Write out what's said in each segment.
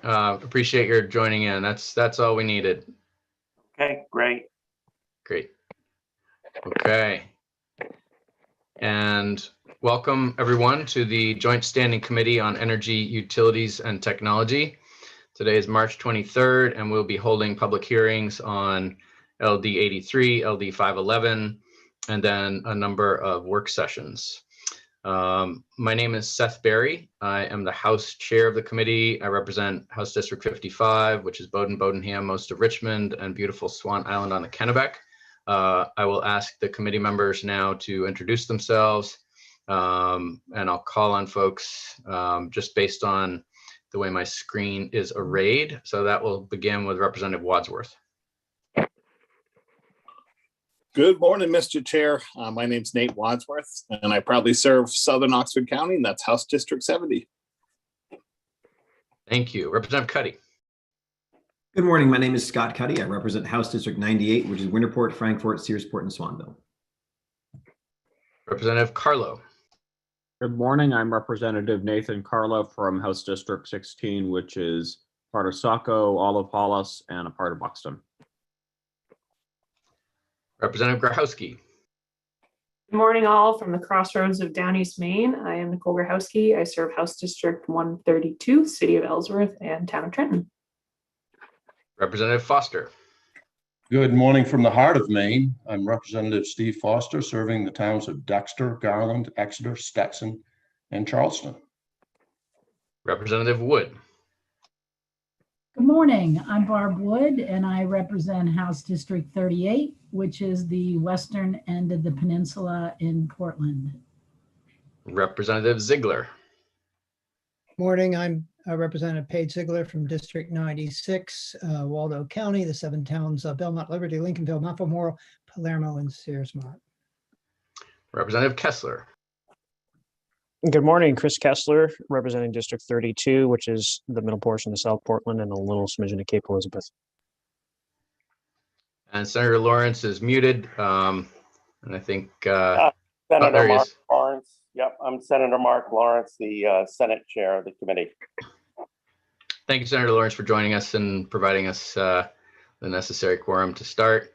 Appreciate your joining in. That's all we needed. Okay, great. Great. Okay. And welcome everyone to the Joint Standing Committee on Energy, Utilities, and Technology. Today is March 23rd, and we'll be holding public hearings on LD 83, LD 511, and then a number of work sessions. My name is Seth Berry. I am the House Chair of the committee. I represent House District 55, which is Bowdoin-Bodenham, most of Richmond, and beautiful Swan Island on the Kennebec. I will ask the committee members now to introduce themselves, and I'll call on folks just based on the way my screen is arrayed. So that will begin with Representative Wadsworth. Good morning, Mr. Chair. My name's Nate Wadsworth, and I proudly serve Southern Oxford County, and that's House District 70. Thank you. Representative Cuddy. Good morning. My name is Scott Cuddy. I represent House District 98, which is Winterport, Frankfort, Searsport, and Swanville. Representative Carlo. Good morning. I'm Representative Nathan Carlo from House District 16, which is part of Saco, Olive Hollis, and a part of Buxton. Representative Grahowski. Good morning, all from the crossroads of Down East Maine. I am Nicole Grahowski. I serve House District 132, City of Ellsworth, and Town of Trenton. Representative Foster. Good morning from the heart of Maine. I'm Representative Steve Foster, serving the towns of Dexter, Garland, Exeter, Stetson, and Charleston. Representative Wood. Good morning. I'm Barb Wood, and I represent House District 38, which is the western end of the peninsula in Portland. Representative Ziegler. Morning. I'm Representative Paige Ziegler from District 96, Waldo County, the 7 towns of Belmont, Liberty, Lincolnville, Mount Vermorel, Palermo, and Searsmont. Representative Kessler. Good morning, Chris Kessler, representing District 32, which is the middle portion of South Portland and a little smidgen of Cape Elizabeth. And Senator Lawrence is muted. And I think Senator Mark Lawrence. Yep, I'm Senator Mark Lawrence, the Senate Chair of the committee. Thank you, Senator Lawrence, for joining us and providing us the necessary quorum to start.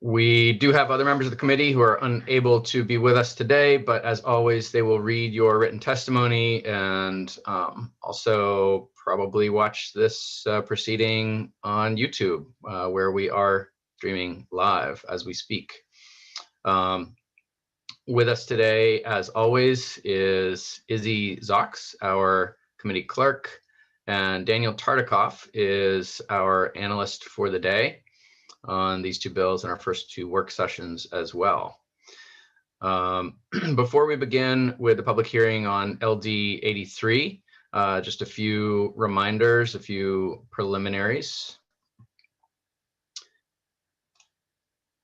We do have other members of the committee who are unable to be with us today, but as always, they will read your written testimony and also probably watch this proceeding on YouTube, where we are streaming live as we speak. With us today, as always, is Izzy Zox, our committee clerk, and Daniel Tartikoff is our analyst for the day on these 2 bills and our first 2 work sessions as well. Before we begin with the public hearing on LD 83, just a few reminders, a few preliminaries.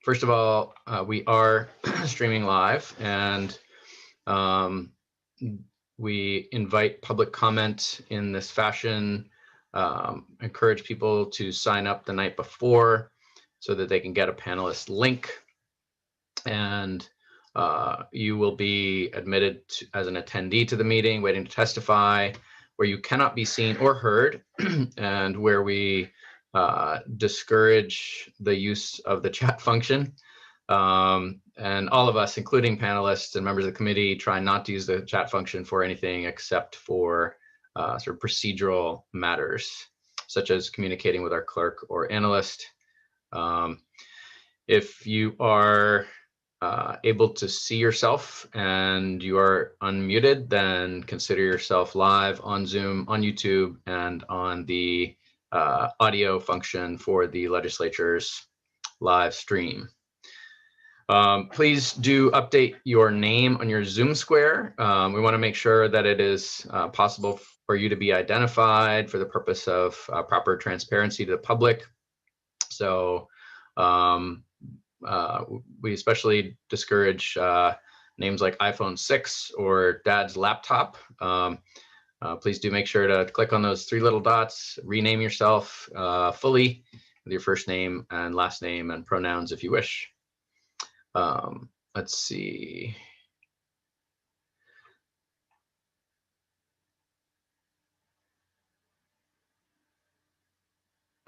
First of all, we are streaming live, and we invite public comment in this fashion, encourage people to sign up the night before so that they can get a panelist link, and you will be admitted as an attendee to the meeting, waiting to testify, where you cannot be seen or heard, and where we discourage the use of the chat function. And all of us, including panelists and members of the committee, try not to use the chat function for anything except for sort of procedural matters, such as communicating with our clerk or analyst. If you are able to see yourself and you are unmuted, then consider yourself live on Zoom, on YouTube, and on the audio function for the legislature's live stream. Please do update your name on your Zoom square. We want to make sure that it is possible for you to be identified for the purpose of proper transparency to the public. So we especially discourage names like iPhone 6 or Dad's laptop. Please do make sure to click on those 3 little dots, rename yourself fully with your first name and last name and pronouns if you wish. Let's see.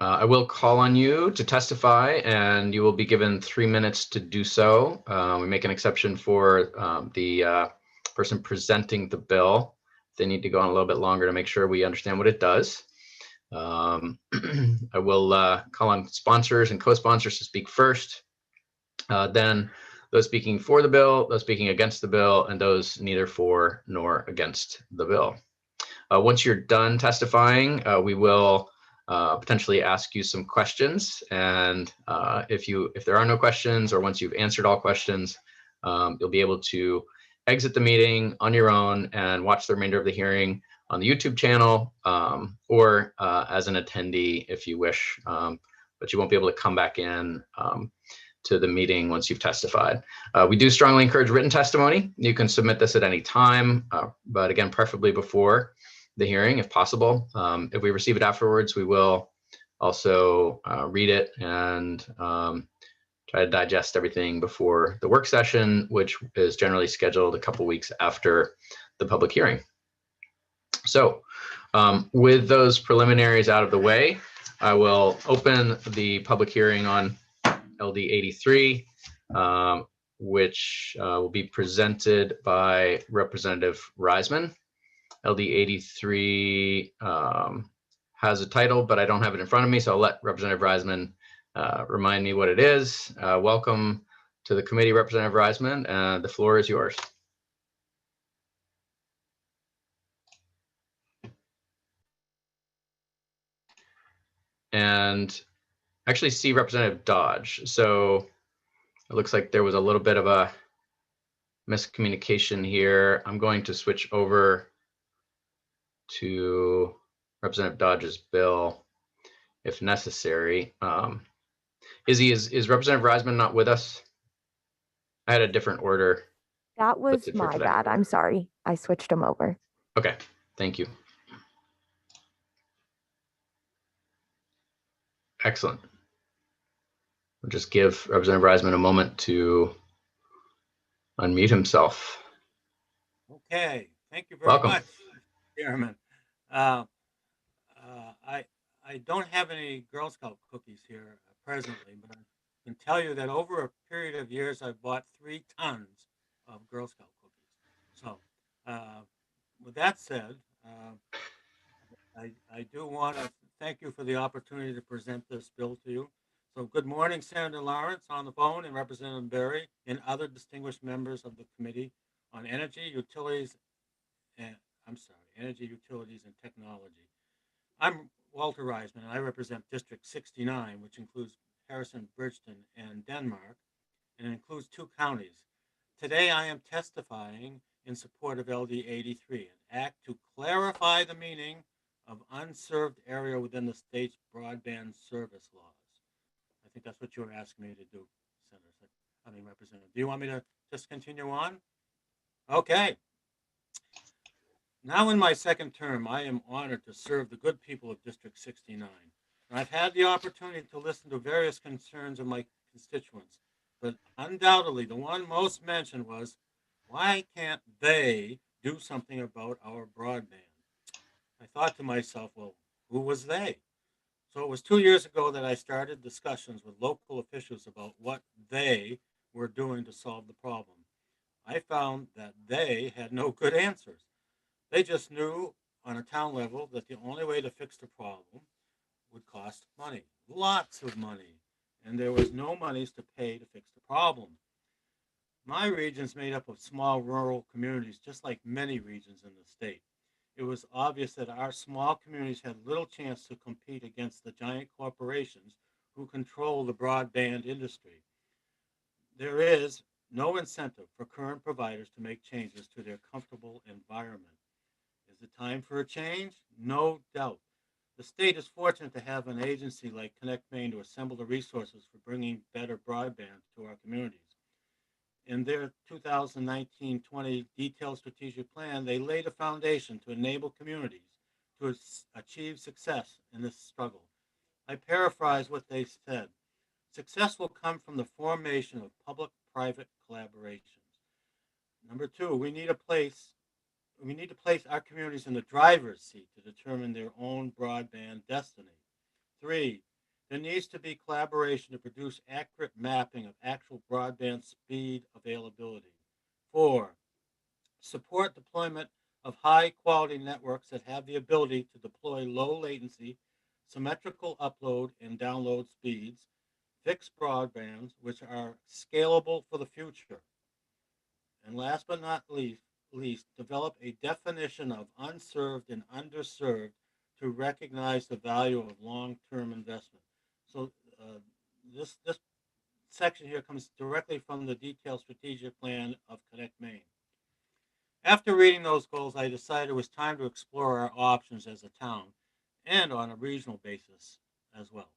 I will call on you to testify, and you will be given 3 minutes to do so. We make an exception for the person presenting the bill. They need to go on a little bit longer to make sure we understand what it does. I will call on sponsors and co-sponsors to speak first. Then those speaking for the bill, those speaking against the bill, and those neither for nor against the bill. Once you're done testifying, we will potentially ask you some questions. And if there are no questions, or once you've answered all questions, you'll be able to exit the meeting on your own and watch the remainder of the hearing on the YouTube channel, or as an attendee if you wish, but you won't be able to come back in to the meeting once you've testified. We do strongly encourage written testimony. You can submit this at any time, but again, preferably before the hearing if possible. If we receive it afterwards, we will also read it and try to digest everything before the work session, which is generally scheduled a couple weeks after the public hearing. So with those preliminaries out of the way, I will open the public hearing on LD 83, which will be presented by Representative Reisman. LD 83 has a title, but I don't have it in front of me, so I'll let Representative Reisman remind me what it is. Welcome to the committee, Representative Reisman. The floor is yours. And actually see Representative Dodge. So it looks like there was a little bit of a miscommunication here. I'm going to switch over to Representative Dodge's bill if necessary. Is Representative Reisman not with us? I had a different order. That was my bad. I'm sorry. I switched him over. Okay, thank you. Excellent. We'll just give Representative Reisman a moment to unmute himself. Okay, thank you very Welcome. much, Chairman. I don't have any Girl Scout cookies here presently, but I can tell you that over a period of years, I've bought 3 tons of Girl Scout cookies. So with that said, I do want to thank you for the opportunity to present this bill to you. So good morning, Senator Lawrence on the phone, and Representative Berry, and other distinguished members of the Committee on Energy, Utilities, and Energy, Utilities, and Technology. I'm Walter Reisman, and I represent District 69, which includes Harrison, Bridgeton, and Denmark, and it includes 2 counties. Today, I am testifying in support of LD 83, an act to clarify the meaning of unserved area within the state's broadband service laws. I think that's what you were asking me to do, Senator. Representative. Do you want me to just continue on? Okay. Now in my second term, I am honored to serve the good people of District 69. And I've had the opportunity to listen to various concerns of my constituents, but undoubtedly the one most mentioned was, why can't they do something about our broadband? I thought to myself, well, who was they? So it was 2 years ago that I started discussions with local officials about what they were doing to solve the problem. I found that they had no good answers. They just knew on a town level that the only way to fix the problem would cost money, lots of money, and there was no monies to pay to fix the problem. My region's made up of small rural communities, just like many regions in the state. It was obvious that our small communities had little chance to compete against the giant corporations who control the broadband industry. There is no incentive for current providers to make changes to their comfortable environment. Is it time for a change? No doubt. The state is fortunate to have an agency like Connect Maine to assemble the resources for bringing better broadband to our communities. In their 2019-20 detailed strategic plan, they laid a foundation to enable communities to achieve success in this struggle. I paraphrase what they said. Success will come from the formation of public-private collaborations. Number 2, we need to place our communities in the driver's seat to determine their own broadband destiny. 3, There needs to be collaboration to produce accurate mapping of actual broadband speed availability. 4, support deployment of high-quality networks that have the ability to deploy low-latency, symmetrical upload and download speeds, fixed broadbands, which are scalable for the future. And last but not least, develop a definition of unserved and underserved to recognize the value of long-term investment. So this section here comes directly from the detailed strategic plan of Connect Maine. After reading those goals, I decided it was time to explore our options as a town and on a regional basis as well.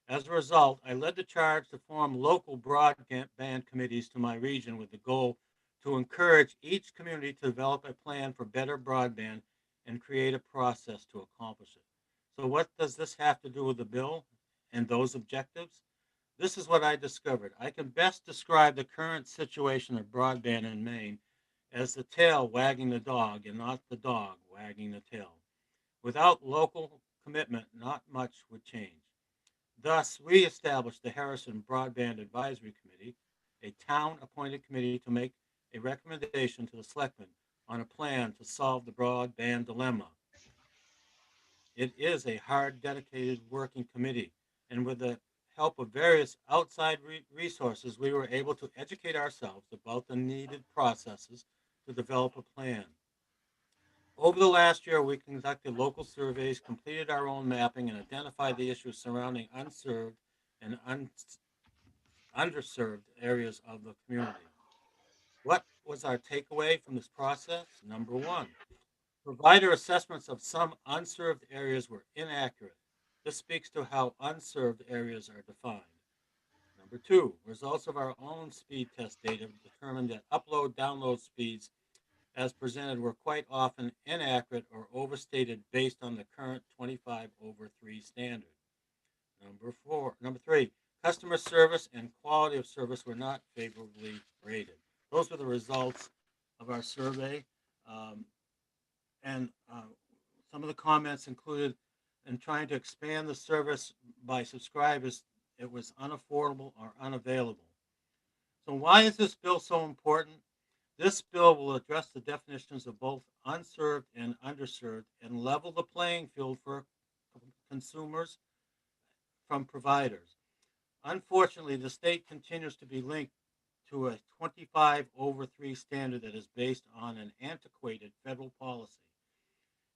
As a result, I led the charge to form local broadband committees to my region with the goal to encourage each community to develop a plan for better broadband and create a process to accomplish it. So what does this have to do with the bill and those objectives? This is what I discovered. I can best describe the current situation of broadband in Maine as the tail wagging the dog and not the dog wagging the tail. Without local commitment, not much would change. Thus, we established the Harrison Broadband Advisory Committee, a town-appointed committee to make a recommendation to the selectmen on a plan to solve the broadband dilemma. It is a hard, dedicated working committee, and with the help of various outside resources, we were able to educate ourselves about the needed processes to develop a plan. Over the last year, we conducted local surveys, completed our own mapping, and identified the issues surrounding unserved and underserved areas of the community. What was our takeaway from this process? Number 1, provider assessments of some unserved areas were inaccurate. This speaks to how unserved areas are defined. Number 2, results of our own speed test data determined that upload-download speeds as presented were quite often inaccurate or overstated based on the current 25/3 standard. Number 3, customer service and quality of service were not favorably rated. Those were the results of our survey. And some of the comments included in trying to expand the service by subscribers, it was unaffordable or unavailable. So why is this bill so important? This bill will address the definitions of both unserved and underserved and level the playing field for consumers from providers. Unfortunately, the state continues to be linked to a 25/3 standard that is based on an antiquated federal policy.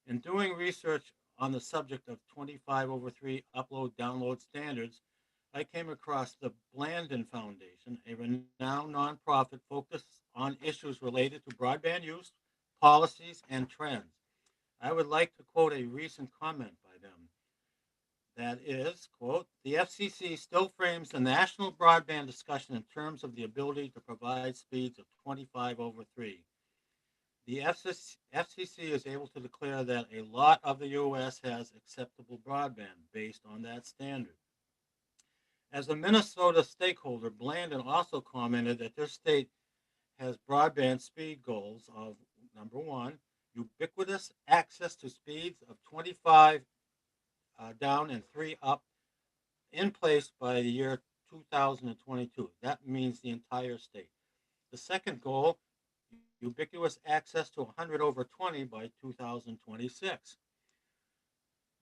In doing research on the subject of 25/3 upload-download standards, I came across the Blandin Foundation, a renowned nonprofit focused on issues related to broadband use, policies, and trends. I would like to quote a recent comment by them. That is, quote, the FCC still frames the national broadband discussion in terms of the ability to provide speeds of 25/3. The FCC is able to declare that a lot of the U.S. has acceptable broadband based on that standard. As a Minnesota stakeholder, Blandin also commented that their state has broadband speed goals of, number 1, ubiquitous access to speeds of 25 down and 3 up in place by the year 2022. That means the entire state. The second goal, ubiquitous access to 100/20 by 2026.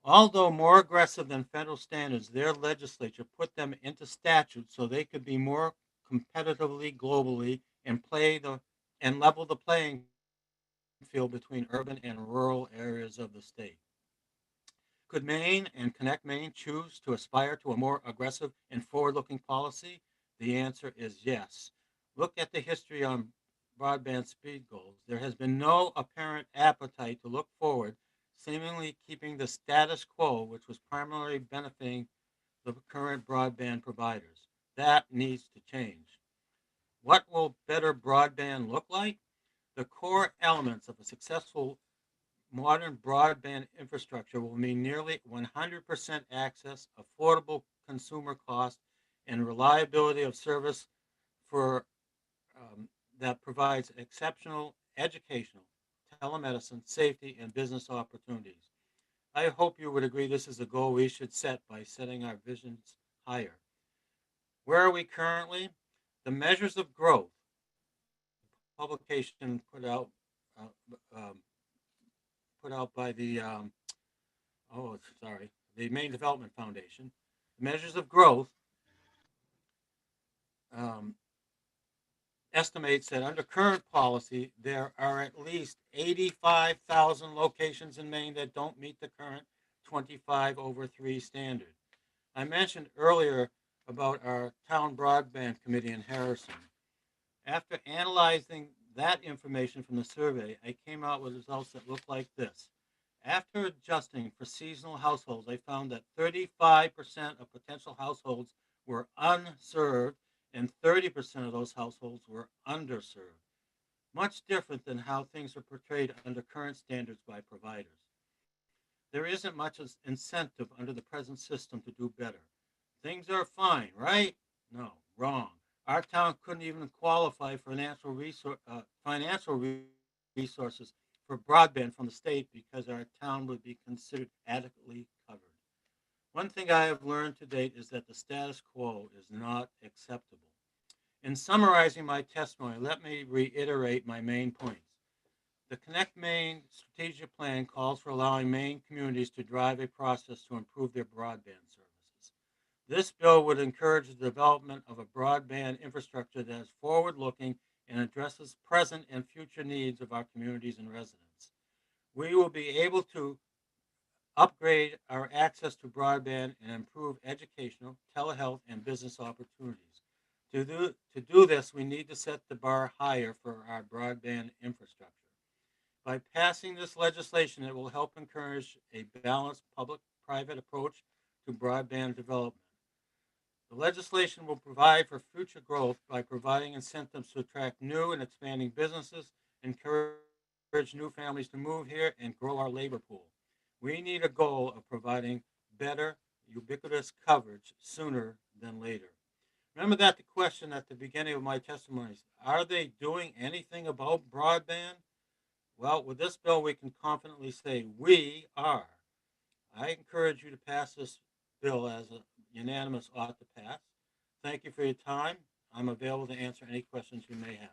Although more aggressive than federal standards, their legislature put them into statute so they could be more competitively globally and level the playing field between urban and rural areas of the state. Could Maine and Connect Maine choose to aspire to a more aggressive and forward-looking policy? The answer is yes. Look at the history on broadband speed goals. There has been no apparent appetite to look forward, seemingly keeping the status quo, which was primarily benefiting the current broadband providers. That needs to change. What will better broadband look like? The core elements of a successful modern broadband infrastructure will mean nearly 100% access, affordable consumer cost, and reliability of service for that provides exceptional educational, telemedicine, safety, and business opportunities. I hope you would agree this is a goal we should set by setting our visions higher. Where are we currently? The measures of growth publication put out by the the Maine Development Foundation. The measures of growth estimates that under current policy, there are at least 85,000 locations in Maine that don't meet the current 25/3 standard. I mentioned earlier about our town broadband committee in Harrison. After analyzing that information from the survey, I came out with results that look like this. After adjusting for seasonal households, I found that 35% of potential households were unserved and 30% of those households were underserved. Much different than how things are portrayed under current standards by providers. There isn't much incentive under the present system to do better. Things are fine, right? No, wrong. Our town couldn't even qualify for financial resources for broadband from the state because our town would be considered adequately covered. One thing I have learned to date is that the status quo is not acceptable. In summarizing my testimony, let me reiterate my main points. The Connect Maine strategic plan calls for allowing Maine communities to drive a process to improve their broadband services. This bill would encourage the development of a broadband infrastructure that is forward-looking and addresses present and future needs of our communities and residents. We will be able to upgrade our access to broadband and improve educational, telehealth, and business opportunities. To do this, we need to set the bar higher for our broadband infrastructure. By passing this legislation, it will help encourage a balanced public-private approach to broadband development. The legislation will provide for future growth by providing incentives to attract new and expanding businesses, encourage new families to move here, and grow our labor pool. We need a goal of providing better, ubiquitous coverage sooner than later. Remember that the question at the beginning of my testimony is, are they doing anything about broadband? Well, with this bill, we can confidently say we are. I encourage you to pass this bill as a unanimous ought to pass. Thank you for your time. I'm available to answer any questions you may have.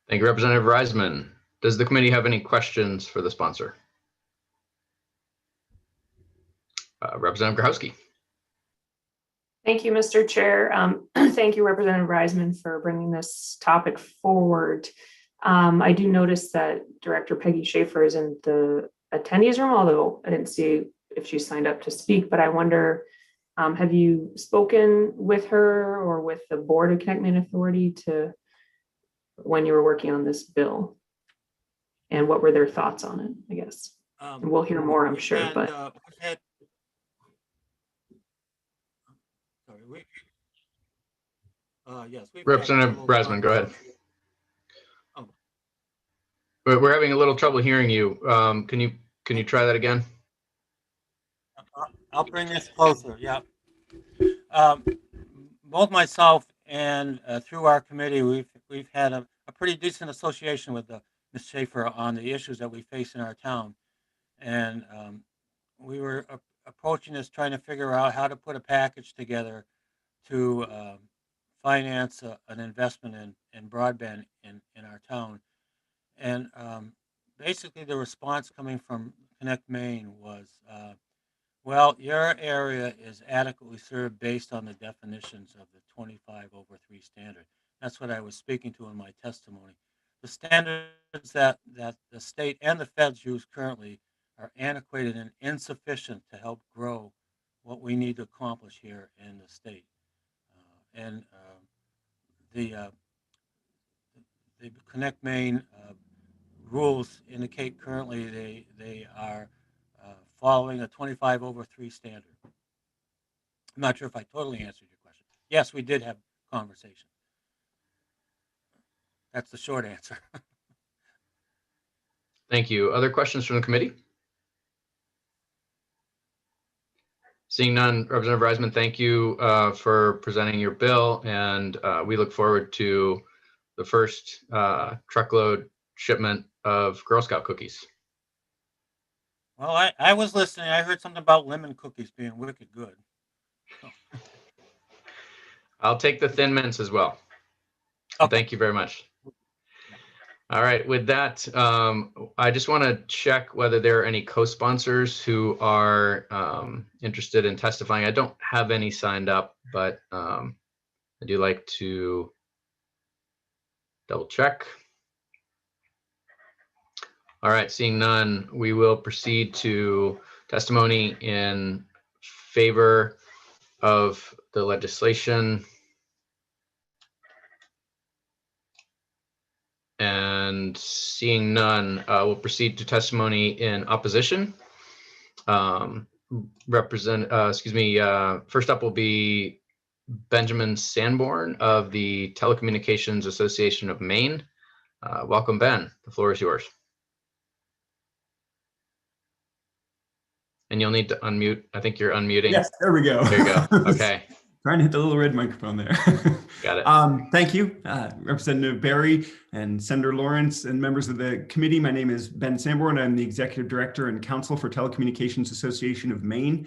Thank you, Representative Reisman. Does the committee have any questions for the sponsor? Representative Grahowski. Thank you, Mr. Chair. Thank you, Representative Reisman, for bringing this topic forward. I do notice that Director Peggy Schaefer is in the attendees room, although I didn't see if she signed up to speak, but I wonder, have you spoken with her or with the Board of Connect Maine Authority when you were working on this bill? And what were their thoughts on it, I guess? And we'll hear more, I'm sure, but. Yes. Representative Reisman, go ahead. We're having a little trouble hearing you. Can you try that again? I'll bring this closer. Yeah. Both myself and through our committee, we've had a pretty decent association with Ms. Schaefer on the issues that we face in our town, and we were approaching this trying to figure out how to put a package together to finance an investment in broadband in our town. And basically the response coming from Connect Maine was, well, your area is adequately served based on the definitions of the 25/3 standard. That's what I was speaking to in my testimony. The standards that the state and the feds use currently are antiquated and insufficient to help grow what we need to accomplish here in the state. The Connect Maine rules indicate currently they are following a 25/3 standard. I'm not sure if I totally answered your question. Yes, we did have conversation. That's the short answer. Thank you. Other questions from the committee? Seeing none, Representative Reisman, thank you for presenting your bill, and we look forward to the first truckload shipment of Girl Scout cookies. Well, I was listening. I heard something about lemon cookies being wicked good. I'll take the Thin Mints as well. Okay. Thank you very much. All right, with that, I just want to check whether there are any co-sponsors who are interested in testifying. I don't have any signed up, but I do like to double check. All right, seeing none, we will proceed to testimony in favor of the legislation. And seeing none, we'll proceed to testimony in opposition. First up will be Benjamin Sanborn of the Telecommunications Association of Maine. Welcome, Ben. The floor is yours. And you'll need to unmute. I think you're unmuting. Yes, there we go. There you go. Okay. Trying to hit the little red microphone there. Got it. Thank you, Representative Barry and Senator Lawrence and members of the committee. My name is Ben Sanborn. I'm the Executive Director and Counsel for Telecommunications Association of Maine.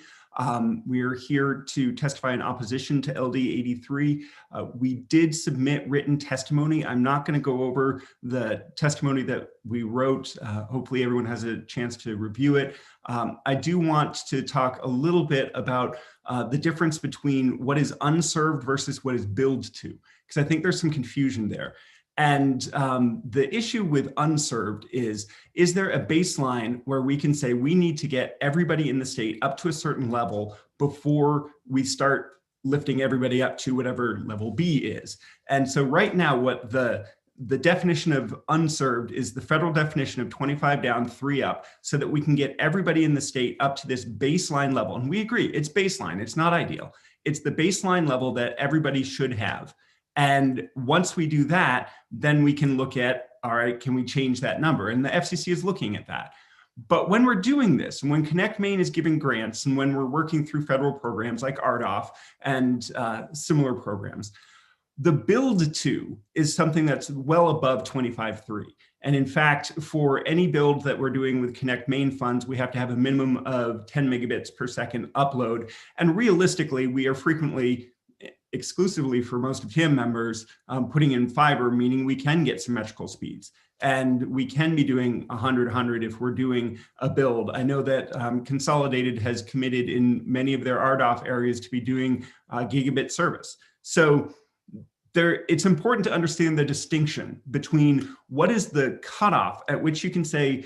We are here to testify in opposition to LD 83. We did submit written testimony. I'm not going to go over the testimony that we wrote. Hopefully everyone has a chance to review it. I do want to talk a little bit about the difference between what is unserved versus what is billed to, because I think there's some confusion there. And the issue with unserved is there a baseline where we can say we need to get everybody in the state up to a certain level before we start lifting everybody up to whatever level B is? And so right now, what the definition of unserved is the federal definition of 25 down, 3 up, so that we can get everybody in the state up to this baseline level. And we agree, it's baseline, it's not ideal. It's the baseline level that everybody should have. And once we do that, then we can look at, all right, can we change that number? And the FCC is looking at that. But when we're doing this, and when Connect Maine is giving grants, and when we're working through federal programs like RDOF and similar programs, the build to is something that's well above 25.3. And in fact, for any build that we're doing with Connect Maine funds, we have to have a minimum of 10 megabits per second upload. And realistically, we are frequently, exclusively for most of TM members, putting in fiber, meaning we can get symmetrical speeds. And we can be doing 100 if we're doing a build. I know that Consolidated has committed in many of their RDOF areas to be doing gigabit service. So it's important to understand the distinction between what is the cutoff at which you can say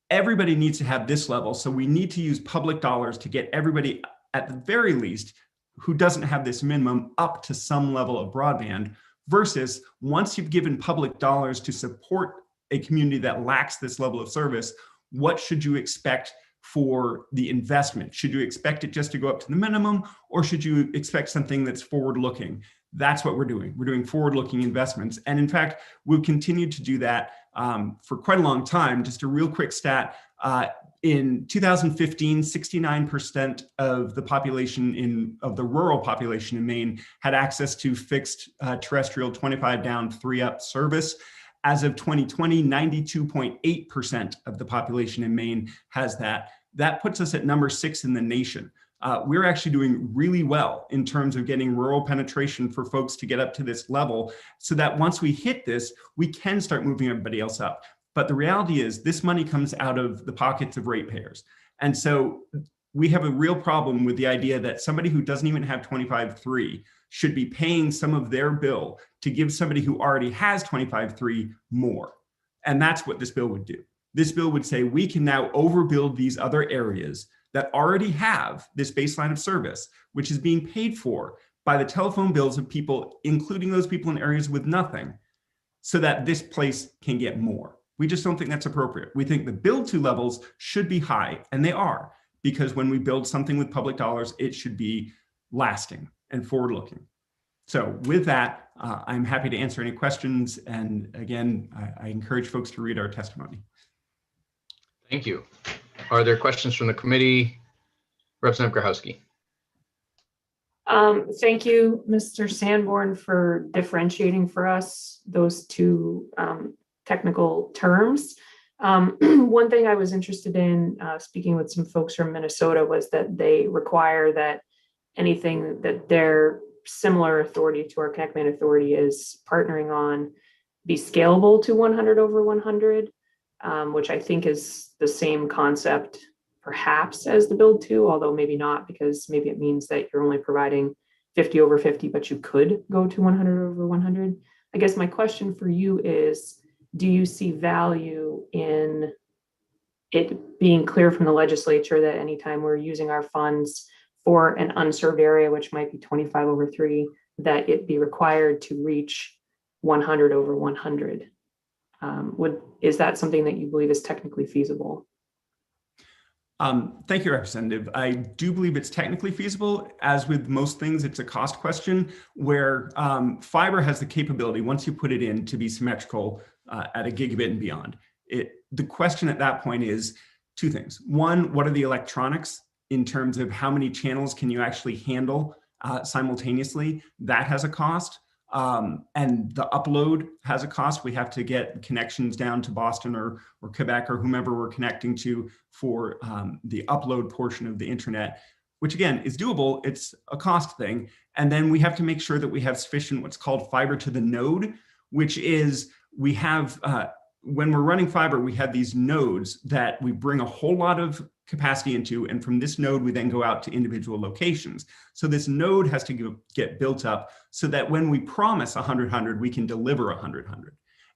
everybody needs to have this level. So we need to use public dollars to get everybody, at the very least, who doesn't have this minimum up to some level of broadband, versus once you've given public dollars to support a community that lacks this level of service, what should you expect for the investment? Should you expect it just to go up to the minimum, or should you expect something that's forward-looking? That's what we're doing. We're doing forward-looking investments. And in fact, we'll continue to do that for quite a long time. Just a real quick stat, in 2015, 69% of the population of the rural population in Maine had access to fixed terrestrial 25 down, 3 up service. As of 2020, 92.8% of the population in Maine has that. That puts us at number 6 in the nation. We're actually doing really well in terms of getting rural penetration for folks to get up to this level, so that once we hit this, we can start moving everybody else up. But the reality is this money comes out of the pockets of ratepayers. And so we have a real problem with the idea that somebody who doesn't even have 25.3 should be paying some of their bill to give somebody who already has 25.3 more. And that's what this bill would do. This bill would say we can now overbuild these other areas that already have this baseline of service, which is being paid for by the telephone bills of people, including those people in areas with nothing, so that this place can get more. We just don't think that's appropriate. We think the build to levels should be high, and they are, because when we build something with public dollars, it should be lasting and forward-looking. So with that, I'm happy to answer any questions. And again, I encourage folks to read our testimony. Thank you. Are there questions from the committee? Representative Grahowski. Thank you, Mr. Sanborn, for differentiating for us those two technical terms. One thing I was interested in speaking with some folks from Minnesota was that they require that anything that their similar authority to our Connect Maine authority is partnering on be scalable to 100 over 100, which I think is the same concept perhaps as the build to, although maybe not, because maybe it means that you're only providing 50 over 50, but you could go to 100 over 100. I guess my question for you is, do you see value in it being clear from the legislature that anytime we're using our funds for an unserved area, which might be 25 over 3, that it be required to reach 100 over 100? Is that something that you believe is technically feasible? Thank you, Representative. I do believe it's technically feasible. As with most things, it's a cost question where fiber has the capability, once you put it in, to be symmetrical at a gigabit and beyond. The question at that point is two things. One, what are the electronics in terms of how many channels can you actually handle simultaneously? That has a cost. And the upload has a cost. We have to get connections down to Boston or Quebec or whomever we're connecting to for the upload portion of the internet, which again is doable. It's a cost thing. And then we have to make sure that we have sufficient what's called fiber to the node, which is we have, when we're running fiber, we have these nodes that we bring a whole lot of capacity into, and from this node, we then go out to individual locations. So this node has to get built up so that when we promise 100-100, we can deliver 100-100.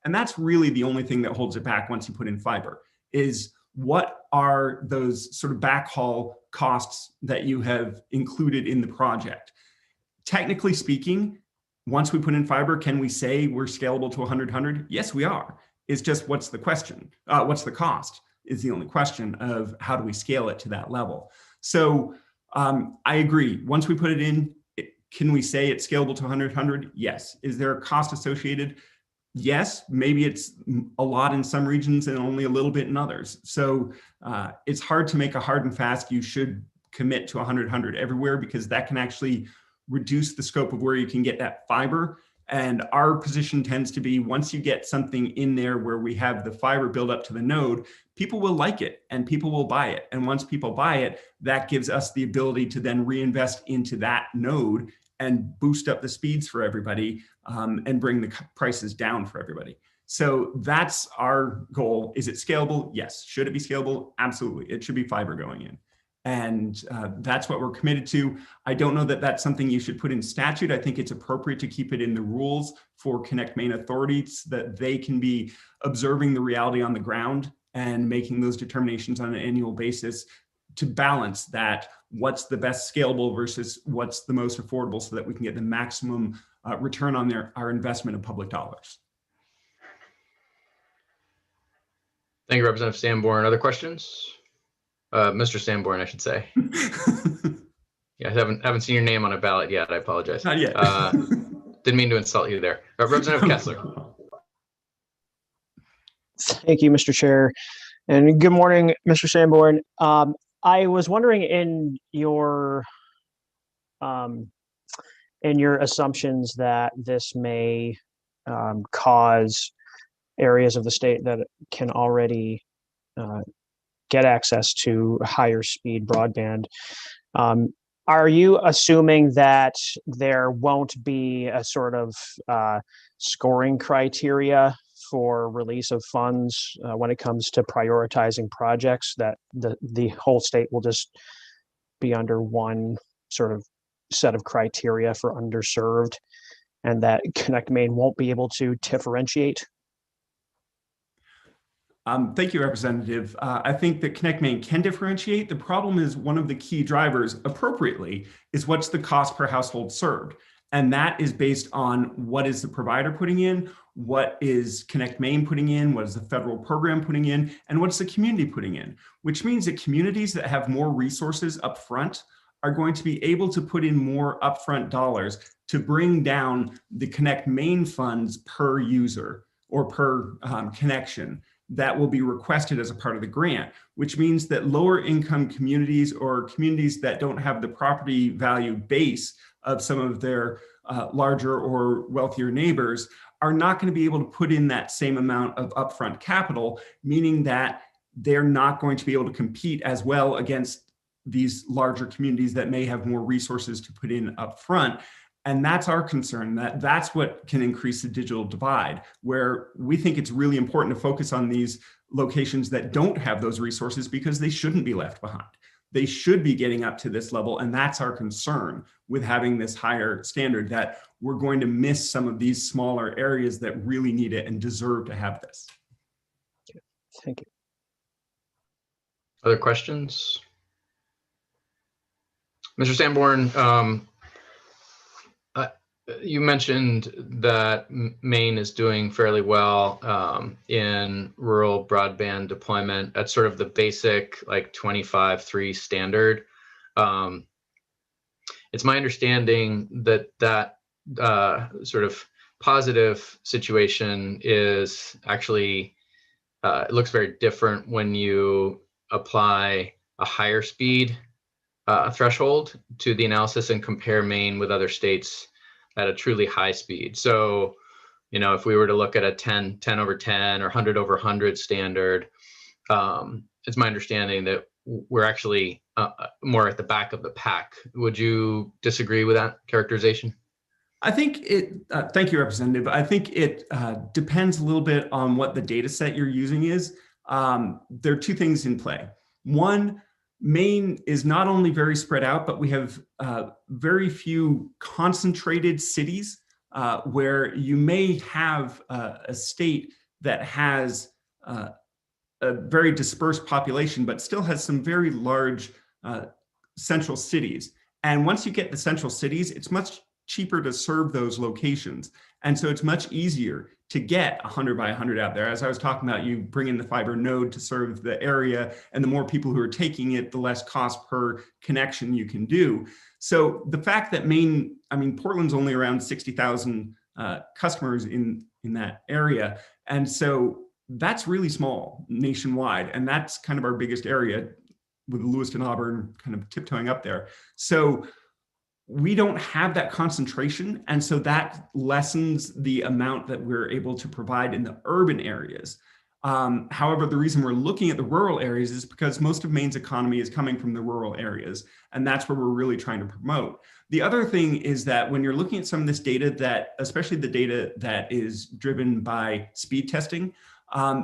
And that's really the only thing that holds it back once you put in fiber, is what are those sort of backhaul costs that you have included in the project? Technically speaking, once we put in fiber, can we say we're scalable to 100-100? Yes, we are. It's just, what's the question? What's the cost is the only question of how do we scale it to that level. So I agree. Once we put it in, can we say it's scalable to 100-100? Yes. Is there a cost associated? Yes. Maybe it's a lot in some regions and only a little bit in others. So it's hard to make a hard and fast, you should commit to 100-100 everywhere, because that can actually reduce the scope of where you can get that fiber. And our position tends to be, once you get something in there where we have the fiber build up to the node, people will like it and people will buy it. And once people buy it, that gives us the ability to then reinvest into that node and boost up the speeds for everybody and bring the prices down for everybody. So that's our goal. Is it scalable? Yes. Should it be scalable? Absolutely. It should be fiber going in. And that's what we're committed to. I don't know that that's something you should put in statute. I think it's appropriate to keep it in the rules for Connect Maine authorities, that they can be observing the reality on the ground and making those determinations on an annual basis to balance that, what's the best scalable versus what's the most affordable, so that we can get the maximum return on our investment of public dollars. Thank you, Representative Sanborn. Other questions? Mr. Sanborn, I should say. Yeah, I haven't seen your name on a ballot yet. I apologize. Not yet. Didn't mean to insult you there. Representative Kessler. Thank you, Mr. Chair. And good morning, Mr. Sanborn. I was wondering, in your assumptions that this may cause areas of the state that can already get access to higher speed broadband, are you assuming that there won't be a sort of scoring criteria for release of funds when it comes to prioritizing projects, that the whole state will just be under one sort of set of criteria for underserved, and that Connect Maine won't be able to differentiate? Thank you, Representative. I think that Connect Maine can differentiate. The problem is, one of the key drivers, appropriately, is what's the cost per household served. And that is based on what is the provider putting in, what is Connect Maine putting in, what is the federal program putting in, and what's the community putting in, which means that communities that have more resources up front are going to be able to put in more upfront dollars to bring down the Connect Maine funds per user or per connection that will be requested as a part of the grant, which means that lower income communities or communities that don't have the property value base of some of their larger or wealthier neighbors are not going to be able to put in that same amount of upfront capital, meaning that they're not going to be able to compete as well against these larger communities that may have more resources to put in up front. And that's our concern, that's what can increase the digital divide, where we think it's really important to focus on these locations that don't have those resources because they shouldn't be left behind. They should be getting up to this level. And that's our concern with having this higher standard, that we're going to miss some of these smaller areas that really need it and deserve to have this. Thank you. Other questions? Mr. Sanborn, you mentioned that Maine is doing fairly well in rural broadband deployment. That's sort of the basic like 25.3 standard. It's my understanding that that sort of positive situation is actually, it looks very different when you apply a higher speed threshold to the analysis and compare Maine with other states at a truly high speed. So, you know, if we were to look at a 10 over 10 or 100 over 100 standard, it's my understanding that we're actually more at the back of the pack. Would you disagree with that characterization? I think thank you, Representative. I think it depends a little bit on what the data set you're using is. There are two things in play. One, Maine is not only very spread out, but we have very few concentrated cities where you may have a state that has a very dispersed population, but still has some very large central cities. And once you get the central cities, it's much cheaper to serve those locations. And so it's much easier to get 100 by 100 out there. As I was talking about, you bring in the fiber node to serve the area, and the more people who are taking it, the less cost per connection you can do. So the fact that Maine, I mean, Portland's only around 60,000 customers in that area. And so that's really small nationwide. And that's kind of our biggest area, with Lewiston, Auburn kind of tiptoeing up there. So we don't have that concentration. And so that lessens the amount that we're able to provide in the urban areas. However, the reason we're looking at the rural areas is because most of Maine's economy is coming from the rural areas. And that's where we're really trying to promote. The other thing is that when you're looking at some of this data that, especially the data that is driven by speed testing,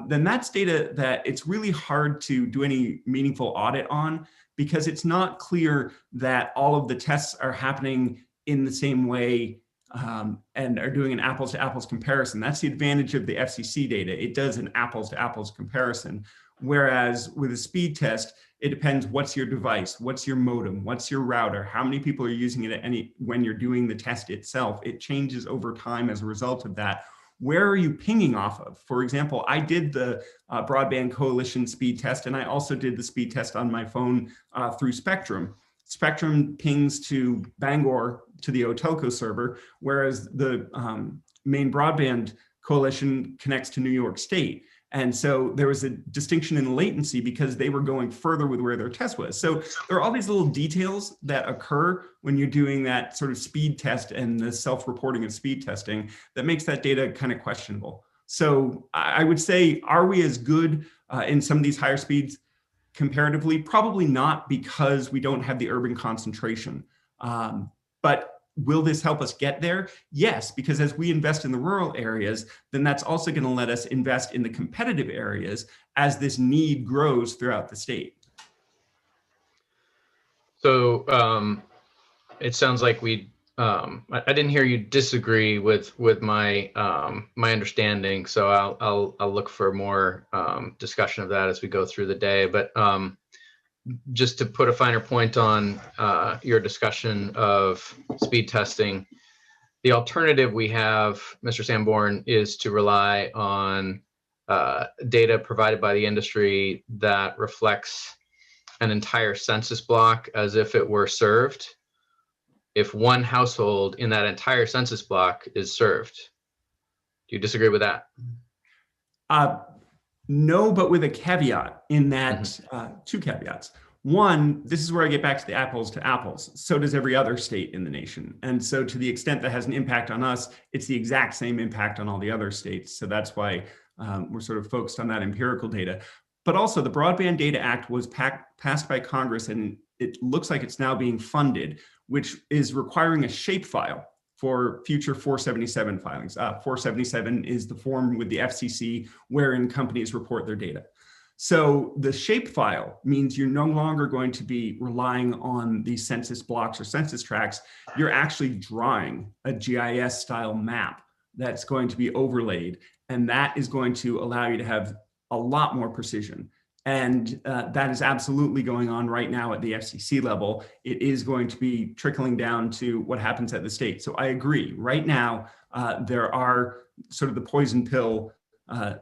then that's data that it's really hard to do any meaningful audit on, because it's not clear that all of the tests are happening in the same way and are doing an apples to apples comparison. That's the advantage of the FCC data. It does an apples to apples comparison. Whereas with a speed test, it depends what's your device, what's your modem, what's your router, how many people are using it when you're doing the test itself. It changes over time as a result of that. Where are you pinging off of? For example, I did the Broadband Coalition speed test, and I also did the speed test on my phone through Spectrum. Spectrum pings to Bangor to the Otelco server, whereas the Maine Broadband Coalition connects to New York State. And so there was a distinction in latency because they were going further with where their test was. So there are all these little details that occur when you're doing that sort of speed test and the self-reporting of speed testing that makes that data kind of questionable. So I would say, are we as good in some of these higher speeds comparatively? Probably not, because we don't have the urban concentration. But will this help us get there? Yes, because as we invest in the rural areas, then that's also going to let us invest in the competitive areas as this need grows throughout the state. So it sounds like I didn't hear you disagree with my my understanding. So I'll look for more discussion of that as we go through the day. But just to put a finer point on your discussion of speed testing, the alternative we have, Mr. Sanborn, is to rely on data provided by the industry that reflects an entire census block as if it were served, if one household in that entire census block is served. Do you disagree with that? No, but with a caveat in that, two caveats. One, this is where I get back to the apples to apples. So does every other state in the nation. And so to the extent that has an impact on us, it's the exact same impact on all the other states. So that's why we're sort of focused on that empirical data. But also the Broadband Data Act was passed by Congress, and it looks like it's now being funded, which is requiring a shapefile for future 477 filings. 477 is the form with the FCC wherein companies report their data. So the shapefile means you're no longer going to be relying on these census blocks or census tracts. You're actually drawing a GIS style map that's going to be overlaid. And that is going to allow you to have a lot more precision. And that is absolutely going on right now at the FCC level. It is going to be trickling down to what happens at the state. So I agree. Right now, there are sort of the poison pill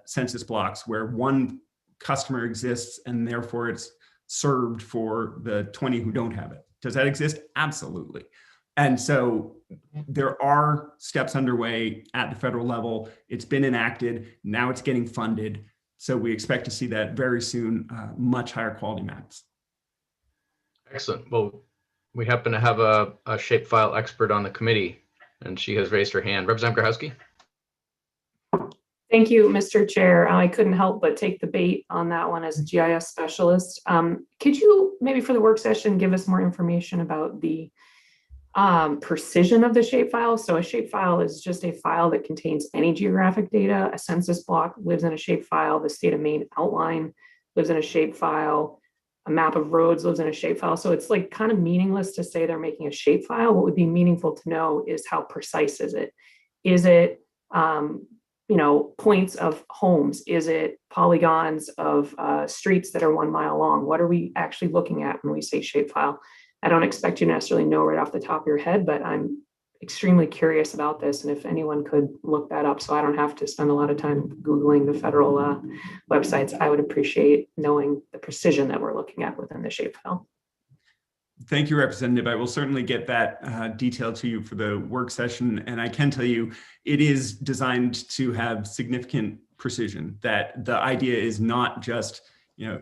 census blocks where one customer exists and therefore it's served for the 20 who don't have it. Does that exist? Absolutely. And so there are steps underway at the federal level. It's been enacted. Now it's getting funded. So we expect to see that very soon, much higher quality maps. Excellent. Well, we happen to have a shapefile expert on the committee, and she has raised her hand. Representative Grahowski. Thank you, Mr. Chair. I couldn't help but take the bait on that one as a GIS specialist. Could you maybe for the work session give us more information about the precision of the shapefile? So a shapefile is just a file that contains any geographic data. A census block lives in a shapefile. The state of Maine outline lives in a shapefile. A map of roads lives in a shapefile. So it's like kind of meaningless to say they're making a shapefile. What would be meaningful to know is how precise is it? Is it points of homes? Is it polygons of streets that are 1 mile long? What are we actually looking at when we say shapefile? I don't expect you to necessarily know right off the top of your head, but I'm extremely curious about this. And if anyone could look that up so I don't have to spend a lot of time Googling the federal websites, I would appreciate knowing the precision that we're looking at within the shapefile. Thank you, Representative. I will certainly get that detail to you for the work session. And I can tell you, it is designed to have significant precision, that the idea is not just,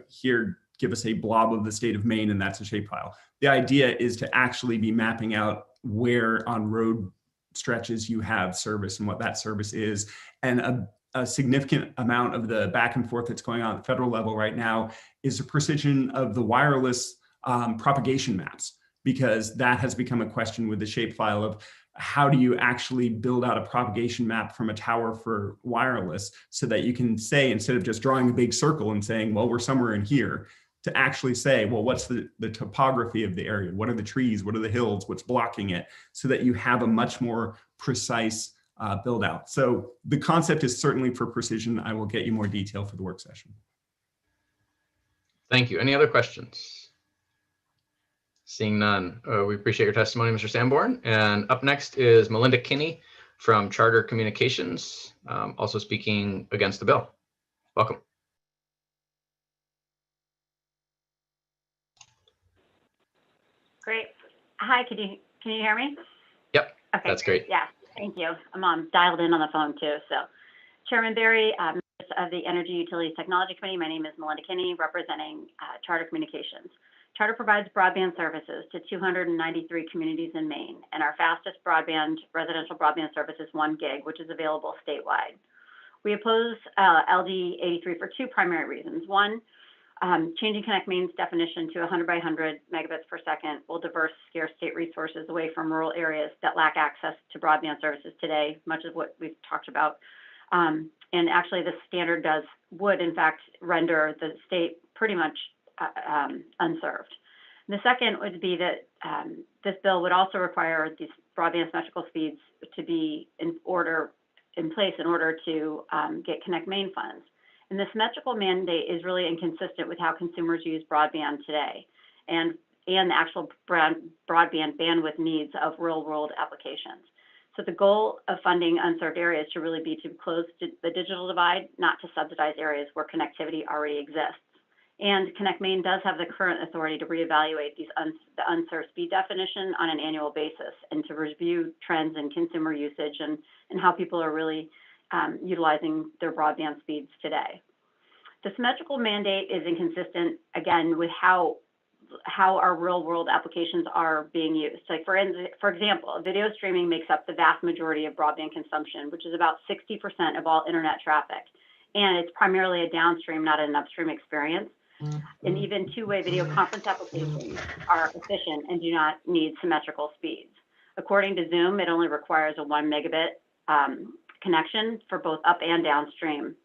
here, give us a blob of the state of Maine and that's a shapefile. The idea is to actually be mapping out where on road stretches you have service and what that service is. And a significant amount of the back and forth that's going on at the federal level right now is the precision of the wireless propagation maps, because that has become a question with the shapefile of how do you actually build out a propagation map from a tower for wireless so that you can say, instead of just drawing a big circle and saying, well, we're somewhere in here, to actually say, well, what's the topography of the area? What are the trees? What are the hills? What's blocking it? So that you have a much more precise build out. So the concept is certainly for precision. I will get you more detail for the work session. Thank you. Any other questions? Seeing none, we appreciate your testimony, Mr. Sanborn. And up next is Melinda Kinney from Charter Communications, also speaking against the bill. Welcome. Great. Hi, can you hear me? Yep, okay, that's great. Yeah, thank you. I'm dialed in on the phone too. So Chairman Berry, members of the Energy Utilities Technology Committee, my name is Melinda Kinney, representing Charter Communications. Charter provides broadband services to 293 communities in Maine, and our fastest residential broadband service is 1 gig, which is available statewide. We oppose LD 83 for 2 primary reasons. One, changing Connect Maine's definition to 100 by 100 megabits per second will divert scarce state resources away from rural areas that lack access to broadband services today, much of what we've talked about. And actually, the standard would in fact render the state pretty much unserved. The second would be that this bill would also require these broadband symmetrical speeds to be in place in order to get Connect Maine funds. And the symmetrical mandate is really inconsistent with how consumers use broadband today and the actual broadband bandwidth needs of real world applications. So the goal of funding unserved areas should really be to close the digital divide, not to subsidize areas where connectivity already exists. And Connect Maine does have the current authority to reevaluate the unserved speed definition on an annual basis and to review trends in consumer usage and how people are really utilizing their broadband speeds today. The symmetrical mandate is inconsistent, again, with how our real world applications are being used. Like for example, video streaming makes up the vast majority of broadband consumption, which is about 60% of all internet traffic. And it's primarily a downstream, not an upstream experience. And even two-way video conference applications are efficient and do not need symmetrical speeds. According to Zoom, it only requires a 1 megabit connection for both up and downstream.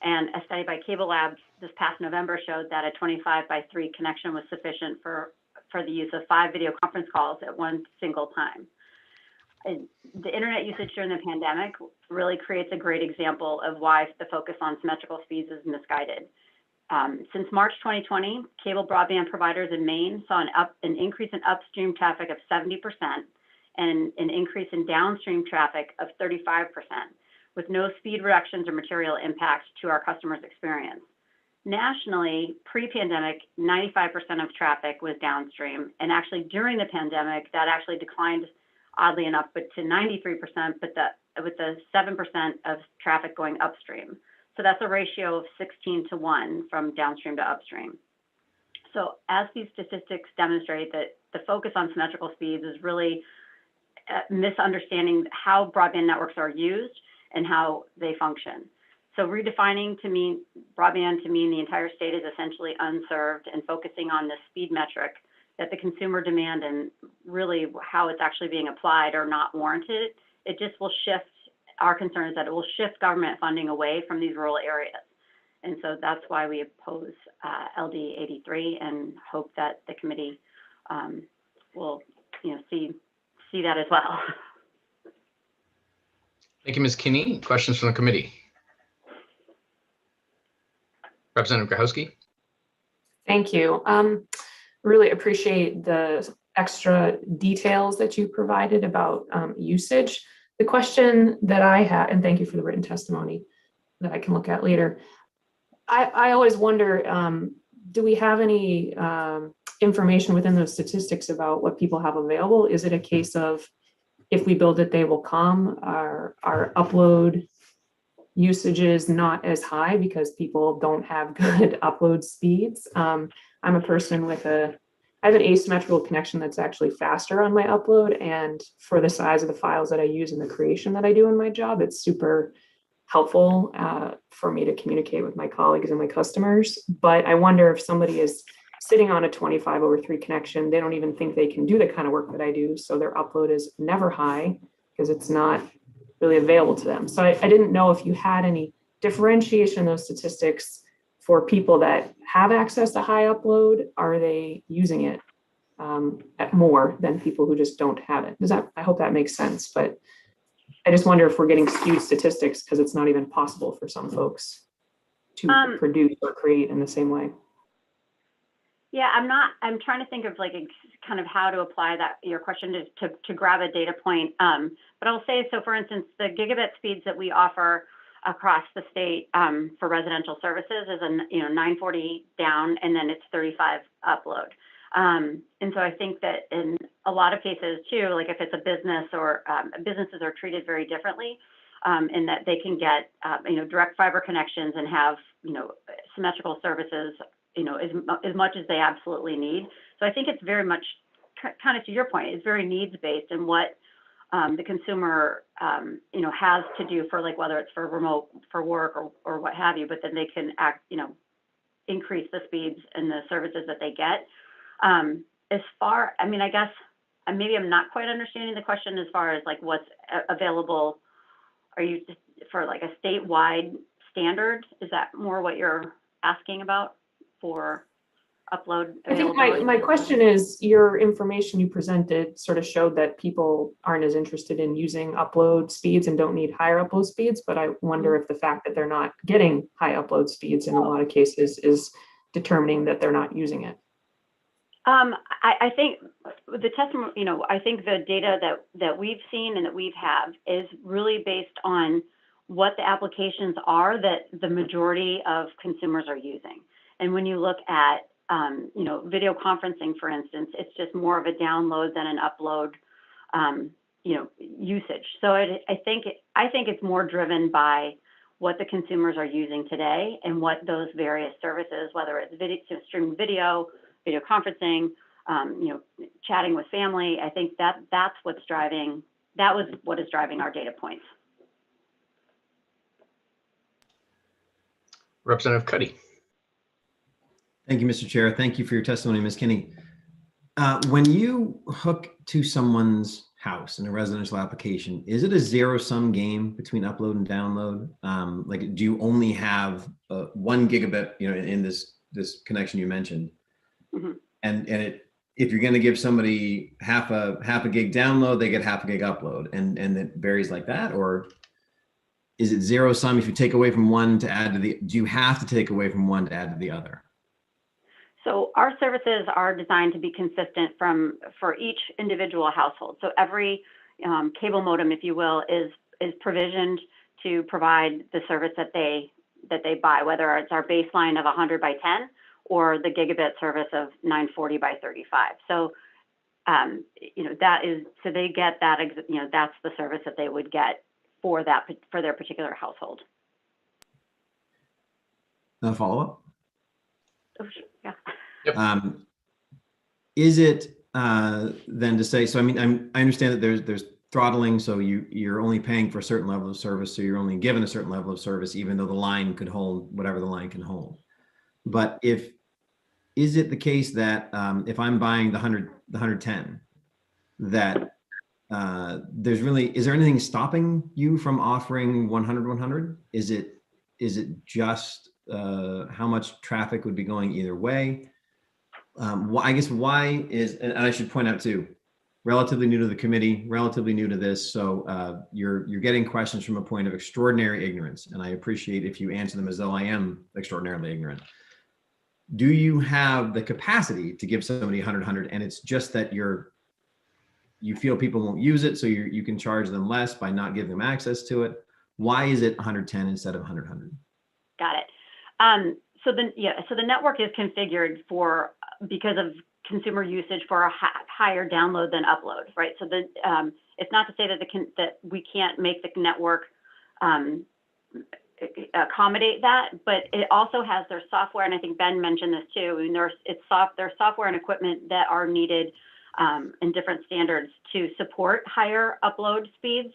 And a study by Cable Labs this past November showed that a 25:3 connection was sufficient for the use of 5 video conference calls at one single time. And the internet usage during the pandemic really creates a great example of why the focus on symmetrical speeds is misguided. Since March 2020, cable broadband providers in Maine saw an increase in upstream traffic of 70% and an increase in downstream traffic of 35%, with no speed reductions or material impacts to our customers' experience. Nationally, pre-pandemic, 95% of traffic was downstream, and actually during the pandemic, that actually declined, oddly enough, but to 93%, but with the 7% of traffic going upstream. So that's a ratio of 16:1 from downstream to upstream. So as these statistics demonstrate, that the focus on symmetrical speeds is really misunderstanding how broadband networks are used and how they function. So redefining broadband to mean the entire state is essentially unserved, and focusing on the speed metric that the consumer demand and really how it's actually being applied are not warranted. It just will shift. Our concern is that it will shift government funding away from these rural areas. And so that's why we oppose LD 83 and hope that the committee will see that as well. Thank you, Ms. Kinney. Questions from the committee? Representative Grahowski. Thank you. Really appreciate the extra details that you provided about usage. The question that I had, and thank you for the written testimony that I can look at later. I always wonder, do we have any information within those statistics about what people have available? Is it a case of if we build it, they will come? Our upload usage is not as high because people don't have good upload speeds. I'm a person with I have an asymmetrical connection that's actually faster on my upload, and for the size of the files that I use in the creation that I do in my job, it's super helpful for me to communicate with my colleagues and my customers. But I wonder if somebody is sitting on a 25/3 connection, they don't even think they can do the kind of work that I do, so their upload is never high because it's not really available to them. So I didn't know if you had any differentiation in those statistics for people that have access to high upload. Are they using it at more than people who just don't have it? I hope that makes sense, but I just wonder if we're getting skewed statistics because it's not even possible for some folks to produce or create in the same way. Yeah, I'm trying to think of kind of how to apply your question to grab a data point. But I'll say, so for instance, the gigabit speeds that we offer across the state for residential services is 940 down, and then it's 35 upload. And so I think that in a lot of cases too, like if it's a business or businesses are treated very differently in that they can get direct fiber connections and have symmetrical services as much as they absolutely need. So I think it's very much kind of to your point, it's very needs based, and what the consumer has to do for whether it's for remote for work or what have you, but then they can increase the speeds and the services that they get. I guess maybe I'm not quite understanding the question as far as what's available. Are you just for a statewide standard? Is that more what you're asking about for upload availability? I think my question is, your information you presented sort of showed that people aren't as interested in using upload speeds and don't need higher upload speeds, but I wonder if the fact that they're not getting high upload speeds in a lot of cases is determining that they're not using it. I think the testimony, I think the data that we've seen and that we've had is really based on what the applications are that the majority of consumers are using. And when you look at video conferencing, for instance, it's just more of a download than an upload, usage. So I think it's more driven by what the consumers are using today and what those various services, whether it's streaming video conferencing, chatting with family. I think that's what's driving. That was what is driving our data points. Representative Cuddy. Thank you, Mr. Chair. Thank you for your testimony, Ms. Kinney. When you hook to someone's house in a residential application, is it a zero-sum game between upload and download? Like, do you only have 1 gigabit, in this connection you mentioned? Mm-hmm. And if you're going to give somebody half a gig download, they get half a gig upload, and it varies like that? Or is it zero-sum? If you take away from one to add to the, do you have to take away from one to add to the other? So our services are designed to be consistent for each individual household. So every cable modem, if you will, is provisioned to provide the service that they buy, whether it's our baseline of 100 by 10 or the gigabit service of 940 by 35. So that is, so they get that, that's the service that they would get for their particular household. A follow-up? Oh, sure. Yeah. Yep. Is it then to say, so I mean, I understand that there's throttling, so you're only paying for a certain level of service, so you're only given a certain level of service, even though the line could hold whatever the line can hold. But is it the case that if I'm buying the 110, that is there anything stopping you from offering 100? Is it just how much traffic would be going either way? I guess why is, and I should point out too, relatively new to the committee, relatively new to this, so you're getting questions from a point of extraordinary ignorance, and I appreciate if you answer them as though I am extraordinarily ignorant. Do you have the capacity to give somebody 100, and it's just that you feel people won't use it, so you can charge them less by not giving them access to it? Why is it 110 instead of 100? Got it. So the network is configured because of consumer usage for a higher download than upload, right? So it's not to say that we can't make the network accommodate that, but it also has their software, and I think Ben mentioned this too. I mean, there's software and equipment that are needed in different standards to support higher upload speeds.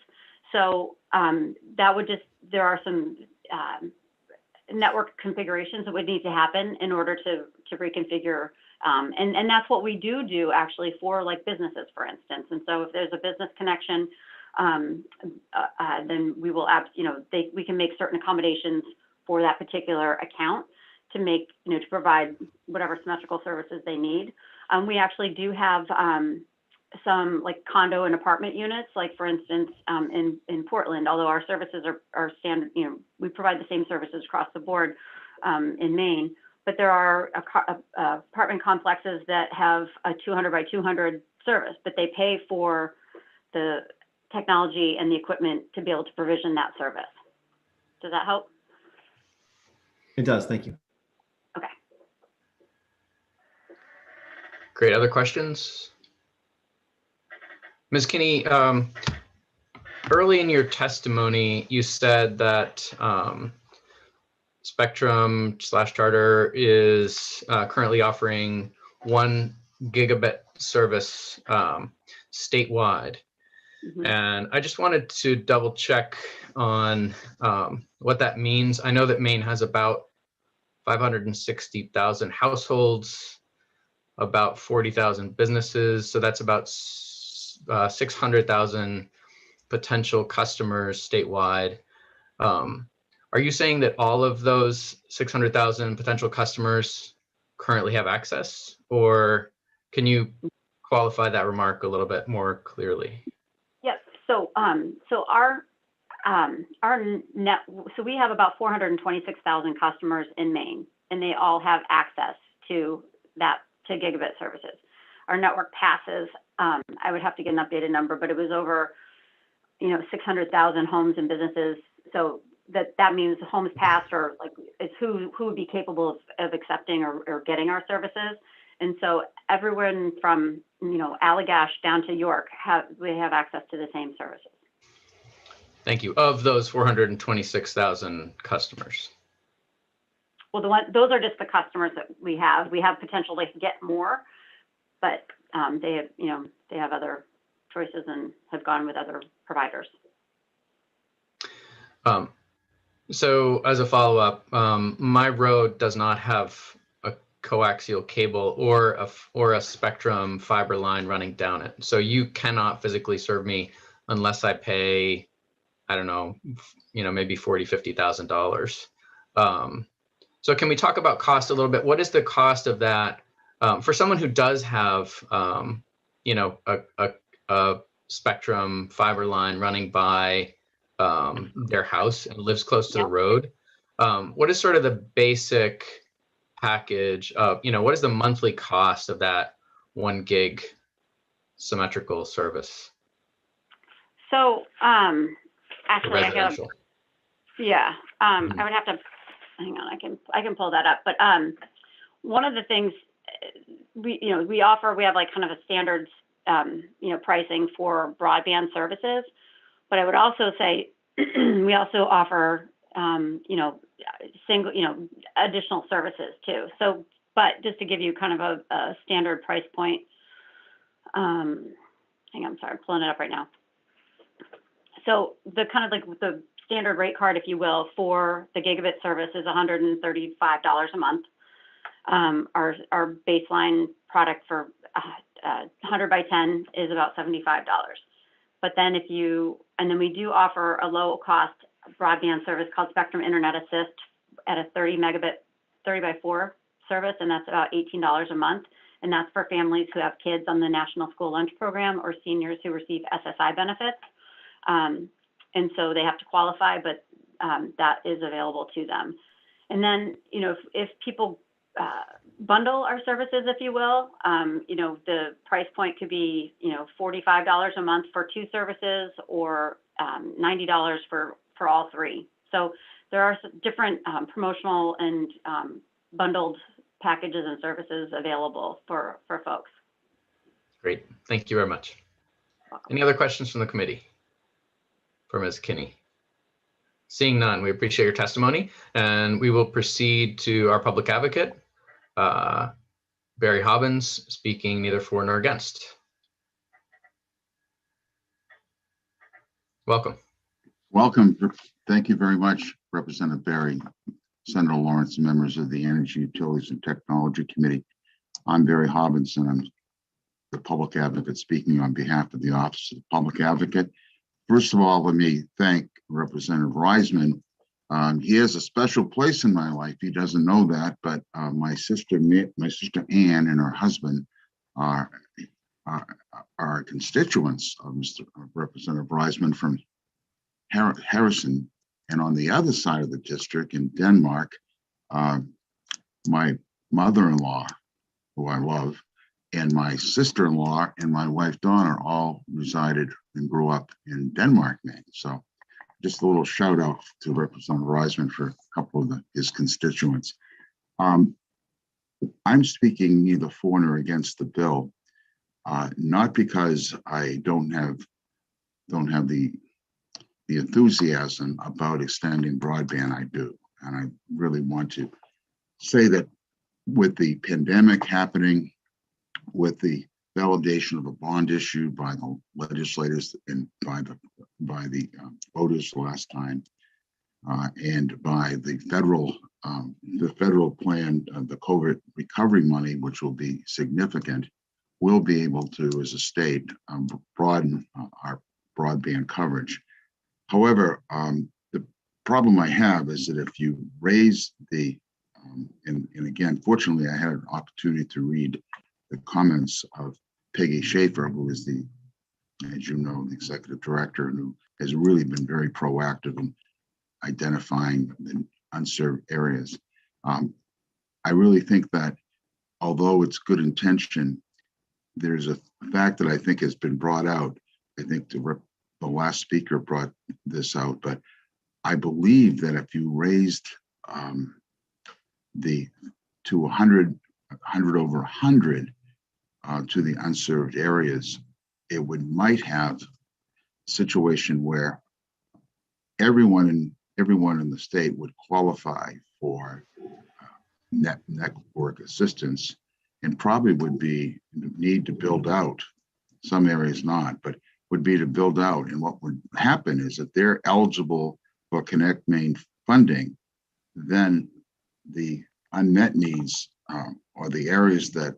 So there are some network configurations that would need to happen in order to reconfigure. And that's what we do actually for like businesses, for instance. And so if there's a business connection, then we will, we can make certain accommodations for that particular account to make, to provide whatever symmetrical services they need. We actually do have some like condo and apartment units, like for instance, in Portland, although our services are standard, we provide the same services across the board in Maine, but there are apartment complexes that have a 200 by 200 service, but they pay for the technology and the equipment to be able to provision that service. Does that help? It does, thank you. Okay. Great, other questions? Ms. Kinney, early in your testimony, you said that Spectrum/Charter is currently offering 1 gigabit service statewide. Mm-hmm. And I just wanted to double check on what that means. I know that Maine has about 560,000 households, about 40,000 businesses, so that's about 600,000 potential customers statewide. Are you saying that all of those 600,000 potential customers currently have access, or can you qualify that remark a little bit more clearly? Yes. So so we have about 426,000 customers in Maine, and they all have access to gigabit services. Our network passes, I would have to get an updated number, but it was over, 600,000 homes and businesses. So that means homes passed, or like it's who would be capable of accepting or getting our services. And so everyone from, Allagash down to York, we have access to the same services. Thank you. Of those 426,000 customers. Well, those are just the customers that we have. We have potential to get more, but they have other choices and have gone with other providers. So as a follow-up, my road does not have a coaxial cable or a spectrum fiber line running down it. So you cannot physically serve me unless I pay, I don't know, maybe $40,000-$50,000. So can we talk about cost a little bit? What is the cost of that for someone who does have, a spectrum fiber line running by their house and lives close to the road? What is sort of the basic package of, what is the monthly cost of that 1 gig symmetrical service? So actually, I would have to hang on. I can pull that up. But one of the things we have like kind of a standard pricing for broadband services. But I would also say we also offer additional services too. So, but just to give you kind of a standard price point. Hang on, sorry, I'm pulling it up right now. So the kind of like the standard rate card, if you will, for the gigabit service is $135 a month. Our baseline product for 100 by 10 is about $75. But then and then we do offer a low cost broadband service called Spectrum Internet Assist at a 30 by 4 service, and that's about $18 a month. And that's for families who have kids on the National School Lunch Program or seniors who receive SSI benefits. And so they have to qualify, but that is available to them. And then, if people bundle our services, if you will, the price point could be, $45 a month for 2 services or $90 for all 3. So there are different promotional and bundled packages and services available for folks. Great, thank you very much. Any other questions from the committee for Ms. Kinney? Seeing none, we appreciate your testimony, and we will proceed to our public advocate, Barry Hobbins, speaking neither for nor against. Welcome. Welcome. Thank you very much, Representative Barry, Senator Lawrence, and members of the Energy, Utilities, and Technology Committee. I'm Barry Hobbins, and I'm the public advocate speaking on behalf of the Office of the Public Advocate. First of all, let me thank Representative Reisman. He has a special place in my life. He doesn't know that, but my sister Ann and her husband are constituents of Representative Reisman from Harrison. And on the other side of the district in Denmark, my mother-in-law, who I love, and my sister-in-law and my wife Donna all resided and grew up in Denmark, Maine. So just a little shout out to Representative Reisman for a couple of his constituents. I'm speaking neither for nor against the bill, not because I don't have the enthusiasm about extending broadband. I do, and I really want to say that with the pandemic happening, with the validation of a bond issued by the legislators and by the voters last time, and by the federal plan, the COVID recovery money, which will be significant, we'll be able to, as a state, broaden our broadband coverage. However, the problem I have is that if you raise the, and again, fortunately, I had an opportunity to read the comments of Peggy Schaefer, who is the, as you know, the executive director, and who has really been very proactive in identifying the unserved areas. I really think that although it's good intention, there's a fact that I think has been brought out. I think the last speaker brought this out, but I believe that if you raised to 100 over 100 to the unserved areas, it might have a situation where everyone in the state would qualify for network assistance, and probably would need to build out. Some areas not, but would be to build out. And what would happen is that they're eligible for Connect Maine funding, then the unmet needs or the areas that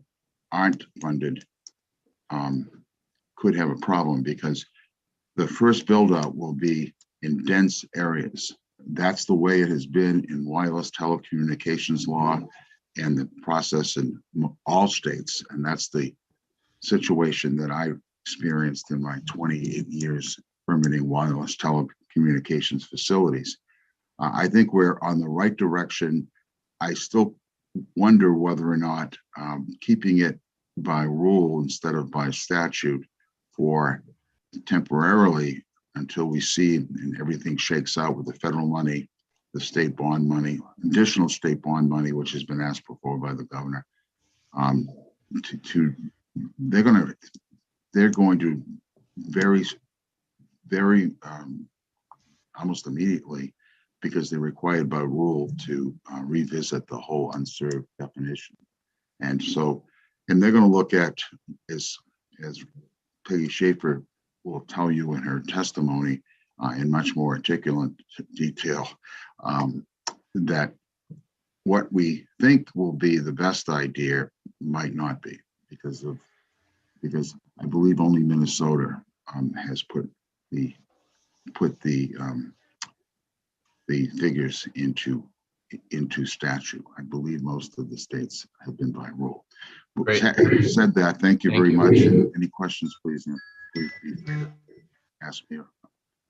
aren't funded could have a problem, because the first build out will be in dense areas. That's the way it has been in wireless telecommunications law and the process in all states. And that's the situation that I experienced in my 28 years permitting wireless telecommunications facilities. I think we're on the right direction. I still wonder whether or not keeping it by rule instead of by statute for temporarily until we see and everything shakes out with the federal money, the state bond money, additional state bond money, which has been asked for by the governor. They're going to very almost immediately, because they're required by rule to revisit the whole unserved definition. And so, and they're going to look at, as Peggy Schaefer will tell you in her testimony in much more articulate detail, that what we think will be the best idea might not be, because I believe only Minnesota has put the figures into statute. I believe most of the states have been by rule. Great. Having said that, thank you very much. And any questions, please ask me,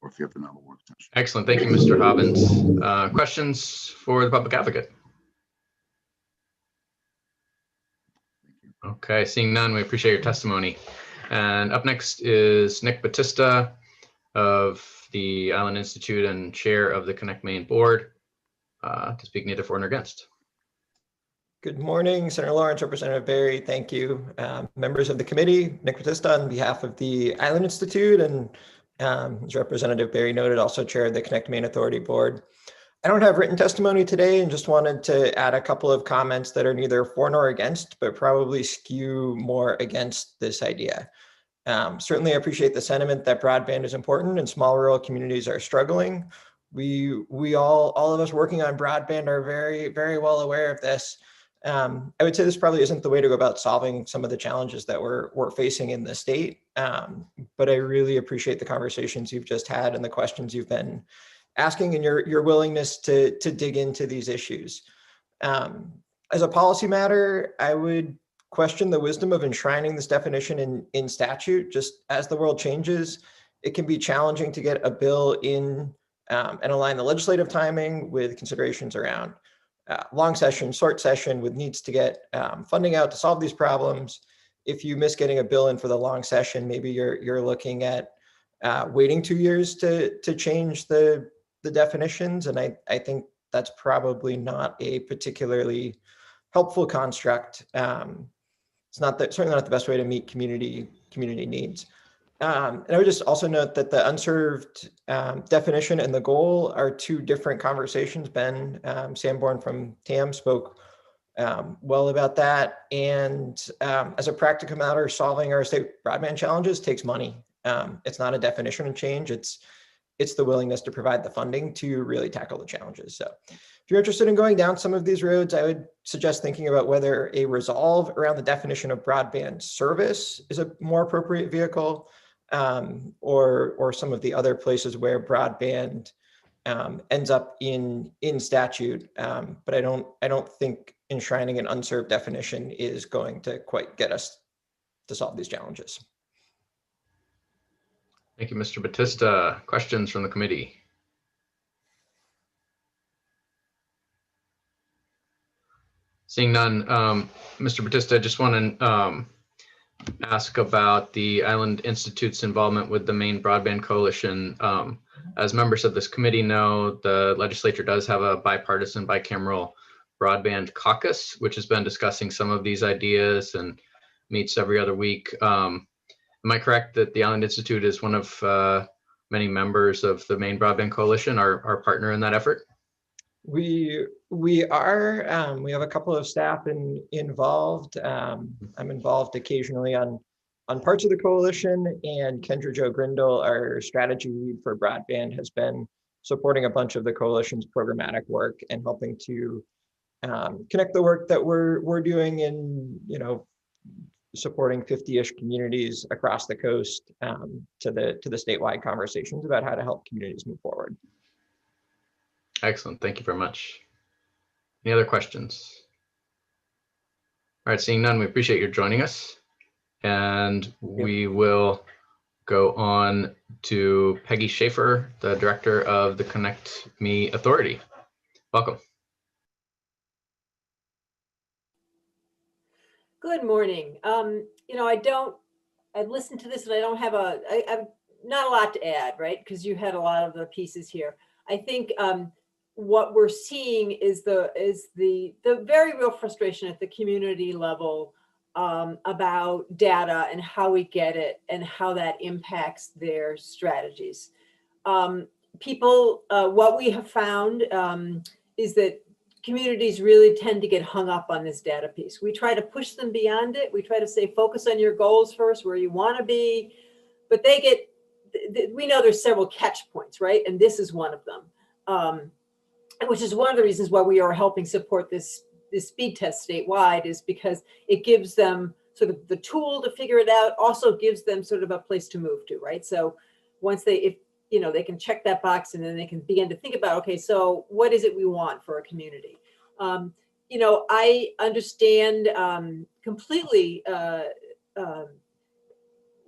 or if you have another work session. Excellent. Thank you, Mr. Hobbins. Questions for the public advocate? Okay, seeing none, we appreciate your testimony. And up next is Nick Batista of the Island Institute and chair of the Connect Maine board to speak neither for nor against. Good morning, Senator Lawrence, Representative Berry. Thank you. Members of the committee, Nick Batista on behalf of the Island Institute, and as Representative Berry noted, also chair of the Connect Maine Authority board. I don't have written testimony today and just wanted to add a couple of comments that are neither for nor against, but probably skew more against this idea. Certainly appreciate the sentiment that broadband is important and small rural communities are struggling. We all of us working on broadband are very, very well aware of this. I would say this probably isn't the way to go about solving some of the challenges that we're facing in the state. But I really appreciate the conversations you've just had and the questions you've been asking and your willingness to dig into these issues. As a policy matter, I would question the wisdom of enshrining this definition in statute. Just as the world changes, it can be challenging to get a bill in and align the legislative timing with considerations around long session, short session, with needs to get funding out to solve these problems. If you miss getting a bill in for the long session, maybe you're looking at waiting 2 years to change the definitions. And I think that's probably not a particularly helpful construct. It's certainly not the best way to meet community needs. And I would just also note that the unserved definition and the goal are two different conversations. Ben Sanborn from TAM spoke well about that. And as a practical matter, solving our state broadband challenges takes money. It's not a definition change. It's the willingness to provide the funding to really tackle the challenges. So if you're interested in going down some of these roads, I would suggest thinking about whether a resolve around the definition of broadband service is a more appropriate vehicle, or some of the other places where broadband ends up in statute. But I don't think enshrining an unserved definition is going to quite get us to solve these challenges. Thank you, Mr. Batista. Questions from the committee? Seeing none, Mr. Batista, I just want to ask about the Island Institute's involvement with the Maine Broadband Coalition. As members of this committee know, the legislature does have a bipartisan bicameral broadband caucus, which has been discussing some of these ideas and meets every other week. Am I correct that the Island Institute is one of many members of the Maine Broadband Coalition, our partner in that effort? We are. We have a couple of staff involved. I'm involved occasionally on parts of the coalition, and Kendra Jo Grindle, our strategy lead for broadband, has been supporting a bunch of the coalition's programmatic work and helping to connect the work that we're doing in, supporting 50-ish communities across the coast to the statewide conversations about how to help communities move forward. Excellent. Thank you very much. Any other questions? All right, seeing none, we appreciate your joining us. And we will go on to Peggy Schaefer, the director of the Connect Me Authority. Welcome. Good morning. I've listened to this and I don't have I've not a lot to add, right? Because you had a lot of the pieces here. I think what we're seeing is the very real frustration at the community level about data and how we get it and how that impacts their strategies. What we have found is that communities really tend to get hung up on this data piece. We try to push them beyond it. We try to say, focus on your goals first, where you want to be, but we know there's several catch points, right? And this is one of them, which is one of the reasons why we are helping support this speed test statewide, is because it gives them sort of the tool to figure it out, also gives them sort of a place to move to, right? So once they can check that box and then they can begin to think about, okay, so what is it we want for a community? I understand completely.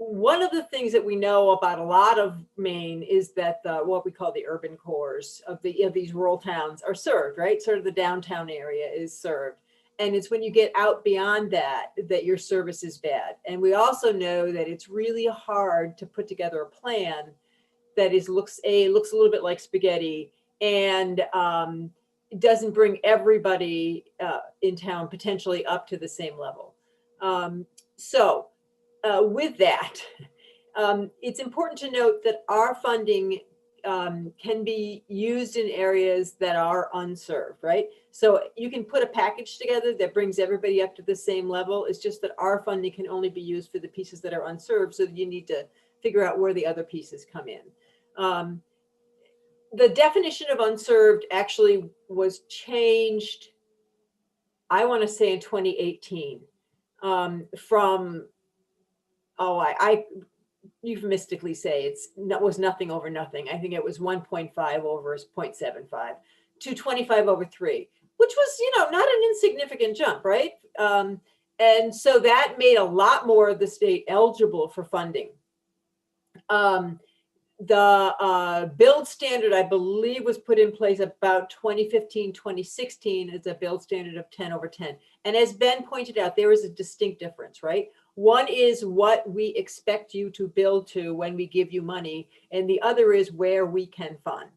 One of the things that we know about a lot of Maine is that what we call the urban cores of these rural towns are served, right? Sort of the downtown area is served. And it's when you get out beyond that your service is bad. And we also know that it's really hard to put together a plan that looks a little bit like spaghetti and doesn't bring everybody in town potentially up to the same level. With that, it's important to note that our funding can be used in areas that are unserved, right? So you can put a package together that brings everybody up to the same level. It's just that our funding can only be used for the pieces that are unserved, so you need to figure out where the other pieces come in. The definition of unserved actually was changed, I want to say in 2018, from, I euphemistically say was nothing over nothing. I think it was 1.5 over 0.75 to 25 over 3, which was, not an insignificant jump, right? And so that made a lot more of the state eligible for funding. The build standard, I believe, was put in place about 2015, 2016 as a build standard of 10 over 10. And as Ben pointed out, there is a distinct difference, right? One is what we expect you to build to when we give you money, and the other is where we can fund.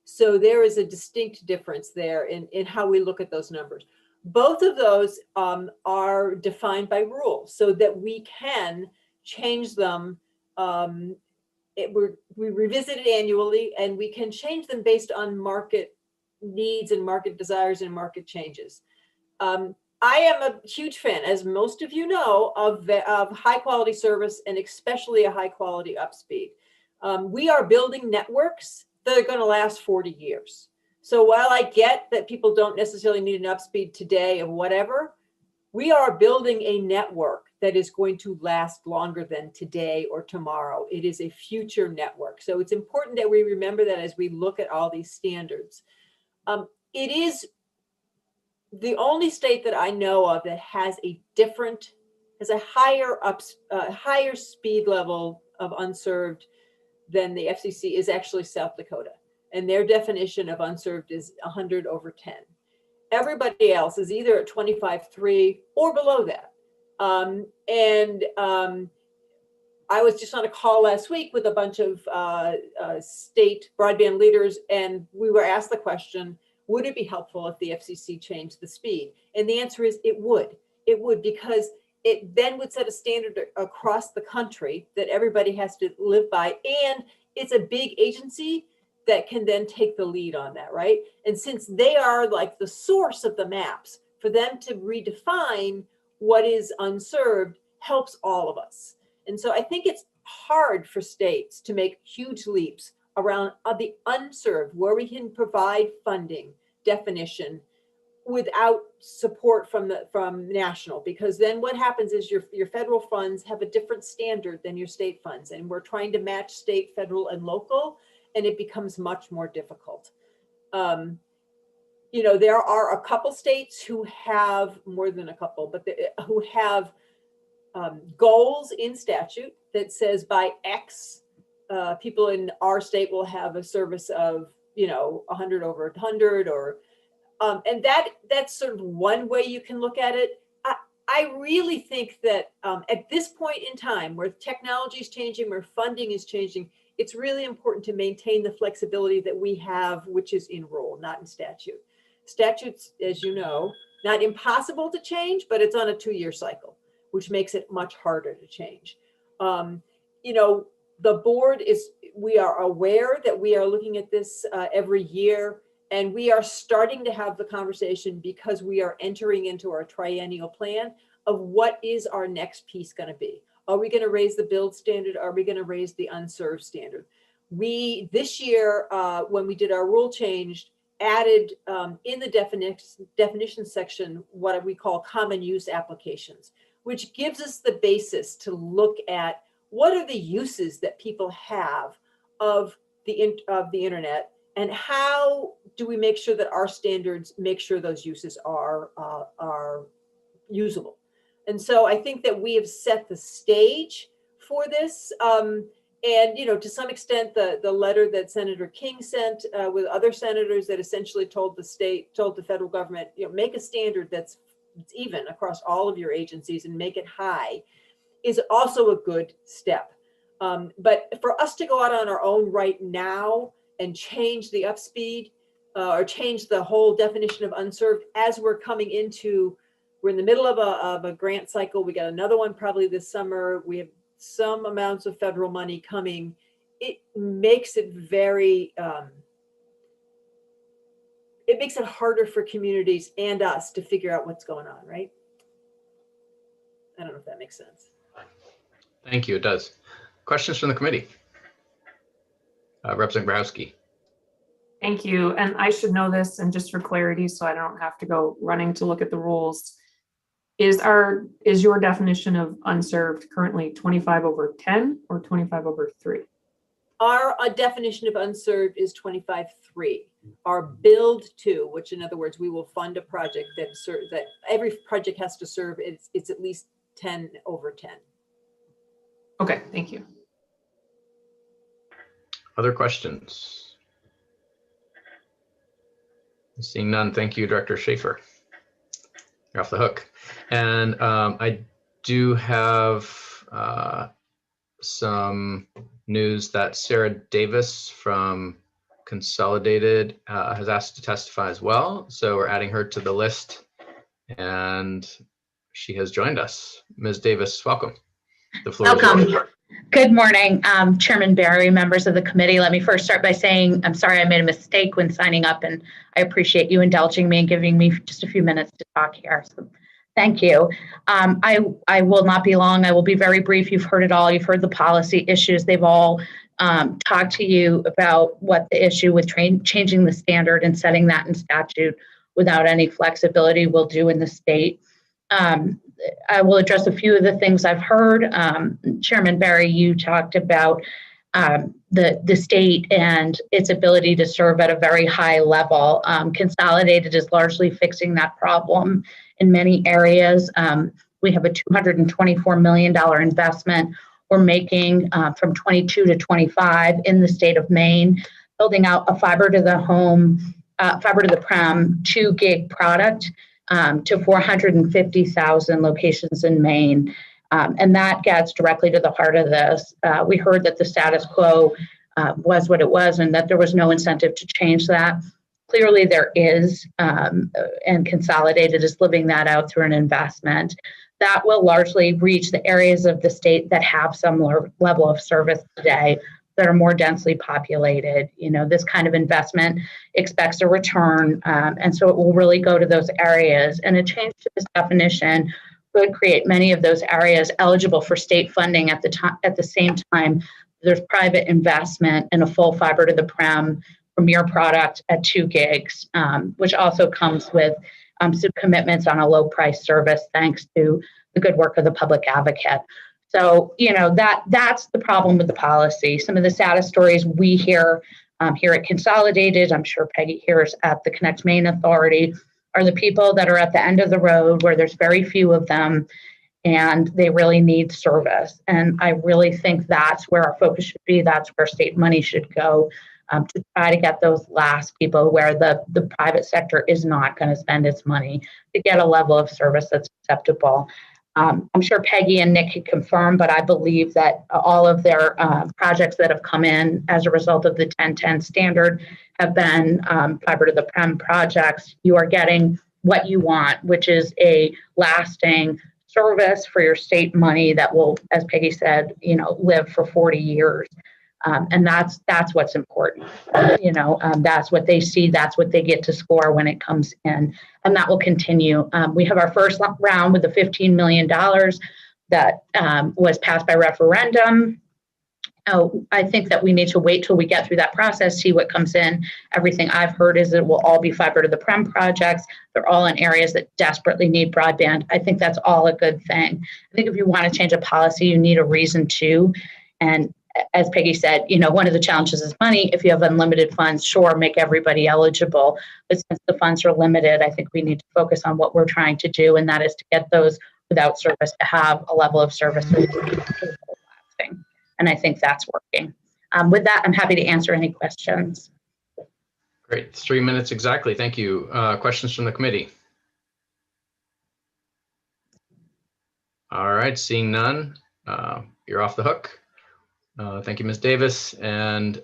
So there is a distinct difference there in how we look at those numbers. Both of those are defined by rules so that we can change them. We revisit it annually, and we can change them based on market needs and market desires and market changes. I am a huge fan, as most of you know, of high quality service and especially a high quality upspeed. We are building networks that are going to last 40 years. So while I get that people don't necessarily need an upspeed today or whatever, we are building a network that is going to last longer than today or tomorrow. It is a future network. So it's important that we remember that as we look at all these standards. It is the only state that I know of that has a higher speed level of unserved than the FCC is actually South Dakota. And their definition of unserved is 100 over 10. Everybody else is either at 25.3 or below that. I was just on a call last week with a bunch of state broadband leaders, and we were asked the question, would it be helpful if the FCC changed the speed? And the answer is it would. It would, because it then would set a standard across the country that everybody has to live by. And it's a big agency that can then take the lead on that, right? And since they are like the source of the maps, for them to redefine what is unserved helps all of us. And so I think it's hard for states to make huge leaps around the unserved, where we can provide funding definition without support from national, because then what happens is your federal funds have a different standard than your state funds, and we're trying to match state, federal, and local, and it becomes much more difficult. You know, there are a couple states who have more than a couple, but who have goals in statute that says by X, people in our state will have a service of, you know, 100 over 100, or and that's sort of one way you can look at it. I really think that at this point in time, where technology is changing, where funding is changing, it's really important to maintain the flexibility that we have, which is in rule, not in statute. Statutes, as you know, not impossible to change, but it's on a 2-year cycle, which makes it much harder to change. You know, the board we are aware that we are looking at this every year, and we are starting to have the conversation because we are entering into our triennial plan of what is our next piece going to be. Are we going to raise the build standard? Are we going to raise the unserved standard? We, this year, when we did our rule change, added in the definition section what we call common use applications, which gives us the basis to look at what are the uses that people have of the internet, and how do we make sure that our standards make sure those uses are usable. And so I think that we have set the stage for this. And, you know, to some extent, the letter that Senator King sent with other senators that essentially told the federal government, you know, make a standard that's even across all of your agencies and make it high, is also a good step. But for us to go out on our own right now and change the upspeed or change the whole definition of unserved as we're in the middle of a grant cycle. We got another one probably this summer. We have some amounts of federal money coming. It makes it very, it makes it harder for communities and us to figure out what's going on, right? I don't know if that makes sense. Thank you, it does. Questions from the committee? Representative Grabowski. Thank you. And I should know this, and just for clarity, so I don't have to go running to look at the rules. Is your definition of unserved currently 25 over 10 or 25 over 3? Our definition of unserved is 25/3. Our build to, which in other words, we will fund a project that every project has to serve, it's at least 10 over 10. Okay, thank you. Other questions? Seeing none, thank you, Director Schaefer. You're off the hook. And I do have some news that Sarah Davis from Consolidated has asked to testify as well. So we're adding her to the list, and she has joined us. Ms. Davis, welcome. The floor is yours. Good morning, Chairman Barry, members of the committee. Let me first start by saying I'm sorry I made a mistake when signing up, and I appreciate you indulging me and giving me just a few minutes to talk here. So thank you. I will not be long. I will be very brief. You've heard it all. You've heard the policy issues. They've all talked to you about what the issue with changing the standard and setting that in statute without any flexibility will do in the state. I will address a few of the things I've heard. Chairman Barry, you talked about the state and its ability to serve at a very high level. Consolidated is largely fixing that problem in many areas. We have a $224 million investment we're making from 22 to 25 in the state of Maine, building out a fiber to the prem 2 gig product to 450,000 locations in Maine. And that gets directly to the heart of this. We heard that the status quo was what it was and that there was no incentive to change that. Clearly there is, and Consolidated is living that out through an investment that will largely reach the areas of the state that have some level of service today that are more densely populated. You know, this kind of investment expects a return, and so it will really go to those areas. And a change to this definition would create many of those areas eligible for state funding at the same time there's private investment in a full fiber to the prem premier product at 2 gigs, which also comes with some commitments on a low price service, thanks to the good work of the public advocate. So, that's the problem with the policy. Some of the saddest stories we hear here at Consolidated, I'm sure Peggy hears at the Connect Maine Authority, are the people that are at the end of the road where there's very few of them and they really need service. And I really think that's where our focus should be. That's where state money should go, to try to get those last people where the private sector is not going to spend its money to get a level of service that's acceptable. I'm sure Peggy and Nick can confirm, but I believe that all of their projects that have come in as a result of the 1010 standard have been fiber to the prem projects. You are getting what you want, which is a lasting service for your state money that will, as Peggy said, live for 40 years. And that's what's important. That's what they see. That's what they get to score when it comes in, and that will continue. We have our first round with the $15 million that was passed by referendum. I think that we need to wait till we get through that process, see what comes in. Everything I've heard is it will all be fiber to the prem projects. They're all in areas that desperately need broadband. I think that's all a good thing. I think if you want to change a policy, you need a reason to. And as Peggy said, one of the challenges is money. If you have unlimited funds, sure, make everybody eligible. But since the funds are limited, I think we need to focus on what we're trying to do, and that is to get those without service to have a level of service that is lasting. And I think that's working. With that, I'm happy to answer any questions. Great. It's 3 minutes exactly. Thank you. Questions from the committee? All right, seeing none, you're off the hook. Thank you, Ms. Davis. And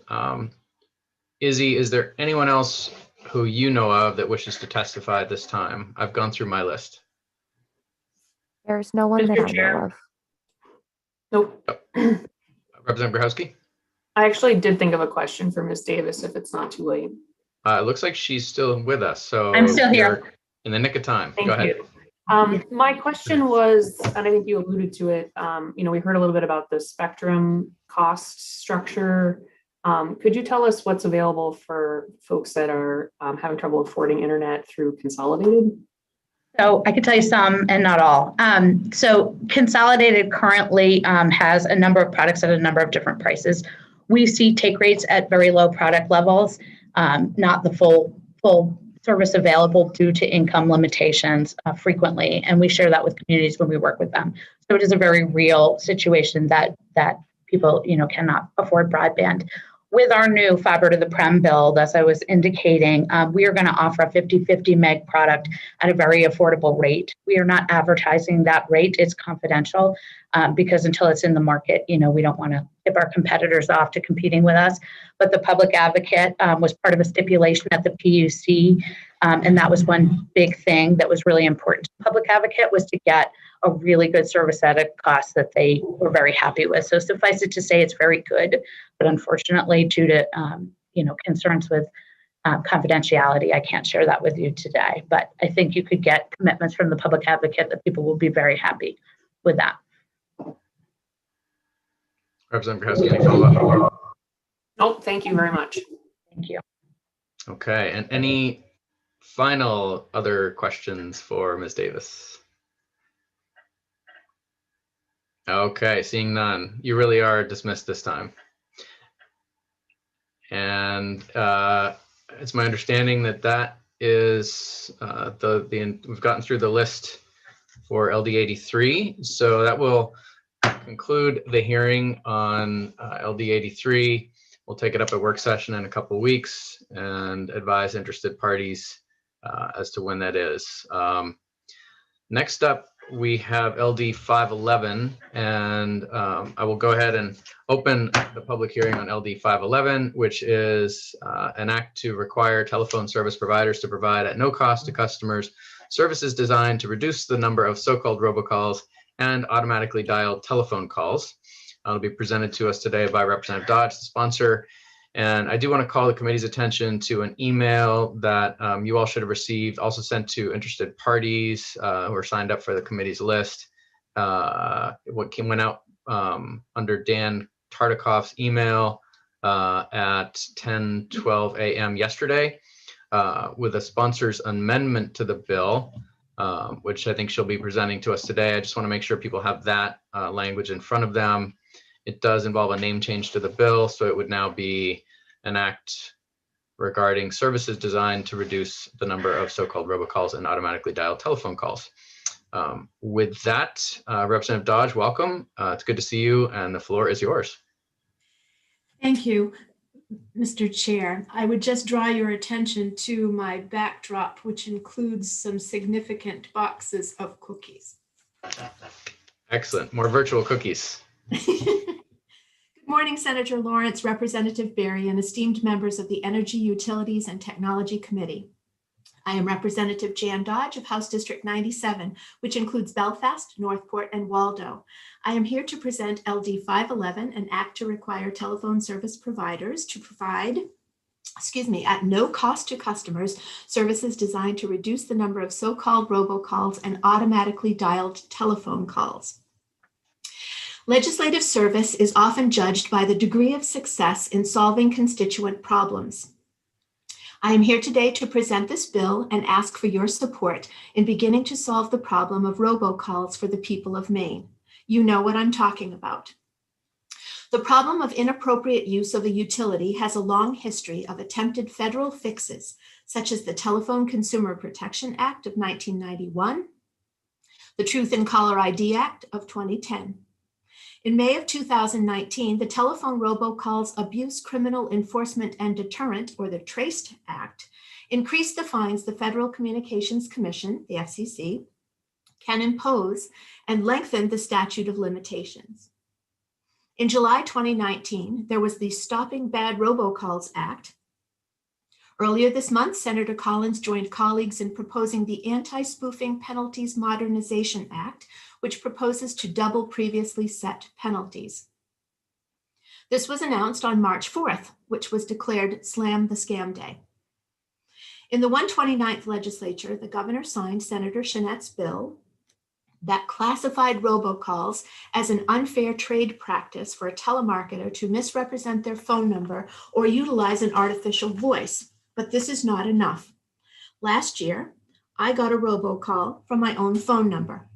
Izzy, is there anyone else who you know of that wishes to testify at this time? I've gone through my list. There's no one that I know of. Nope. Representative Grahowski? I actually did think of a question for Ms. Davis if it's not too late. It looks like she's still with us. So I'm still here. you're in the nick of time. Thank Go ahead. you. My question was, and I think you alluded to it, we heard a little bit about the spectrum cost structure. Could you tell us what's available for folks that are having trouble affording internet through Consolidated? So I could tell you some and not all. So Consolidated currently has a number of products at a number of different prices. We see take rates at very low product levels, not the full service available due to income limitations frequently. And we share that with communities when we work with them. So it is a very real situation that people cannot afford broadband. With our new fiber to the prem build, as I was indicating, we are going to offer a 50/50 meg product at a very affordable rate. We are not advertising that rate. It's confidential because until it's in the market, we don't want to tip our competitors off to competing with us. But the public advocate was part of a stipulation at the PUC. And that was one big thing that was really important to the public advocate, was to get a really good service at a cost that they were very happy with. So suffice it to say, it's very good, but unfortunately, due to concerns with confidentiality, I can't share that with you today. But I think you could get commitments from the public advocate that people will be very happy with that. Representative Grahowski, any follow-up? Nope, thank you very much. Thank you. Okay, and any final other questions for Ms. Davis? Okay, seeing none, you really are dismissed this time. And it's my understanding that is we've gotten through the list for LD 83. So that will conclude the hearing on LD 83. We'll take it up at work session in a couple of weeks and advise interested parties as to when that is. Next up, we have LD 511, and I will go ahead and open the public hearing on LD 511, which is an act to require telephone service providers to provide at no cost to customers services designed to reduce the number of so-called robocalls and automatically dialed telephone calls. It'll be presented to us today by Representative Dodge, the sponsor. And I do want to call the committee's attention to an email that you all should have received, also sent to interested parties who are signed up for the committee's list. Went out under Dan Tartikoff's email at 10:12 a.m. yesterday. with a sponsor's amendment to the bill, which I think she'll be presenting to us today. I just want to make sure people have that language in front of them. It does involve a name change to the bill, so it would now be an act regarding services designed to reduce the number of so-called robocalls and automatically dialed telephone calls. With that, Representative Dodge, welcome. It's good to see you, and the floor is yours. Thank you, Mr. Chair. I would just draw your attention to my backdrop, which includes some significant boxes of cookies. Excellent. More virtual cookies. Good morning, Senator Lawrence, Representative Berry, and esteemed members of the Energy, Utilities, and Technology Committee. I am Representative Jan Dodge of House District 97, which includes Belfast, Northport, and Waldo. I am here to present LD 511, an act to require telephone service providers to provide, at no cost to customers, services designed to reduce the number of so-called robocalls and automatically dialed telephone calls. Legislative service is often judged by the degree of success in solving constituent problems. I am here today to present this bill and ask for your support in beginning to solve the problem of robocalls for the people of Maine. You know what I'm talking about. The problem of inappropriate use of a utility has a long history of attempted federal fixes, such as the Telephone Consumer Protection Act of 1991, the Truth in Caller ID Act of 2010. In May of 2019, the Telephone Robocalls Abuse Criminal Enforcement and Deterrent, or the TRACED Act, increased the fines the Federal Communications Commission, the FCC, can impose and lengthened the statute of limitations. In July 2019, there was the Stopping Bad Robocalls Act. Earlier this month, Senator Collins joined colleagues in proposing the Anti-Spoofing Penalties Modernization Act, which proposes to double previously set penalties. This was announced on March 4th, which was declared Slam the Scam Day. In the 129th legislature, the governor signed Senator Chenette's bill that classified robocalls as an unfair trade practice for a telemarketer to misrepresent their phone number or utilize an artificial voice. But this is not enough. Last year, I got a robocall from my own phone number.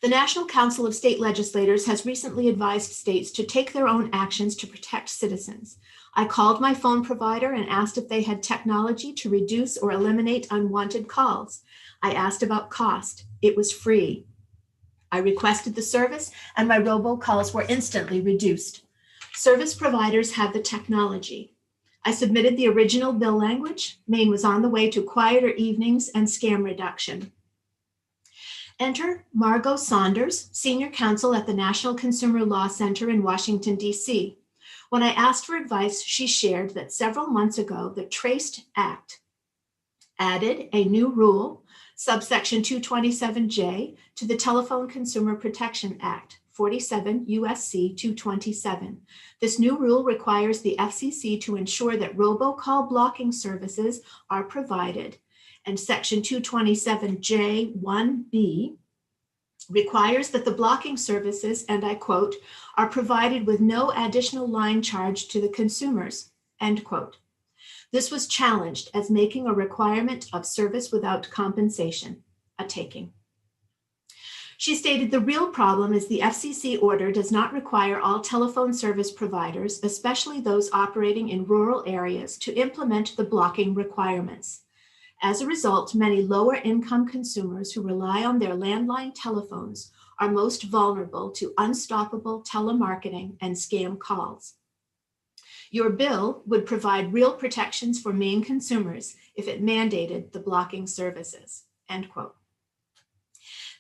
The National Council of State Legislators has recently advised states to take their own actions to protect citizens. I called my phone provider and asked if they had technology to reduce or eliminate unwanted calls. I asked about cost. It was free. I requested the service and my robocalls were instantly reduced. Service providers have the technology. I submitted the original bill language. Maine was on the way to quieter evenings and scam reduction. Enter Margot Saunders, Senior Counsel at the National Consumer Law Center in Washington, D.C. When I asked for advice, she shared that several months ago, the TRACED Act added a new rule, subsection 227J, to the Telephone Consumer Protection Act, 47 U.S.C. 227. This new rule requires the FCC to ensure that robocall blocking services are provided, and section 227J1B requires that the blocking services, and I quote, are provided with no additional line charge to the consumers, end quote. This was challenged as making a requirement of service without compensation, a taking. She stated the real problem is the FCC order does not require all telephone service providers, especially those operating in rural areas, to implement the blocking requirements. As a result, many lower income consumers who rely on their landline telephones are most vulnerable to unstoppable telemarketing and scam calls. Your bill would provide real protections for Maine consumers if it mandated the blocking services, end quote.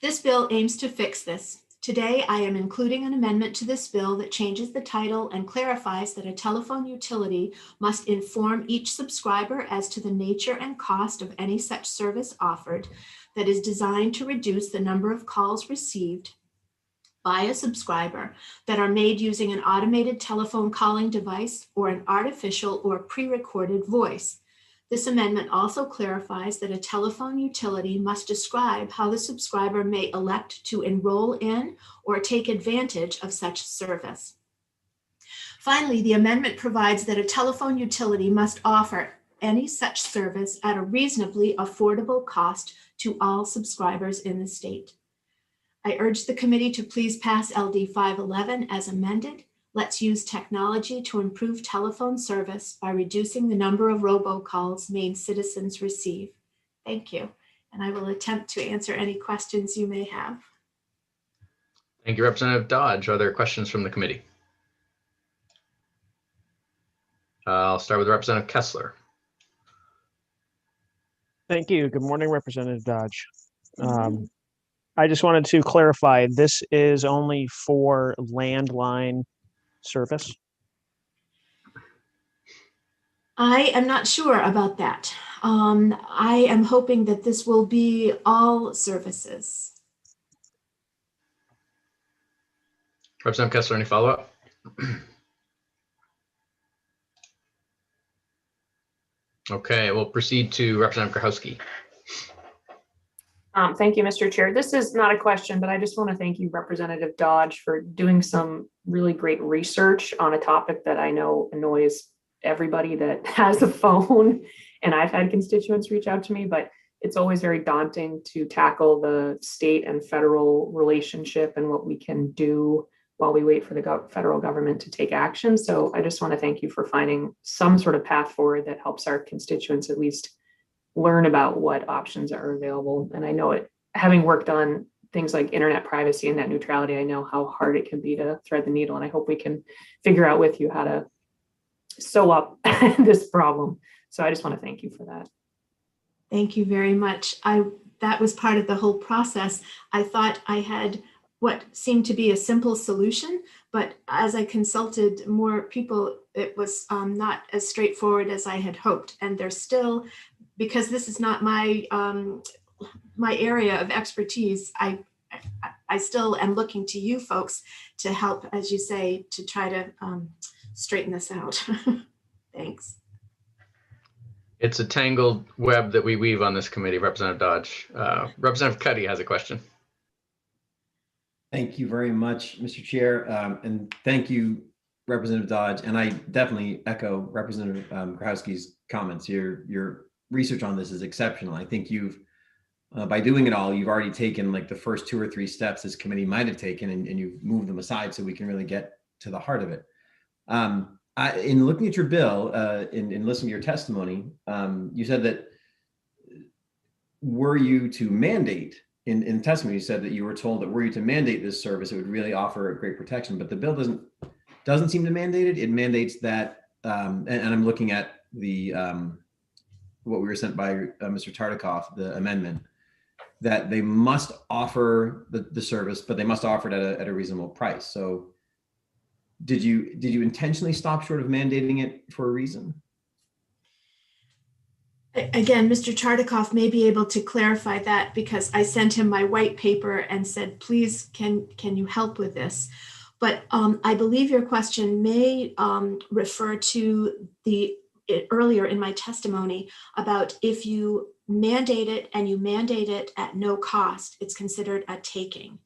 This bill aims to fix this. Today, I am including an amendment to this bill that changes the title and clarifies that a telephone utility must inform each subscriber as to the nature and cost of any such service offered that is designed to reduce the number of calls received by a subscriber that are made using an automated telephone calling device or an artificial or pre-recorded voice. This amendment also clarifies that a telephone utility must describe how the subscriber may elect to enroll in or take advantage of such service. Finally, the amendment provides that a telephone utility must offer any such service at a reasonably affordable cost to all subscribers in the state. I urge the committee to please pass LD 511 as amended. Let's use technology to improve telephone service by reducing the number of robocalls Maine citizens receive. Thank you. And I will attempt to answer any questions you may have. Thank you, Representative Dodge. Are there questions from the committee? I'll start with Representative Kessler. Thank you. Good morning, Representative Dodge. I just wanted to clarify, this is only for landline service? I am not sure about that. I am hoping that this will be all services. Representative Kessler, any follow-up? Okay, we'll proceed to Representative Krahowski. Thank you, Mr. Chair. This is not a question, but I just want to thank you, Representative Dodge, for doing some really great research on a topic that I know annoys everybody that has a phone. And I've had constituents reach out to me, but it's always very daunting to tackle the state and federal relationship and what we can do while we wait for the federal government to take action. So I just want to thank you for finding some sort of path forward that helps our constituents at least learn about what options are available. And I know it, having worked on things like internet privacy and net neutrality, I know how hard it can be to thread the needle. And I hope we can figure out with you how to sew up this problem. So I just want to thank you for that. Thank you very much. That was part of the whole process. I thought I had what seemed to be a simple solution, but as I consulted more people, it was not as straightforward as I had hoped. And there's still, because this is not my my area of expertise, I still am looking to you folks to help, as you say, to try to straighten this out. Thanks. It's a tangled web that we weave on this committee, Representative Dodge. Representative Cuddy has a question. Thank you very much, Mr. Chair, and thank you, Representative Dodge. And I definitely echo Representative Krahowski's comments. Your research on this is exceptional. I think you've, by doing it all, you've already taken like the first 2 or 3 steps this committee might have taken, and you've moved them aside so we can really get to the heart of it. In looking at your bill, in listening to your testimony, you said that were you to mandate, in testimony, you said that you were told that were you to mandate this service, it would really offer great protection, but the bill doesn't seem to mandate it. It mandates that, and I'm looking at the what we were sent by Mr. Tartikoff, the amendment, that they must offer the service, but they must offer it at a reasonable price. So did you intentionally stop short of mandating it for a reason? Again, Mr. Tartikoff may be able to clarify that, because I sent him my white paper and said, please, can you help with this? But I believe your question may refer to earlier in my testimony about if you mandate it and you mandate it at no cost, it's considered a taking.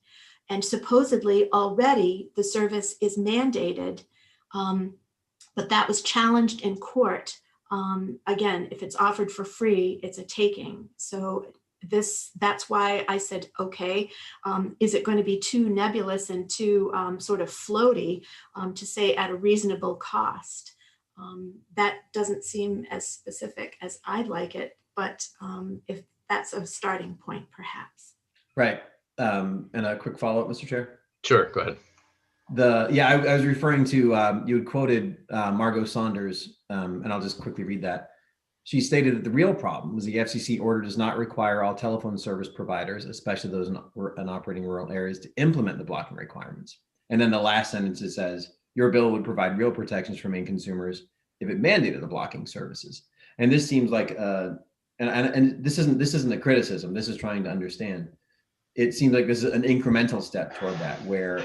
And supposedly already the service is mandated, but that was challenged in court. Again, if it's offered for free, it's a taking. So that's why I said, okay, is it going to be too nebulous and too sort of floaty to say at a reasonable cost? That doesn't seem as specific as I'd like it, but if that's a starting point, perhaps. Right. And a quick follow-up, Mr. Chair. Sure, go ahead. I was referring to, you had quoted Margot Saunders, and I'll just quickly read that. She stated that the real problem was the FCC order does not require all telephone service providers, especially those in operating rural areas, to implement the blocking requirements. And then the last sentence, it says, your bill would provide real protections for Maine consumers if it mandated the blocking services. And this seems like, and this isn't a criticism, this is trying to understand. It seems like this is an incremental step toward that, where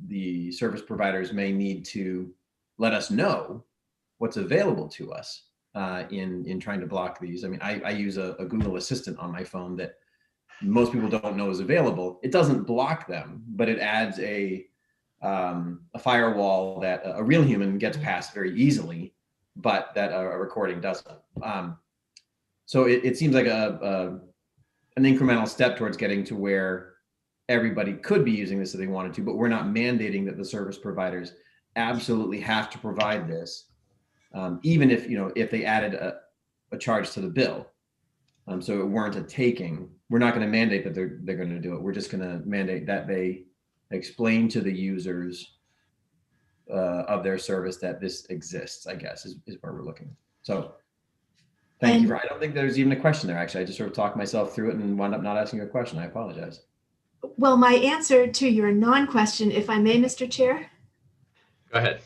the service providers may need to let us know what's available to us in trying to block these. I mean, I use a Google Assistant on my phone that most people don't know is available. It doesn't block them, but it adds a firewall that a real human gets past very easily but that a recording doesn't. So it seems like an incremental step towards getting to where everybody could be using this if they wanted to, but we're not mandating that the service providers absolutely have to provide this, even if, if they added a charge to the bill. So it weren't a taking. We're not going to mandate that they're going to do it. We're just going to mandate that they explain to the users of their service that this exists, I guess, is where we're looking. So thank you. I don't think there's even a question there, actually. I just sort of talked myself through it and wound up not asking you a question. I apologize. Well, my answer to your non-question, if I may, Mr. Chair. Go ahead.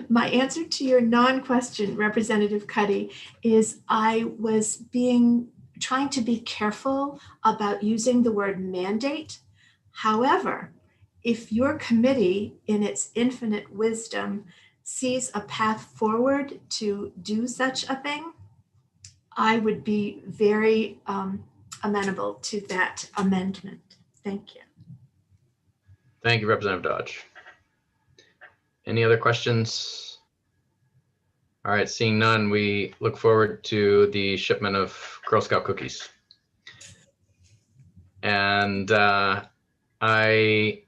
My answer to your non-question, Representative Cuddy, is I was trying to be careful about using the word mandate. However, if your committee, in its infinite wisdom, sees a path forward to do such a thing, I would be very amenable to that amendment. Thank you. Thank you, Representative Dodge. Any other questions? All right, seeing none, we look forward to the shipment of Girl Scout cookies. And I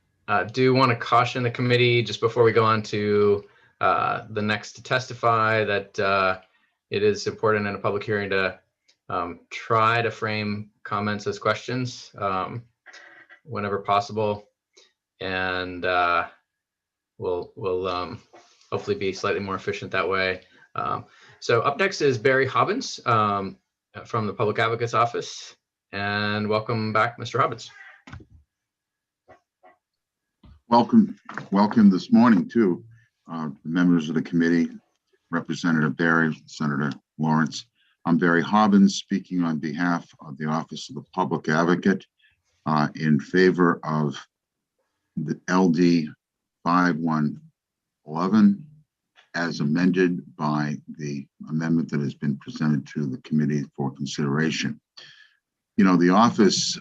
do want to caution the committee just before we go on to the next to testify that it is important in a public hearing to try to frame comments as questions whenever possible. And we'll hopefully be slightly more efficient that way. So up next is Barry Hobbins from the Public Advocate's Office. And welcome back, Mr. Hobbins. Welcome this morning too, members of the committee, Representative Barry, Senator Lawrence. I'm Barry Hobbins, speaking on behalf of the Office of the Public Advocate in favor of the LD 5111 as amended by the amendment that has been presented to the committee for consideration. You know, the office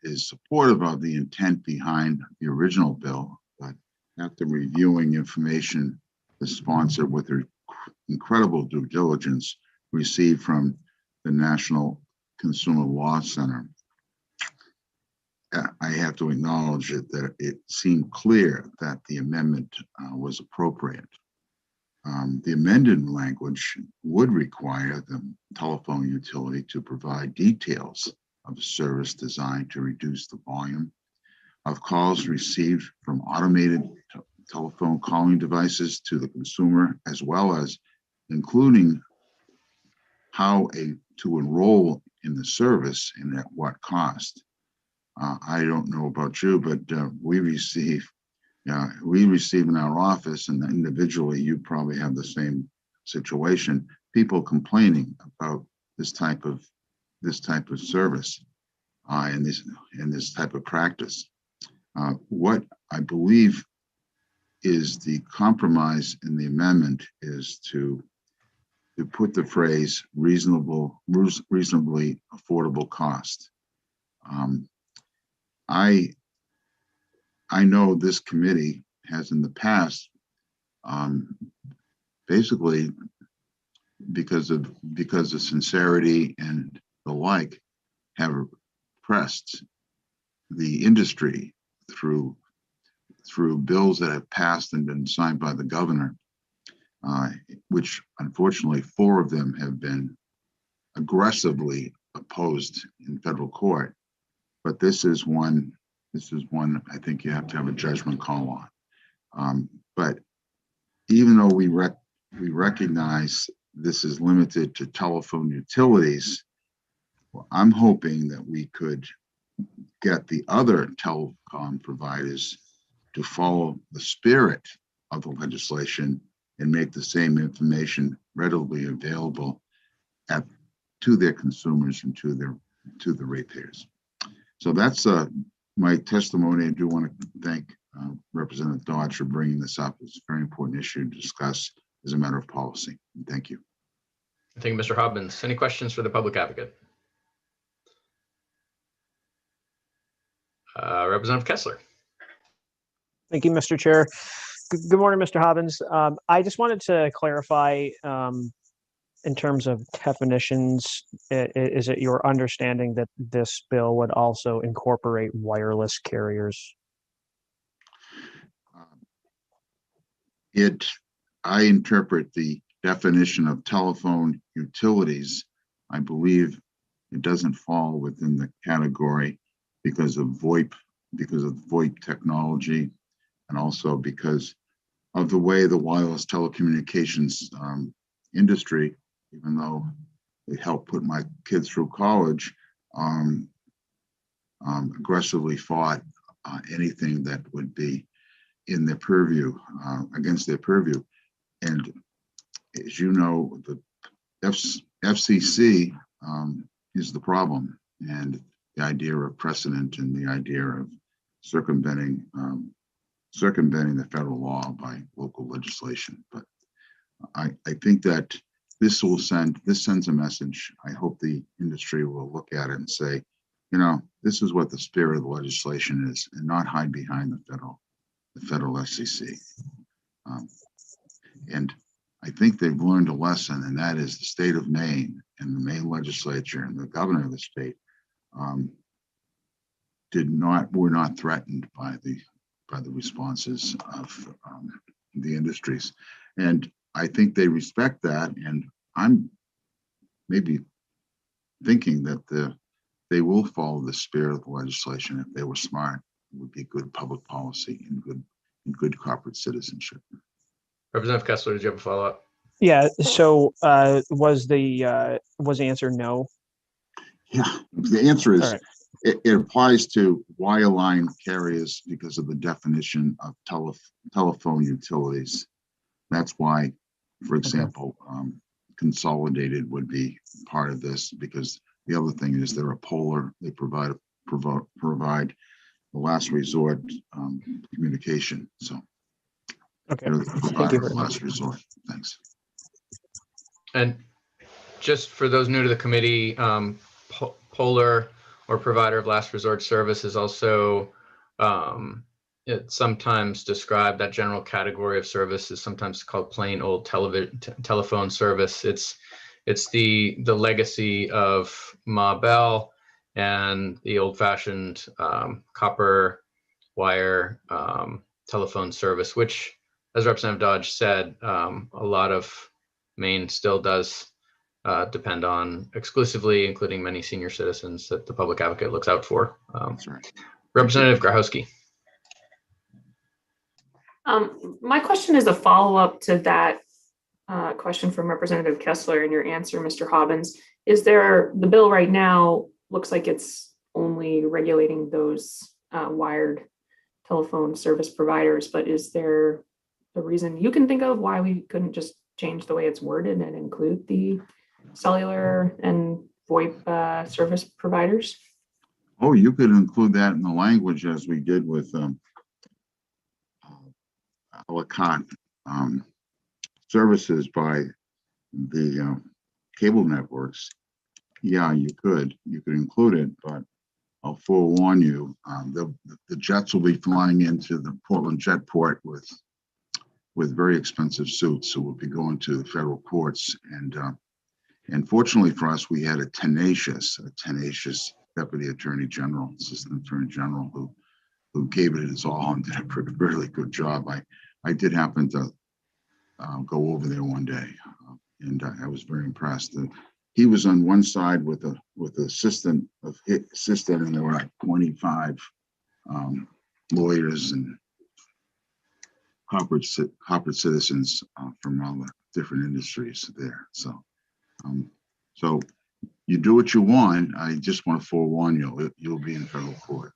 is supportive of the intent behind the original bill, but after reviewing information the sponsor with her incredible due diligence received from the National Consumer Law Center, I have to acknowledge that it seemed clear that the amendment was appropriate. The amended language would require the telephone utility to provide details of a service designed to reduce the volume of calls received from automated telephone calling devices to the consumer, as well as including how to enroll in the service and at what cost. I don't know about you, but we receive in our office, and individually you probably have the same situation, people complaining about this type of service and this type of practice. What I believe is the compromise in the amendment is to put the phrase reasonably affordable cost. I know this committee has in the past, basically because of sincerity and the like, have pressed the industry through bills that have passed and been signed by the governor, which unfortunately 4 of them have been aggressively opposed in federal court. But this is one I think you have to have a judgment call on. But even though we recognize this is limited to telephone utilities, well, I'm hoping that we could get the other telecom providers to follow the spirit of the legislation and make the same information readily available to their consumers and to the ratepayers. So that's my testimony. I do want to thank Representative Dodge for bringing this up. It's a very important issue to discuss as a matter of policy. And thank you. Thank you, Mr. Hobbins. Any questions for the public advocate? Representative Kessler. Thank you, Mr. Chair. Good morning, Mr. Hobbins. I just wanted to clarify in terms of definitions, is it your understanding that this bill would also incorporate wireless carriers? I interpret the definition of telephone utilities. I believe it doesn't fall within the category because of VoIP technology, and also because of the way the wireless telecommunications industry, even though it helped put my kids through college, aggressively fought anything that would be in their purview, against their purview. And as you know, the FCC is the problem, and the idea of precedent and the idea of circumventing the federal law by local legislation. But I think that this sends a message. I hope the industry will look at it and say, you know, this is what the spirit of the legislation is, and not hide behind the federal FCC. And I think they've learned a lesson, and that is the state of Maine and the Maine legislature and the governor of the state were not threatened by the responses of the industries. And I think they respect that. And I'm maybe thinking that they will follow the spirit of the legislation. If they were smart, it would be good public policy and good corporate citizenship. Representative Kessler, did you have a follow-up? Yeah. So was the answer no? Yeah, the answer is All right. it applies to wireline carriers because of the definition of telephone utilities. That's why, for example, Consolidated would be part of this, because the other thing is they're a polar. They provide the last resort communication. So okay, they're the provider of much. last resort. Thanks. And just for those new to the committee, polar or provider of last resort service is also it's sometimes described, that general category of service is sometimes called plain old telephone service. It's the legacy of Ma Bell and the old-fashioned copper wire telephone service, which, as Representative Dodge said, a lot of Maine still does depend on exclusively, including many senior citizens that the public advocate looks out for. That's right. Representative Grahowski. My question is a follow-up to that question from Representative Kessler and your answer, Mr. Hobbins. Is there, the bill right now looks like it's only regulating those wired telephone service providers, but is there a reason you can think of why we couldn't just change the way it's worded and include the cellular and VoIP service providers? Oh, you could include that in the language as we did with a la carte services by the cable networks. Yeah, you could include it, but I'll forewarn you, the jets will be flying into the Portland Jetport with very expensive suits, so we'll be going to the federal courts. And fortunately for us, we had a tenacious Deputy Attorney General, Assistant Attorney General, who gave it his all and did a really good job. I did happen to go over there one day, and I was very impressed. He was on one side with the assistant, and there were like 25 lawyers and corporate citizens from all the different industries there. So you do what you want. I just want to forewarn you, you'll be in federal court.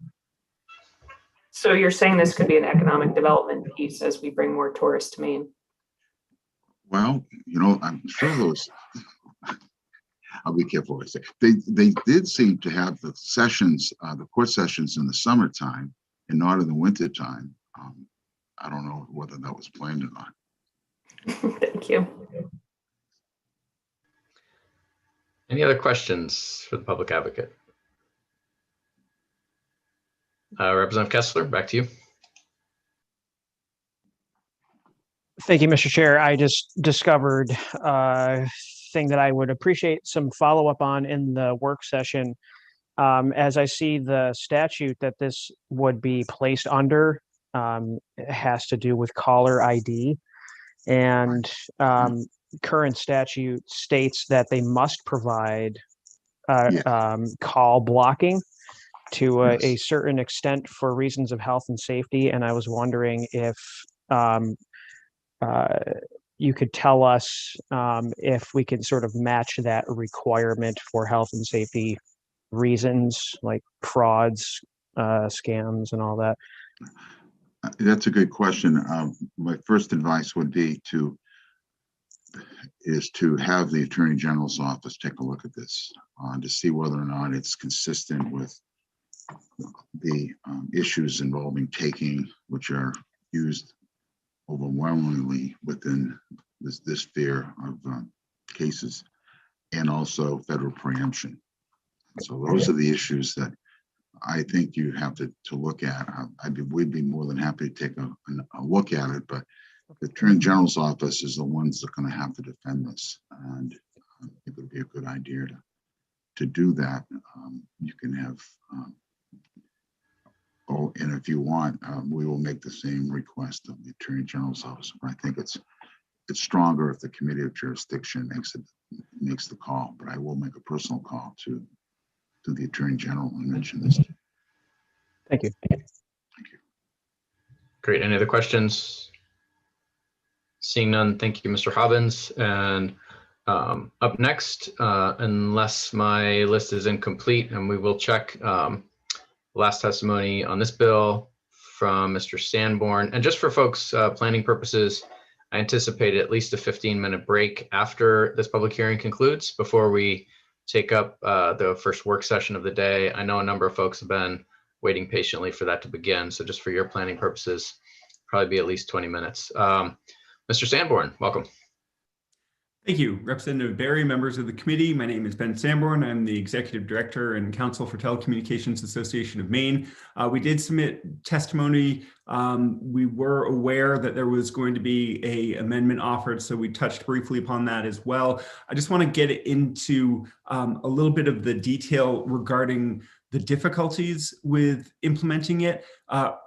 So you're saying this could be an economic development piece as we bring more tourists to Maine? Well, you know, I'm sure those, I'll be careful what I say. They did seem to have the sessions, the court sessions in the summertime and not in the winter time. I don't know whether that was planned or not. Thank you. Any other questions for the public advocate? Representative Kessler, back to you. Thank you, Mr. Chair. I just discovered a thing that I would appreciate some follow-up on in the work session. As I see the statute that this would be placed under, it has to do with caller ID. And current statute states that they must provide call blocking to a certain extent for reasons of health and safety. And I was wondering if you could tell us if we can sort of match that requirement for health and safety reasons, like frauds, scams, and all that. That's a good question. My first advice would be to have the Attorney General's office take a look at this to see whether or not it's consistent with the issues involving taking, which are used overwhelmingly within this sphere of cases, and also federal preemption. So those are the issues that I think you have to look at. We'd be more than happy to take a look at it, but the Attorney General's office is the ones that are going to have to defend this, and I think it would be a good idea to do that. You can have, and if you want, we will make the same request of the Attorney General's office. But I think it's stronger if the Committee of Jurisdiction makes the call. But I will make a personal call to the Attorney General and mention this. Thank you. Great. Any other questions? Seeing none, thank you, Mr. Hobbins. And up next, unless my list is incomplete, and we will check last testimony on this bill from Mr. Sanborn. And just for folks' planning purposes, I anticipate at least a 15-minute break after this public hearing concludes before we take up the first work session of the day. I know a number of folks have been waiting patiently for that to begin. So just for your planning purposes, probably be at least 20 minutes. Mr. Sanborn, welcome. Thank you, Representative Berry, members of the committee. My name is Ben Sanborn. I'm the Executive Director and Counsel for Telecommunications Association of Maine. We did submit testimony. We were aware that there was going to be an amendment offered, so we touched briefly upon that as well. I just want to get into a little bit of the detail regarding the difficulties with implementing it.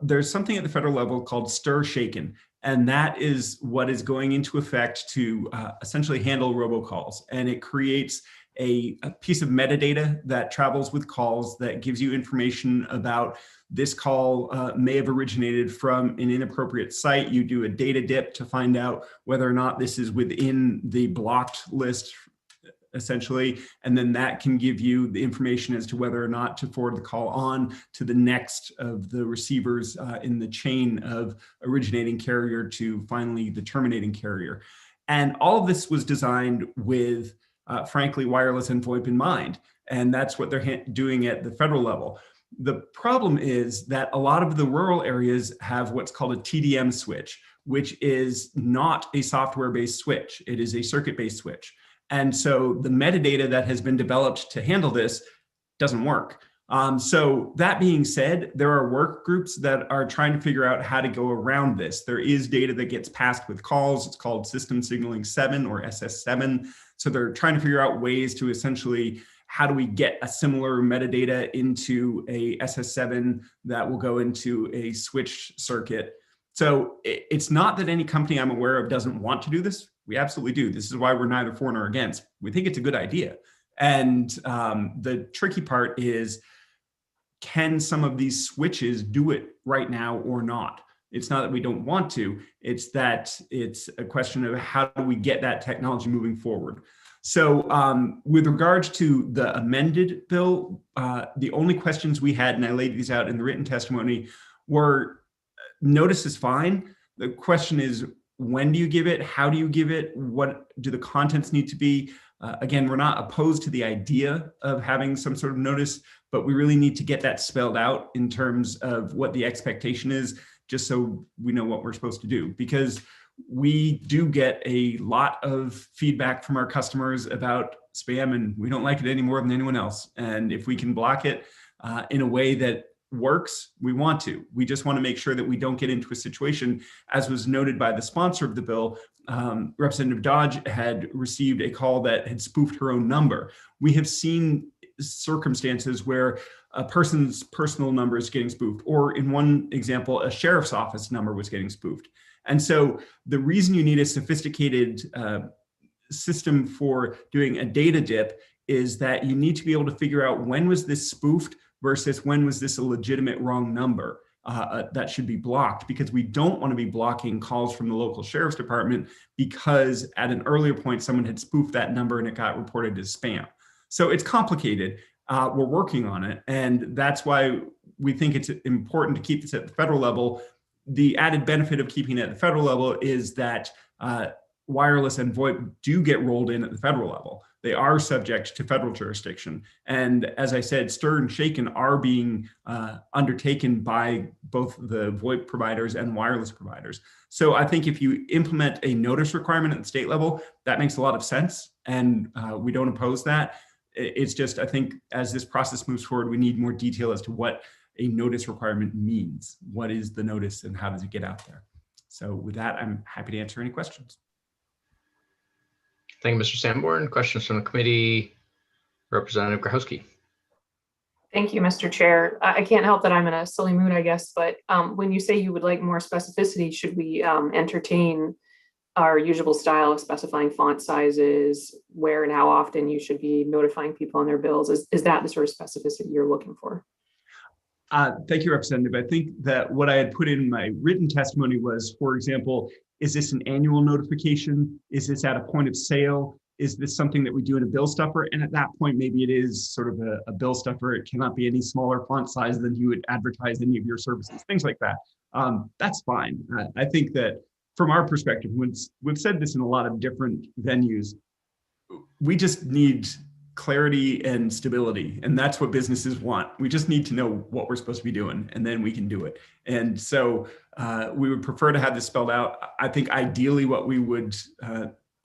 There's something at the federal level called stir shaken. And that is what is going into effect to essentially handle robocalls. And it creates a piece of metadata that travels with calls that gives you information about this call may have originated from an inappropriate site. You do a data dip to find out whether or not this is within the blocked list, essentially, and then that can give you the information as to whether or not to forward the call on to the next of the receivers in the chain of originating carrier to finally the terminating carrier. And all of this was designed with, frankly, wireless and VoIP in mind, and that's what they're doing at the federal level. The problem is that a lot of the rural areas have what's called a TDM switch, which is not a software-based switch. It is a circuit-based switch. And so the metadata that has been developed to handle this doesn't work. So that being said, there are work groups that are trying to figure out how to go around this. There is data that gets passed with calls. It's called System Signaling 7 or SS7. So they're trying to figure out ways to essentially, how do we get a similar metadata into a SS7 that will go into a switch circuit. So it's not that any company I'm aware of doesn't want to do this. We absolutely do. This is why we're neither for nor against. We think it's a good idea. And the tricky part is, can some of these switches do it right now or not? It's not that we don't want to, it's that it's a question of how do we get that technology moving forward. So with regards to the amended bill, the only questions we had, and I laid these out in the written testimony, were notice is fine. The question is, when do you give it? How do you give it? What do the contents need to be? Again, we're not opposed to the idea of having some sort of notice, but we really need to get that spelled out in terms of what the expectation is, just so we know what we're supposed to do. Because we do get a lot of feedback from our customers about spam, and we don't like it any more than anyone else. And if we can block it in a way that works, we want to. We just want to make sure that we don't get into a situation, as was noted by the sponsor of the bill. Representative Dodge had received a call that had spoofed her own number. We have seen circumstances where a person's personal number is getting spoofed, or in one example, a sheriff's office number was getting spoofed. And so the reason you need a sophisticated system for doing a data dip is that you need to be able to figure out when was this spoofed versus when was this a legitimate wrong number that should be blocked, because we don't want to be blocking calls from the local sheriff's department because at an earlier point someone had spoofed that number and it got reported as spam. So it's complicated. We're working on it, and that's why we think it's important to keep this at the federal level. The added benefit of keeping it at the federal level is that wireless and VoIP do get rolled in at the federal level. They are subject to federal jurisdiction. And as I said, stir and shaken are being undertaken by both the VoIP providers and wireless providers. So I think if you implement a notice requirement at the state level, that makes a lot of sense. And we don't oppose that. It's just, I think as this process moves forward, we need more detail as to what a notice requirement means. What is the notice and how does it get out there? So with that, I'm happy to answer any questions. Thank you, Mr. Sanborn. Questions from the committee? Representative Grahowski. Thank you, Mr. Chair. I can't help that I'm in a silly mood, I guess, but when you say you would like more specificity, should we entertain our usual style of specifying font sizes, where and how often you should be notifying people on their bills? Is that the sort of specificity you're looking for? Thank you, Representative. I think that what I had put in my written testimony was, for example, is this an annual notification? Is this at a point of sale? Is this something that we do in a bill stuffer? And at that point, maybe it is sort of a bill stuffer. It cannot be any smaller font size than you would advertise any of your services, things like that. That's fine. I think that from our perspective, we've said this in a lot of different venues, we just need clarity and stability, and that's what businesses want. We just need to know what we're supposed to be doing, and then we can do it. And so we would prefer to have this spelled out. I think ideally what we would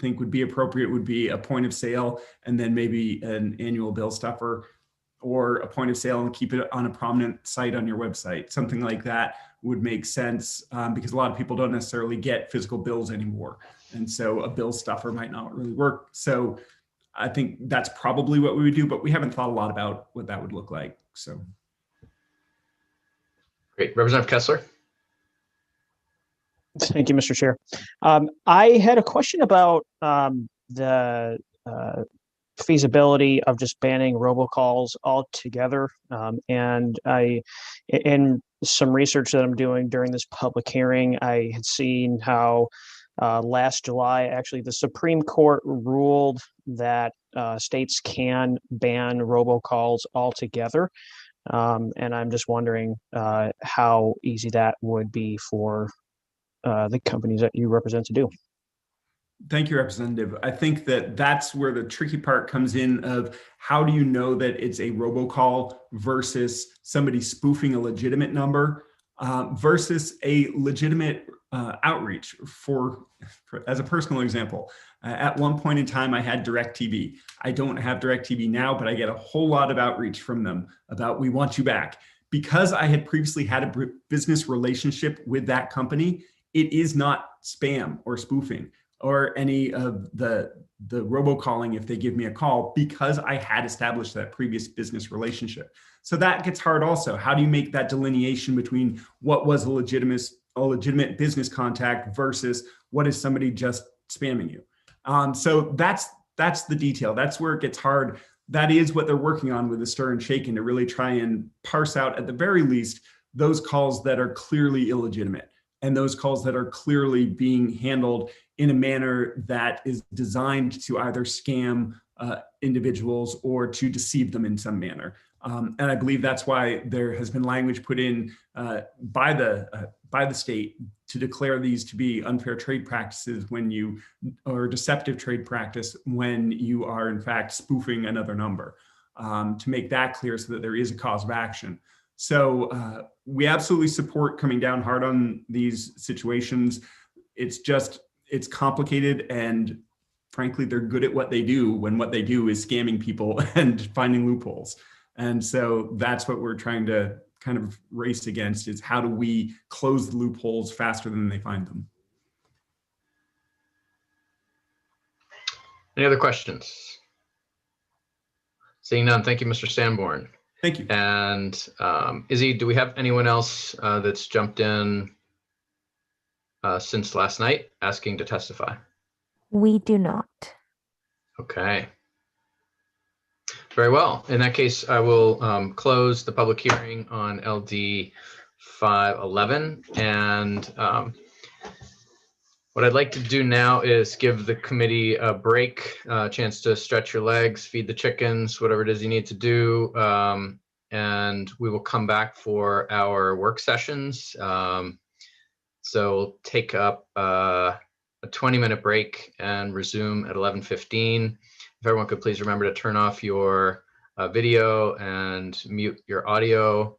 think would be appropriate would be a point of sale and then maybe an annual bill stuffer, or a point of sale and keep it on a prominent site on your website. Something like that would make sense because a lot of people don't necessarily get physical bills anymore. And so a bill stuffer might not really work. So I think that's probably what we would do, but we haven't thought a lot about what that would look like. So. Great. Representative Kessler. Thank you, Mr. Chair. I had a question about the feasibility of just banning robocalls altogether. And in some research that I'm doing during this public hearing, I had seen how last July, actually, the Supreme Court ruled that states can ban robocalls altogether. And I'm just wondering how easy that would be for the companies that you represent to do. Thank you, Representative. I think that that's where the tricky part comes in of how do you know that it's a robocall versus somebody spoofing a legitimate number versus a legitimate outreach. As a personal example, at one point in time, I had DirecTV. I don't have DirecTV now, but I get a whole lot of outreach from them about we want you back. Because I had previously had a business relationship with that company, it is not spam or spoofing or any of the robocalling if they give me a call, because I had established that previous business relationship. So that gets hard also. How do you make that delineation between what was a legitimate business contact versus what is somebody just spamming you? So that's the detail. That's where it gets hard. That is what they're working on with the stir and shaken, to really try and parse out, at the very least, those calls that are clearly illegitimate and those calls that are clearly being handled in a manner that is designed to either scam individuals or to deceive them in some manner. And I believe that's why there has been language put in by the state to declare these to be unfair trade practices or deceptive trade practice when you are in fact spoofing another number, to make that clear so that there is a cause of action. So we absolutely support coming down hard on these situations. It's complicated, and frankly, they're good at what they do when what they do is scamming people and finding loopholes. And so that's what we're trying to kind of race against is how do we close the loopholes faster than they find them? Any other questions? Seeing none, thank you, Mr. Sanborn. Thank you. And Izzy, do we have anyone else that's jumped in since last night asking to testify? We do not. Okay. Very well. In that case, I will close the public hearing on LD 511. And what I'd like to do now is give the committee a break, a chance to stretch your legs, feed the chickens, whatever it is you need to do. And we will come back for our work sessions. So we'll take up a 20-minute break and resume at 11:15. If everyone could please remember to turn off your video and mute your audio,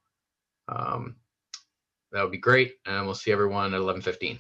that would be great. And we'll see everyone at 11:15.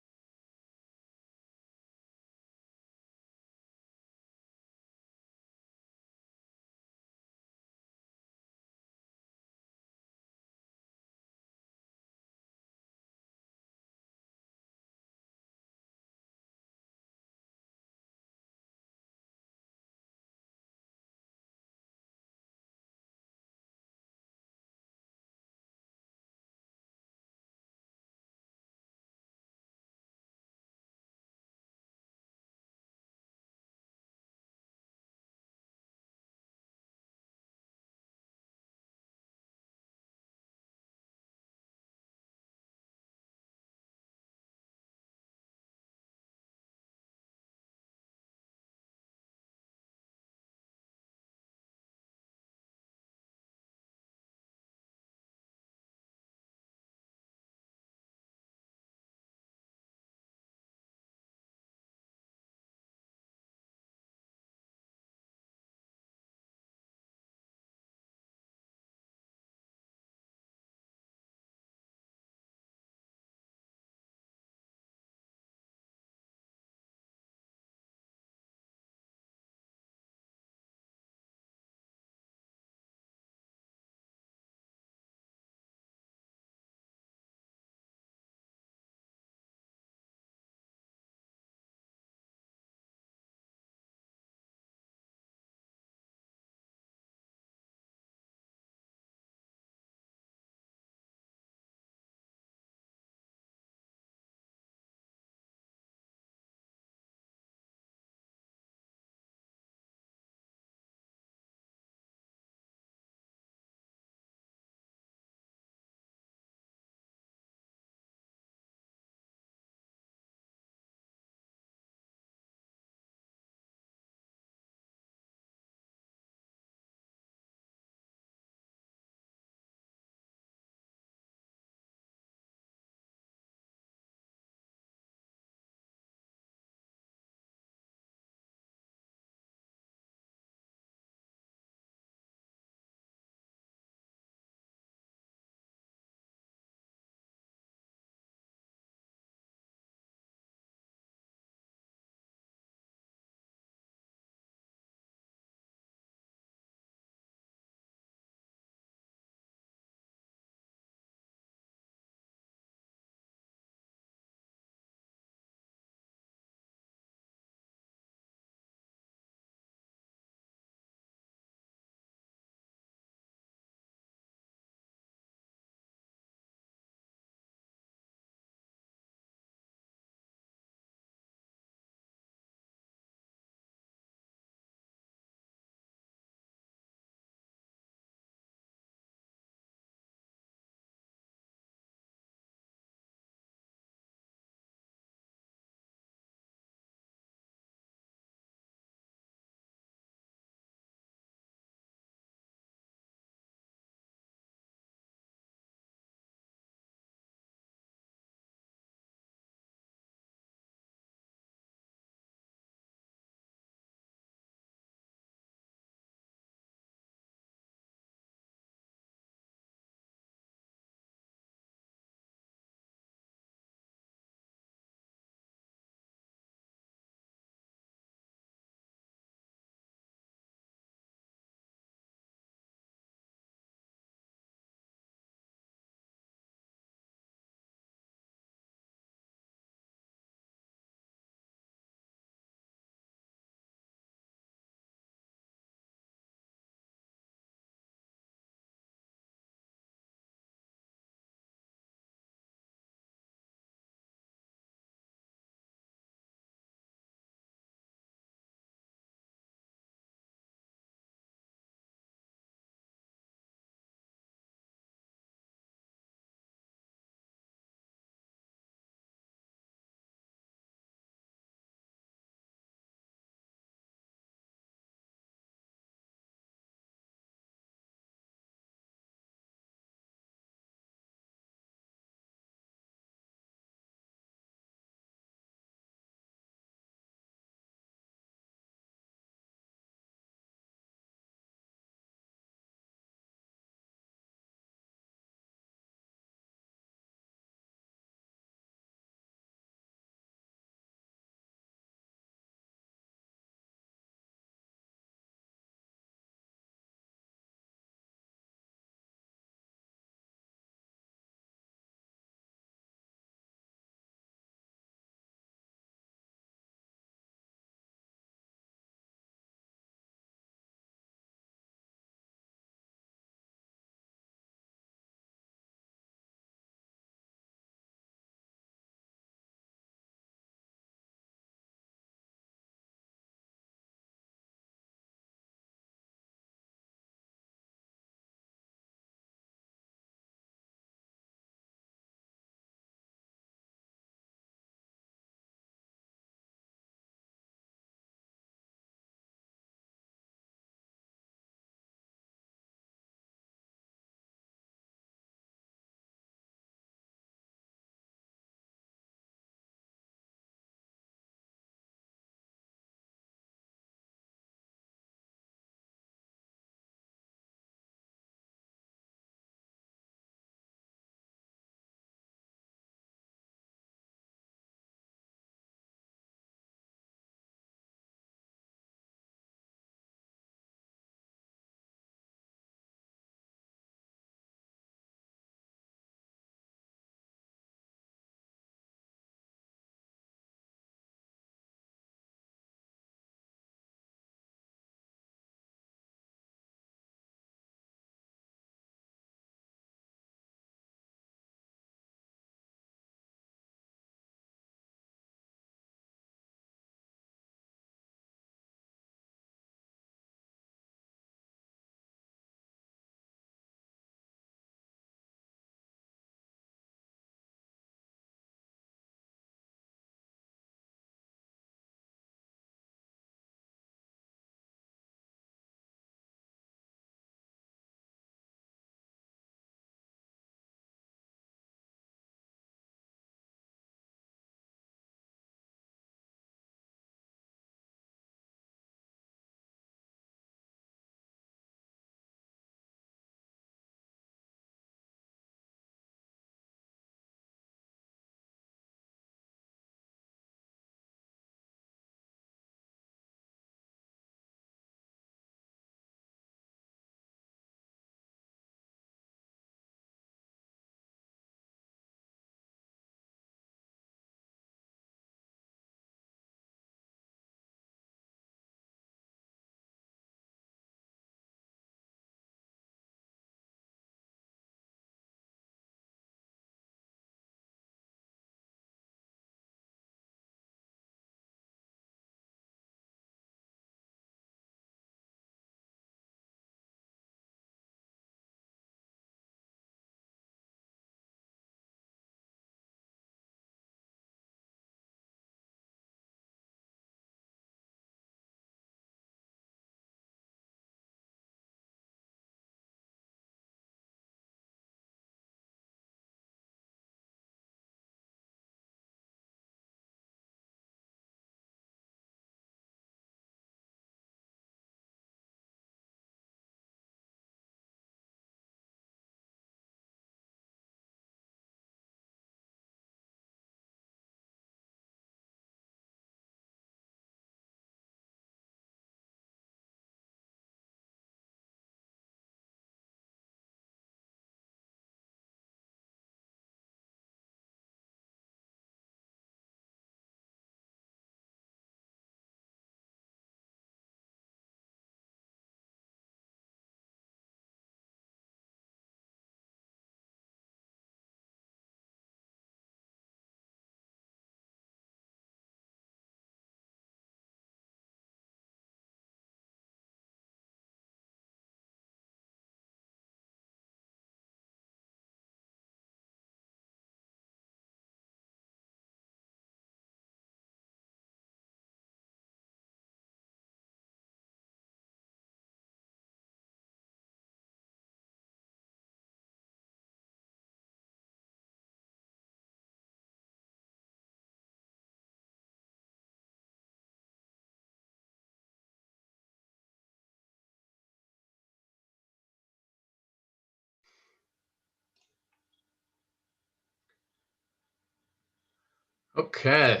Okay.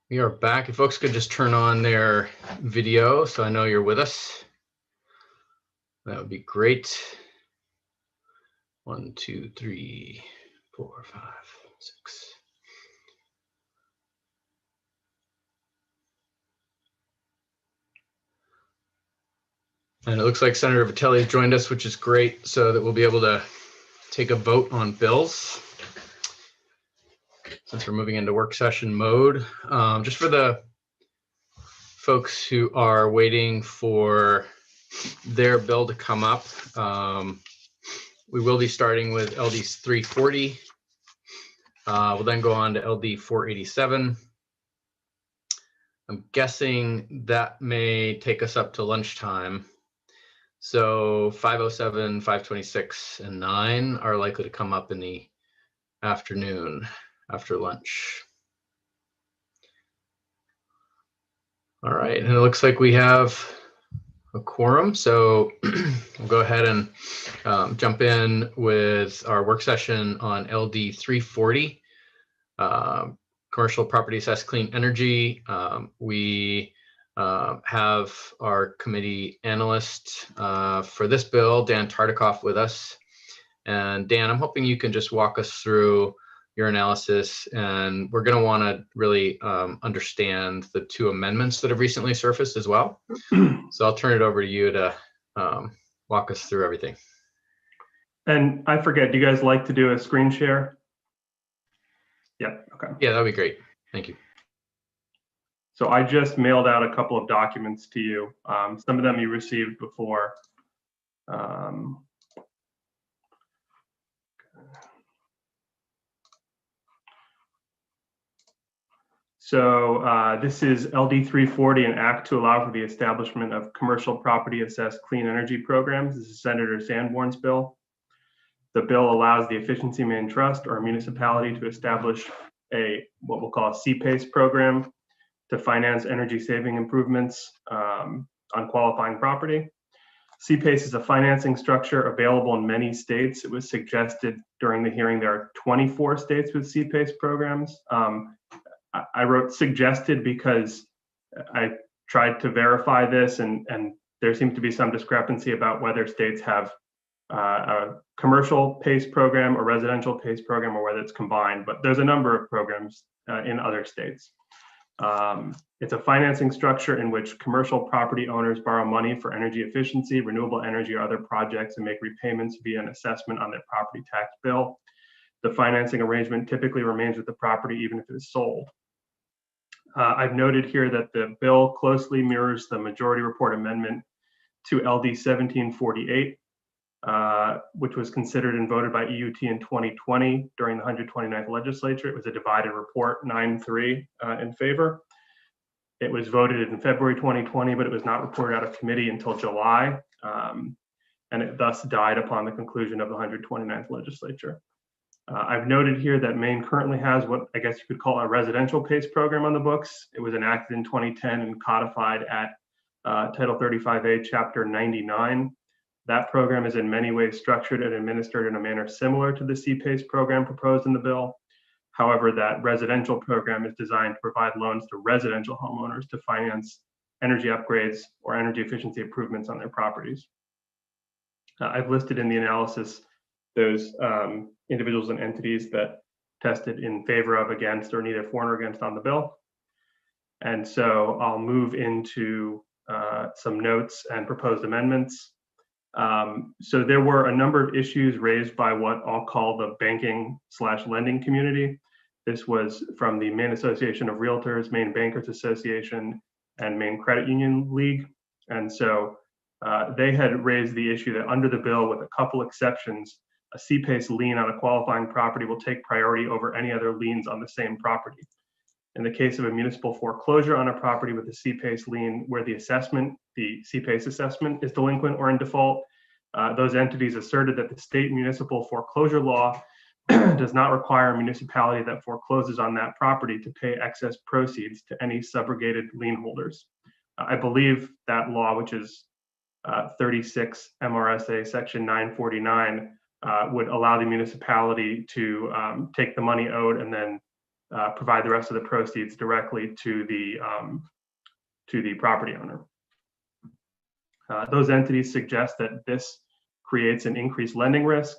We are back. If folks could just turn on their video so I know you're with us, that would be great. 1, 2, 3, 4, 5, 6. And it looks like Senator Vitelli has joined us, which is great, so that we'll be able to take a vote on bills since we're moving into work session mode. Just for the folks who are waiting for their bill to come up, we will be starting with LD 340. We'll then go on to LD 487. I'm guessing that may take us up to lunchtime. So 507, 526, and 9 are likely to come up in the afternoon after lunch. All right, and it looks like we have a quorum, so we'll go ahead and jump in with our work session on LD 340, Commercial Property Assessed Clean Energy. We have our committee analyst for this bill, Dan Tartikoff, with us. And Dan, I'm hoping you can just walk us through your analysis, and we're going to want to really understand the 2 amendments that have recently surfaced as well. So I'll turn it over to you to walk us through everything. And I forget, do you guys like to do a screen share? Yeah, okay. Yeah, that'd be great. Thank you. So I just mailed out a couple of documents to you. Some of them you received before. So this is LD 340, an act to allow for the establishment of commercial property assessed clean energy programs. This is Senator Sanborn's bill. The bill allows the Efficiency Maine Trust or a municipality to establish what we'll call a CPACE program to finance energy saving improvements on qualifying property. CPACE is a financing structure available in many states. It was suggested during the hearing there are 24 states with CPACE programs. I wrote suggested because I tried to verify this, and there seems to be some discrepancy about whether states have a commercial PACE program, a residential PACE program, or whether it's combined, but there's a number of programs in other states. It's a financing structure in which commercial property owners borrow money for energy efficiency, renewable energy, or other projects and make repayments via an assessment on their property tax bill. The financing arrangement typically remains with the property even if it is sold. I've noted here that the bill closely mirrors the majority report amendment to LD 1748, which was considered and voted by EUT in 2020 during the 129th legislature. It was a divided report, 9-3 in favor. It was voted in February 2020, but it was not reported out of committee until July, and it thus died upon the conclusion of the 129th legislature. I've noted here that Maine currently has what I guess you could call a residential PACE program on the books. It was enacted in 2010 and codified at Title 35A, Chapter 99. That program is in many ways structured and administered in a manner similar to the CPACE program proposed in the bill. However, that residential program is designed to provide loans to residential homeowners to finance energy upgrades or energy efficiency improvements on their properties. I've listed in the analysis those individuals and entities that tested in favor of, against, or neither for nor against on the bill. And so I'll move into some notes and proposed amendments. So there were a number of issues raised by what I'll call the banking/lending community. This was from the Maine Association of Realtors, Maine Bankers Association, and Maine Credit Union League. And so they had raised the issue that under the bill, with a couple exceptions, a CPACE lien on a qualifying property will take priority over any other liens on the same property. In the case of a municipal foreclosure on a property with a CPACE lien where the assessment, the CPACE assessment, is delinquent or in default, those entities asserted that the state municipal foreclosure law does not require a municipality that forecloses on that property to pay excess proceeds to any subrogated lien holders. I believe that law, which is 36 MRSA section 949, would allow the municipality to take the money owed and then provide the rest of the proceeds directly to the property owner. Those entities suggest that this creates an increased lending risk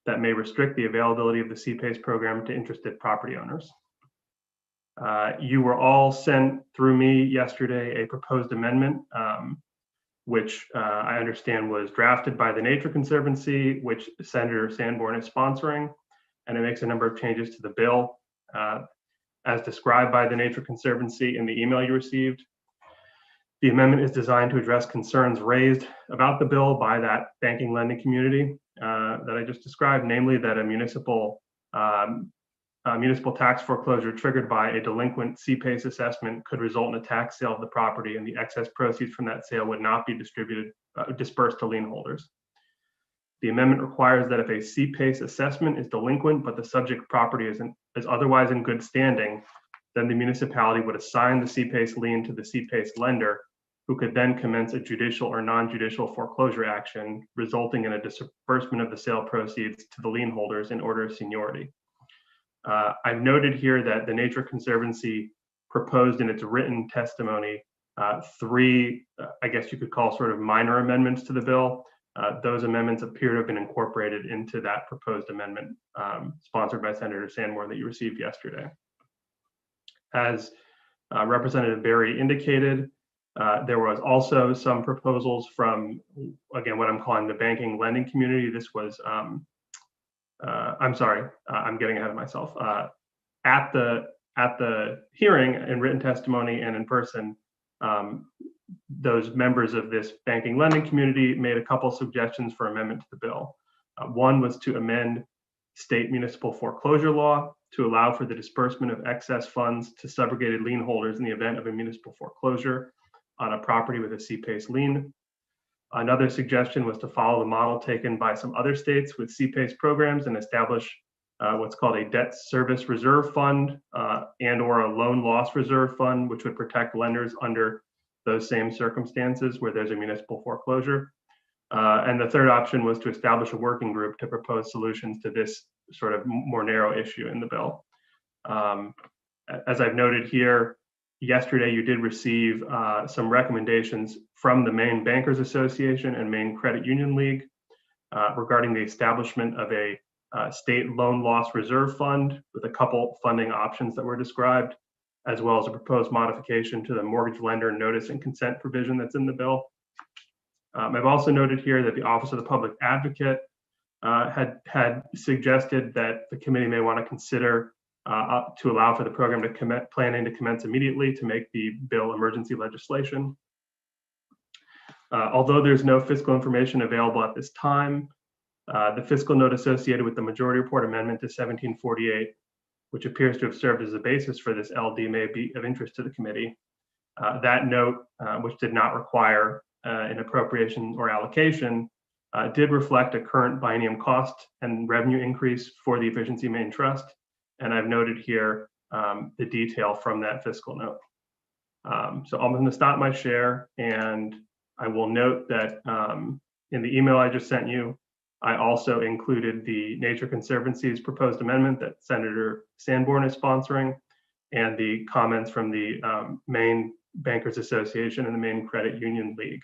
that may restrict the availability of the CPACE program to interested property owners. You were all sent through me yesterday a proposed amendment, which I understand was drafted by the Nature Conservancy, which Senator Sanborn is sponsoring, and it makes a number of changes to the bill. As described by the Nature Conservancy in the email you received, the amendment is designed to address concerns raised about the bill by that banking lending community that I just described, namely that a municipal tax foreclosure triggered by a delinquent CPACE assessment could result in a tax sale of the property, and the excess proceeds from that sale would not be dispersed to lien holders. The amendment requires that if a CPACE assessment is delinquent but the subject property is otherwise in good standing, then the municipality would assign the CPACE lien to the CPACE lender, who could then commence a judicial or non-judicial foreclosure action, resulting in a disbursement of the sale proceeds to the lien holders in order of seniority. I've noted here that the Nature Conservancy proposed in its written testimony three, I guess you could call sort of minor amendments to the bill. Those amendments appear to have been incorporated into that proposed amendment sponsored by Senator Sanborn that you received yesterday. As Representative Berry indicated, there was also some proposals from, again, what I'm calling the banking lending community. This was, I'm sorry, I'm getting ahead of myself. At the hearing in written testimony and in person, those members of this banking lending community made a couple suggestions for amendment to the bill. One was to amend state municipal foreclosure law to allow for the disbursement of excess funds to subrogated lien holders in the event of a municipal foreclosure on a property with a CPACE lien. Another suggestion was to follow the model taken by some other states with CPACE programs and establish what's called a debt service reserve fund and or a loan loss reserve fund, which would protect lenders under those same circumstances where there's a municipal foreclosure. And the third option was to establish a working group to propose solutions to this sort of more narrow issue in the bill. As I've noted here, yesterday you did receive some recommendations from the Maine Bankers Association and Maine Credit Union League regarding the establishment of a state loan loss reserve fund with a couple funding options that were described, as well as a proposed modification to the mortgage lender notice and consent provision that's in the bill. I've also noted here that the Office of the Public Advocate had suggested that the committee may want to consider to allow for the program to planning to commence immediately to make the bill emergency legislation. Although there's no fiscal information available at this time, the fiscal note associated with the majority report amendment to 1748, which appears to have served as a basis for this LD, may be of interest to the committee. That note, which did not require an appropriation or allocation, did reflect a current biennium cost and revenue increase for the Efficiency Maine Trust. And I've noted here the detail from that fiscal note. So I'm going to stop my share, and I will note that in the email I just sent you, I also included the Nature Conservancy's proposed amendment that Senator Sanborn is sponsoring, and the comments from the Maine Bankers Association and the Maine Credit Union League.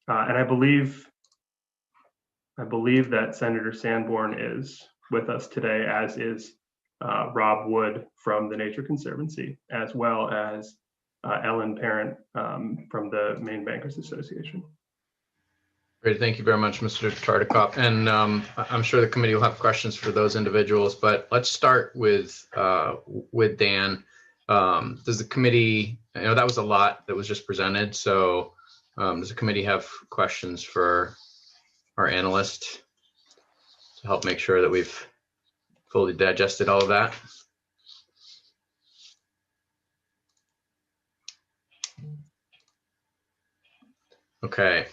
And I believe that Senator Sanborn is with us today, as is Rob Wood from the Nature Conservancy, as well as Ellen Parent from the Maine Bankers Association. Great, thank you very much, Mr. Tartikoff. And I'm sure the committee will have questions for those individuals, but let's start with Dan. Does the committee, that was a lot that was just presented, so does the committee have questions for our analyst to help make sure that we've fully digested all of that? Okay.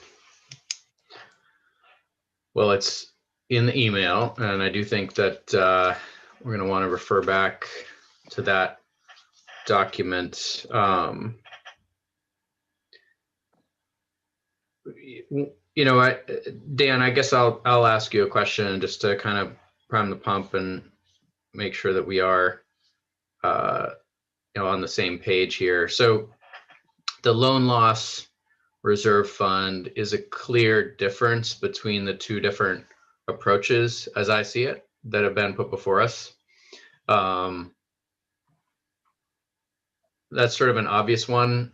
Well, it's in the email, and I do think that we're going to want to refer back to that document. you know what, Dan, I guess I'll ask you a question just to kind of prime the pump and make sure that we are on the same page here. So the loan loss reserve fund is a clear difference between the two different approaches, as I see it, that have been put before us. That's sort of an obvious one.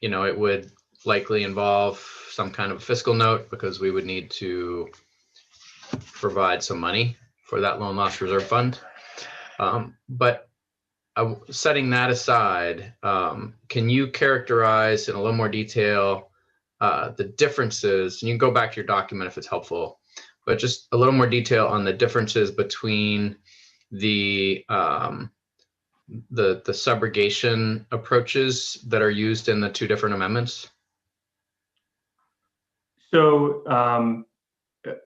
It would likely involve some kind of fiscal note because we would need to provide some money for that loan loss reserve fund. But setting that aside, can you characterize in a little more detail the differences? And you can go back to your document if it's helpful, but just a little more detail on the differences between the subrogation approaches that are used in the two different amendments? So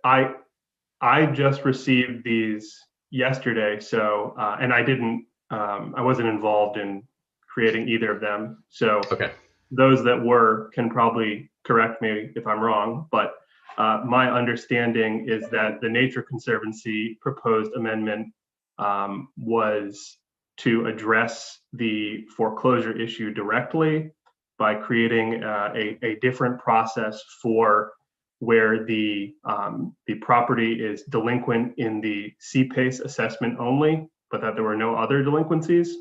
I just received these yesterday. So and I wasn't involved in creating either of them. So okay. Those that were can probably correct me if I'm wrong, but my understanding is that the Nature Conservancy proposed amendment was to address the foreclosure issue directly by creating a different process for where the property is delinquent in the CPACE assessment only, but that there were no other delinquencies.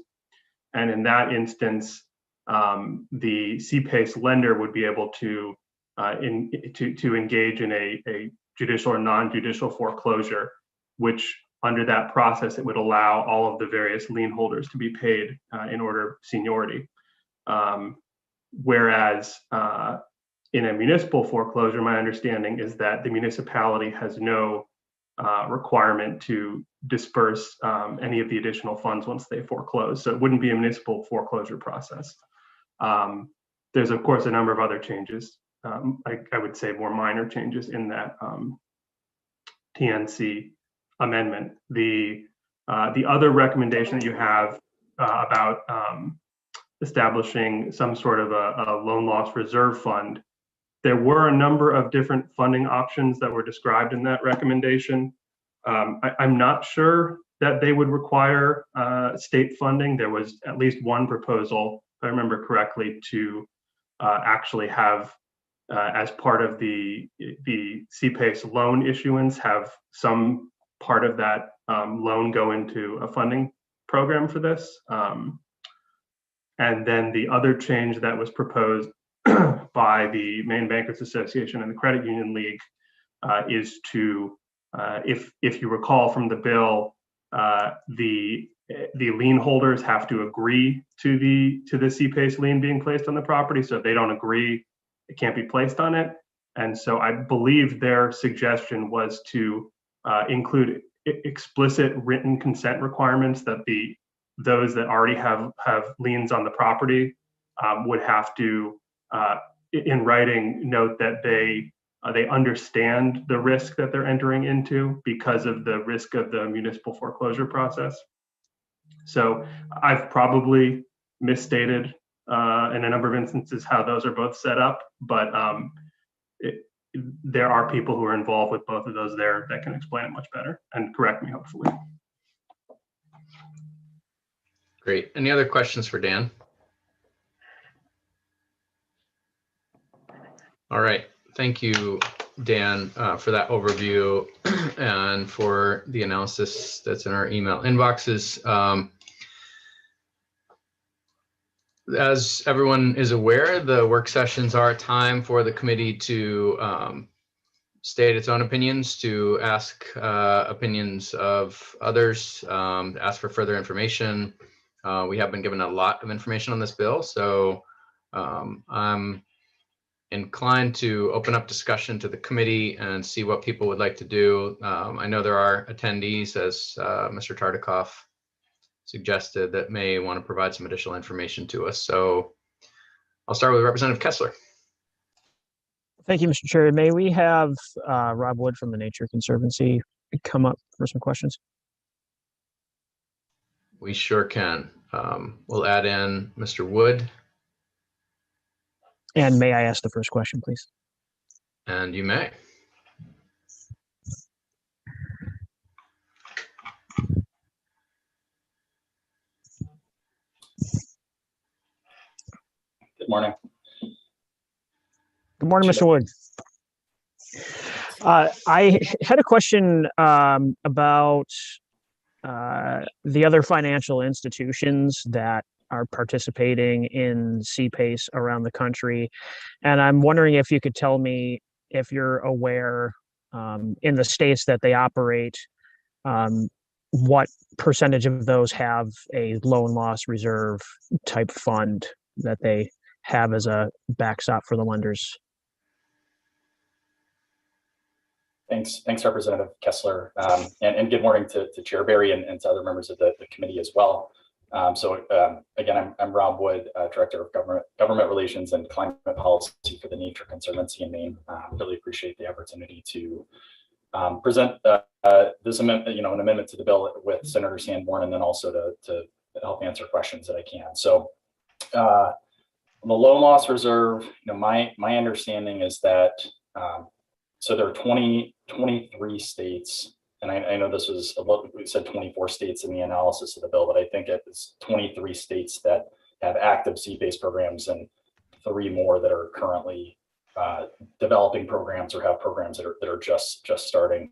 And in that instance, the CPACE lender would be able to engage in a judicial or non-judicial foreclosure, which under that process, it would allow all of the various lien holders to be paid in order of seniority. Whereas in a municipal foreclosure, my understanding is that the municipality has no requirement to disperse any of the additional funds once they foreclose. So it wouldn't be a municipal foreclosure process. There's of course a number of other changes. I would say more minor changes in that TNC amendment. The other recommendation that you have about establishing some sort of a loan loss reserve fund, there were a number of different funding options that were described in that recommendation. I'm not sure that they would require state funding. There was at least one proposal, if I remember correctly, to actually have, as part of the CPACE loan issuance, have some part of that loan go into a funding program for this. And then the other change that was proposed by the Maine Bankers Association and the Credit Union League is to, if you recall from the bill, the lien holders have to agree to the CPACE lien being placed on the property. So if they don't agree, it can't be placed on it. And so I believe their suggestion was to include explicit written consent requirements that those that already have liens on the property would have to, in writing, note that they understand the risk that they're entering into because of the risk of the municipal foreclosure process. So I've probably misstated in a number of instances how those are both set up, but there are people who are involved with both of those there that can explain it much better and correct me, hopefully. Great. Any other questions for Dan? All right. Thank you, Dan, for that overview and for the analysis that's in our email inboxes. As everyone is aware, the work sessions are a time for the committee to state its own opinions, to ask opinions of others, ask for further information. We have been given a lot of information on this bill, so I'm inclined to open up discussion to the committee and see what people would like to do. I know there are attendees, as Mr. Tartikoff suggested, that may want to provide some additional information to us. So I'll start with Representative Kessler. Thank you, Mr. Chair. May we have Rob Wood from the Nature Conservancy come up for some questions? We sure can. We'll add in Mr. Wood. And may I ask the first question, please? And you may. Good morning. Good morning, Mr. Wood. I had a question about the other financial institutions that are participating in CPACE around the country. And I'm wondering if you could tell me if you're aware in the states that they operate, what percentage of those have a loan loss reserve type fund that they have as a backstop for the lenders. Thanks, Representative Kessler, and good morning to Chair Barry and to other members of the committee as well. Again, I'm Rob Wood, Director of Government Relations and Climate Policy for the Nature Conservancy in Maine. Really appreciate the opportunity to present this amendment, an amendment to the bill with Senator Sanborn, and then also to help answer questions that I can. So, the loan loss reserve, my understanding is that so there are 23 states, and I know this was we said 24 states in the analysis of the bill, but I think it's 23 states that have active CPACE programs and 3 more that are currently developing programs or have programs that are just starting.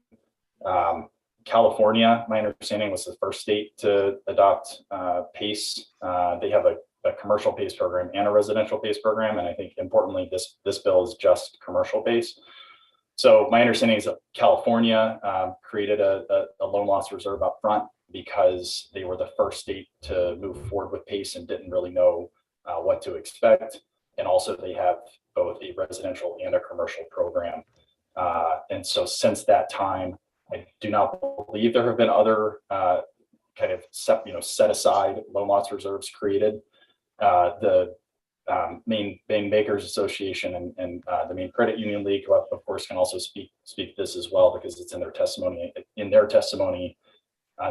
California, my understanding, was the first state to adopt PACE. They have a commercial PACE program and a residential PACE program, and I think importantly, this bill is just commercial PACE. So my understanding is that California created a loan loss reserve up front because they were the first state to move forward with PACE and didn't really know what to expect. And also they have both a residential and a commercial program. And so since that time, I do not believe there have been other kind of set aside loan loss reserves created. The Maine Bankers Association and the Maine Credit Union League, who of course can also speak this as well because it's in their testimony. In their testimony,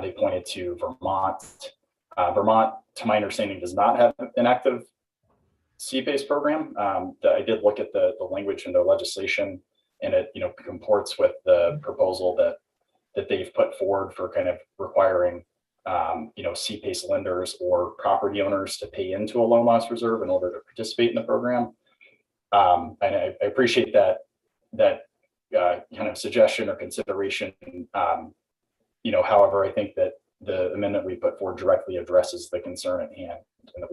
they pointed to Vermont. Vermont, to my understanding, does not have an active CPACE program. I did look at the language in their legislation, and it comports with the proposal that they've put forward for kind of requiring CPACE lenders or property owners to pay into a loan loss reserve in order to participate in the program. And I appreciate that kind of suggestion or consideration. However, I think that the amendment we put forward directly addresses the concern at hand, and that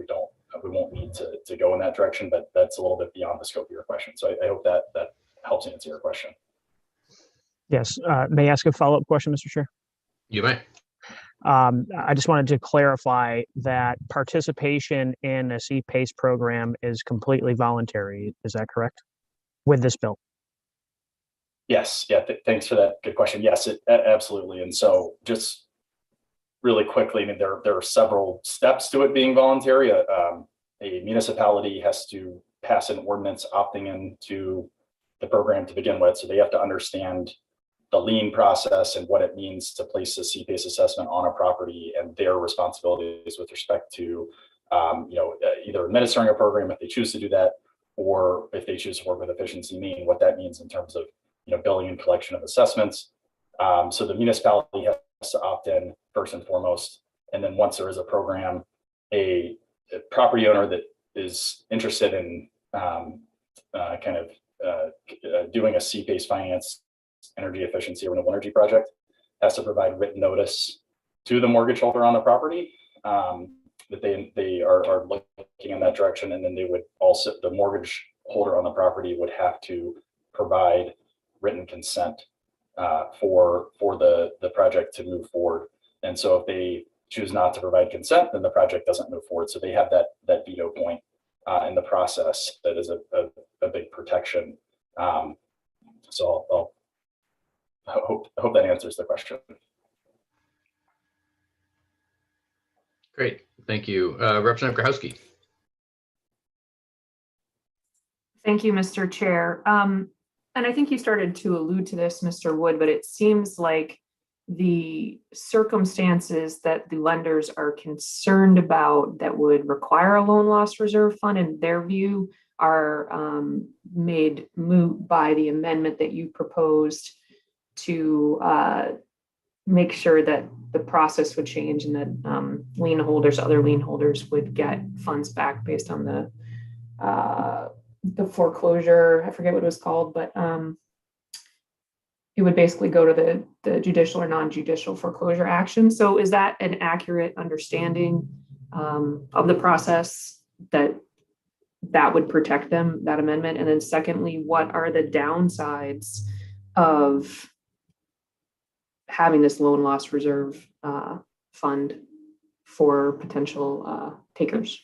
we won't need to go in that direction, but that's a little bit beyond the scope of your question. So I hope that helps answer your question. Yes. May I ask a follow-up question, Mr. Chair? You may. I just wanted to clarify that participation in a CPACE program is completely voluntary. Is that correct with this bill? Yes. Yeah. Thanks for that. Good question. Yes, absolutely. And so just really quickly, I mean, there are several steps to it being voluntary. A municipality has to pass an ordinance opting into the program to begin with. So they have to understand the lien process and what it means to place a CPACE assessment on a property and their responsibilities with respect to, either administering a program if they choose to do that, or if they choose to work with Efficiency Maine, what that means in terms of, billing and collection of assessments. So the municipality has to opt in first and foremost. And then once there is a program, a property owner that is interested in doing a CPACE finance energy efficiency or renewable energy project has to provide written notice to the mortgage holder on the property that they are looking in that direction. And then they would also, the mortgage holder on the property would have to provide written consent for the project to move forward. And so if they choose not to provide consent, then the project doesn't move forward. So they have that veto point in the process. That is a big protection. So I hope that answers the question. Great, thank you. Representative Grahowski. Thank you, Mr. Chair. And I think you started to allude to this, Mr. Wood, but it seems like the circumstances that the lenders are concerned about that would require a loan loss reserve fund, in their view, are made moot by the amendment that you proposed to make sure that the process would change and that lien holders, other lien holders would get funds back based on the foreclosure. I forget what it was called, but it would basically go to the judicial or non-judicial foreclosure action. So is that an accurate understanding of the process that would protect them, that amendment? And then secondly, what are the downsides of having this loan loss reserve fund for potential takers?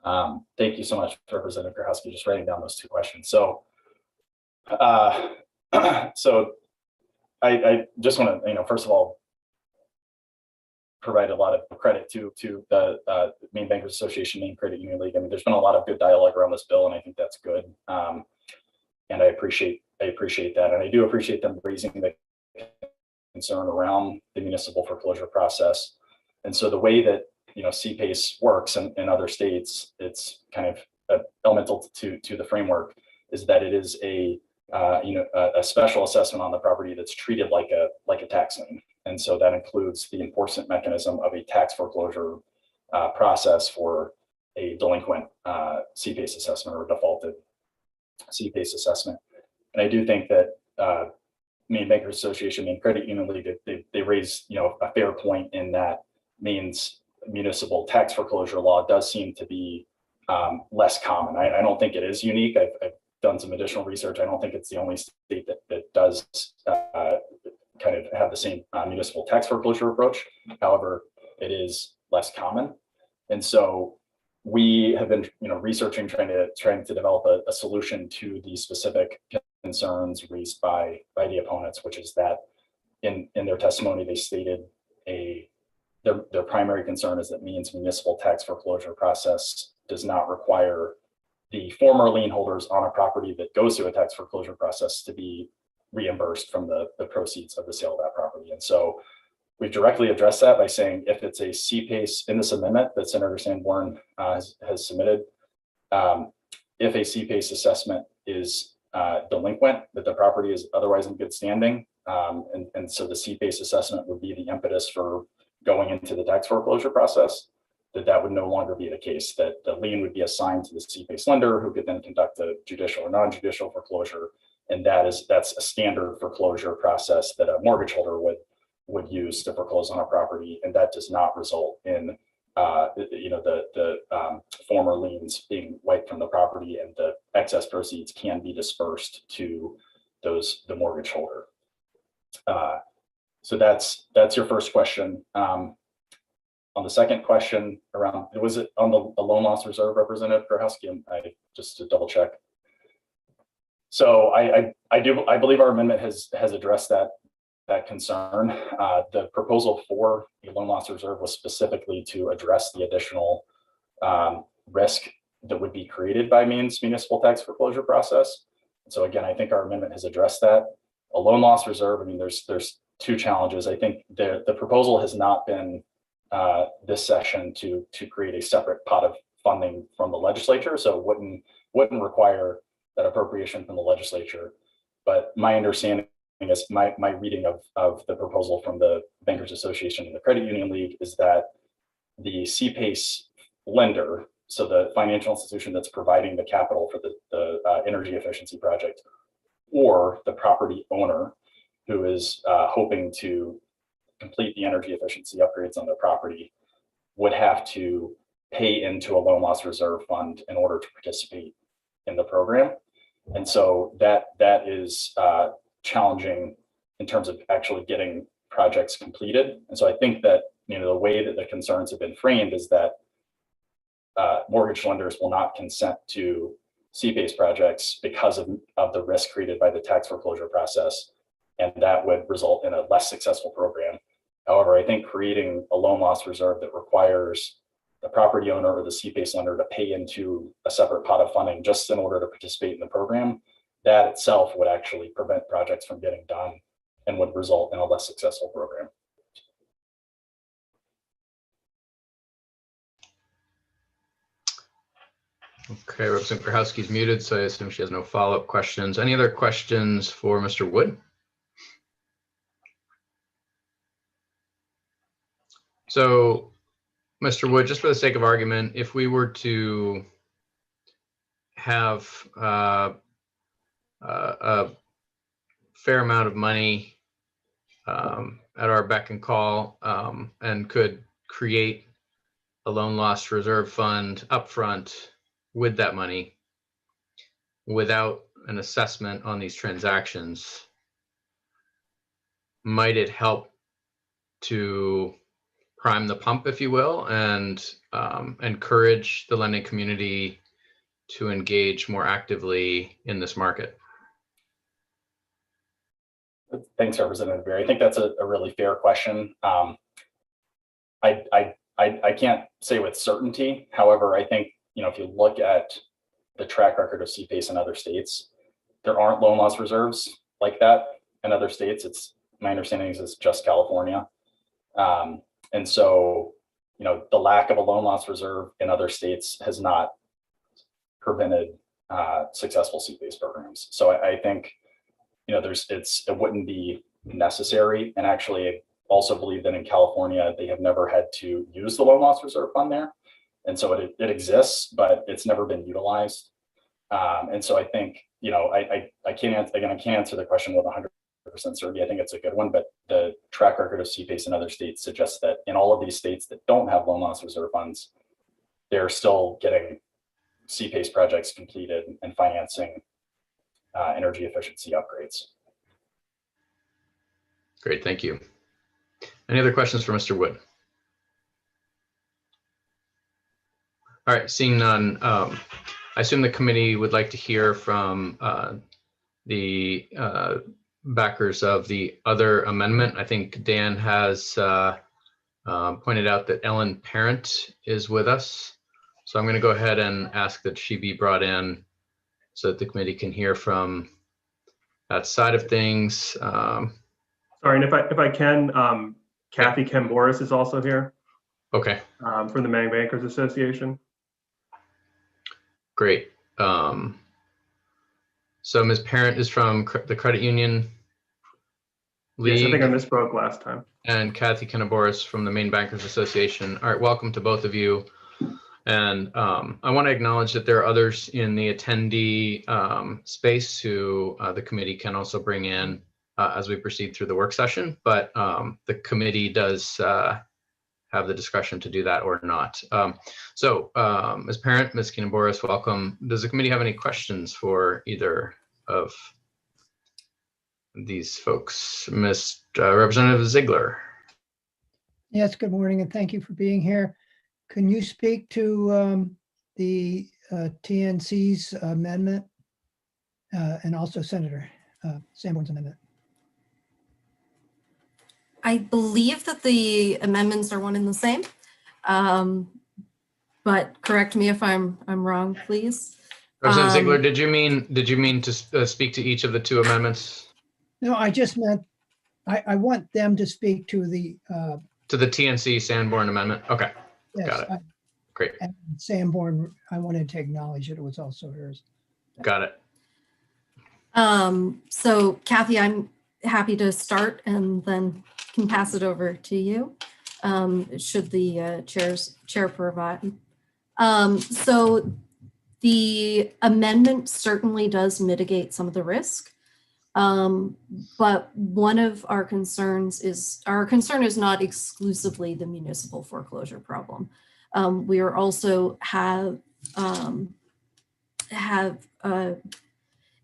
Thank you so much, Representative Grochowski, just writing down those two questions. So, so I just want to, first of all, provide a lot of credit to the Maine Bankers Association, Maine Credit Union League. I mean, there's been a lot of good dialogue around this bill, and I think that's good. And I appreciate that, and I do appreciate them raising the concern around the municipal foreclosure process. And so the way that CPACE works in other states, it's kind of elemental to the framework, is that it is a special assessment on the property that's treated like a tax lien. And so that includes the enforcement mechanism of a tax foreclosure process for a delinquent CPACE assessment or defaulted CPACE assessment. And I do think that Maine Bankers Association, Maine Credit Union League, they raise a fair point in that Maine's municipal tax foreclosure law does seem to be less common. I don't think it is unique. I've done some additional research. I don't think it's the only state that does kind of have the same municipal tax foreclosure approach. However, it is less common. And so we have been researching, trying to develop a solution to the specific concerns raised by the opponents, which is that in their testimony, they stated their primary concern is that Maine's municipal tax foreclosure process does not require the former lien holders on a property that goes through a tax foreclosure process to be reimbursed from the proceeds of the sale of that property. And so we've directly addressed that by saying if it's a CPACE in this amendment that Senator Sanborn has submitted, if a CPACE assessment is delinquent, that the property is otherwise in good standing, and so the CPACE assessment would be the impetus for going into the tax foreclosure process, that would no longer be the case, that the lien would be assigned to the CPACE lender, who could then conduct a judicial or non-judicial foreclosure. And that's a standard foreclosure process that a mortgage holder would use to foreclose on a property, and that does not result in the former liens being wiped from the property, and the excess proceeds can be dispersed to the mortgage holder. So that's your first question. On the second question around, was it on the loan loss reserve, Representative Grochowski? Just to double check. So I believe our amendment has addressed that concern. The proposal for the loan loss reserve was specifically to address the additional risk that would be created by Maine's municipal tax foreclosure process. So again, I think our amendment has addressed that. A loan loss reserve, I mean, there's two challenges. I think the proposal has not been this session to create a separate pot of funding from the legislature, so it wouldn't require that appropriation from the legislature. But my understanding is my reading of the proposal from the Bankers Association and the Credit Union League is that the CPACE lender, so the financial institution that's providing the capital for the energy efficiency project, or the property owner who is hoping to complete the energy efficiency upgrades on their property, would have to pay into a loan loss reserve fund in order to participate in the program. And so that is challenging in terms of actually getting projects completed. And so I think that the way that the concerns have been framed is that mortgage lenders will not consent to CPACE projects because of the risk created by the tax foreclosure process, and that would result in a less successful program. However, I think creating a loan loss reserve that requires the property owner or the CPACE lender to pay into a separate pot of funding just in order to participate in the program, that itself would actually prevent projects from getting done and would result in a less successful program. Okay, Representative Krahowski's muted, so I assume she has no follow-up questions. Any other questions for Mr. Wood? So, Mr. Wood, just for the sake of argument, if we were to have a fair amount of money at our beck and call and could create a loan loss reserve fund upfront with that money without an assessment on these transactions, might it help to prime the pump, if you will, and encourage the lending community to engage more actively in this market? Thanks, Representative Berry. I think that's a really fair question. I can't say with certainty. However, I think, if you look at the track record of CPACE in other states, there aren't loan loss reserves like that in other states. My understanding is it's just California. And so, the lack of a loan loss reserve in other states has not prevented successful CPACE programs. So I think, it wouldn't be necessary. And actually, I also believe that in California, they have never had to use the loan loss reserve fund there. And so it exists, but it's never been utilized. And so I think, I can't answer the question with 100% certainty. I think it's a good one, but the track record of CPACE in other states suggests that in all of these states that don't have loan loss reserve funds, they're still getting CPACE projects completed and financing energy efficiency upgrades. Great, thank you. Any other questions for Mr. Wood? All right, seeing none, I assume the committee would like to hear from the backers of the other amendment. I think Dan has pointed out that Ellen Parent is with us. So I'm going to go ahead and ask that she be brought in so that the committee can hear from that side of things. Sorry, and if I can, Kathy Kemboris is also here. Okay. From the Maine Bankers Association. Great. So Ms. Parent is from the Credit Union League. Yes, I think I misspoke last time. And Kathy Kemboris from the Maine Bankers Association. All right, welcome to both of you. And I want to acknowledge that there are others in the attendee space who the committee can also bring in as we proceed through the work session, but the committee does have the discretion to do that or not. So Ms. Parent, Ms. Kemboris, welcome. Does the committee have any questions for either of these folks? Representative Ziegler. Yes, good morning and thank you for being here. Can you speak to the TNC's amendment and also Senator Sanborn's amendment? I believe that the amendments are one and the same, but correct me if I'm wrong, please. Representative Ziegler, did you mean to speak to each of the two amendments? No, I just meant I want them to speak to the TNC Sanborn amendment. Okay. yes, Got it. Great. And Sanborn, I wanted to acknowledge that it was also hers. Got it. So Kathy, I'm happy to start and then can pass it over to you, should the chair provide. So the amendment certainly does mitigate some of the risk. But one of our concerns is, not exclusively the municipal foreclosure problem. We are also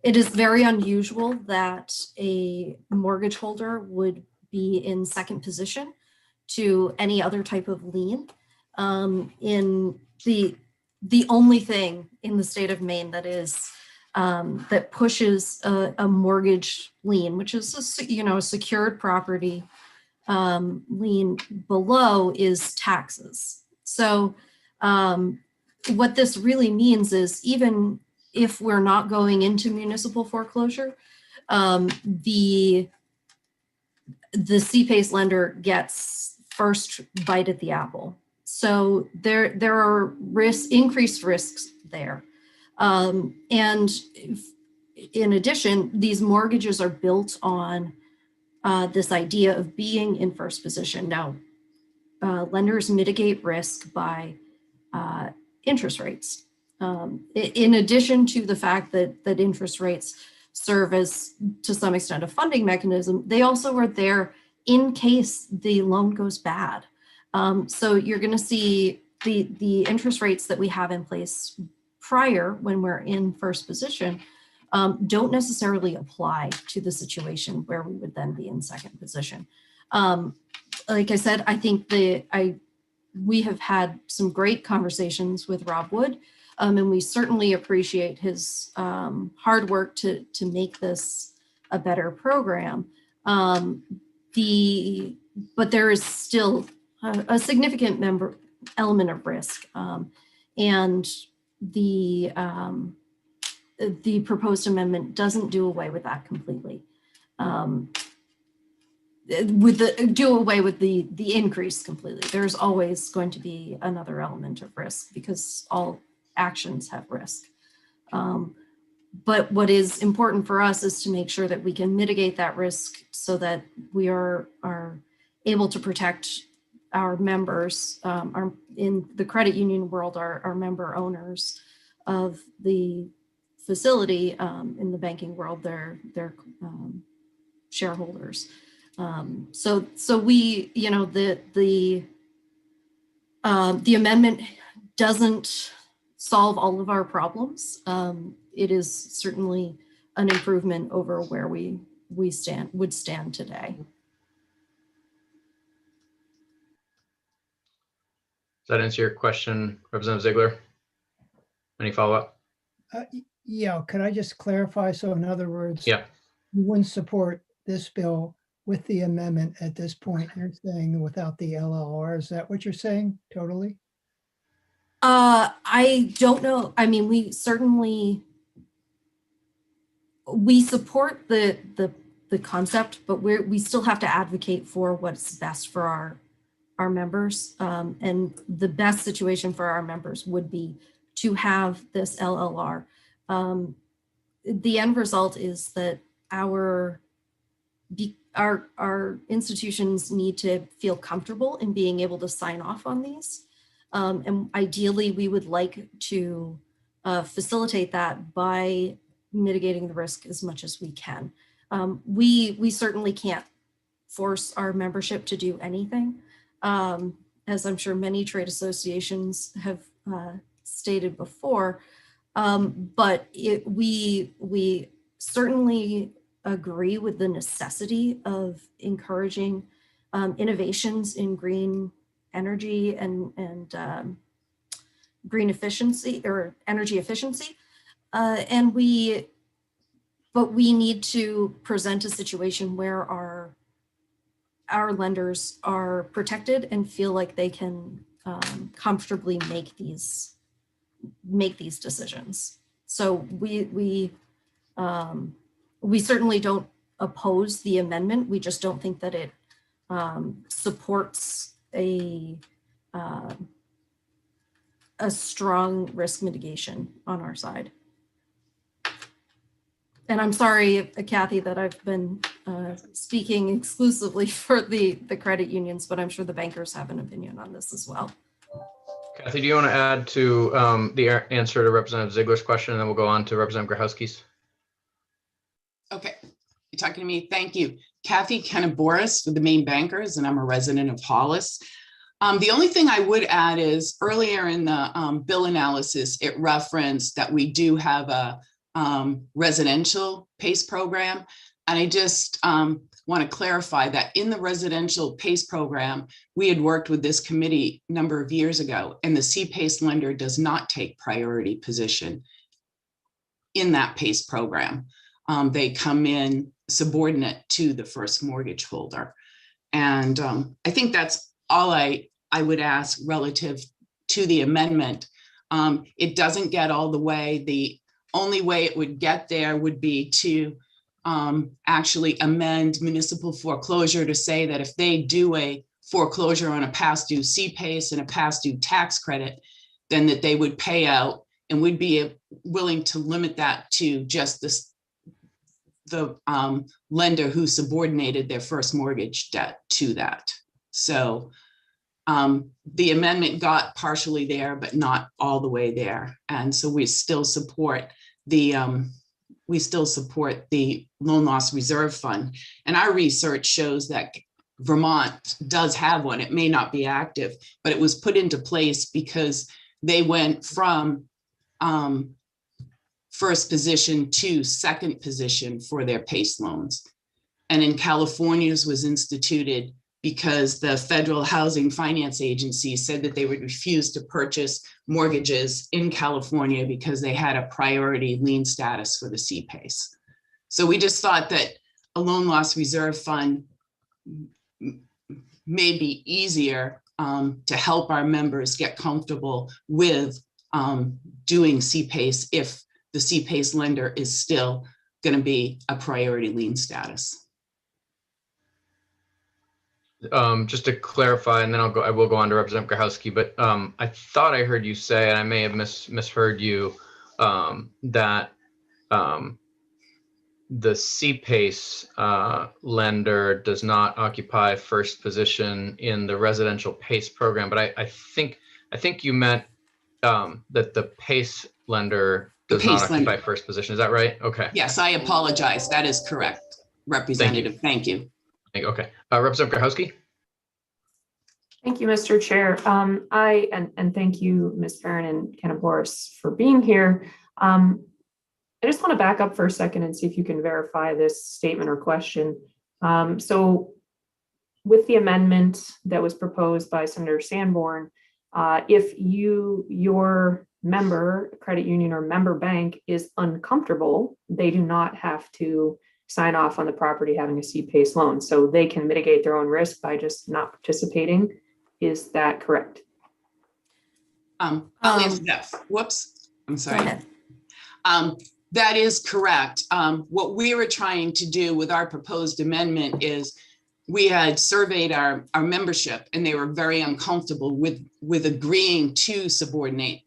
it is very unusual that a mortgage holder would be in second position to any other type of lien. In the only thing in the state of Maine that is that pushes a mortgage lien, which is a secured property lien below, is taxes. So what this really means is, even if we're not going into municipal foreclosure, the CPACE lender gets first bite at the apple. So there are increased risks there. And in addition, these mortgages are built on this idea of being in first position. Now, lenders mitigate risk by interest rates. In addition to the fact that interest rates serve as, to some extent, a funding mechanism, they also are there in case the loan goes bad. So you're going to see the interest rates that we have in place prior, when we're in first position, don't necessarily apply to the situation where we would then be in second position. Like I said, I think we have had some great conversations with Rob Wood, and we certainly appreciate his hard work to make this a better program. But there is still a significant element of risk, and the proposed amendment doesn't do away with that completely. Do away with the increase completely. There's always going to be another element of risk because all actions have risk. But what is important for us is to make sure that we can mitigate that risk so that we are able to protect our members, in the credit union world, our member owners of the facility. In the banking world, they're shareholders. So we, the amendment doesn't solve all of our problems. It is certainly an improvement over where we would stand today. Does that answer your question, Representative Ziegler? Any follow-up? Yeah, could I just clarify? So in other words, yeah, you wouldn't support this bill with the amendment at this point. You're saying without the LLR. Is that what you're saying? Totally? I don't know. I mean, we support the concept, but we still have to advocate for what's best for our members. And the best situation for our members would be to have this LLR. The end result is that our institutions need to feel comfortable in being able to sign off on these. And ideally, we would like to facilitate that by mitigating the risk as much as we can. We certainly can't force our membership to do anything, as I'm sure many trade associations have stated before. But we certainly agree with the necessity of encouraging innovations in green energy and green efficiency or energy efficiency. But we need to present a situation where our lenders are protected and feel like they can comfortably make these decisions. So we certainly don't oppose the amendment. We just don't think that it supports a strong risk mitigation on our side. And I'm sorry, Kathy, that I've been speaking exclusively for the credit unions, but I'm sure the bankers have an opinion on this as well. Kathy, do you want to add to the answer to Representative Ziegler's question, and then we'll go on to Representative Grahowski's? Okay, you're talking to me. Thank you. Kathy Kennaboris with the Maine Bankers, and I'm a resident of Hollis. The only thing I would add is earlier in the bill analysis, it referenced that we do have a residential PACE program. And I just want to clarify that in the residential PACE program, we had worked with this committee a number of years ago, and the CPACE lender does not take priority position in that PACE program. They come in subordinate to the first mortgage holder. And I think that's all I would ask relative to the amendment. It doesn't get all the way. The only way it would get there would be to actually amend municipal foreclosure to say that if they do a foreclosure on a past due CPACE and a past due tax credit, then that they would pay out and would be willing to limit that to just the lender who subordinated their first mortgage debt to that. So the amendment got partially there, but not all the way there. And so we still support the loan loss reserve fund. And our research shows that Vermont does have one. It may not be active, but it was put into place because they went from first position to second position for their PACE loans. And in California's was instituted because the Federal Housing Finance Agency said that they would refuse to purchase mortgages in California because they had a priority lien status for the CPACE. So we just thought that a loan loss reserve fund may be easier to help our members get comfortable with doing CPACE if the CPACE lender is still going to be a priority lien status. Just to clarify, and then I will go on to Representative Grahowski, but I thought I heard you say, and I may have misheard you, that the CPACE lender does not occupy first position in the residential PACE program, but I think you meant that the PACE lender does not occupy first position. Is that right? Okay. Yes, I apologize. That is correct, Representative. Thank you. Okay. Representative Grahowski. Thank you, Mr. Chair. And thank you, Ms. Farron and Ken Boris, for being here. I just want to back up for a second and see if you can verify this statement or question. So with the amendment that was proposed by Senator Sanborn, if your member, credit union or member bank is uncomfortable, they do not have to sign off on the property having a CPACE loan. So they can mitigate their own risk by just not participating. Is that correct? I'll answer that. Whoops, I'm sorry. That is correct. What we were trying to do with our proposed amendment is we had surveyed our membership and they were very uncomfortable with agreeing to subordinate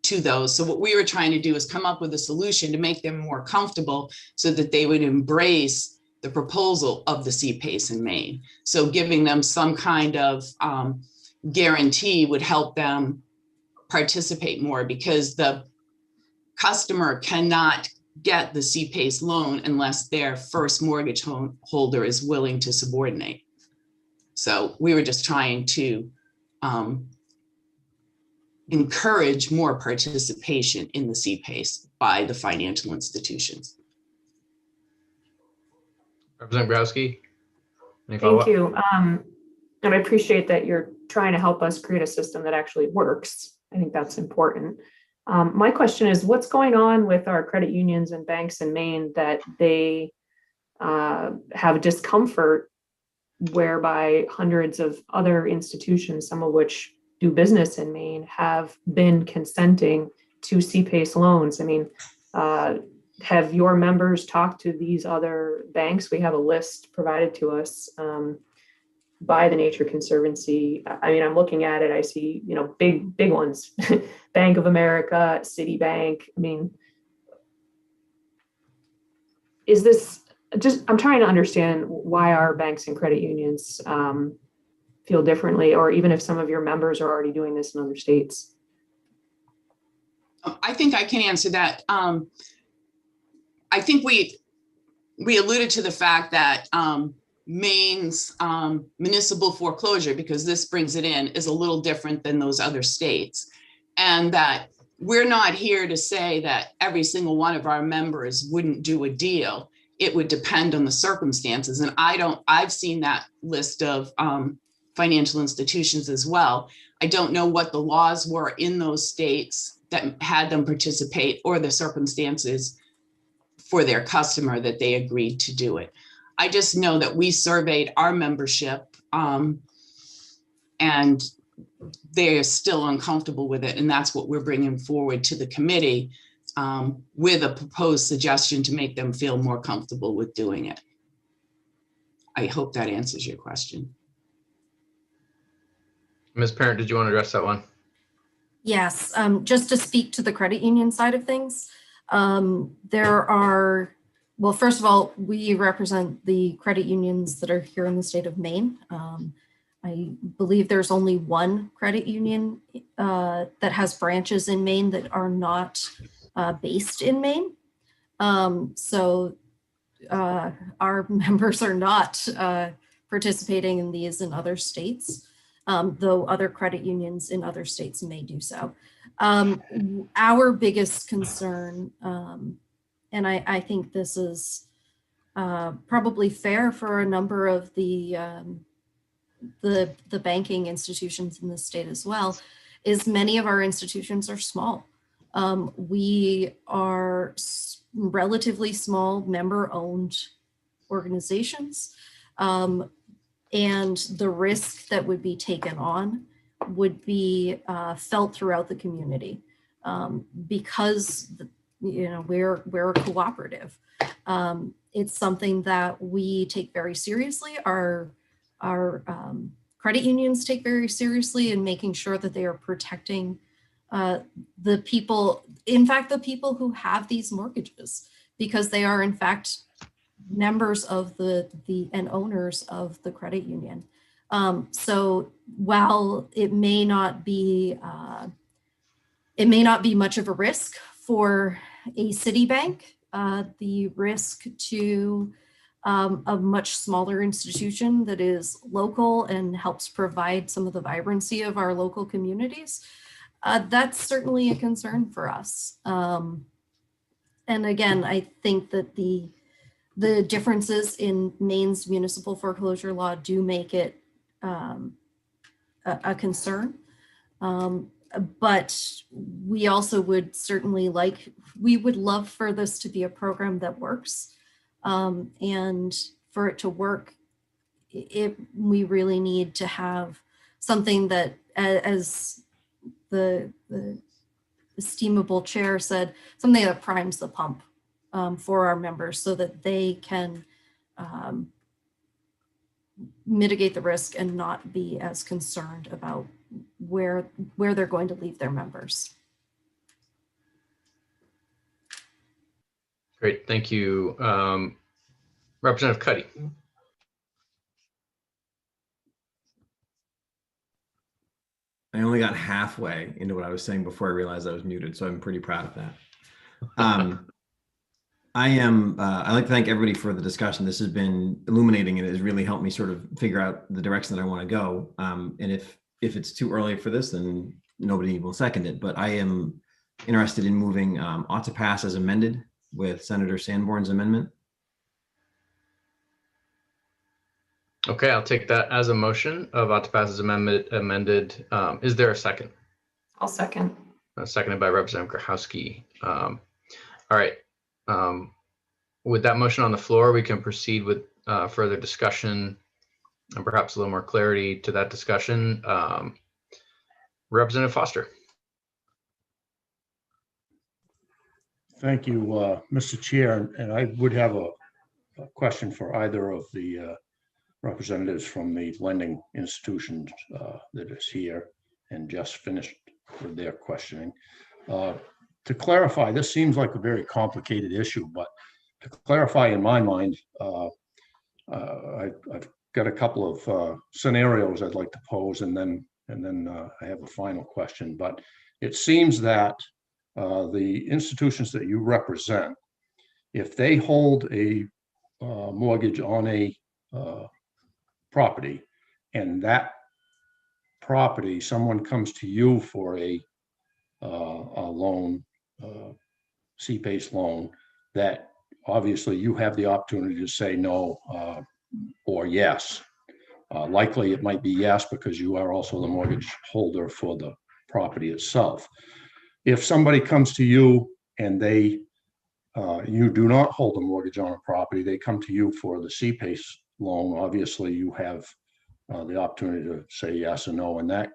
to those. So what we were trying to do is come up with a solution to make them more comfortable so that they would embrace the proposal of the CPACE in Maine. So giving them some kind of guarantee would help them participate more, because the customer cannot get the CPACE loan unless their first mortgage holder is willing to subordinate. So we were just trying to encourage more participation in the CPACE by the financial institutions. Representative Growski. Thank you. And I appreciate that you're trying to help us create a system that actually works. I think that's important. My question is, what's going on with our credit unions and banks in Maine that they have discomfort whereby hundreds of other institutions, some of which do business in Maine, have been consenting to CPACE loans? I mean, have your members talked to these other banks? We have a list provided to us by the Nature Conservancy. I mean, I'm looking at it, I see, big ones, Bank of America, Citibank. I mean, is this just, I'm trying to understand why our banks and credit unions feel differently, or even if some of your members are already doing this in other states. I think I can answer that. I think we alluded to the fact that Maine's municipal foreclosure, because this brings it in, is a little different than those other states. And that we're not here to say that every single one of our members wouldn't do a deal. It would depend on the circumstances. And I've seen that list of financial institutions as well. I don't know what the laws were in those states that had them participate, or the circumstances for their customer that they agreed to do it. I just know that we surveyed our membership and they're still uncomfortable with it. And that's what we're bringing forward to the committee with a proposed suggestion to make them feel more comfortable with doing it. I hope that answers your question. Ms. Parent, did you want to address that one? Yes, just to speak to the credit union side of things, there are, well, first of all, we represent the credit unions that are here in the state of Maine. I believe there's only one credit union that has branches in Maine that are not based in Maine. So our members are not participating in these in other states. Though other credit unions in other states may do so. Our biggest concern, and I think this is probably fair for a number of the banking institutions in the state as well, is many of our institutions are small. We are relatively small member-owned organizations. And the risk that would be taken on would be felt throughout the community because we're a cooperative. It's something that we take very seriously. Our credit unions take very seriously in making sure that they are protecting the people, in fact, the people who have these mortgages, because they are in fact members of the and owners of the credit union. So while it may not be much of a risk for a Citibank, the risk to a much smaller institution that is local and helps provide some of the vibrancy of our local communities, that's certainly a concern for us. And again, I think that the differences in Maine's municipal foreclosure law do make it a concern. But we also would certainly we would love for this to be a program that works. And for it to work, we really need to have something that, as the esteemable chair said, something that primes the pump for our members so that they can mitigate the risk and not be as concerned about where they're going to leave their members. Great, thank you. Representative Cuddy. I only got halfway into what I was saying before I realized I was muted, so I'm pretty proud of that. I'd like to thank everybody for the discussion. This has been illuminating and it has really helped me sort of figure out the direction that I want to go. And if it's too early for this, then nobody will second it. But I am interested in moving ought to pass as amended with Senator Sanborn's amendment. Okay, I'll take that as a motion of ought to pass as amended. Is there a second? I'll second. Seconded by Representative Grochowski. All right. With that motion on the floor, we can proceed with further discussion and perhaps a little more clarity to that discussion. Representative Foster. Thank you, Mr. Chair. And I would have a question for either of the representatives from the lending institutions that is here and just finished with their questioning. To clarify, this seems like a very complicated issue, but to clarify in my mind, I've got a couple of scenarios I'd like to pose, and then I have a final question. But it seems that the institutions that you represent, if they hold a mortgage on a property, and that property, someone comes to you for a loan, C-PACE loan, that obviously you have the opportunity to say no or yes. Likely it might be yes because you are also the mortgage holder for the property itself. If somebody comes to you and you do not hold a mortgage on a property, they come to you for the C-PACE loan, obviously you have the opportunity to say yes or no in that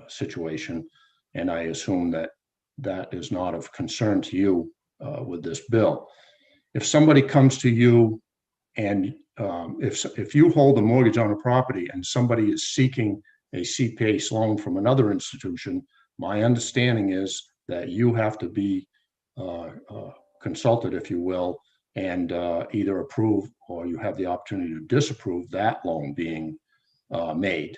situation. And I assume that that is not of concern to you with this bill. If somebody comes to you and if you hold a mortgage on a property and somebody is seeking a C-PACE loan from another institution, My understanding is that you have to be consulted, if you will, and either approve or you have the opportunity to disapprove that loan being made.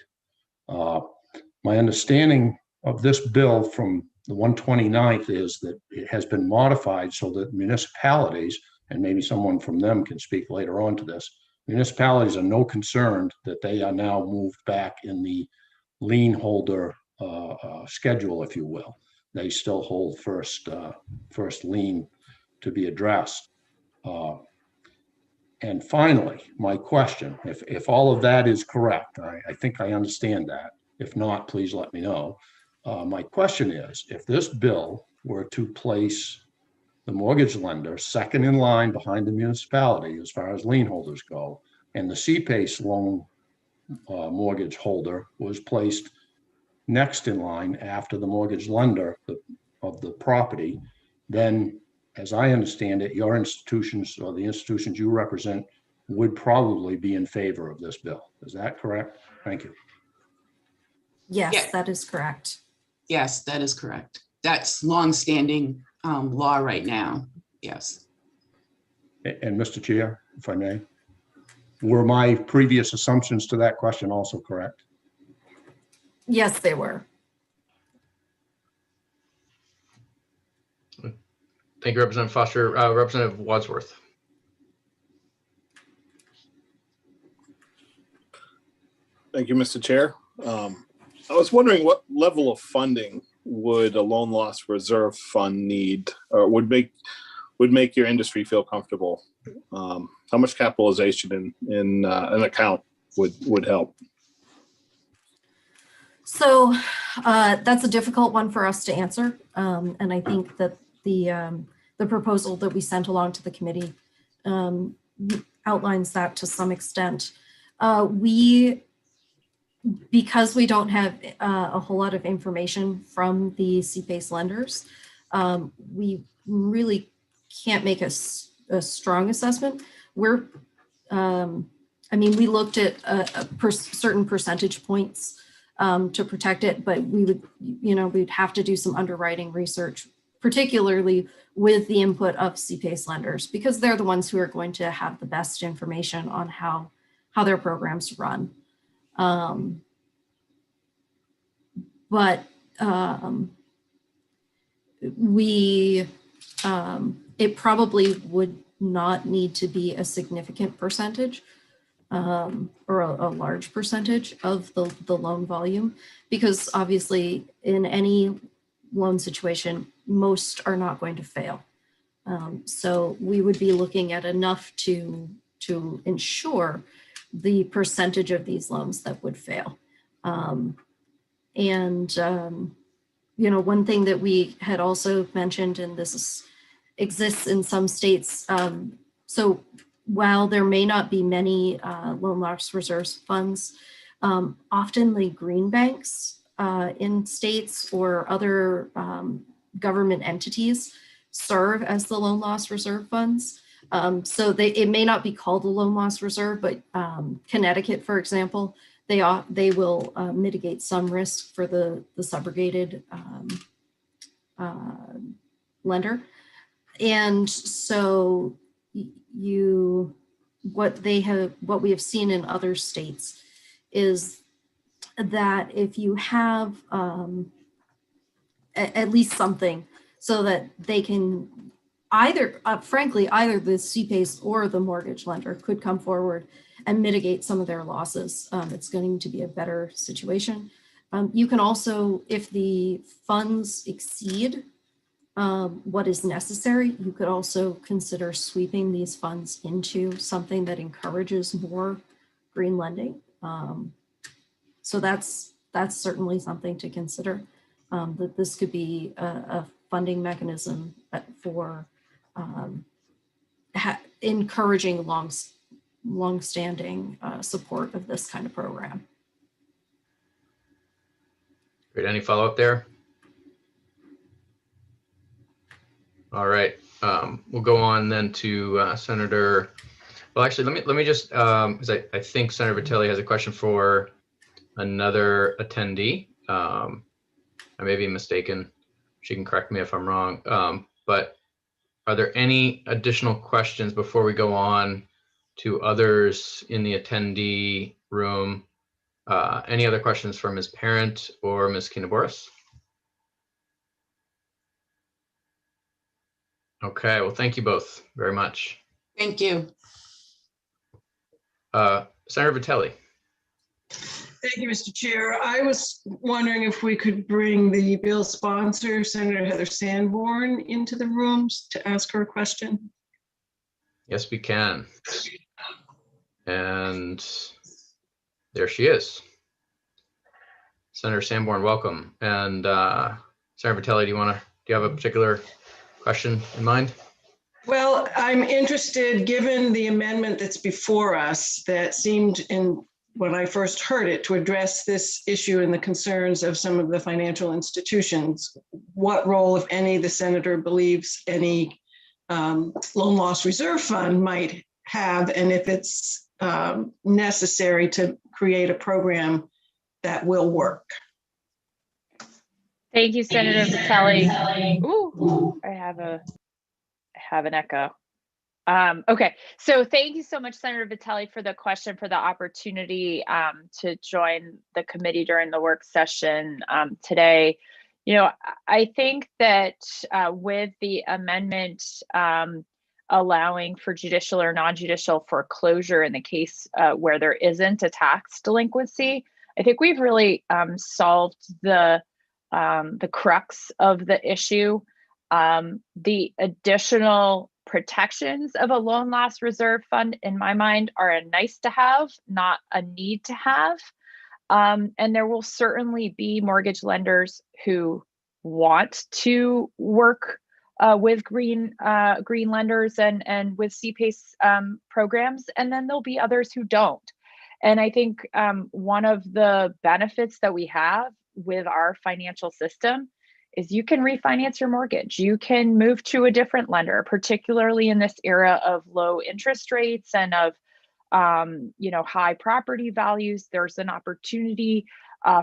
My understanding of this bill from the 129th is that it has been modified so that municipalities, and maybe someone from them can speak later on to this, municipalities are no concerned that they are now moved back in the lien holder schedule, if you will. They still hold first lien to be addressed. And finally, my question, if all of that is correct, I think I understand that. If not, please let me know. My question is, if this bill were to place the mortgage lender second in line behind the municipality as far as lien holders go, and the CPACE loan mortgage holder was placed next in line after the mortgage lender of the property, then as I understand it, your institutions or the institutions you represent would probably be in favor of this bill. Is that correct? Thank you. Yes, that is correct. Yes, that is correct. That's longstanding law right now. Yes. And Mr. Chair, if I may, were my previous assumptions to that question also correct? Yes, they were. Thank you, Representative Foster. Representative Wadsworth. Thank you, Mr. Chair. I was wondering what level of funding would a loan loss reserve fund need, or would make your industry feel comfortable? How much capitalization in an account would help? So that's a difficult one for us to answer, and I think that the proposal that we sent along to the committee outlines that to some extent. Because we don't have a whole lot of information from the CPACE lenders, we really can't make a strong assessment. I mean, we looked at certain percentage points to protect it, but we'd have to do some underwriting research, particularly with the input of CPACE lenders, because they're the ones who are going to have the best information on how their programs run. It probably would not need to be a significant percentage or a large percentage of the loan volume, because obviously in any loan situation, most are not going to fail. So we would be looking at enough to ensure the percentage of these loans that would fail. One thing that we had also mentioned, and this exists in some states, so while there may not be many loan loss reserves funds, often the green banks in states or other government entities serve as the loan loss reserve funds. So it may not be called a loan loss reserve, but Connecticut, for example, they will mitigate some risk for the subrogated lender. And so what we have seen in other states is that if you have at least something so that they can frankly, either the CPACE or the mortgage lender could come forward and mitigate some of their losses. It's going to be a better situation. You can also, if the funds exceed what is necessary, you could also consider sweeping these funds into something that encourages more green lending. So that's certainly something to consider, that this could be a funding mechanism for encouraging long-standing support of this kind of program. Great. Any follow-up there? All right. We'll go on then to Senator. Well, actually, let me just because I think Senator Vitelli has a question for another attendee. I I may be mistaken. She can correct me if I'm wrong. But are there any additional questions before we go on to others in the attendee room? Any other questions for Ms. Parent or Ms. Kinaboris? Okay, well, thank you both very much. Thank you. Senator Vitelli. Thank you, Mr. Chair. I was wondering if we could bring the bill sponsor, Senator Heather Sanborn, into the rooms to ask her a question. Yes, we can. And there she is. Senator Sanborn, welcome. And Senator Vitelli, do you have a particular question in mind? Well, I'm interested, given the amendment that's before us that seemed in when I first heard it to address this issue and the concerns of some of the financial institutions, what role, if any, the senator believes any loan loss reserve fund might have, and if it's necessary to create a program that will work. Thank you, Senator Vitelli. Ooh, I have an echo. Okay, so thank you so much, Senator Vitelli, for the question, for the opportunity to join the committee during the work session today. You know, I think that with the amendment allowing for judicial or non-judicial foreclosure in the case where there isn't a tax delinquency, I think we've really solved the crux of the issue. The additional protections of a loan loss reserve fund, in my mind, are a nice to have, not a need to have. And there will certainly be mortgage lenders who want to work with green lenders and with CPACE programs, and then there'll be others who don't. And I think one of the benefits that we have with our financial system is you can refinance your mortgage. You can move to a different lender, particularly in this era of low interest rates and of high property values. There's an opportunity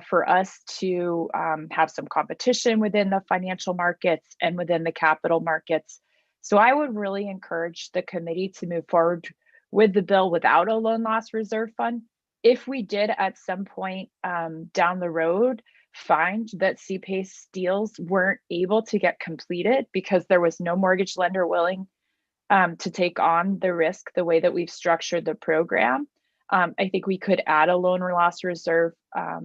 for us to have some competition within the financial markets and within the capital markets. So I would really encourage the committee to move forward with the bill without a loan loss reserve fund. If we did at some point down the road find that CPACE deals weren't able to get completed because there was no mortgage lender willing to take on the risk the way that we've structured the program, I think we could add a loan loss reserve at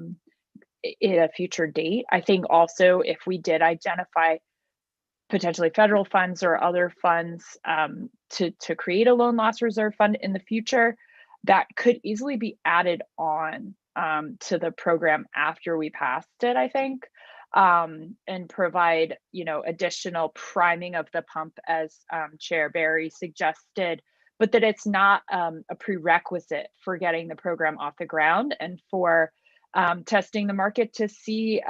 a future date. I think also if we did identify potentially federal funds or other funds to create a loan loss reserve fund in the future, that could easily be added on to the program after we passed it, I think, and provide, additional priming of the pump as Chair Barry suggested, but that it's not a prerequisite for getting the program off the ground and for testing the market to see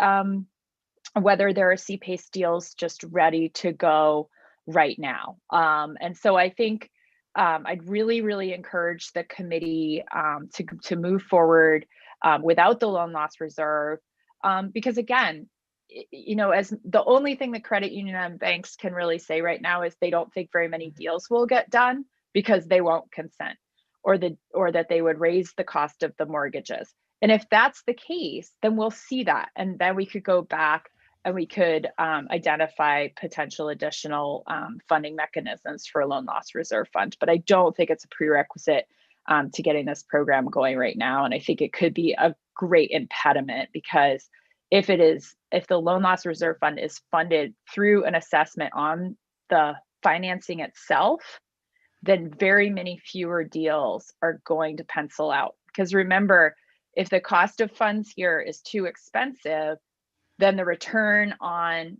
whether there are CPACE deals just ready to go right now. And so I think I'd really, really encourage the committee to move forward without the loan loss reserve, because again, as the only thing the credit union and banks can really say right now is they don't think very many deals will get done because they won't consent, or that they would raise the cost of the mortgages. And if that's the case, then we'll see that, and then we could go back and we could identify potential additional funding mechanisms for a loan loss reserve fund. But I don't think it's a prerequisite to getting this program going right now. And I think it could be a great impediment, because if the loan loss reserve fund is funded through an assessment on the financing itself, then very many fewer deals are going to pencil out. Because remember, if the cost of funds here is too expensive, then the return on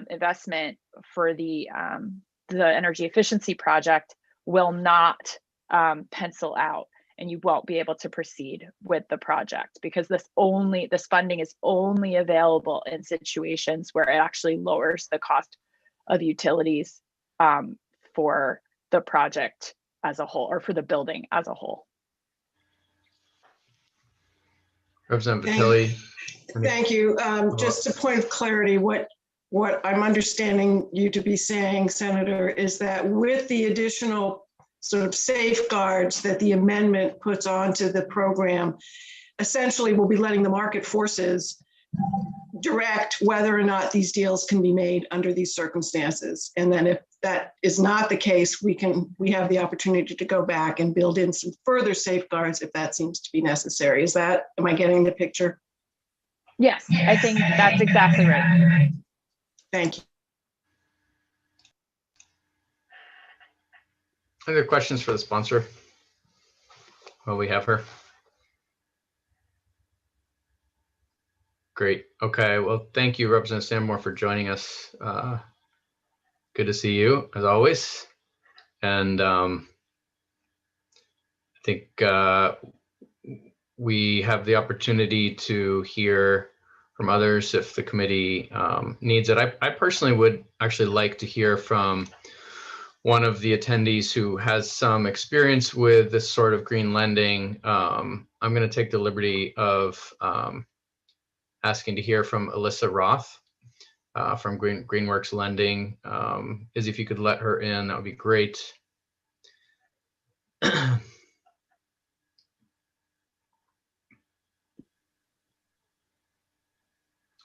investment for the energy efficiency project will not pencil out, and you won't be able to proceed with the project, because this funding is only available in situations where it actually lowers the cost of utilities for the project as a whole, or for the building as a whole. Representative Vitelli. Thank you. Just a point of clarity, what I'm understanding you to be saying, Senator, is that with the additional sort of safeguards that the amendment puts onto the program, essentially we'll be letting the market forces direct whether or not these deals can be made under these circumstances. And then if that is not the case, we have the opportunity to go back and build in some further safeguards if that seems to be necessary. Am I getting the picture? Yes, I think that's exactly right. Thank you. Other questions for the sponsor? Well, we have her. Great. Okay. Well, thank you, Representative Sanborn, for joining us. Good to see you, as always. And I think we have the opportunity to hear from others if the committee needs it. I personally would actually like to hear from one of the attendees who has some experience with this sort of green lending. I'm going to take the liberty of asking to hear from Alyssa Roth from Greenworks Lending. Izzy, if you could let her in, that would be great.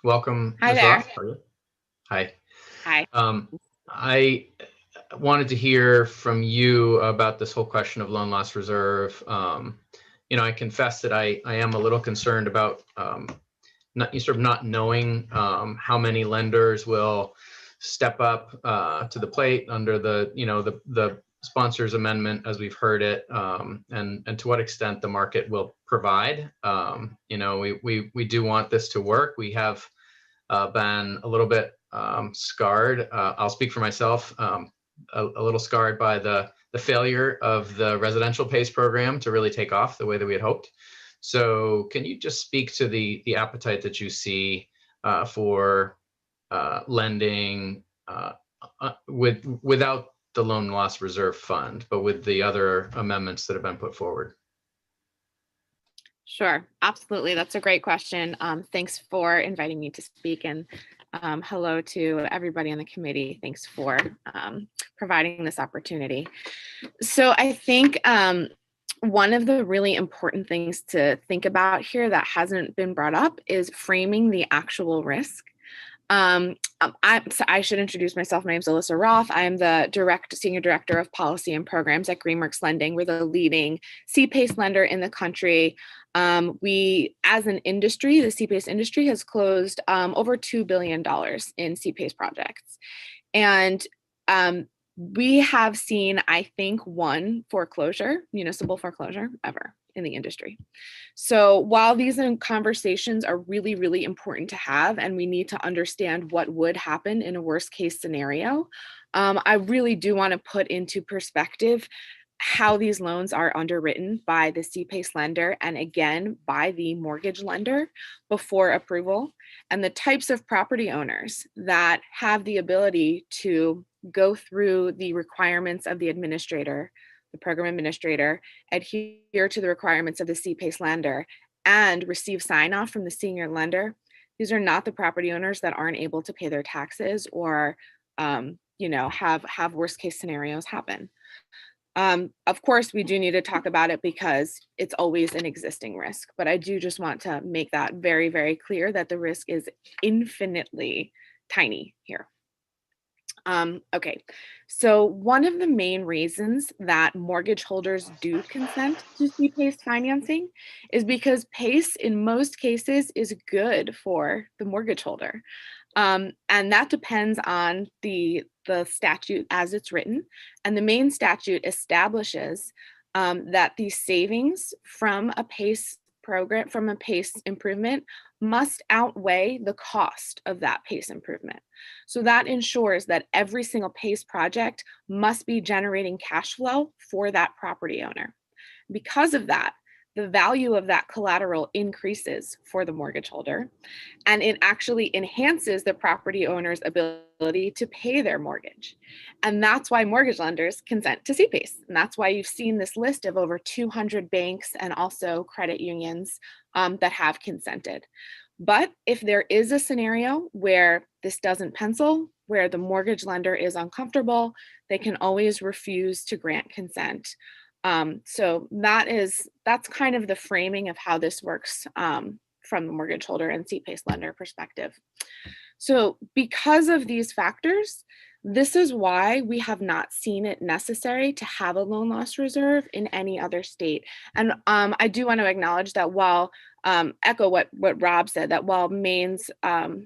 Welcome, Hi Ms. there. Roth. How are you? Hi. Hi. I wanted to hear from you about this whole question of loan loss reserve. I confess that I am a little concerned about not knowing how many lenders will step up to the plate under the sponsor's amendment as we've heard it, and to what extent the market will provide. We do want this to work. We have been a little bit scarred. I'll speak for myself, a little scarred by the failure of the residential PACE program to really take off the way that we had hoped. So can you just speak to the appetite that you see for lending without the loan loss reserve fund, but with the other amendments that have been put forward? Sure, absolutely. That's a great question. Thanks for inviting me to speak, and hello to everybody on the committee. Thanks for providing this opportunity. So I think one of the really important things to think about here that hasn't been brought up is framing the actual risk. I should introduce myself. My name is Alyssa Roth. I'm the Senior Director of Policy and Programs at Greenworks Lending. We're the leading CPACE lender in the country. We, as an industry, the CPACE industry has closed over $2 billion in CPACE projects. And we have seen, I think, one municipal foreclosure ever in the industry. So while these conversations are really, really important to have, and we need to understand what would happen in a worst case scenario, I really do want to put into perspective how these loans are underwritten by the CPACE lender and again by the mortgage lender before approval, and the types of property owners that have the ability to go through the requirements of the administrator, the program administrator, adhere to the requirements of the CPACE lender, and receive sign-off from the senior lender. These are not the property owners that aren't able to pay their taxes or have worst case scenarios happen. Of course, we do need to talk about it because it's always an existing risk, but I do just want to make that very, very clear that the risk is infinitely tiny here. Okay, so one of the main reasons that mortgage holders do consent to CPACE financing is because PACE in most cases is good for the mortgage holder. And that depends on the statute as it's written. And the main statute establishes that the savings from a PACE program, from a PACE improvement, must outweigh the cost of that PACE improvement. So that ensures that every single PACE project must be generating cash flow for that property owner. Because of that, the value of that collateral increases for the mortgage holder, and it actually enhances the property owner's ability to pay their mortgage. And that's why mortgage lenders consent to CPACE. And that's why you've seen this list of over 200 banks and also credit unions that have consented. But if there is a scenario where this doesn't pencil, where the mortgage lender is uncomfortable, they can always refuse to grant consent. So that's kind of the framing of how this works from the mortgage holder and CPACE lender perspective. So because of these factors, this is why we have not seen it necessary to have a loan loss reserve in any other state. And I do want to acknowledge that while echo what Rob said, that while Maine's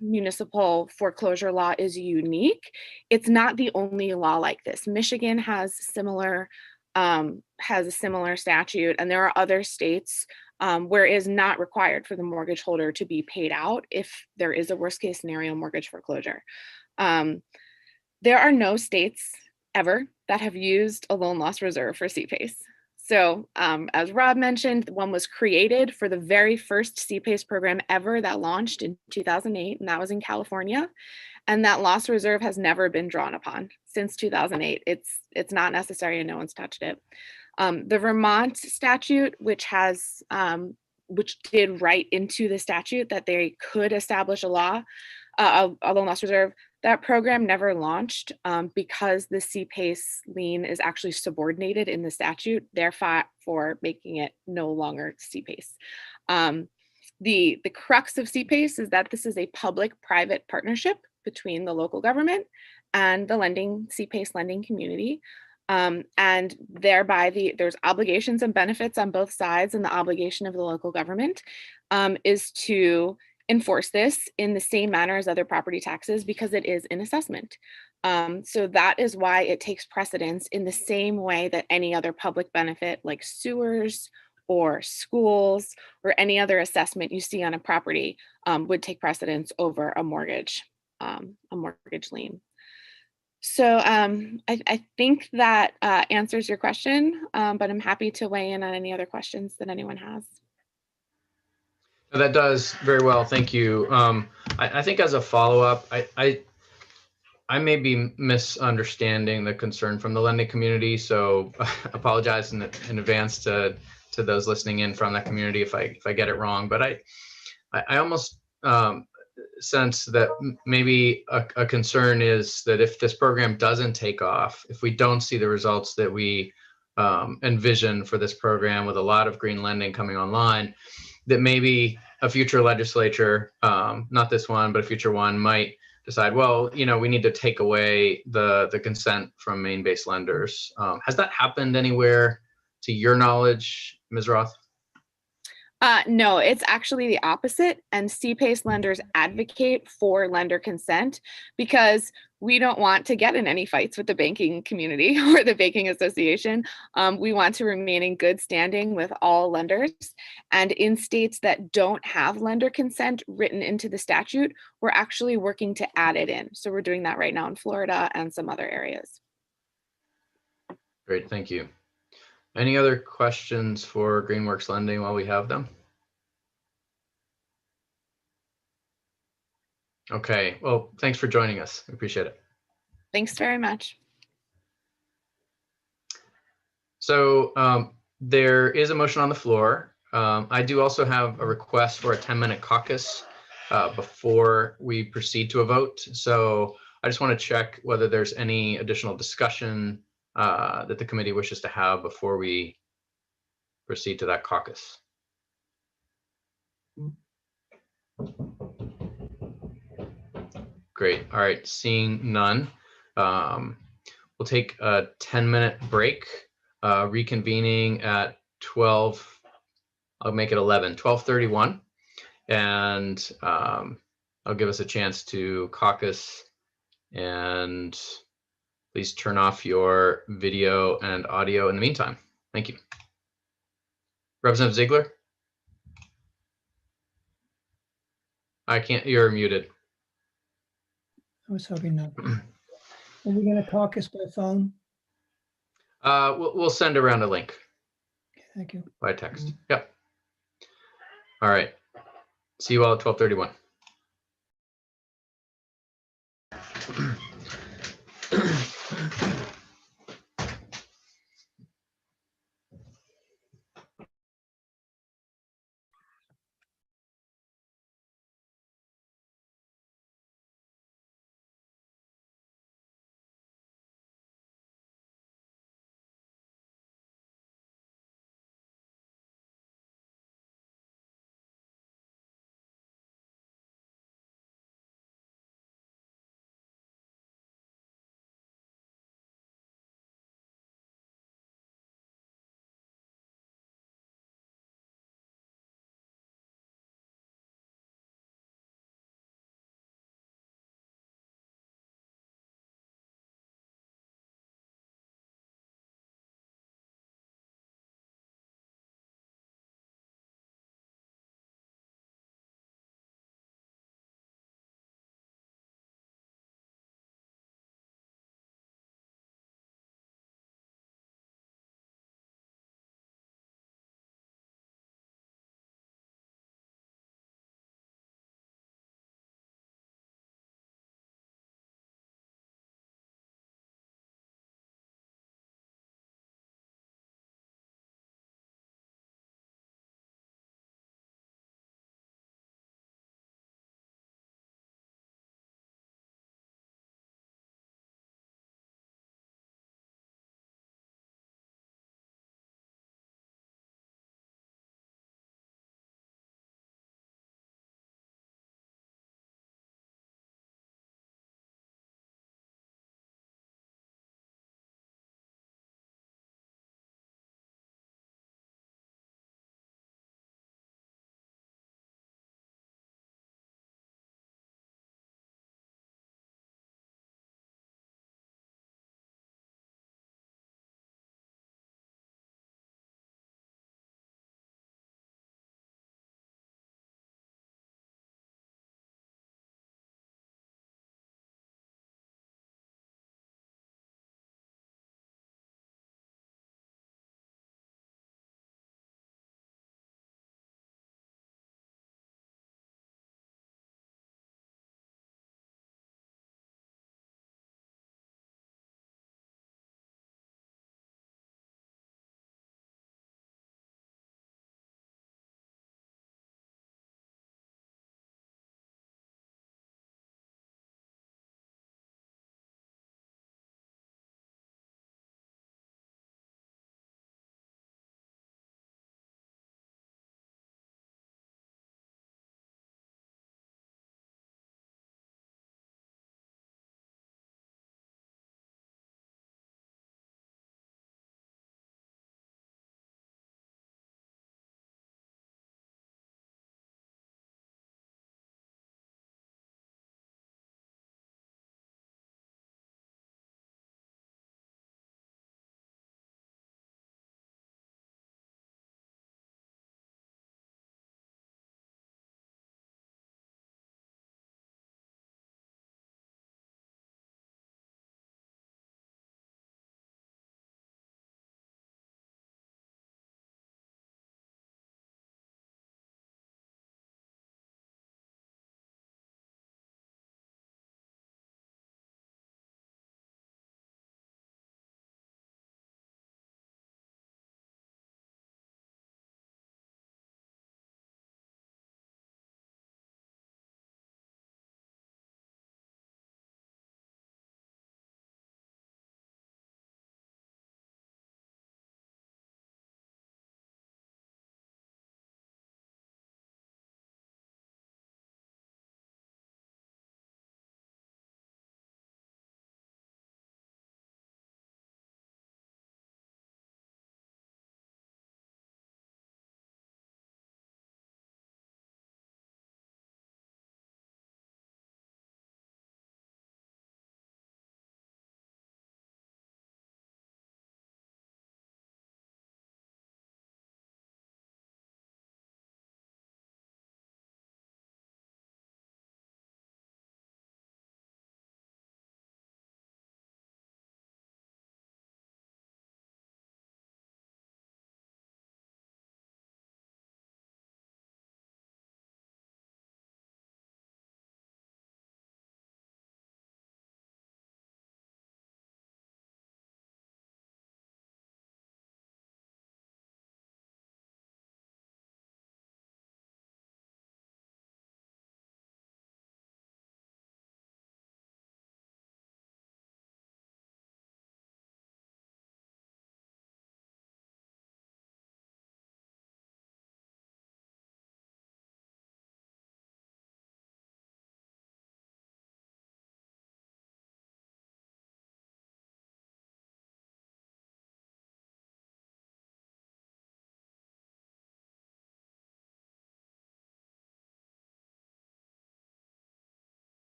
municipal foreclosure law is unique, it's not the only law like this. Michigan has a similar statute, and there are other states where it is not required for the mortgage holder to be paid out if there is a worst case scenario mortgage foreclosure. There are no states ever that have used a loan loss reserve for CPACE. So as Rob mentioned, one was created for the very first CPACE program ever that launched in 2008, and that was in California. And that loss reserve has never been drawn upon since 2008. It's not necessary and no one's touched it. The Vermont statute, which did write into the statute that they could establish a loan loss reserve, that program never launched because the CPACE lien is actually subordinated in the statute, therefore making it no longer CPACE. The crux of CPACE is that this is a public-private partnership between the local government and the CPACE lending community. And thereby there's obligations and benefits on both sides, and the obligation of the local government is to enforce this in the same manner as other property taxes because it is an assessment. So that is why it takes precedence in the same way that any other public benefit like sewers or schools or any other assessment you see on a property would take precedence over a mortgage lien. So I think that answers your question, but I'm happy to weigh in on any other questions that anyone has. That does very well. Thank you. I think as a follow-up, I may be misunderstanding the concern from the lending community. So I apologize in advance to those listening in from that community if I get it wrong. But I almost sense that maybe a concern is that if this program doesn't take off, if we don't see the results that we envision for this program with a lot of green lending coming online, that maybe a future legislature, not this one, but a future one, might decide, well, we need to take away the consent from Maine-based lenders. Has that happened anywhere to your knowledge, Ms. Roth? No, it's actually the opposite. And CPACE lenders advocate for lender consent because we don't want to get in any fights with the banking community or the banking association. We want to remain in good standing with all lenders. And in states that don't have lender consent written into the statute, we're actually working to add it in. So we're doing that right now in Florida and some other areas. Great, thank you. Any other questions for Greenworks Lending while we have them? Okay, well, thanks for joining us. We appreciate it. Thanks very much. So there is a motion on the floor. I do also have a request for a 10-minute caucus before we proceed to a vote. So I just want to check whether there's any additional discussion that the committee wishes to have before we proceed to that caucus. Great. All right. Seeing none, we'll take a 10-minute break, reconvening at 12. I'll make it 12:31, and I'll give us a chance to caucus. And please turn off your video and audio in the meantime. Thank you. Representative Ziegler? I can't, you're muted. I was hoping not. Are we going to caucus by phone? We'll send around a link. Okay, thank you. By text. Yep. All right. See you all at 12:31.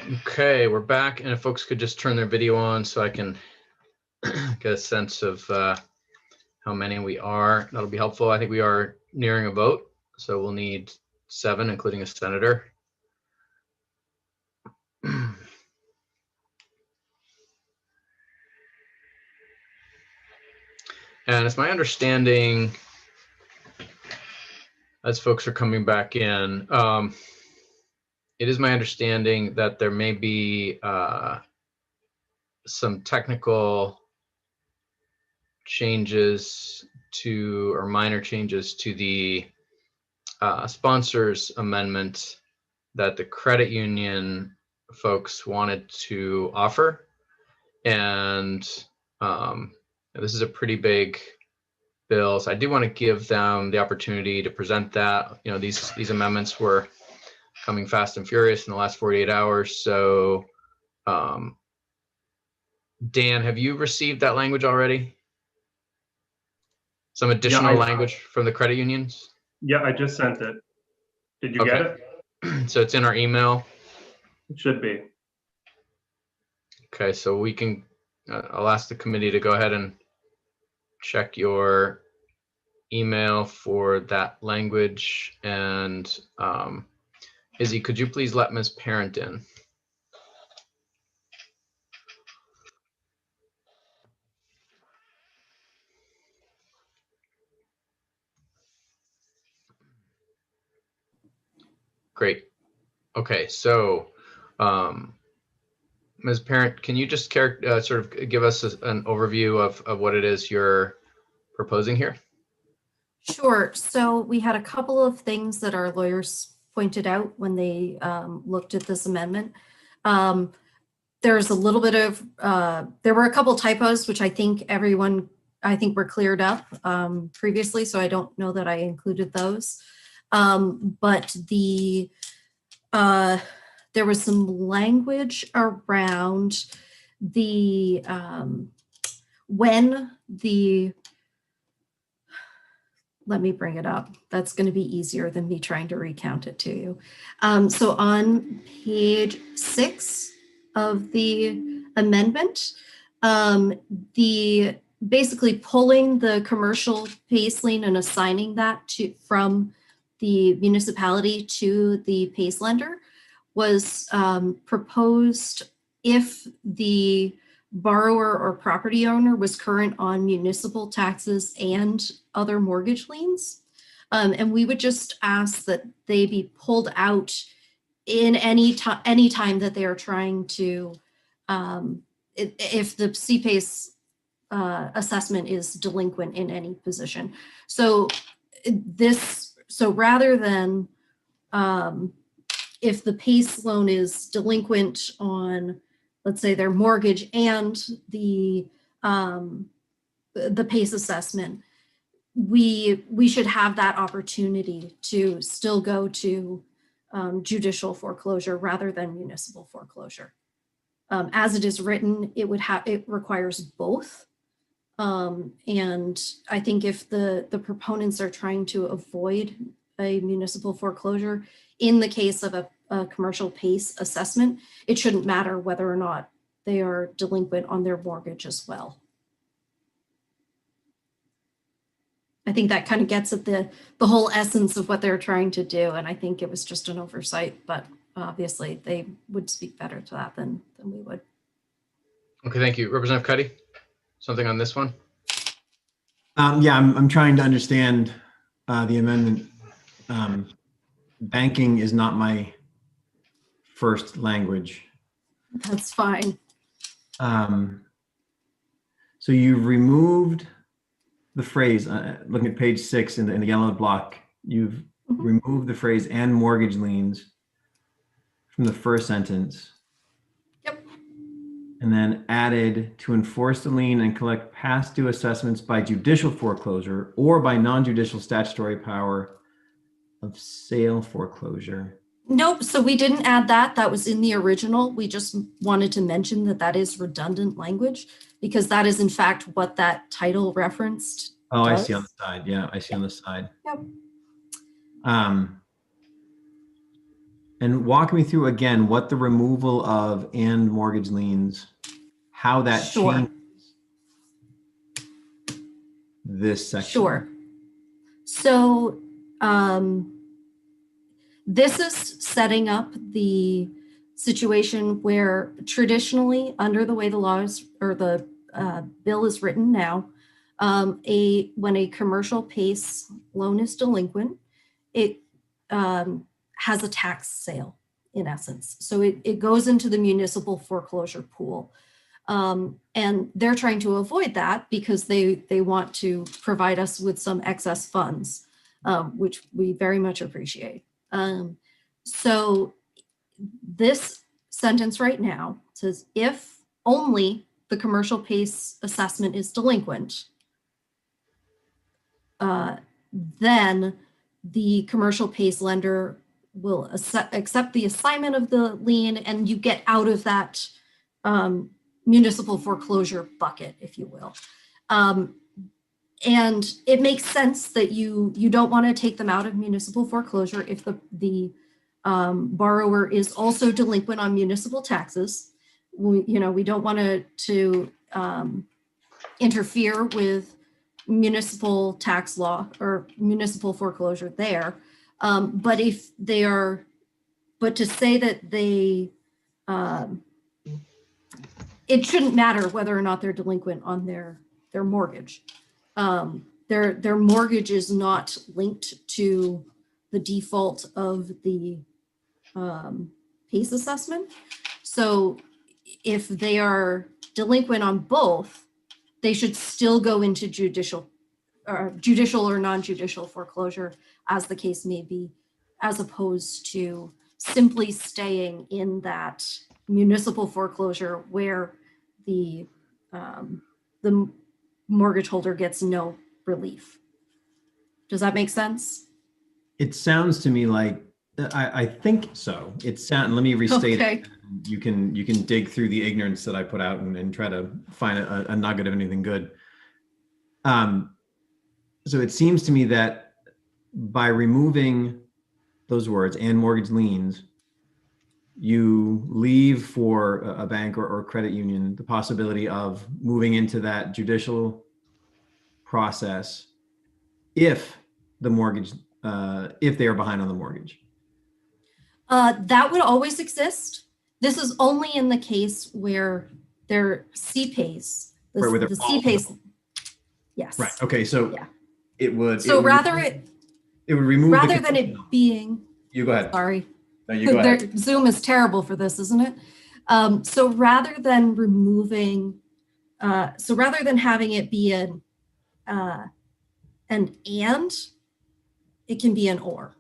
Okay, we're back, and if folks could just turn their video on so I can get a sense of how many we are, that'll be helpful. I think we are nearing a vote, so we'll need 7, including a senator. And it's my understanding, as folks are coming back in, it is my understanding that there may be some technical changes to, or minor changes to the sponsors amendment that the credit union folks wanted to offer. And this is a pretty big bill, so I do want to give them the opportunity to present that. You know, these amendments were coming fast and furious in the last 48 hours. So Dan, have you received that language already? Some additional language from the credit unions? Yeah, I just sent it. Did you get it? So it's in our email? It should be. Okay, so we can, I'll ask the committee to go ahead and check your email for that language. And Izzy, could you please let Ms. Parent in? Great. Okay, so Ms. Parent, can you just sort of give us an overview of what it is you're proposing here? Sure. So we had a couple of things that our lawyers pointed out when they looked at this amendment. There's a little bit of, there were a couple typos, which I think were cleared up previously, so I don't know that I included those. But there was some language around the, let me bring it up. That's going to be easier than me trying to recount it to you. So on page 6 of the amendment, basically pulling the commercial PACE lien and assigning that from the municipality to the PACE lender was proposed if the borrower or property owner was current on municipal taxes and other mortgage liens. And we would just ask that they be pulled out in any time that they are trying to, if the CPACE assessment is delinquent in any position. So rather than if the PACE loan is delinquent on, let's say, their mortgage and the PACE assessment, we should have that opportunity to still go to judicial foreclosure rather than municipal foreclosure. As it is written, it requires both. And I think if the proponents are trying to avoid a municipal foreclosure in the case of a commercial PACE assessment, it shouldn't matter whether or not they are delinquent on their mortgage as well. I think that kind of gets at the whole essence of what they're trying to do. And I think it was just an oversight, but obviously they would speak better to that than we would. Okay, thank you. Representative Cuddy, something on this one? Yeah, I'm trying to understand the amendment. Banking is not my first language. That's fine. So you've removed the phrase, looking at page 6 in the yellow block, you've removed the phrase "and mortgage liens" from the first sentence. Yep. And then added "to enforce the lien and collect past due assessments by judicial foreclosure or by non-judicial statutory power of sale foreclosure." Nope, so we didn't add that. That was in the original. We just wanted to mention that is redundant language because that is in fact what that title referenced. Oh, does. I see on the side. Yeah, I see on the side. Yep. And walk me through again what the removal of and mortgage liens, how that Sure. changes this section. Sure. So this is setting up the situation where traditionally, under the way the laws or the bill is written now, when a commercial PACE loan is delinquent, it has a tax sale in essence. So it goes into the municipal foreclosure pool. And they're trying to avoid that because they want to provide us with some excess funds, which we very much appreciate. So this sentence right now says, if only the commercial PACE assessment is delinquent, then the commercial PACE lender will accept the assignment of the lien, and you get out of that municipal foreclosure bucket, if you will. And it makes sense that you don't want to take them out of municipal foreclosure if the borrower is also delinquent on municipal taxes. We don't want to interfere with municipal tax law or municipal foreclosure there. But if they are, but to say that they, it shouldn't matter whether or not they're delinquent on their mortgage. Their mortgage is not linked to the default of the PACE assessment. So if they are delinquent on both, they should still go into judicial or non-judicial foreclosure, as the case may be, as opposed to simply staying in that municipal foreclosure where the mortgage holder gets no relief. Does that make sense? It sounds to me like, I think so. Let me restate Okay. it. You can dig through the ignorance that I put out and try to find a nugget of anything good. So it seems to me that by removing those words and mortgage liens, you leave for a bank or credit union the possibility of moving into that judicial process if the mortgage, if they are behind on the mortgage. That would always exist. This is only in the case where their CPACE, the CPACE, yes. Right. Okay. So yeah. It would. So it would remove rather than it being. You go ahead. Sorry. No, you go ahead. Zoom is terrible for this, isn't it? So rather than removing, so rather than having it be an and, it can be an or.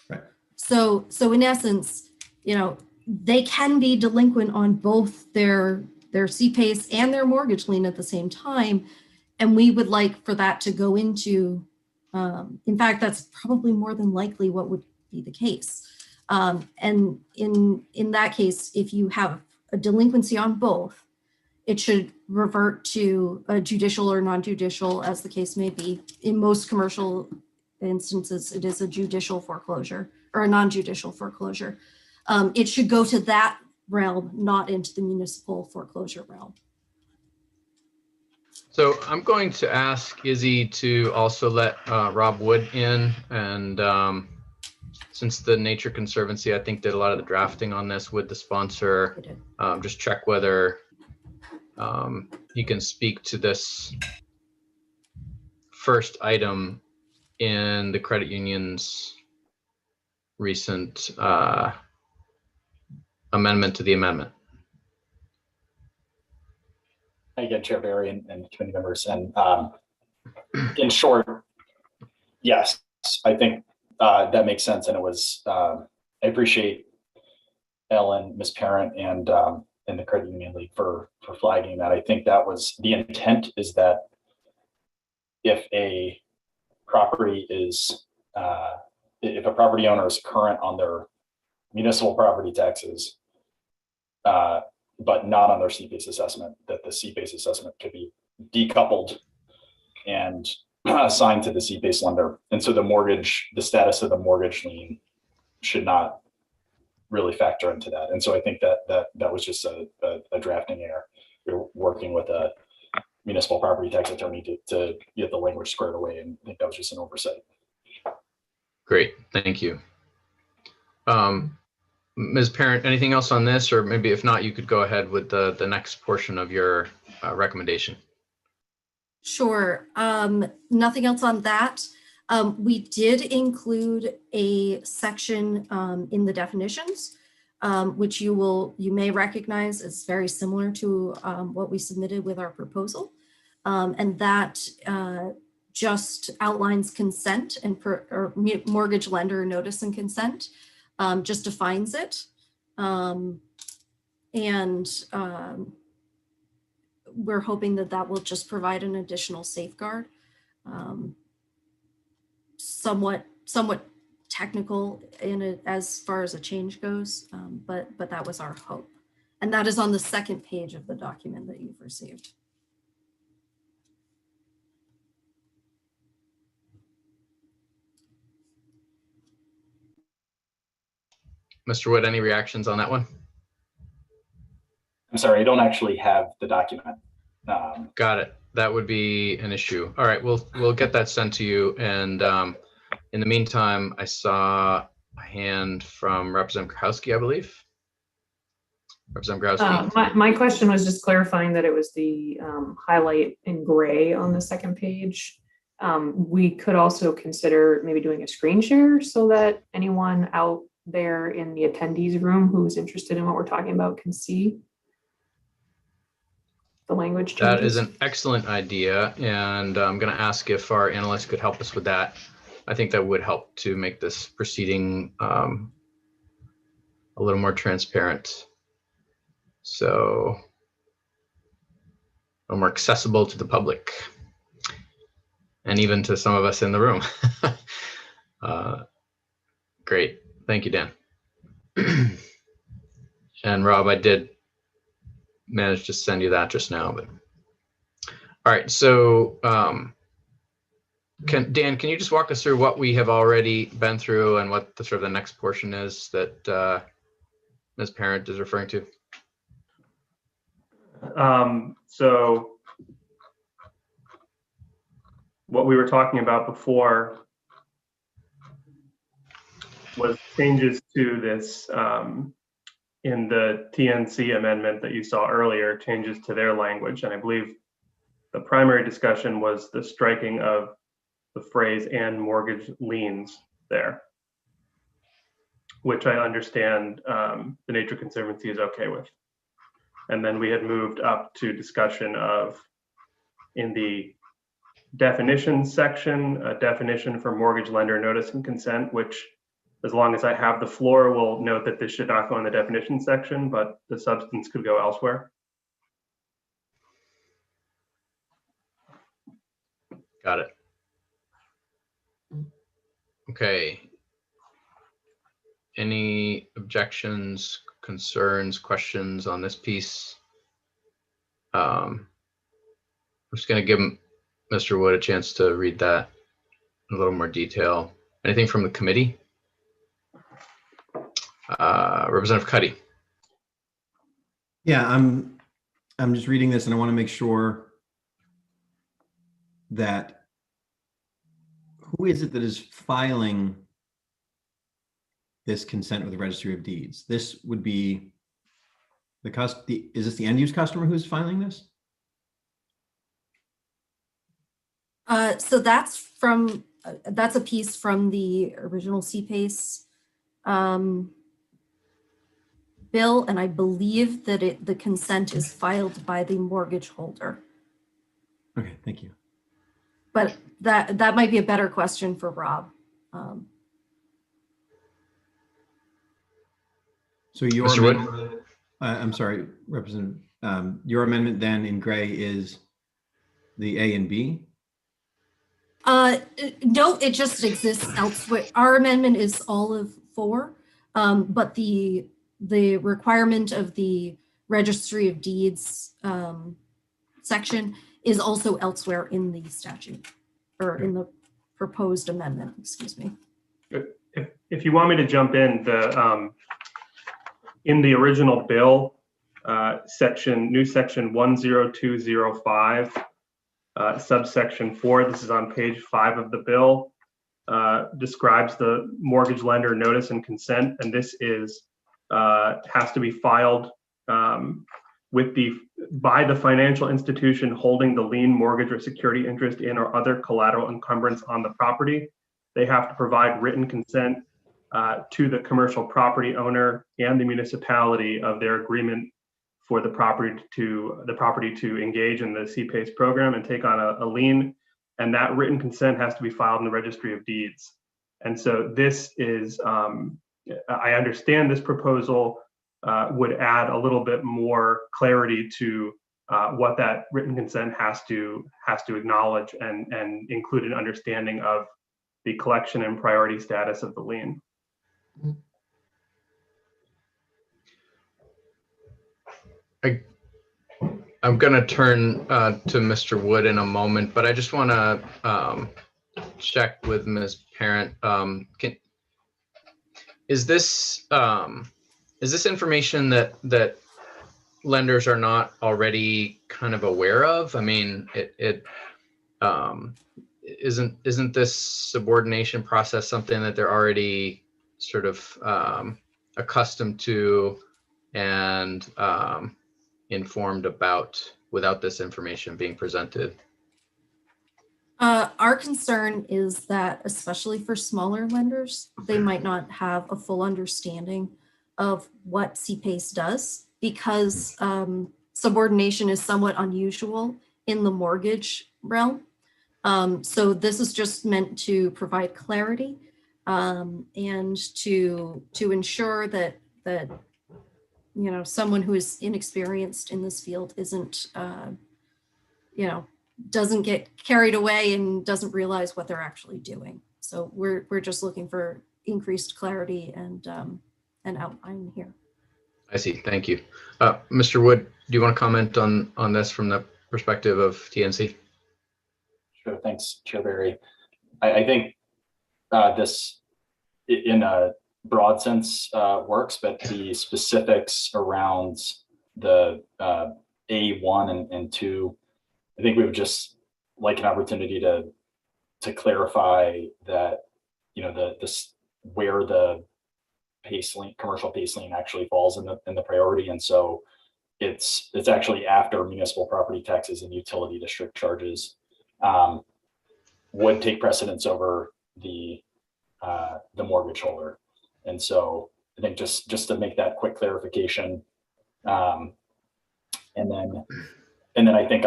Right. So in essence, they can be delinquent on both their CPACE and their mortgage lien at the same time. And we would like for that to go into, in fact, that's probably more than likely what would be the case. And in that case, if you have a delinquency on both, it should revert to a judicial or non-judicial, as the case may be. In most commercial instances, it is a judicial foreclosure or a non-judicial foreclosure. It should go to that realm, not into the municipal foreclosure realm. So I'm going to ask Izzy to also let Rob Wood in, and since the Nature Conservancy, I think, did a lot of the drafting on this with the sponsor, just check whether he can speak to this first item in the credit union's recent amendment to the amendment. Again, Chair Barry and committee members, and in short, yes, I think that makes sense, and it was. I appreciate Ellen, Ms. Parent, and the Credit Union League for flagging that. I think that was the intent. Is that if a property is if a property owner is current on their municipal property taxes, but not on their CPACE assessment, that the CPACE assessment could be decoupled and assigned to the CPACE lender. And so the status of the mortgage lien should not really factor into that. And so I think that was just a drafting error. We were working with a municipal property tax attorney to get the language squared away, and I think that was just an oversight. Great, thank you. Ms. Parent, anything else on this, or maybe if not, you could go ahead with the next portion of your recommendation. Sure. Nothing else on that. We did include a section in the definitions, which you may recognize as very similar to what we submitted with our proposal. And that just outlines consent and or mortgage lender notice and consent, just defines it. We're hoping that will just provide an additional safeguard. Somewhat technical in it as far as a change goes, but that was our hope. And that is on the second page of the document that you've received. Mr. Wood, any reactions on that one? I'm sorry, I don't actually have the document. Got it. That would be an issue. All right, we'll get that sent to you. And in the meantime, I saw a hand from Representative Krahowski, I believe. Representative Krahowski. My question was just clarifying that it was the highlight in gray on the second page. We could also consider maybe doing a screen share so that anyone out there in the attendees room who's interested in what we're talking about can see the language changes. That is an excellent idea, and I'm going to ask if our analysts could help us with that. I think that would help to make this proceeding a little more transparent, so a little more accessible to the public and even to some of us in the room. Great. Thank you, Dan. And Rob, I did manage to send you that just now, but all right. So Dan, can you just walk us through what we have already been through and what the sort of the next portion is that Ms. Parent is referring to? So what we were talking about before was changes to this in the TNC amendment that you saw earlier, changes to their language. And I believe the primary discussion was the striking of the phrase "and mortgage liens" there, which I understand the Nature Conservancy is okay with. And then we had moved up to discussion of, in the definitions section, a definition for mortgage lender notice and consent, which, as long as I have the floor, will note that this should not go in the definition section, but the substance could go elsewhere. Got it. Okay. Any objections, concerns, questions on this piece? I'm just going to give Mr. Wood a chance to read that in a little more detail. Anything from the committee? Representative Cuddy. Yeah, I'm just reading this and I want to make sure that who is it that is filing this consent with the Registry of Deeds? This would be is this the end use customer who's filing this? So that's a piece from the original CPACE bill, and I believe that the consent is filed by the mortgage holder. Okay, thank you. But that might be a better question for Rob. So your amendment, I'm sorry, Representative, your amendment then in gray is the A and B? No, it just exists elsewhere. Our amendment is all of 4, but the requirement of the Registry of Deeds section is also elsewhere in the statute, or in the proposed amendment, excuse me. If you want me to jump in, in the original bill, new section 10205, subsection 4, this is on page 5 of the bill, describes the mortgage lender notice and consent, and this is has to be filed by the financial institution holding the lien, mortgage, or security interest in or other collateral encumbrance on the property. They have to provide written consent to the commercial property owner and the municipality of their agreement for the property to engage in the CPACE program and take on a lien, and that written consent has to be filed in the Registry of Deeds. And so this is, I understand this proposal would add a little bit more clarity to what that written consent has to acknowledge and include an understanding of the collection and priority status of the lien. I'm going to turn to Mr. Wood in a moment, but I just want to check with Ms. Parent. Is this information that lenders are not already kind of aware of? I mean, isn't this subordination process something that they're already sort of accustomed to and informed about without this information being presented? Our concern is that, especially for smaller lenders, they might not have a full understanding of what CPACE does, because subordination is somewhat unusual in the mortgage realm. So this is just meant to provide clarity and to ensure that someone who is inexperienced in this field isn't doesn't get carried away and doesn't realize what they're actually doing. So we're just looking for increased clarity and outline here. I see. Thank you. Mr. Wood, do you want to comment on this from the perspective of TNC? Sure. Thanks, Chair Barry. I think this, in a broad sense, works, but the specifics around the A1 and 2, I think we would just like an opportunity to clarify that, where the commercial PACE lien actually falls in the priority. And so it's actually after municipal property taxes and utility district charges would take precedence over the mortgage holder. And so I think just to make that quick clarification, and then I think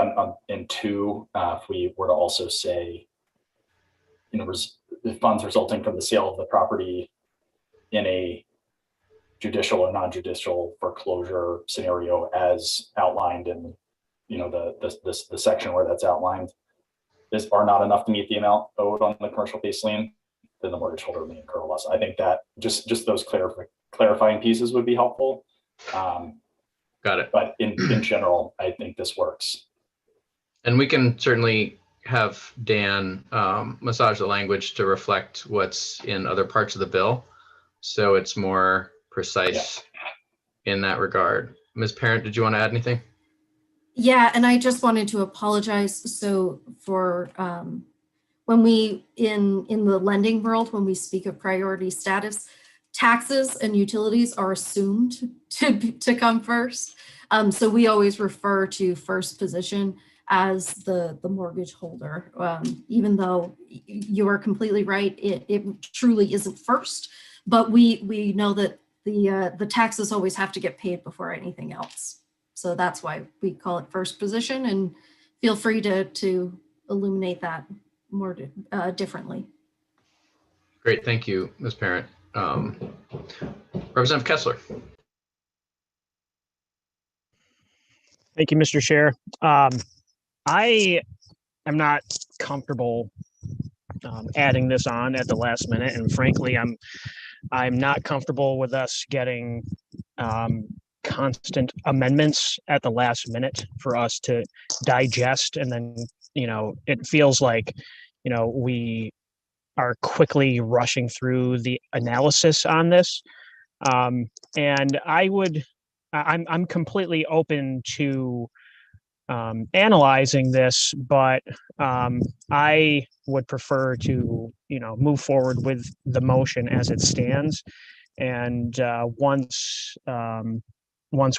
in 2, if we were to also say, the funds resulting from the sale of the property in a judicial or non-judicial foreclosure scenario as outlined in, the section where that's outlined, are not enough to meet the amount owed on the commercial PACE lien, then the mortgage holder may incur a loss. I think that just those clarifying pieces would be helpful. Got it. But in general, I think this works. And we can certainly have Dan massage the language to reflect what's in other parts of the bill, so it's more precise in that regard. Ms. Parent, did you want to add anything? Yeah, and I just wanted to apologize. So for when we in the lending world, when we speak of priority status, taxes and utilities are assumed to come first. So we always refer to first position as the mortgage holder, even though you are completely right, it truly isn't first. But we know that the taxes always have to get paid before anything else. So that's why we call it first position, and feel free to illuminate that more differently. Great, thank you, Ms. Parent. Representative Kessler. Thank you, Mr. Chair. I am not comfortable adding this on at the last minute, and frankly, I'm not comfortable with us getting constant amendments at the last minute for us to digest, and then it feels like we are quickly rushing through the analysis on this. And I'm completely open to analyzing this, but I would prefer to, move forward with the motion as it stands. And once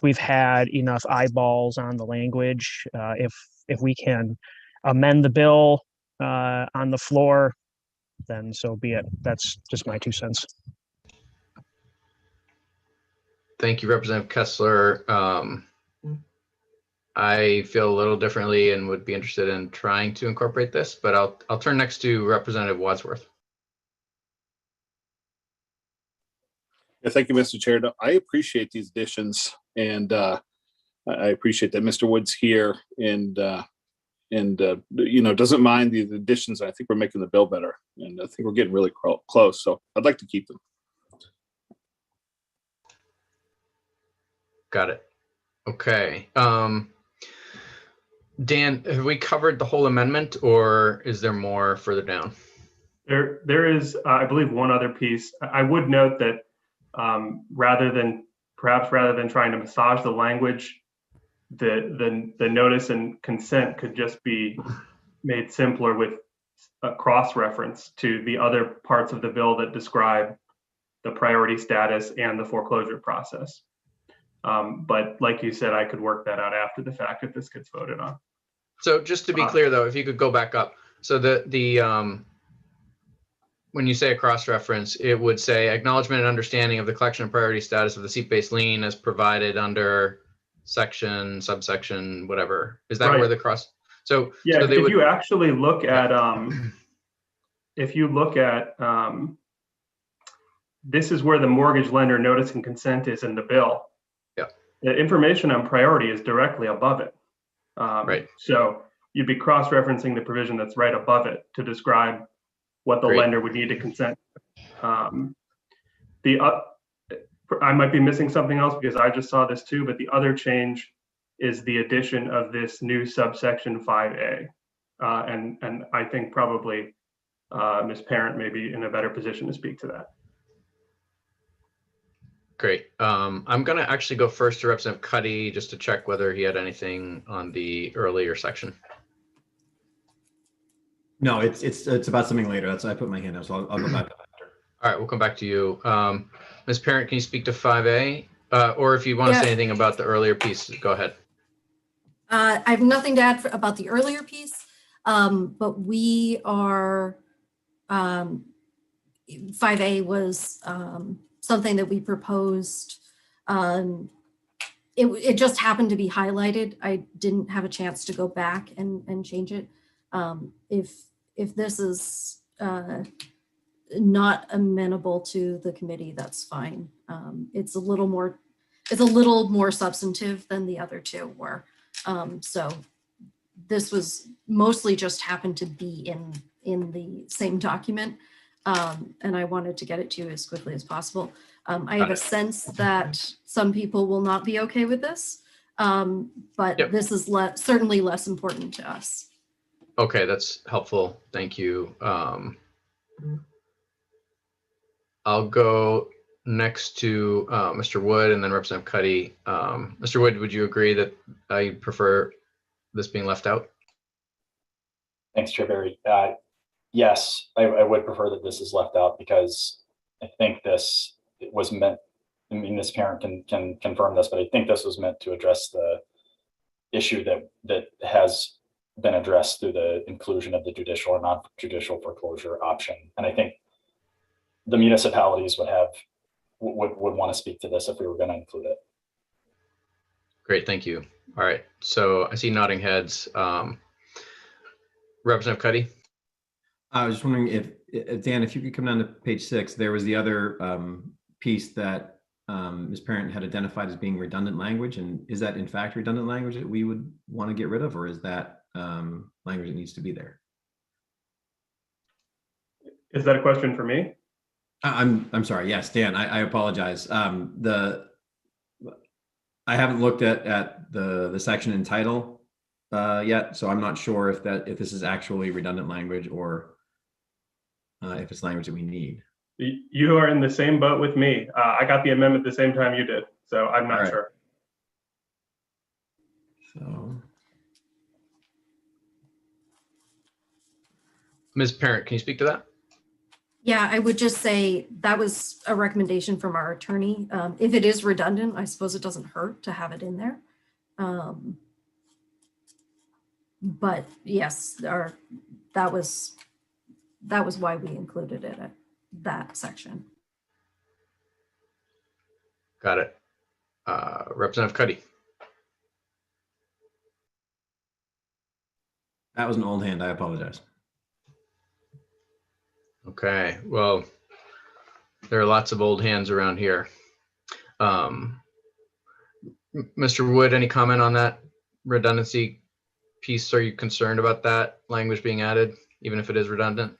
we've had enough eyeballs on the language, if we can amend the bill on the floor, then so be it. That's just my 2 cents. Thank you, Representative Kessler. I feel a little differently and would be interested in trying to incorporate this, but I'll turn next to Representative Wadsworth. Yeah, thank you, Mr. Chair. No, I appreciate these additions, and I appreciate that Mr. Wood's here and doesn't mind the additions. I think we're making the bill better, and I think we're getting really close. So I'd like to keep them. Got it. Okay. Dan, have we covered the whole amendment, or is there more further down? There is, I believe, one other piece. I would note that rather than trying to massage the language, the notice and consent could just be made simpler with a cross-reference to the other parts of the bill that describe the priority status and the foreclosure process. But like you said, I could work that out after the fact if this gets voted on. So just to be clear, though, if you could go back up. So when you say a cross-reference, it would say acknowledgement and understanding of the collection and priority status of the seat-based lien as provided under section, subsection, whatever. Is that where the cross? So yeah, so if you actually look at, this is where the mortgage lender notice and consent is in the bill. Yeah. The information on priority is directly above it. Right. So you'd be cross-referencing the provision that's right above it to describe what the lender would need to consent. I might be missing something else because I just saw this too, but the other change is the addition of this new subsection 5A. And I think probably Ms. Parent may be in a better position to speak to that. Great. I'm going to actually go first to Representative Cuddy just to check whether he had anything on the earlier section. No, it's about something later. That's I put my hand up, so I'll go back to that after. All right, we'll come back to you. Ms. Parent, can you speak to 5A? Or if you want to say anything about the earlier piece, go ahead. I have nothing to add about the earlier piece, but we are, 5A was something that we proposed. It just happened to be highlighted. I didn't have a chance to go back and change it. If this is not amenable to the committee, that's fine. It's a little more substantive than the other two were. So this was mostly just happened to be in the same document. And I wanted to get it to you as quickly as possible. I have a sense that some people will not be okay with this, but this is certainly less important to us. Okay, that's helpful. Thank you. I'll go next to Mr. Wood and then Representative Cuddy. Mr. Wood, would you agree that I prefer this being left out? Thanks, Chair Barry. Yes, I would prefer that this is left out because I think this was meant, I mean, Ms. Parent can confirm this, but I think this was meant to address the issue that has been addressed through the inclusion of the judicial or non-judicial foreclosure option. And I think the municipalities would want to speak to this if we were going to include it. Great, thank you. All right, so I see nodding heads. Representative Cuddy? I was just wondering if Dan, if you could come down to page 6, there was the other piece that Ms. Parent had identified as being redundant language. And is that in fact redundant language that we would want to get rid of, or is that language that needs to be there? Is that a question for me? I'm sorry. Yes, Dan, I apologize. I haven't looked at the section and title yet, so I'm not sure if this is actually redundant language or if it's language that we need. You are in the same boat with me. I got the amendment the same time you did, so I'm not sure. So, Ms. Parent, can you speak to that? Yeah, I would just say that was a recommendation from our attorney. If it is redundant, I suppose it doesn't hurt to have it in there. But yes, that was why we included it at that section. Got it. Representative Cuddy. that was an old hand. I apologize. Okay, well, there are lots of old hands around here. Mr. Wood, any comment on that redundancy piece? Are you concerned about that language being added, even if it is redundant?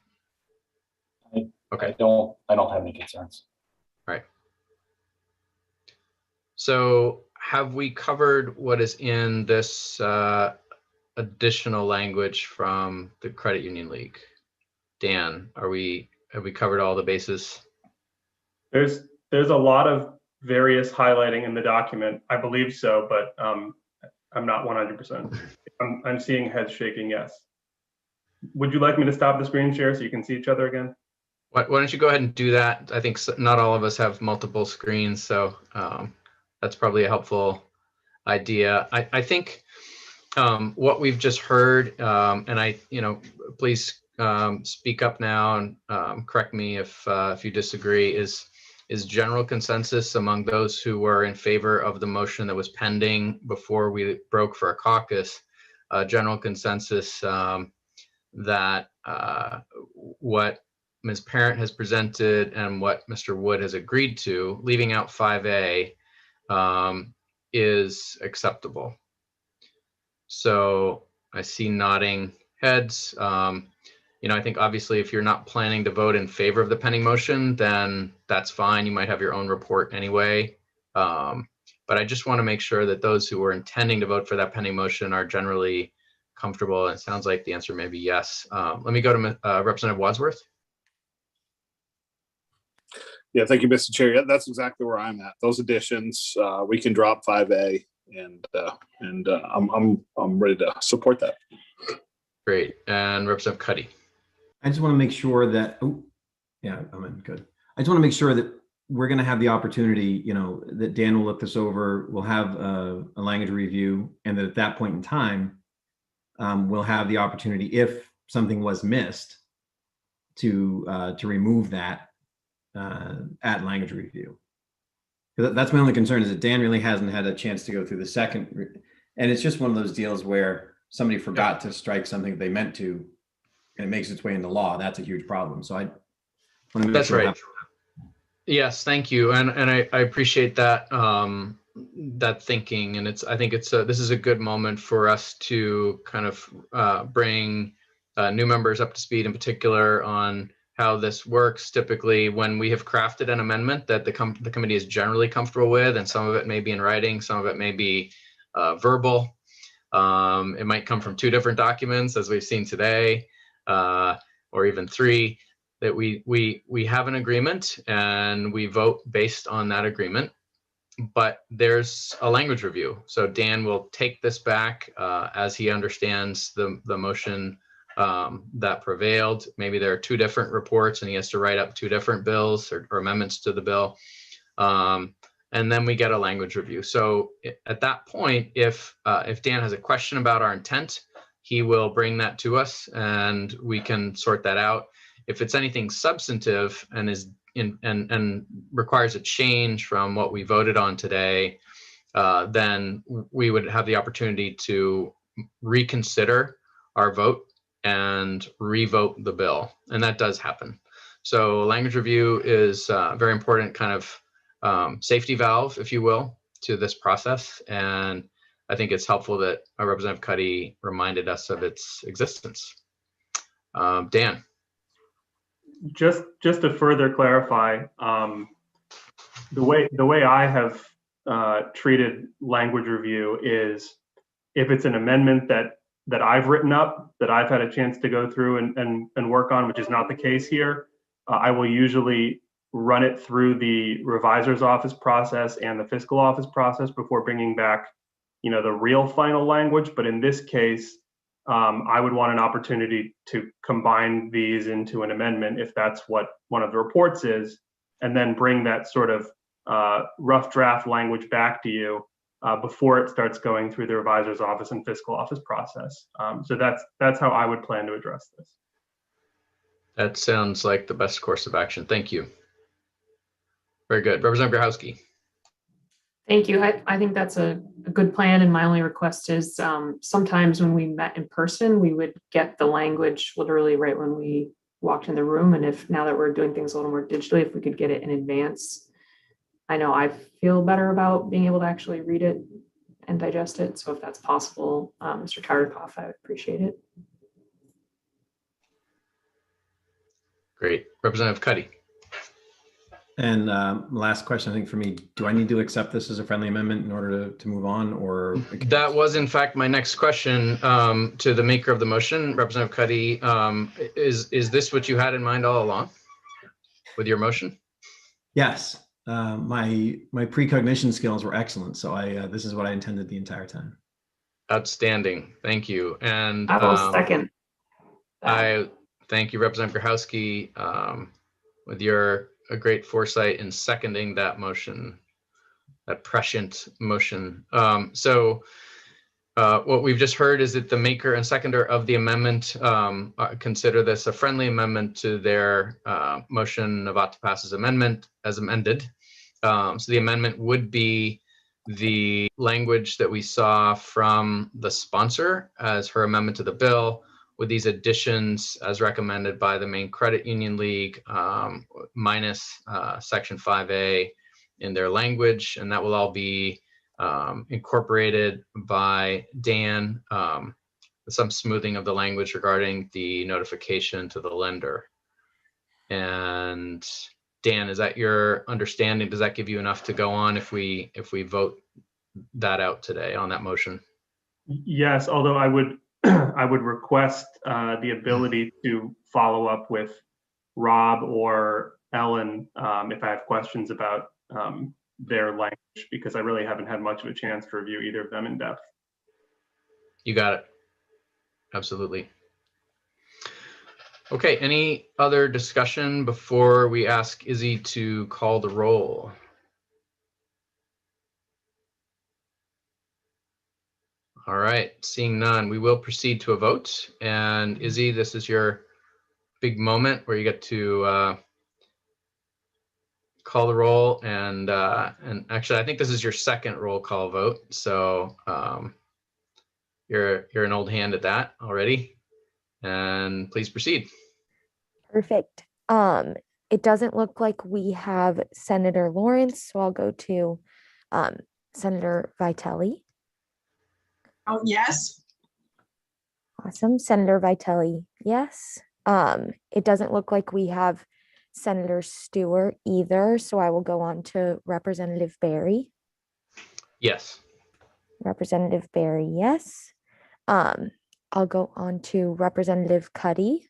Okay. I don't have any concerns. Right. So have we covered what is in this additional language from the Credit Union League? Dan, have we covered all the bases? There's a lot of various highlighting in the document. I believe so, but I'm not 100%. I'm seeing heads shaking yes. Would you like me to stop the screen share so you can see each other again? Why don't you go ahead and do that? I think not all of us have multiple screens, so that's probably a helpful idea. I think what we've just heard, and please speak up now and correct me if you disagree, is general consensus among those who were in favor of the motion that was pending before we broke for a caucus, general consensus that what Ms. Parent has presented and what Mr. Wood has agreed to, leaving out 5A, is acceptable. So I see nodding heads. I think obviously if you're not planning to vote in favor of the pending motion, then that's fine. You might have your own report anyway. But I just want to make sure that those who were intending to vote for that pending motion are generally comfortable. And it sounds like the answer may be yes. Let me go to Representative Wadsworth. Yeah, thank you, Mr. Chair. Yeah, that's exactly where I'm at. Those additions, we can drop 5A, and I'm ready to support that. Great. And Representative Cuddy. I just want to make sure that, I'm in, good. I just want to make sure that we're going to have the opportunity, that Dan will look this over, we'll have a language review, and that at that point in time, we'll have the opportunity, if something was missed, to remove that at language review. That's my only concern, is that Dan really hasn't had a chance to go through the second, and it's just one of those deals where somebody forgot to strike something they meant to, and it makes its way into law. That's a huge problem. So I want to make That's sure. right. Yes, thank you, and I appreciate that that thinking, and I think this is a good moment for us to kind of bring new members up to speed, in particular on how this works. Typically, when we have crafted an amendment that the committee is generally comfortable with, and some of it may be in writing, some of it may be verbal. It might come from 2 different documents, as we've seen today, or even 3. That we have an agreement and we vote based on that agreement, but there's a language review. So Dan will take this back as he understands the motion that prevailed. Maybe there are 2 different reports and he has to write up 2 different bills or amendments to the bill. And then we get a language review. So at that point, if Dan has a question about our intent, he will bring that to us and we can sort that out. If it's anything substantive and and requires a change from what we voted on today, then we would have the opportunity to reconsider our vote and revote the bill, and that does happen. So language review is a very important kind of safety valve, if you will, to this process, and I think it's helpful that Representative Cuddy reminded us of its existence. Dan. Just to further clarify, the way I have treated language review is if it's an amendment that I've written up, that I've had a chance to go through and work on, which is not the case here, I will usually run it through the revisor's office process and the fiscal office process before bringing back, the real final language. But in this case, I would want an opportunity to combine these into an amendment if that's what one of the reports is, and then bring that sort of rough draft language back to you before it starts going through the revisor's office and fiscal office process. So that's how I would plan to address this. That sounds like the best course of action. Thank you. Very good. Representative Grochowski. Thank you. I think that's a good plan. And my only request is sometimes when we met in person, we would get the language literally right when we walked in the room. And if now that we're doing things a little more digitally, if we could get it in advance, I know I feel better about being able to actually read it and digest it. So if that's possible, Mr. Tartikoff, I would appreciate it. Great. Representative Cuddy. And last question, I think for me, do I need to accept this as a friendly amendment in order to move on, or? That was in fact my next question to the maker of the motion, Representative Cuddy. Is this what you had in mind all along with your motion? Yes. My precognition skills were excellent. So this is what I intended the entire time. Outstanding. Thank you. And I will second. I thank you, Representative Grochowski, with your great foresight in seconding that motion, that prescient motion. So what we've just heard is that the maker and seconder of the amendment consider this a friendly amendment to their motion about to pass as amendment as amended. So the amendment would be the language that we saw from the sponsor as her amendment to the bill, with these additions as recommended by the Maine Credit Union League, minus Section 5A in their language. And that will all be incorporated by Dan, some smoothing of the language regarding the notification to the lender. And Dan, is that your understanding? Does that give you enough to go on if we vote that out today on that motion? Yes, although I would request the ability to follow up with Rob or Ellen if I have questions about their language, because I really haven't had much of a chance to review either of them in depth. You got it. Absolutely. Okay, any other discussion before we ask Izzy to call the roll? All right, seeing none, we will proceed to a vote. And Izzy, this is your big moment where you get to call the roll. And actually, I think this is your second roll call vote. So you're an old hand at that already. And please proceed. Perfect. It doesn't look like we have Senator Lawrence, so I'll go to Senator Vitale. Oh, yes. Awesome. Senator Vitale, yes. It doesn't look like we have Senator Stewart either, so I will go on to Representative Barry. Yes. Representative Barry, yes. I'll go on to Representative Cuddy.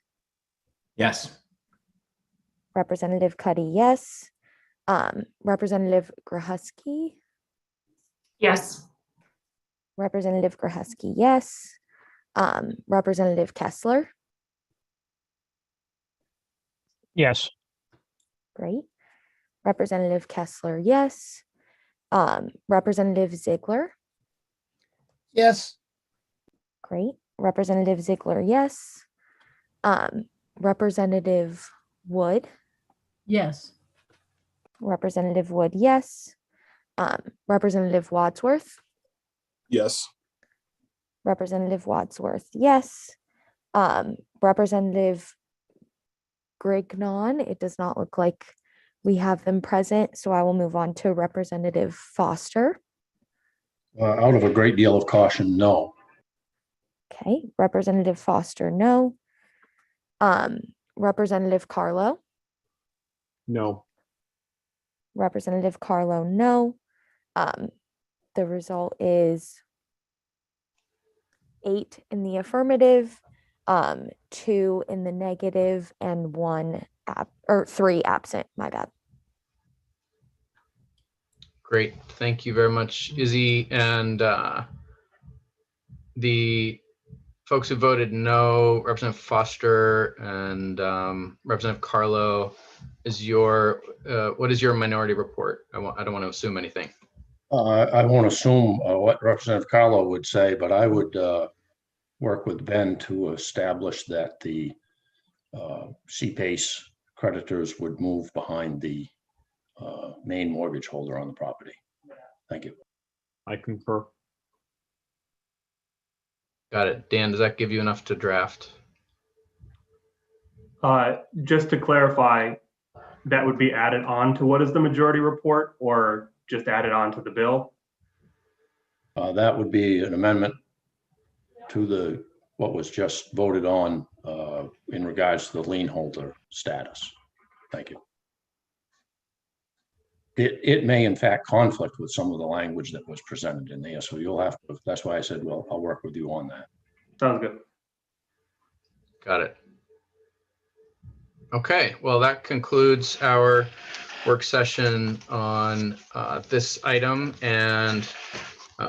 Yes. Representative Cuddy, yes. Representative Grochowski. Yes. Representative Grochowski, yes. Representative Kessler. Yes. Great. Representative Kessler, yes. Representative Ziegler. Yes. Great. Representative Ziegler, yes. Representative Wood. Yes. Representative Wood, yes. Representative Wadsworth. Yes. Representative Wadsworth, yes. Representative Grignon, it does not look like we have them present, so I will move on to Representative Foster. Out of a great deal of caution, no. Okay, Representative Foster, no. Representative Carlo. No. Representative Carlo, no. The result is 8 in the affirmative, 2 in the negative, and 3 absent. My bad. Great. Thank you very much, Izzy. And the folks who voted no, Representative Foster and Representative Carlo, what is your minority report? I don't want to assume anything. I won't assume what Representative Carlo would say, but I would work with Ben to establish that the CPACE creditors would move behind the main mortgage holder on the property. Thank you. I concur. Got it. Dan, does that give you enough to draft? Just to clarify, that would be added on to what is the majority report, or just added on to the bill? That would be an amendment to what was just voted on in regards to the lien holder status. Thank you. It may in fact conflict with some of the language that was presented in there, so you'll have to, that's why I said, well, I'll work with you on that. Sounds good. Got it. Okay, well, that concludes our work session on this item, and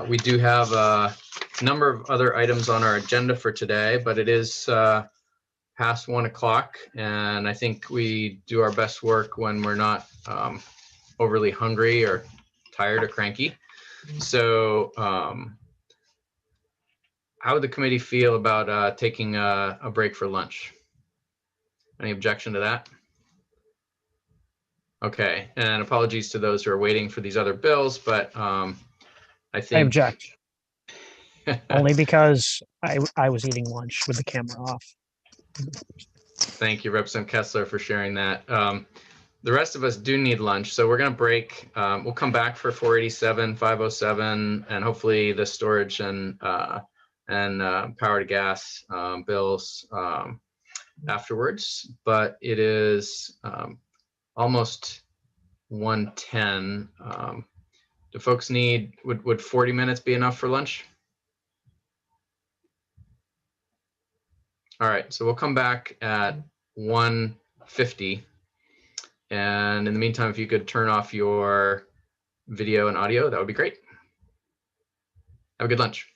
we do have a number of other items on our agenda for today, but it is past 1 o'clock, and I think we do our best work when we're not overly hungry or tired or cranky. So how would the committee feel about taking a break for lunch? Any objection to that? Okay, and apologies to those who are waiting for these other bills, but I think— I object. Only because I was eating lunch with the camera off. Thank you, Representative Kessler, for sharing that. The rest of us do need lunch, so we're going to break. We'll come back for 487, 507, and hopefully the storage and power to gas bills afterwards. But it is almost 1:10. Do folks need, would 40 minutes be enough for lunch? All right, so we'll come back at 1:50. And in the meantime, if you could turn off your video and audio, that would be great. Have a good lunch.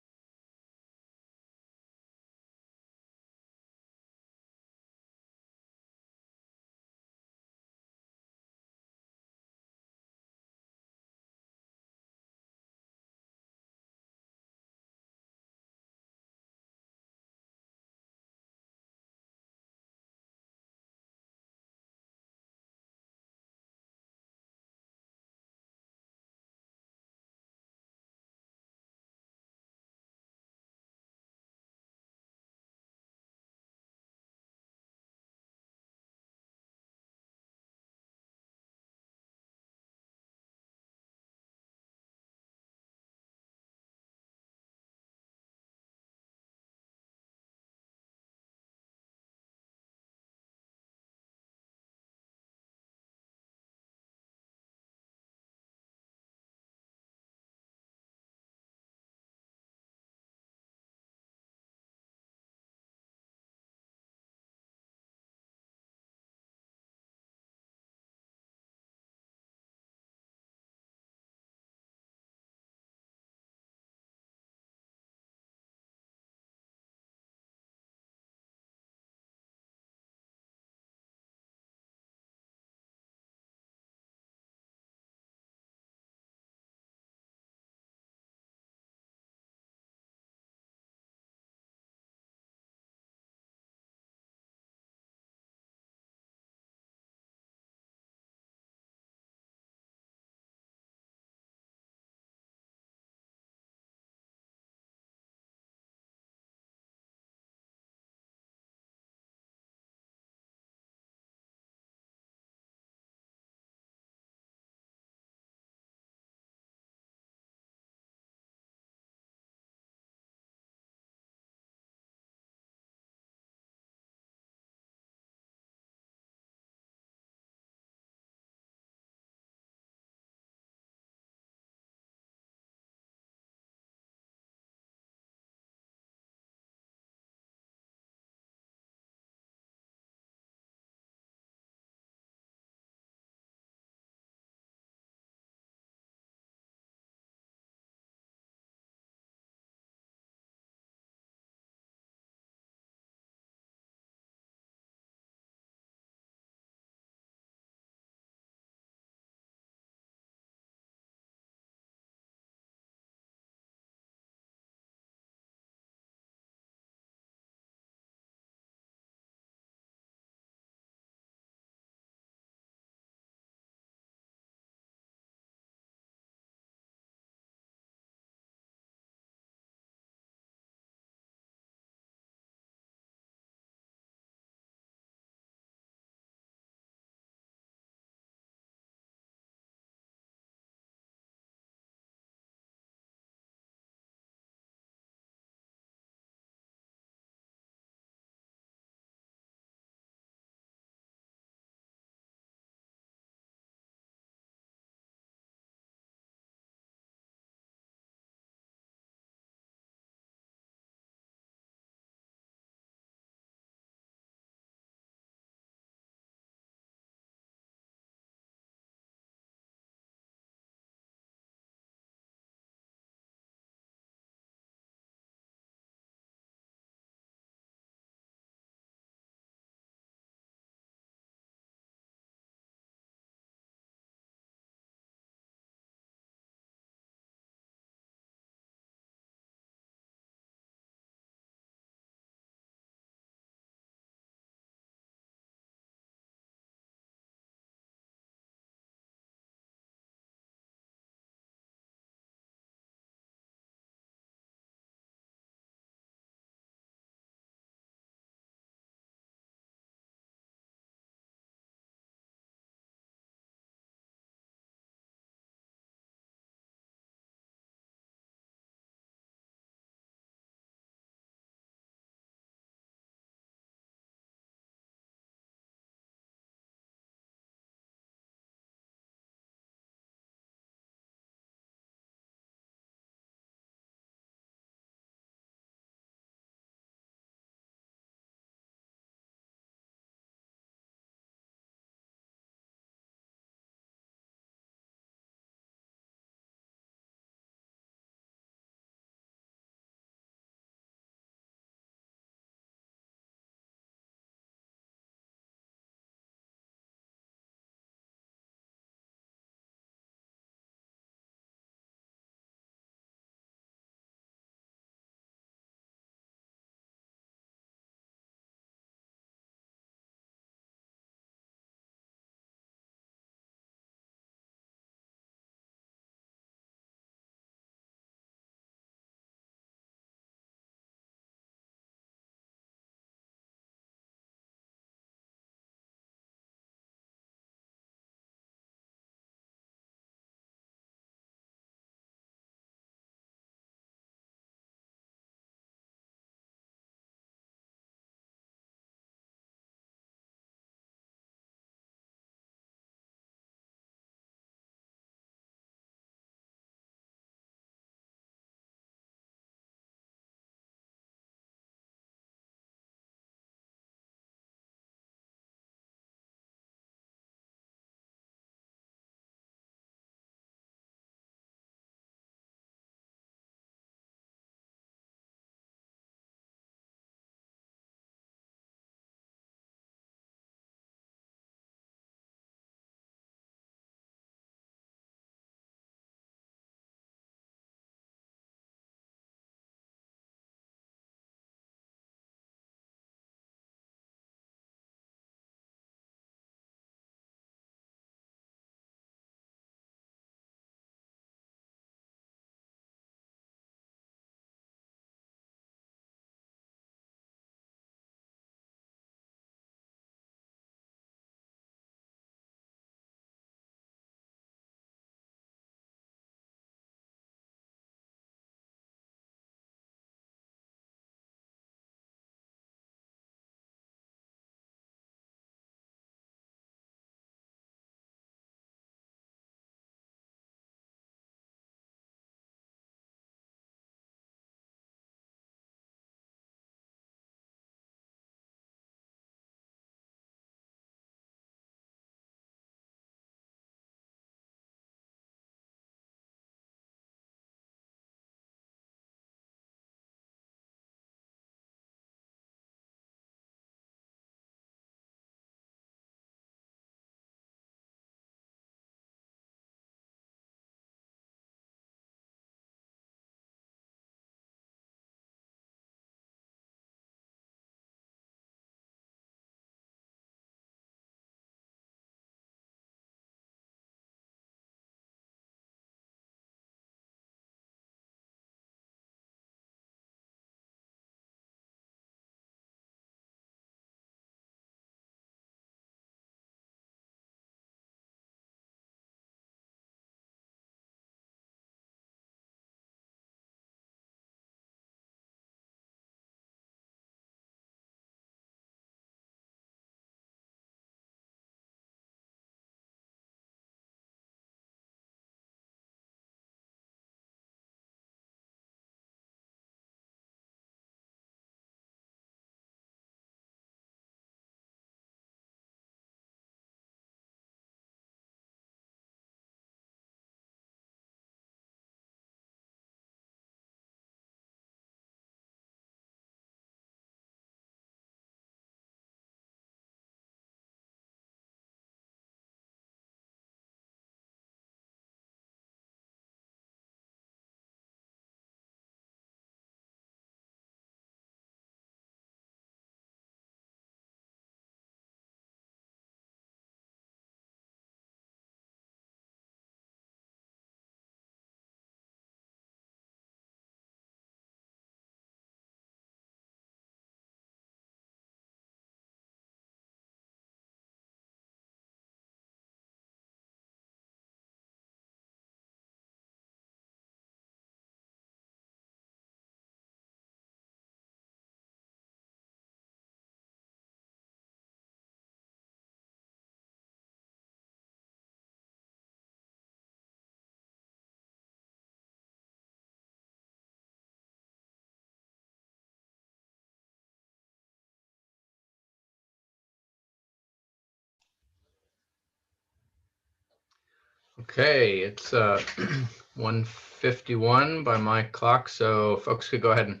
Okay, it's 1:51 by my clock, so folks could go ahead and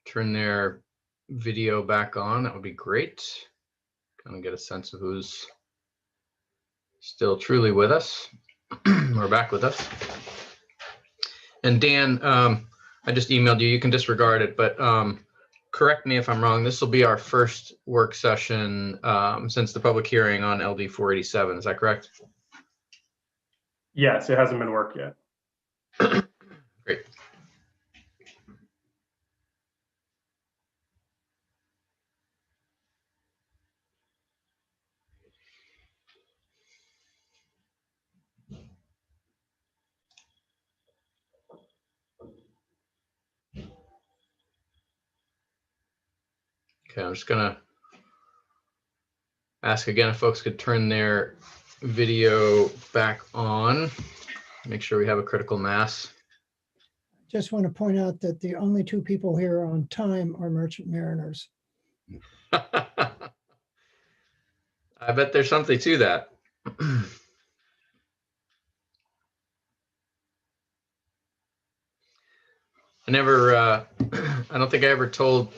turn their video back on. That would be great. Kind of get a sense of who's still truly with us or back with us. And Dan, I just emailed you. You can disregard it, but correct me if I'm wrong. This will be our first work session since the public hearing on LD 487. Is that correct? Yes, it hasn't been worked yet. Great. Okay, I'm just gonna ask again if folks could turn their video back on. Make sure we have a critical mass. Just want to point out that the only two people here on time are merchant mariners. I bet there's something to that. I don't think I ever told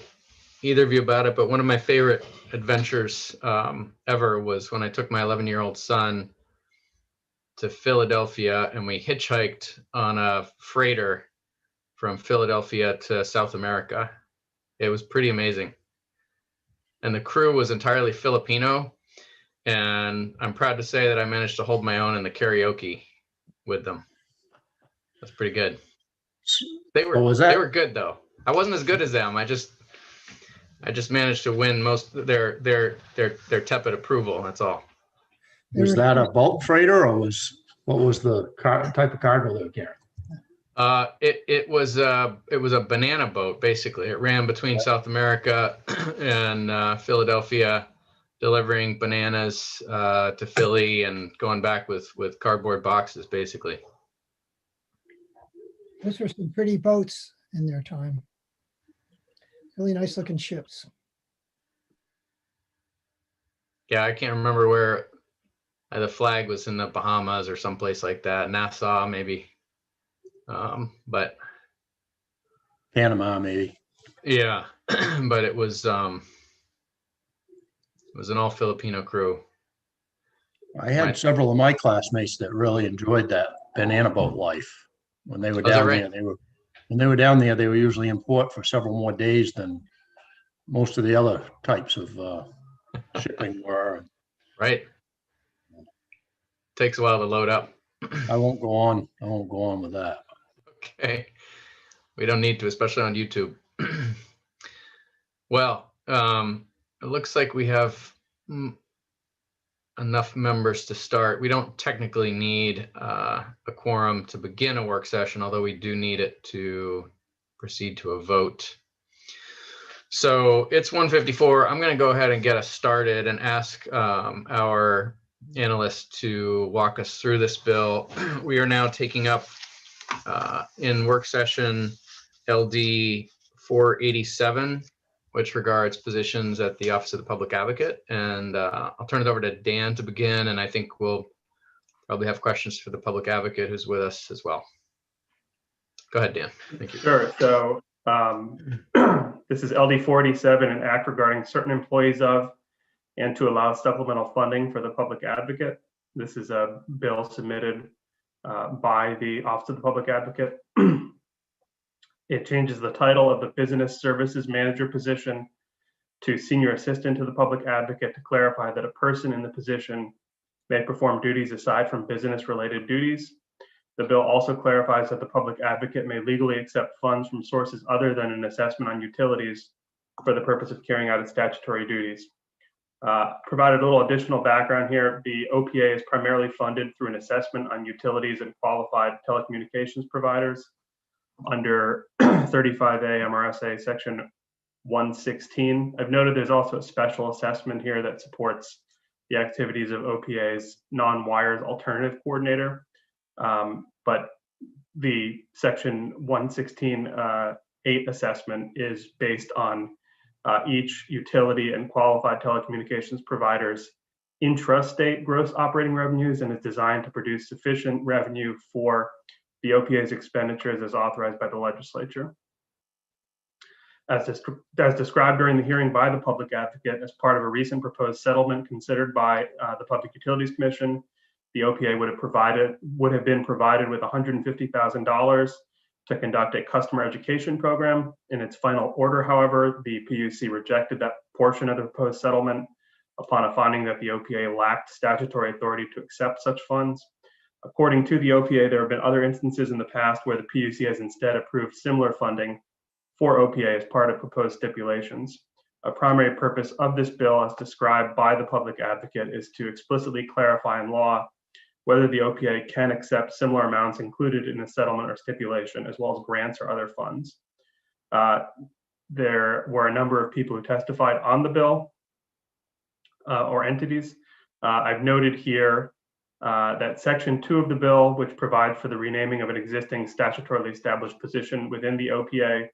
either of you about it, but one of my favorite adventures ever was when I took my 11-year-old son to Philadelphia and we hitchhiked on a freighter from Philadelphia to South America. It was pretty amazing. And the crew was entirely Filipino. And I'm proud to say that I managed to hold my own in the karaoke with them. That's pretty good. They were good though. I wasn't as good as them. I just managed to win most of their tepid approval. That's all. Was that a bulk freighter, or what was the type of cargo they were carrying? It was a banana boat basically. It ran between South America and Philadelphia, delivering bananas to Philly and going back with cardboard boxes basically. Those were some pretty boats in their time. Really nice looking ships. Yeah, I can't remember where the flag was, in the Bahamas or someplace like that. Nassau maybe. But Panama maybe. Yeah, but it was an all Filipino crew. I had several of my classmates that really enjoyed that banana boat life. When they were down there, they were usually in port for several more days than most of the other types of shipping were. Right. Takes a while to load up. I won't go on with that. Okay. We don't need to, especially on YouTube. Well, it looks like we have enough members to start. We don't technically need a quorum to begin a work session, although we do need it to proceed to a vote. So it's 1:54. I'm going to go ahead and get us started and ask our analyst to walk us through this bill. We are now taking up in work session LD 487, which regards positions at the Office of the Public Advocate. And I'll turn it over to Dan to begin, and I think we'll probably have questions for the Public Advocate who's with us as well. Go ahead, Dan. Thank you. Sure. So this is LD 487, an act regarding certain employees of and to allow supplemental funding for the Public Advocate. This is a bill submitted by the Office of the Public Advocate. It changes the title of the Business Services Manager position to Senior Assistant to the Public Advocate to clarify that a person in the position may perform duties aside from business-related duties. The bill also clarifies that the Public Advocate may legally accept funds from sources other than an assessment on utilities for the purpose of carrying out its statutory duties. Provided a little additional background here, the OPA is primarily funded through an assessment on utilities and qualified telecommunications providers under 35A MRSA section 116. I've noted there's also a special assessment here that supports the activities of OPA's non-wires alternative coordinator. But the section 116.8 assessment is based on each utility and qualified telecommunications provider's intrastate gross operating revenues and is designed to produce sufficient revenue for the OPA's expenditures as authorized by the legislature. As described during the hearing by the public advocate as part of a recent proposed settlement considered by the Public Utilities Commission, the OPA would have been provided with $150,000 to conduct a customer education program. In its final order, however, the PUC rejected that portion of the proposed settlement upon a finding that the OPA lacked statutory authority to accept such funds. According to the OPA, there have been other instances in the past where the PUC has instead approved similar funding for OPA as part of proposed stipulations. A primary purpose of this bill, as described by the public advocate, is to explicitly clarify in law whether the OPA can accept similar amounts included in a settlement or stipulation, as well as grants or other funds. There were a number of people who testified on the bill or entities. I've noted here that Section 2 of the bill, which provides for the renaming of an existing statutorily established position within the OPA,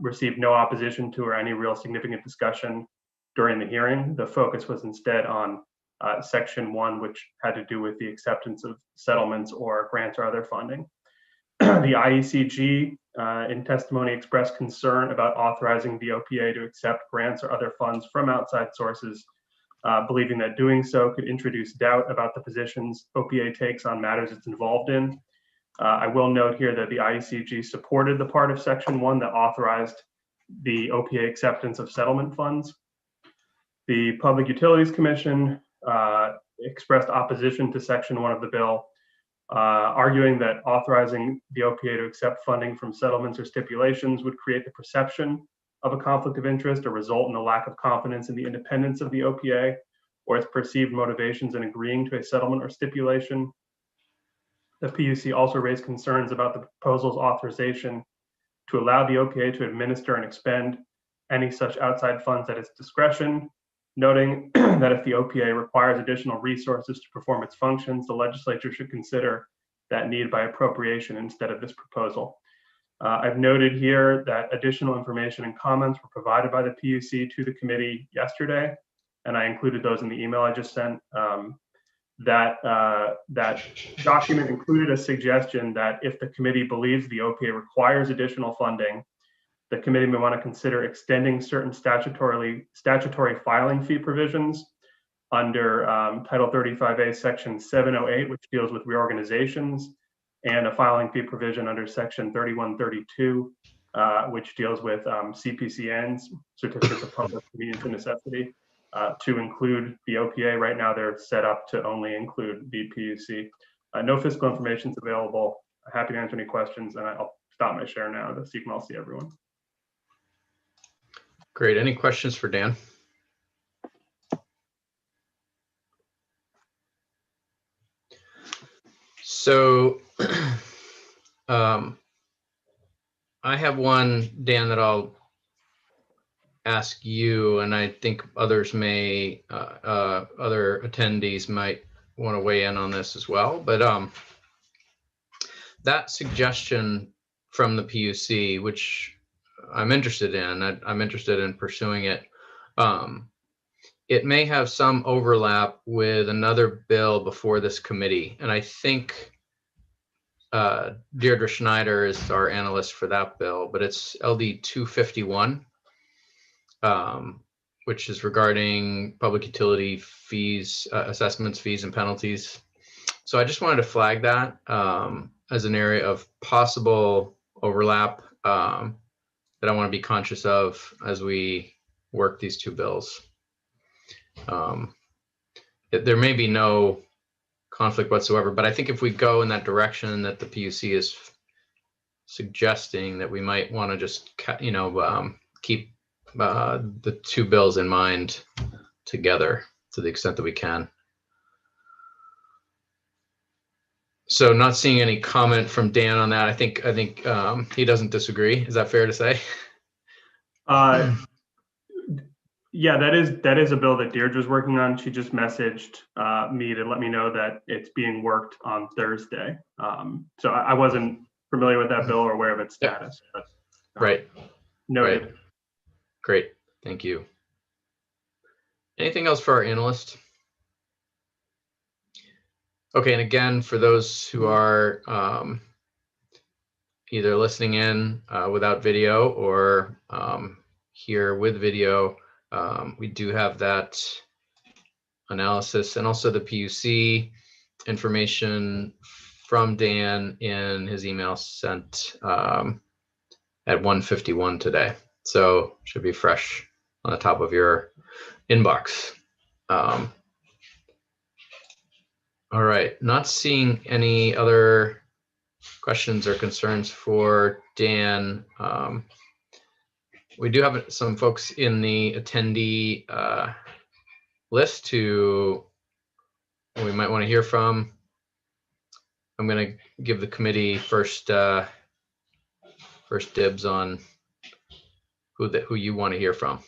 received no opposition to or any real significant discussion during the hearing. The focus was instead on Section 1, which had to do with the acceptance of settlements or grants or other funding. The IECG in testimony expressed concern about authorizing the OPA to accept grants or other funds from outside sources, believing that doing so could introduce doubt about the positions OPA takes on matters it's involved in. I will note here that the IECG supported the part of Section 1 that authorized the OPA acceptance of settlement funds. The Public Utilities Commission expressed opposition to Section 1 of the bill, arguing that authorizing the OPA to accept funding from settlements or stipulations would create the perception of a conflict of interest or result in a lack of confidence in the independence of the OPA or its perceived motivations in agreeing to a settlement or stipulation. The PUC also raised concerns about the proposal's authorization to allow the OPA to administer and expend any such outside funds at its discretion, noting that if the OPA requires additional resources to perform its functions, the legislature should consider that need by appropriation instead of this proposal. I've noted here that additional information and comments were provided by the PUC to the committee yesterday, and I included those in the email I just sent. That document included a suggestion that if the committee believes the OPA requires additional funding, the committee may want to consider extending certain statutory filing fee provisions under Title 35A Section 708, which deals with reorganizations, and a filing fee provision under Section 3132, which deals with CPCNs, Certificates of Public Convenience and Necessity, to include the OPA. Right now, they're set up to only include the PUC. No fiscal information is available. Happy to answer any questions, and I'll stop my share now so you can all see everyone. Great. Any questions for Dan? So I have one, Dan, that I'll ask you, and I think others may, other attendees might want to weigh in on this as well. But that suggestion from the PUC, which I'm interested in, I'm interested in pursuing it. It may have some overlap with another bill before this committee. And I think Deirdre Schneider is our analyst for that bill, but it's LD 251, which is regarding public utility fees, assessments, fees, and penalties. So I just wanted to flag that as an area of possible overlap that I want to be conscious of as we work these two bills. There may be no conflict whatsoever, but I think if we go in that direction that the PUC is suggesting, that we might want to just, keep the two bills in mind together to the extent that we can. So not seeing any comment from Dan on that. I think he doesn't disagree. Is that fair to say? Yeah, that is a bill that Deirdre's working on. She just messaged me to let me know that it's being worked on Thursday. So I wasn't familiar with that bill or aware of its status. But, right. Noted. Right. Great. Thank you. Anything else for our analyst? Okay, and again, for those who are either listening in without video or here with video, we do have that analysis and also the PUC information from Dan in his email sent at 1:51 today. So should be fresh on the top of your inbox. All right, not seeing any other questions or concerns for Dan. We do have some folks in the attendee list who we might want to hear from. I'm going to give the committee first dibs on who you want to hear from.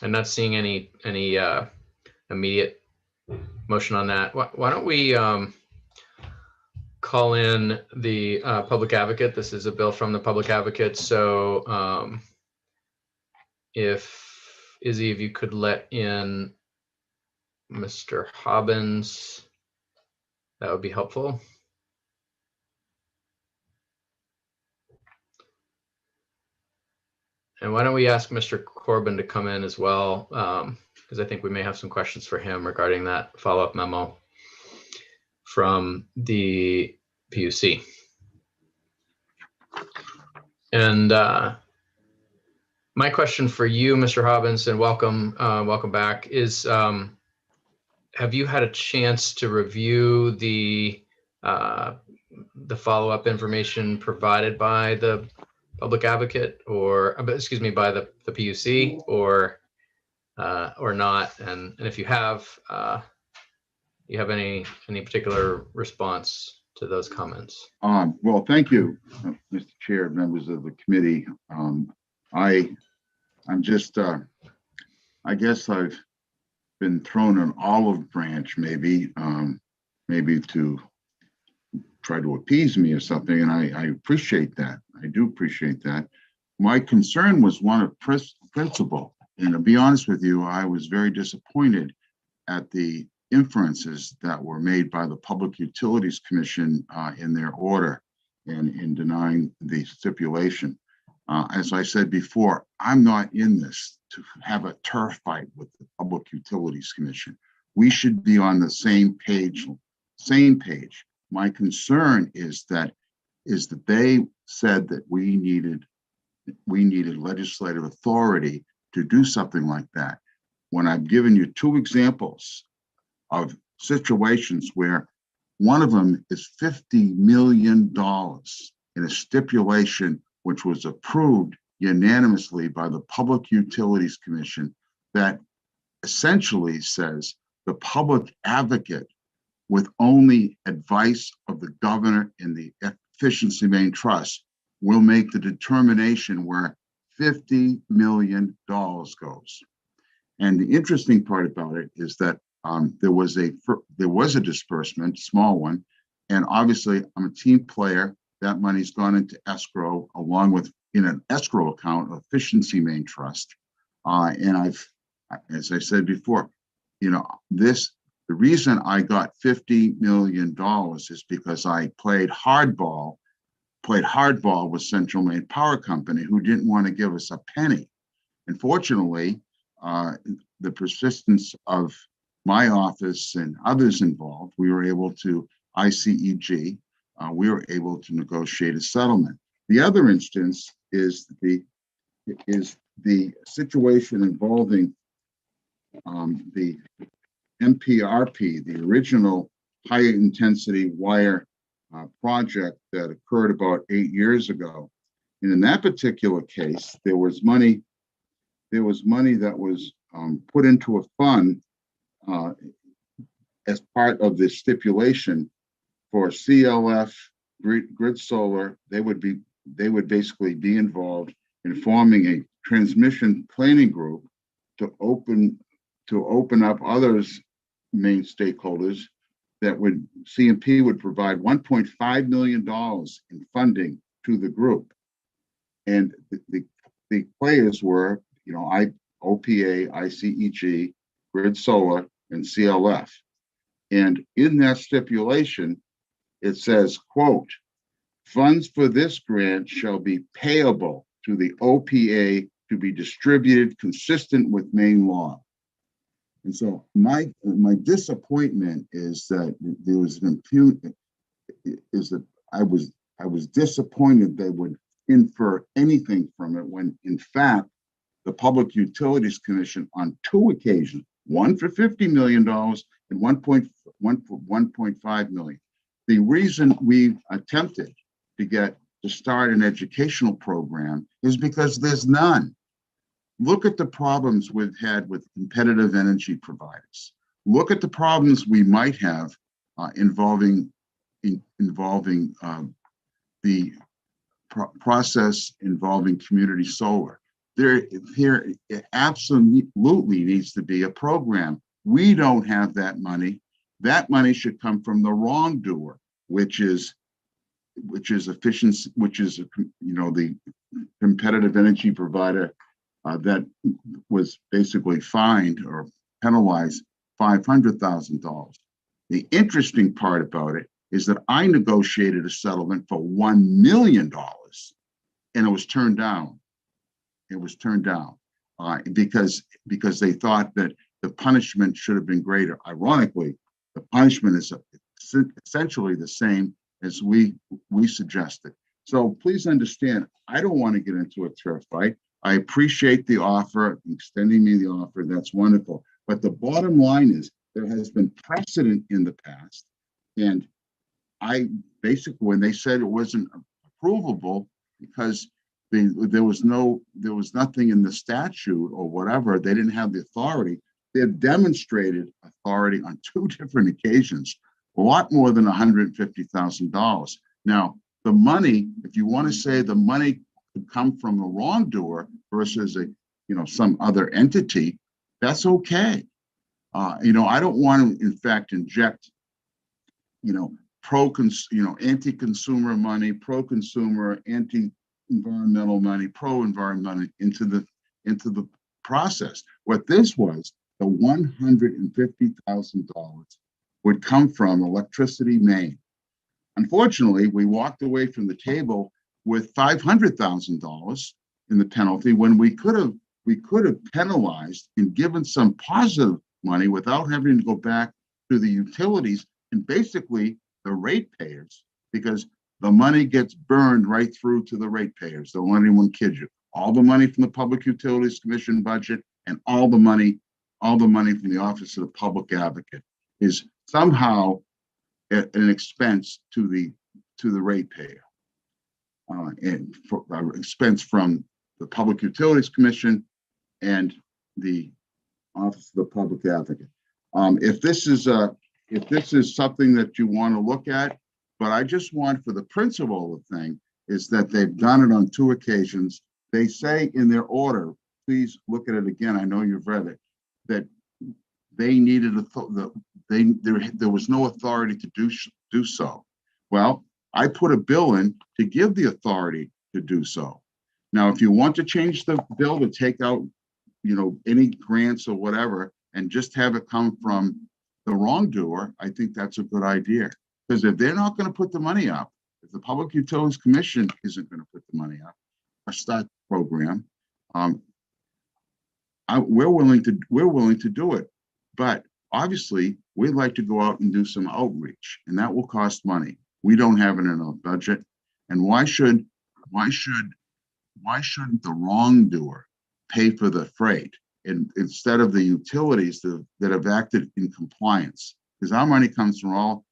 I'm not seeing any immediate motion on that. Why don't we call in the public advocate? This is a bill from the public advocate. So if Izzy, if you could let in Mr. Hobbins, that would be helpful. And why don't we ask Mr. Corbin to come in as well, because I think we may have some questions for him regarding that follow-up memo from the PUC. And my question for you, Mr. Hobbins, and welcome back, is have you had a chance to review the follow-up information provided by the public advocate, or excuse me, by the PUC, or not? And if you have any particular response to those comments? Well, thank you, Mr. Chair, members of the committee. I'm just, I guess I've been thrown an olive branch, maybe to try to appease me or something, and I appreciate that. I do appreciate that. My concern was one of principle, and to be honest with you, I was very disappointed at the inferences that were made by the Public Utilities Commission in their order and in denying the stipulation. As I said before, I'm not in this to have a turf fight with the Public Utilities Commission. We should be on the same page. My concern is that they said that we needed legislative authority to do something like that. When I've given you two examples of situations where one of them is $50 million in a stipulation which was approved unanimously by the Public Utilities Commission, that essentially says the public advocate, with only advice of the governor in the Efficiency Main Trust, will make the determination where $50 million goes. And the interesting part about it is that there was a disbursement, small one, and obviously I'm a team player. That money's gone into escrow along with in an escrow account of Efficiency Main Trust. And I've, as I said before, the reason I got $50 million is because I played hardball with Central Maine Power Company, who didn't want to give us a penny. And fortunately, the persistence of my office and others involved, we were able to, ICEG, we were able to negotiate a settlement. The other instance is the situation involving the MPRP, the original high intensity wire project that occurred about 8 years ago. And in that particular case, there was money that was put into a fund as part of the stipulation for CLF, Grid Solar. They would basically be involved in forming a transmission planning group to open up others, main stakeholders, that would, CMP would provide $1.5 million in funding to the group. And the players were, OPA, ICEG, Grid Solar, and CLF. And in that stipulation, it says, quote, funds for this grant shall be payable to the OPA to be distributed consistent with Maine law. And so my disappointment is that there was an is that I was disappointed they would infer anything from it when in fact the Public Utilities Commission on 2 occasions, one for $50 million and 1.5 million. The reason we attempted to start an educational program is because there's none. Look at the problems we've had with competitive energy providers. Look at the problems we might have involving the process involving community solar. There absolutely needs to be a program. We don't have that money. That money should come from the wrongdoer, which is efficiency, which is the competitive energy provider that was basically fined or penalized $500,000. The interesting part about it is that I negotiated a settlement for $1 million, and it was turned down. It was turned down because they thought that the punishment should have been greater. Ironically, the punishment is essentially the same as we suggested. So please understand, I don't want to get into a turf fight. I appreciate the offer, extending me the offer. That's wonderful. But the bottom line is there has been precedent in the past, and I basically, when they said it wasn't approvable because there was nothing in the statute or whatever, they didn't have the authority. They've demonstrated authority on 2 different occasions, a lot more than $150,000. Now, the money, if you want to say the money could come from a wrongdoer versus some other entity, that's okay. I don't want to, in fact, inject, anti-consumer money, pro-consumer, anti-environmental money, pro-environmental into the process. What this was, the $150,000 would come from Electricity Maine. Unfortunately, we walked away from the table with $500,000 in the penalty when we could have penalized and given some positive money without having to go back to the utilities and basically the ratepayers, because the money gets burned right through to the ratepayers. Don't let anyone kid you. All the money from the Public Utilities Commission budget and all the money from the Office of the Public Advocate is somehow an expense to the ratepayer, and for expense from the Public Utilities Commission and the Office of the Public Advocate. If this is something that you want to look at, but I just want, for the principle of the thing, is that they've done it on 2 occasions. They say in their order, please look at it again, I know you've read it, that they needed there was no authority to do so. Well, I put a bill in to give the authority to do so. Now, if you want to change the bill to take out, any grants or whatever, and just have it come from the wrongdoer, I think that's a good idea. Because if they're not going to put the money up, if the Public Utilities Commission isn't going to put the money up or start the program, we're willing to do it. But obviously, we'd like to go out and do some outreach, and that will cost money. We don't have it in our budget. And why shouldn't the wrongdoer pay for the freight instead of the utilities that have acted in compliance? Because our money comes from all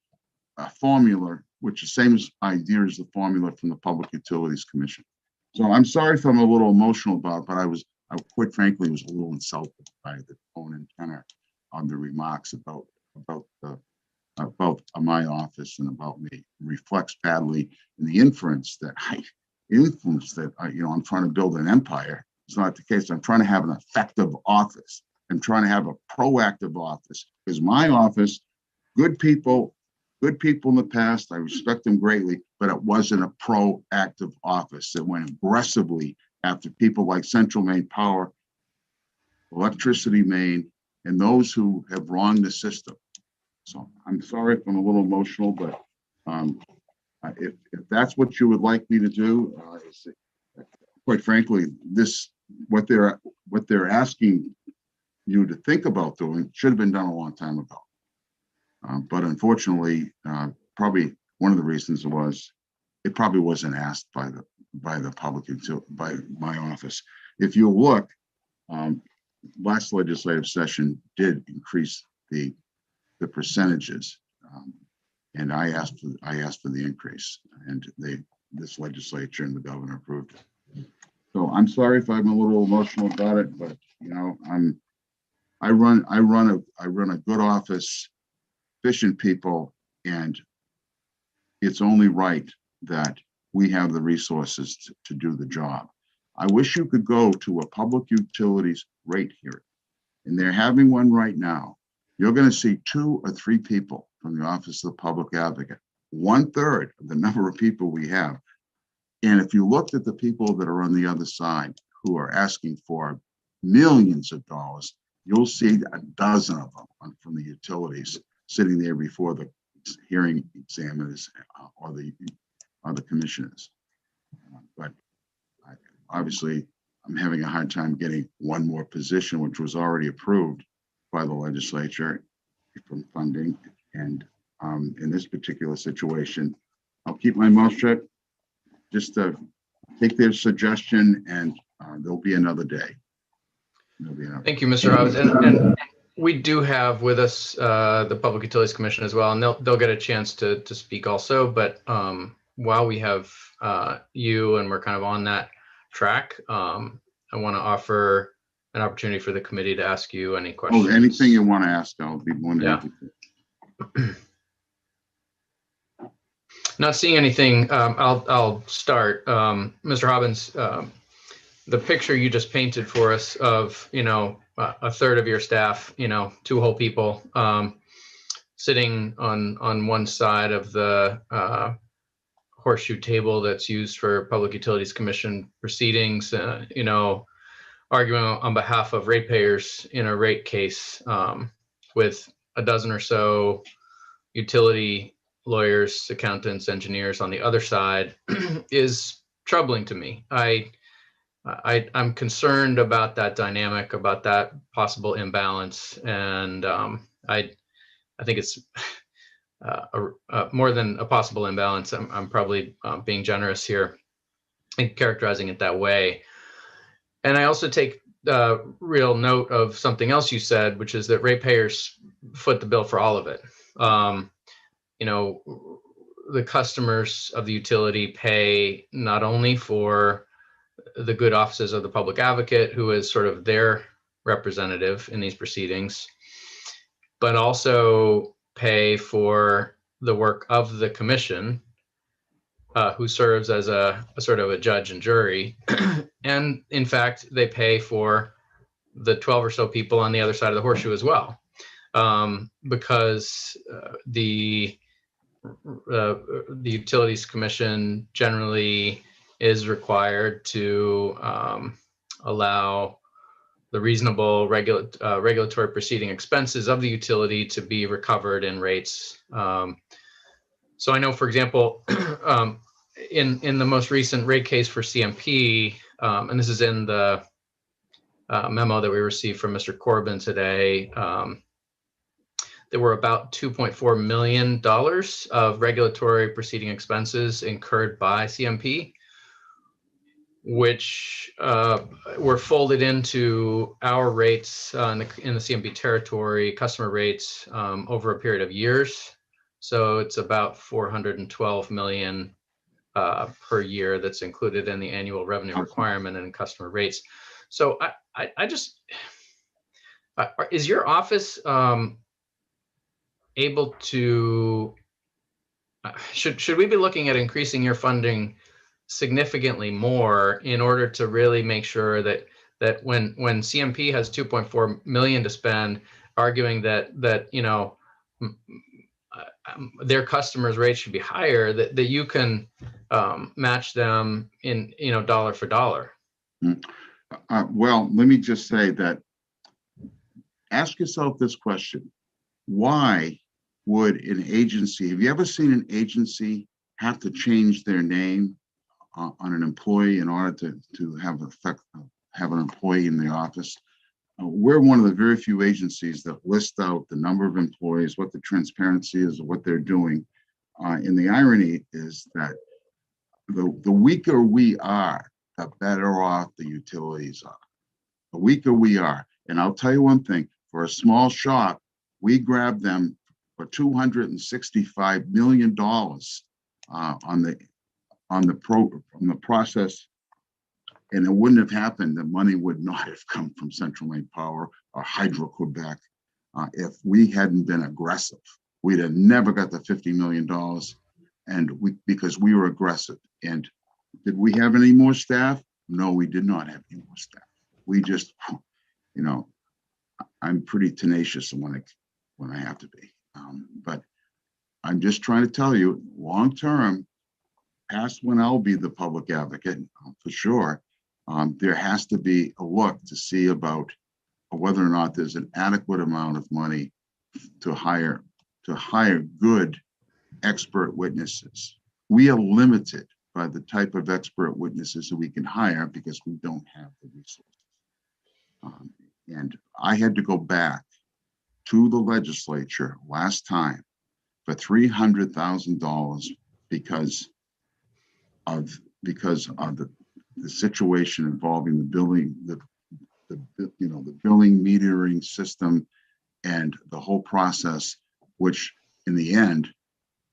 a formula, which is the same idea as the formula from the Public Utilities Commission. So I'm sorry if I'm a little emotional about it, but I quite frankly was a little insulted by the tone and tenor on the remarks about my office and about me. It reflects badly in the inference that I'm trying to build an empire. It's not the case. I'm trying to have an effective office. I'm trying to have a proactive office, because my office, good people in the past, I respect them greatly, but it wasn't a proactive office that went aggressively after people like Central Maine Power electricity main, and those who have wronged the system. So I'm sorry if I'm a little emotional, but if that's what you would like me to do, quite frankly, what they're asking you to think about doing should have been done a long time ago. But unfortunately, probably one of the reasons was it probably wasn't asked by the public by my office. If you look, last legislative session did increase the percentages, and I asked for the increase, and this legislature and the governor approved it. So I'm sorry if I'm a little emotional about it, but you know, I run a good office, efficient people, and it's only right that we have the resources to do the job. I wish you could go to a public utilities rate hearing, and they're having one right now. You're going to see 2 or 3 people from the Office of the Public Advocate, 1/3 of the number of people we have. And if you looked at the people that are on the other side who are asking for millions of dollars, you'll see a dozen of them from the utilities sitting there before the hearing examiners or the commissioners. But obviously, I'm having a hard time getting one more position, which was already approved by the legislature from funding. And in this particular situation, I'll keep my mouth shut, just to take their suggestion, and there'll be another day. Thank you, Mr. Hobbs. And we do have with us the Public Utilities Commission as well, and they'll get a chance to speak also. But while we have you and we're kind of on that track, I want to offer an opportunity for the committee to ask you any questions. Oh, anything you want to ask, I'll be more than happy to. Not seeing anything, I'll start. Mr. Hobbins, the picture you just painted for us of, you know, 1/3 of your staff, you know, 2 whole people sitting on one side of the horseshoe table that's used for Public Utilities Commission proceedings, you know, arguing on behalf of ratepayers in a rate case with a dozen or so utility lawyers, accountants, engineers on the other side is troubling to me. I'm concerned about that dynamic, about that possible imbalance, and I think it's more than a possible imbalance. I'm probably being generous here in characterizing it that way. And I also take real note of something else you said, which is that ratepayers foot the bill for all of it. You know, the customers of the utility pay not only for the good offices of the public advocate, who is sort of their representative in these proceedings, but also pay for the work of the commission, who serves as a sort of a judge and jury. And in fact, they pay for the 12 or so people on the other side of the horseshoe as well, because the Utilities Commission generally is required to allow the reasonable regulatory proceeding expenses of the utility to be recovered in rates. So I know, for example, in the most recent rate case for CMP, and this is in the memo that we received from Mr. Corbin today, there were about $2.4 million of regulatory proceeding expenses incurred by CMP, which were folded into our rates in the CMP territory, customer rates, over a period of years. So it's about $412 million per year that's included in the annual revenue requirement and customer rates. So I just, is your office able to, should we be looking at increasing your funding significantly more in order to really make sure that when CMP has 2.4 million to spend, arguing that you know, their customers' rates should be higher, that you can match them in, you know, dollar for dollar? Well, let me just say that ask yourself this question. Why would an agency, have you ever seen an agency have to change their name on an employee in order to have an employee in the office? We're one of the very few agencies that list out the number of employees, what the transparency is of what they're doing. And the irony is that the weaker we are, the better off the utilities are. The weaker we are. And I'll tell you one thing, for a small shop, we grabbed them for $265 million on the process. And it wouldn't have happened. The money would not have come from Central Maine Power or Hydro-Quebec if we hadn't been aggressive. We'd have never got the $50 million, and because we were aggressive. And did we have any more staff? No, we did not have any more staff. We just, you know, I'm pretty tenacious when I have to be. But I'm just trying to tell you, long term, past when I'll be the public advocate, for sure, there has to be a look to see about whether or not there's an adequate amount of money to hire good expert witnesses. We are limited by the type of expert witnesses that we can hire because we don't have the resources. And I had to go back to the legislature last time for $300,000 because of the situation involving the billing, the billing metering system and the whole process, which in the end,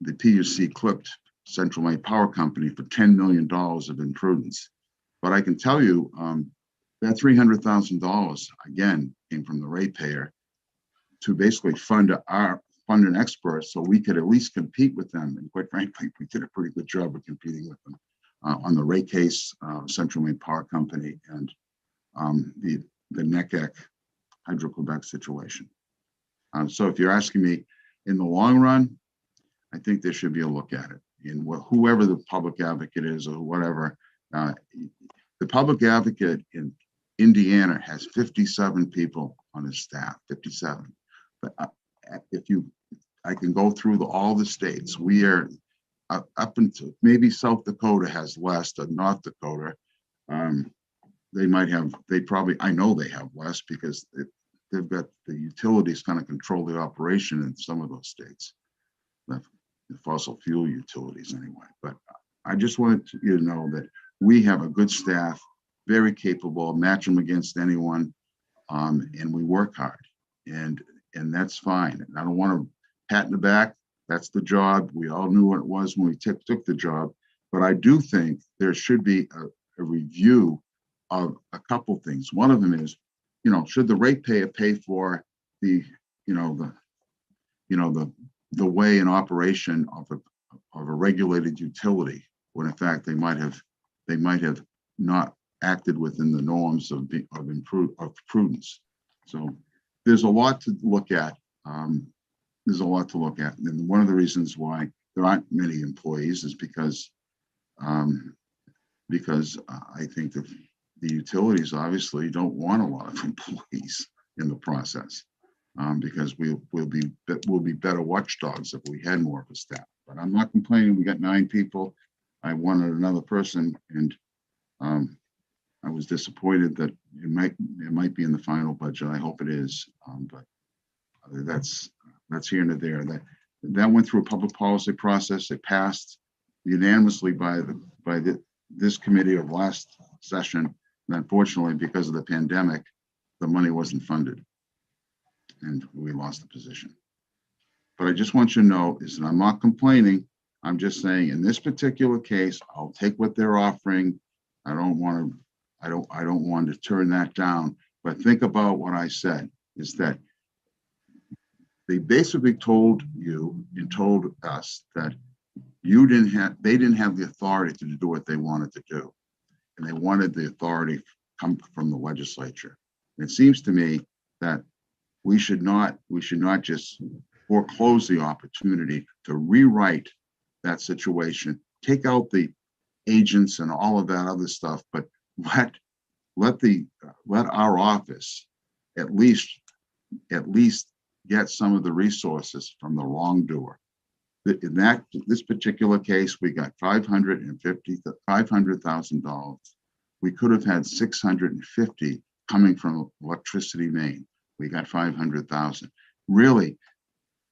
the PUC clipped Central Maine Power Company for $10 million of imprudence. But I can tell you that $300,000 again came from the ratepayer to basically fund an expert so we could at least compete with them. And quite frankly, we did a pretty good job of competing with them on the rate case, Central Maine Power Company, and the NECEC Hydro-Quebec situation. So if you're asking me, in the long run, I think there should be a look at it. And whoever the public advocate is or whatever, the public advocate in Indiana has 57 people on his staff, 57. But I can go through all the states. We are up until maybe South Dakota has less than North Dakota. I know they have less because they've got the utilities kind of control the operation in some of those states, the fossil fuel utilities anyway. But I just wanted you to know that we have a good staff, very capable, match them against anyone, and we work hard, and that's fine. And I don't want to pat in the back. That's the job. We all knew what it was when we took the job. But I do think there should be a review of a couple things. One of them is, should the ratepayer pay for the way in operation of a regulated utility when in fact they might have not acted within the norms of prudence. So there's a lot to look at. And one of the reasons why there aren't many employees is because I think that the utilities obviously don't want a lot of employees in the process, because we'll be better watchdogs if we had more of a staff. But I'm not complaining. We got 9 people. I wanted another person, and I was disappointed that it might be in the final budget. I hope it is, but that's here and there. That went through a public policy process. It passed unanimously by this committee of last session. And unfortunately, because of the pandemic, the money wasn't funded, and we lost the position. But I just want you to know is that I'm not complaining. I'm just saying in this particular case, I'll take what they're offering. I don't want to turn that down. But think about what I said is that they basically told you and told us that they didn't have the authority to do what they wanted to do. And they wanted the authority come from the legislature. And it seems to me that we should not just foreclose the opportunity to rewrite that situation, take out the agents and all of that other stuff, but let our office at least at least get some of the resources from the wrongdoer. In this particular case, we got $500,000. We could have had 650 coming from electricity main. We got 500,000. Really,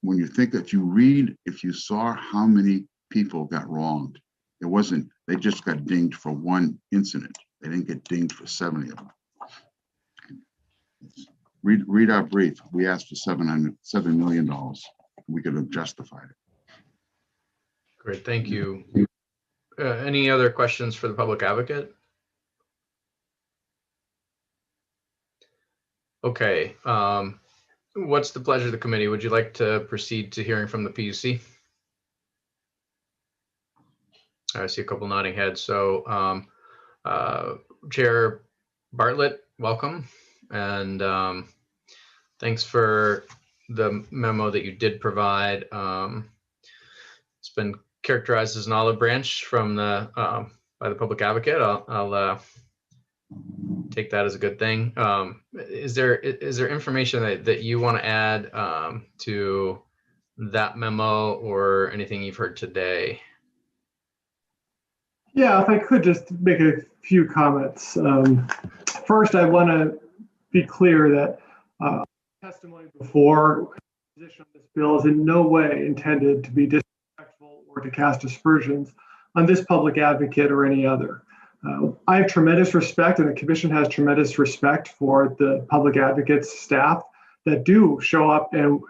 when you think that if you saw how many people got wronged, it wasn't, they just got dinged for one incident. They didn't get dinged for 70 of them. Read our brief. We asked for $7 million. We could have justified it. Great, thank you. Any other questions for the public advocate? Okay, what's the pleasure of the committee? Would you like to proceed to hearing from the PUC? I see a couple nodding heads. So Chair Bartlett, welcome. And thanks for the memo that you did provide. It's been characterized as an olive branch from the by the public advocate. I'll take that as a good thing. Is there information that you want to add to that memo or anything you've heard today? Yeah, if I could just make a few comments. First, I want to be clear that testimony before position on this bill is in no way intended to be disrespectful or to cast aspersions on this public advocate or any other. I have tremendous respect, and the commission has tremendous respect for the public advocate's staff that do show up and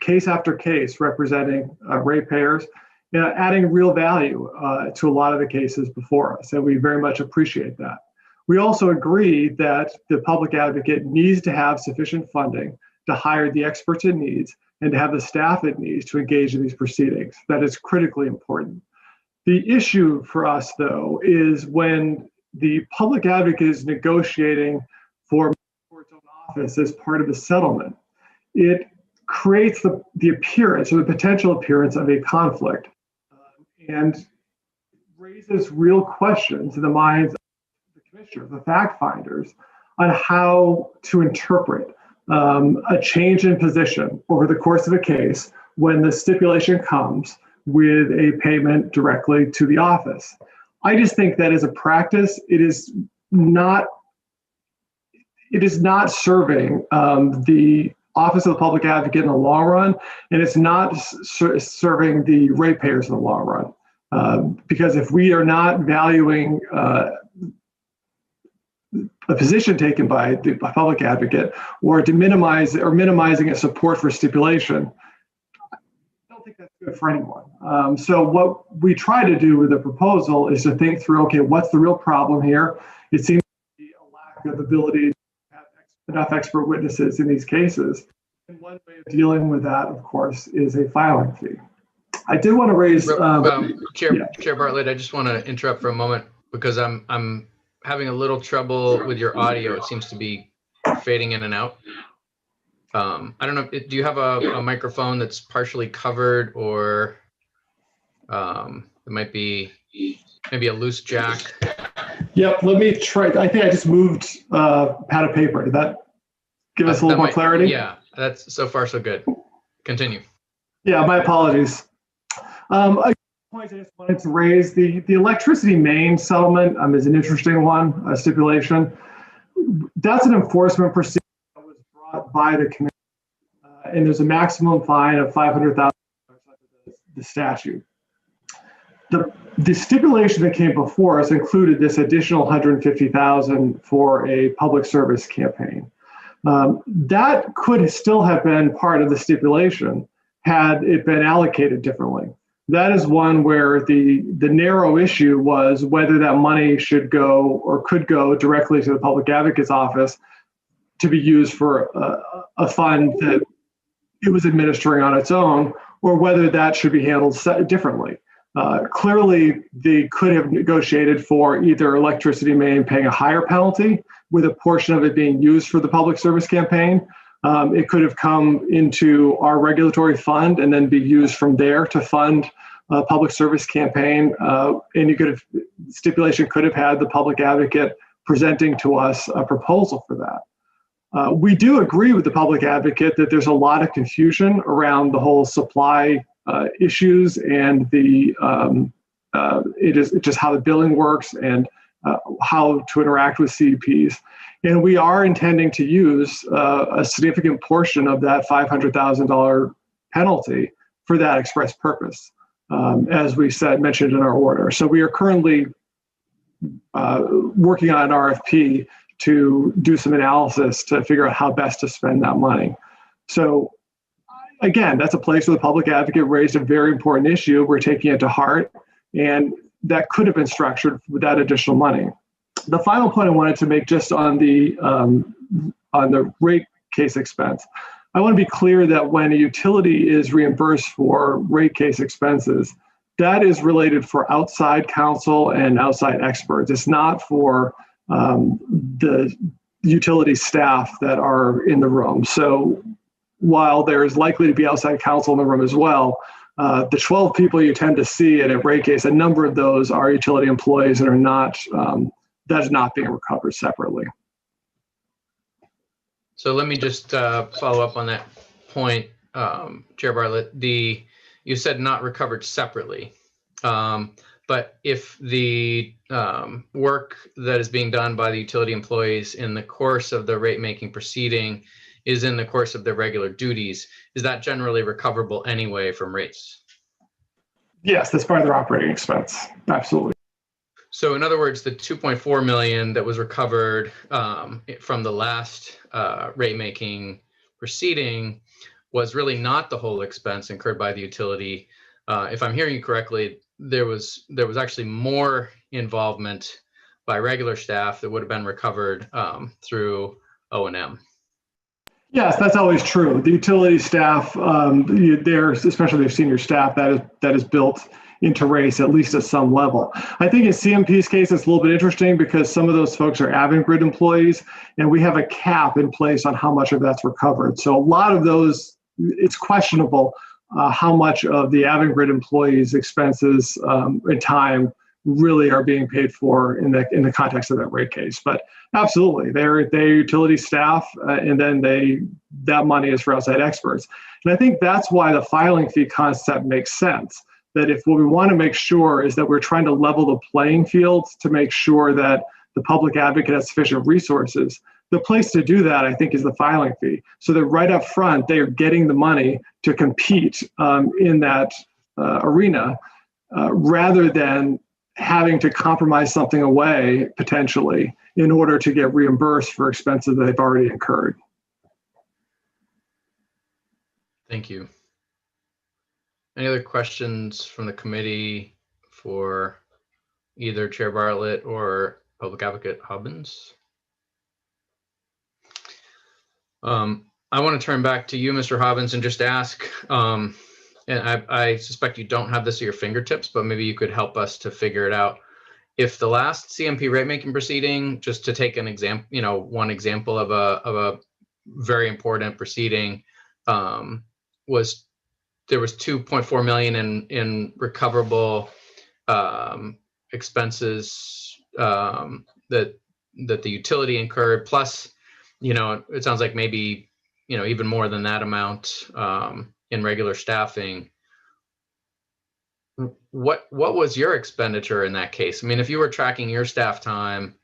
case after case representing ratepayers, adding real value to a lot of the cases before us, and we very much appreciate that. We also agree that the public advocate needs to have sufficient funding to hire the experts it needs and to have the staff it needs to engage in these proceedings. That is critically important. The issue for us, though, is when the public advocate is negotiating for its own office as part of the settlement, it creates the appearance or the potential appearance of a conflict and raises real questions in the minds of the commissioners, the fact finders, on how to interpret a change in position over the course of a case when the stipulation comes with a payment directly to the office. I just think that as a practice, it is not serving the office of the public advocate in the long run, and it's not serving the ratepayers in the long run. Because if we are not valuing a position taken by the public advocate or minimizing its support for stipulation, I don't think that's good for anyone. So what we try to do with the proposal is to think through, okay, what's the real problem here? It seems to be a lack of ability to have enough expert witnesses in these cases. And one way of dealing with that, of course, is a filing fee. I did want to raise Chair Bartlett, I just want to interrupt for a moment because I'm having a little trouble with your audio. It seems to be fading in and out. I don't know. Do you have a microphone that's partially covered, or it might be maybe a loose jack? Yep. Let me try. I think I just moved pad of paper. Did that give us a little more clarity? Yeah. That's so far so good. Continue. Yeah. My apologies. A point I just wanted to raise, the electricity main settlement is an interesting one, a stipulation. That's an enforcement procedure that was brought by the commission, and there's a maximum fine of $500,000 under the statute. The stipulation that came before us included this additional $150,000 for a public service campaign. That could still have been part of the stipulation had it been allocated differently. That is one where the narrow issue was whether that money should go or could go directly to the public advocate's office to be used for a fund that it was administering on its own, or whether that should be handled differently. Clearly, they could have negotiated for either electricity main paying a higher penalty with a portion of it being used for the public service campaign. It could have come into our regulatory fund and then be used from there to fund a public service campaign. And you could have, stipulation could have had the public advocate presenting to us a proposal for that. We do agree with the public advocate that there's a lot of confusion around the whole supply issues and the it is just how the billing works and how to interact with CEPs. And we are intending to use a significant portion of that $500,000 penalty for that express purpose, as we mentioned in our order. So we are currently working on an RFP to do some analysis to figure out how best to spend that money. So again, that's a place where the public advocate raised a very important issue. We're taking it to heart, and that could have been structured with that additional money. The final point I wanted to make just on the rate case expense, I want to be clear that when a utility is reimbursed for rate case expenses, that is related for outside counsel and outside experts. It's not for the utility staff that are in the room. So while there is likely to be outside counsel in the room as well, the 12 people you tend to see in a rate case, a number of those are utility employees and are not, that is not being recovered separately. So let me just follow up on that point, Chair Bartlett. You said not recovered separately, but if the work that is being done by the utility employees in the course of the rate making proceeding is in the course of their regular duties, is that generally recoverable anyway from rates? Yes, that's part of their operating expense. Absolutely. So in other words, the 2.4 million that was recovered from the last rate making proceeding was really not the whole expense incurred by the utility. If I'm hearing you correctly, there was actually more involvement by regular staff that would have been recovered through O&M. Yes, that's always true. The utility staff, especially their senior staff, that is built into race, at least at some level. I think in CMP's case, it's a little bit interesting because some of those folks are Avangrid employees, and we have a cap in place on how much of that's recovered. So a lot of those, it's questionable how much of the Avangrid employees' expenses and time really are being paid for in the context of that rate case. But absolutely, they're utility staff, and then that money is for outside experts. And I think that's why the filing fee concept makes sense. That if what we want to make sure is that we're trying to level the playing field to make sure that the public advocate has sufficient resources, the place to do that, I think, is the filing fee. So that right up front, they are getting the money to compete in that arena rather than having to compromise something away potentially in order to get reimbursed for expenses that they've already incurred. Thank you. Any other questions from the committee for either Chair Bartlett or Public Advocate Hobbins? I want to turn back to you, Mr. Hobbins, and just ask, and I suspect you don't have this at your fingertips, but maybe you could help us to figure it out. If the last CMP rate making proceeding, just to take an example, one example of a very important proceeding, there was 2.4 million in recoverable expenses that the utility incurred, plus, it sounds like maybe, even more than that amount in regular staffing. What was your expenditure in that case? I mean, if you were tracking your staff time,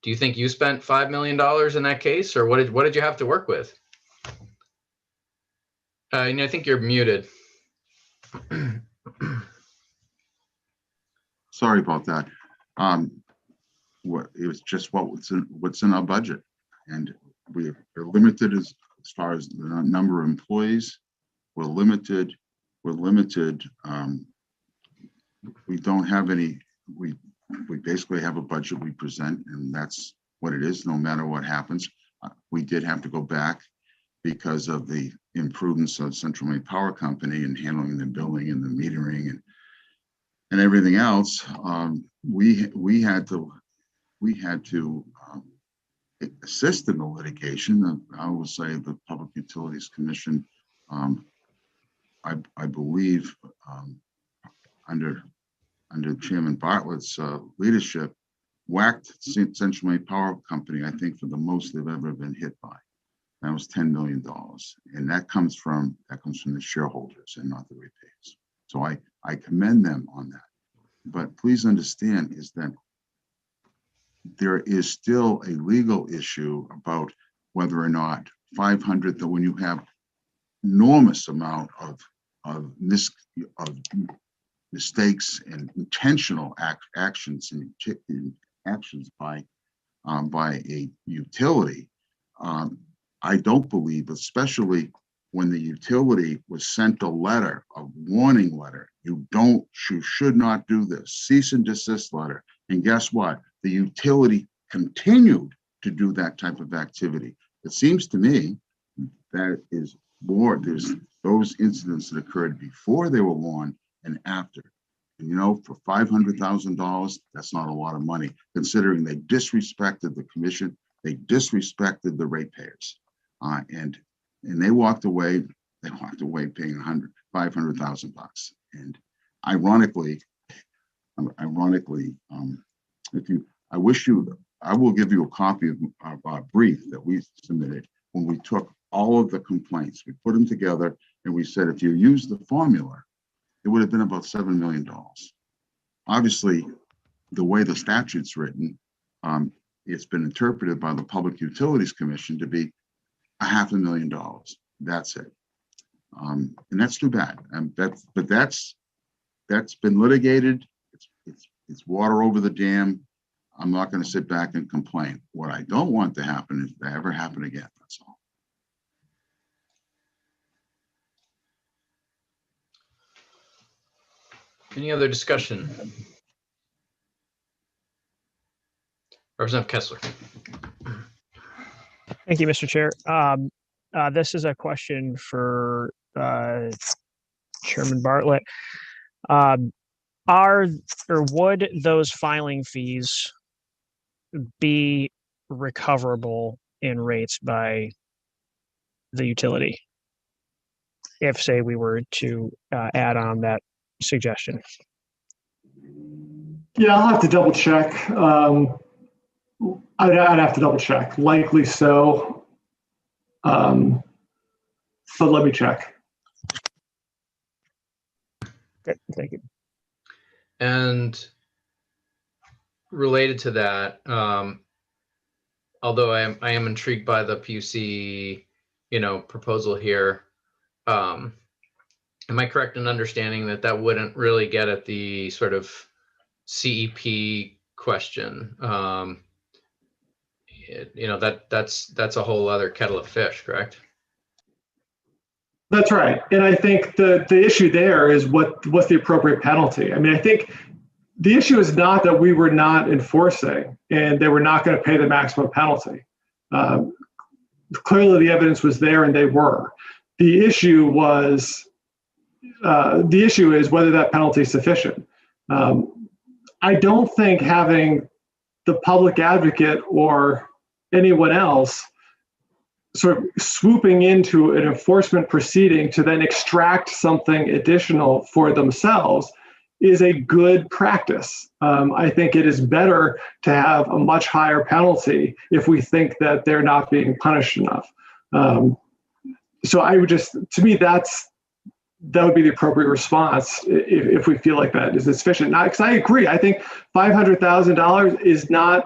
do you think you spent $5 million in that case, or what did you have to work with? I think you're muted. Sorry about that. It was just what's in our budget, and we're limited as far as the number of employees. We're limited. We don't have any. We basically have a budget we present, and that's what it is. No matter what happens, we did have to go back because of the imprudence of Central Maine Power Company and handling the billing and the metering and everything else. We had to assist in the litigation. I will say the Public Utilities Commission, I believe, under Chairman Bartlett's leadership, whacked Central Maine Power Company, I think, for the most they've ever been hit by. That was $10 million. And that comes from the shareholders and not the ratepayers. So I commend them on that. But please understand is that there is still a legal issue about whether or not 500, that when you have enormous amount of mistakes and intentional actions by a utility, I don't believe, especially when the utility was sent a letter, a warning letter, you should not do this, cease and desist letter. And guess what? The utility continued to do that type of activity. It seems to me that is more, there's those incidents that occurred before they were warned and after. And you know, for $500,000, that's not a lot of money, considering they disrespected the commission, they disrespected the ratepayers. And they walked away paying $500,000. And ironically, I will give you a copy of our brief that we submitted when we took all of the complaints. We put them together and we said, if you use the formula, it would have been about $7 million. Obviously, the way the statute's written, it's been interpreted by the Public Utilities Commission to be $500,000. That's it. And that's too bad. But that's been litigated. It's water over the dam. I'm not going to sit back and complain. What I don't want to happen is to ever happen again. That's all. Any other discussion? Representative Kessler. Thank you, Mr. Chair. This is a question for Chairman Bartlett. Would those filing fees be recoverable in rates by the utility if, say, we were to add on that suggestion? Yeah, I'll have to double check. I'd have to double check. Likely so. So let me check. Okay, thank you. And related to that, although I am intrigued by the PUC, proposal here, am I correct in understanding that wouldn't really get at the sort of CEP question? That's a whole other kettle of fish, correct? That's right. And I think the issue there is what's the appropriate penalty? I mean, I think the issue is not that we were not enforcing and they were not going to pay the maximum penalty. Clearly the evidence was there and they were. The issue is whether that penalty is sufficient. I don't think having the public advocate or anyone else sort of swooping into an enforcement proceeding to then extract something additional for themselves is a good practice. I think it is better to have a much higher penalty if we think that they're not being punished enough. So I would to me, that would be the appropriate response if we feel like that is sufficient. Now, because I agree, I think $500,000 is not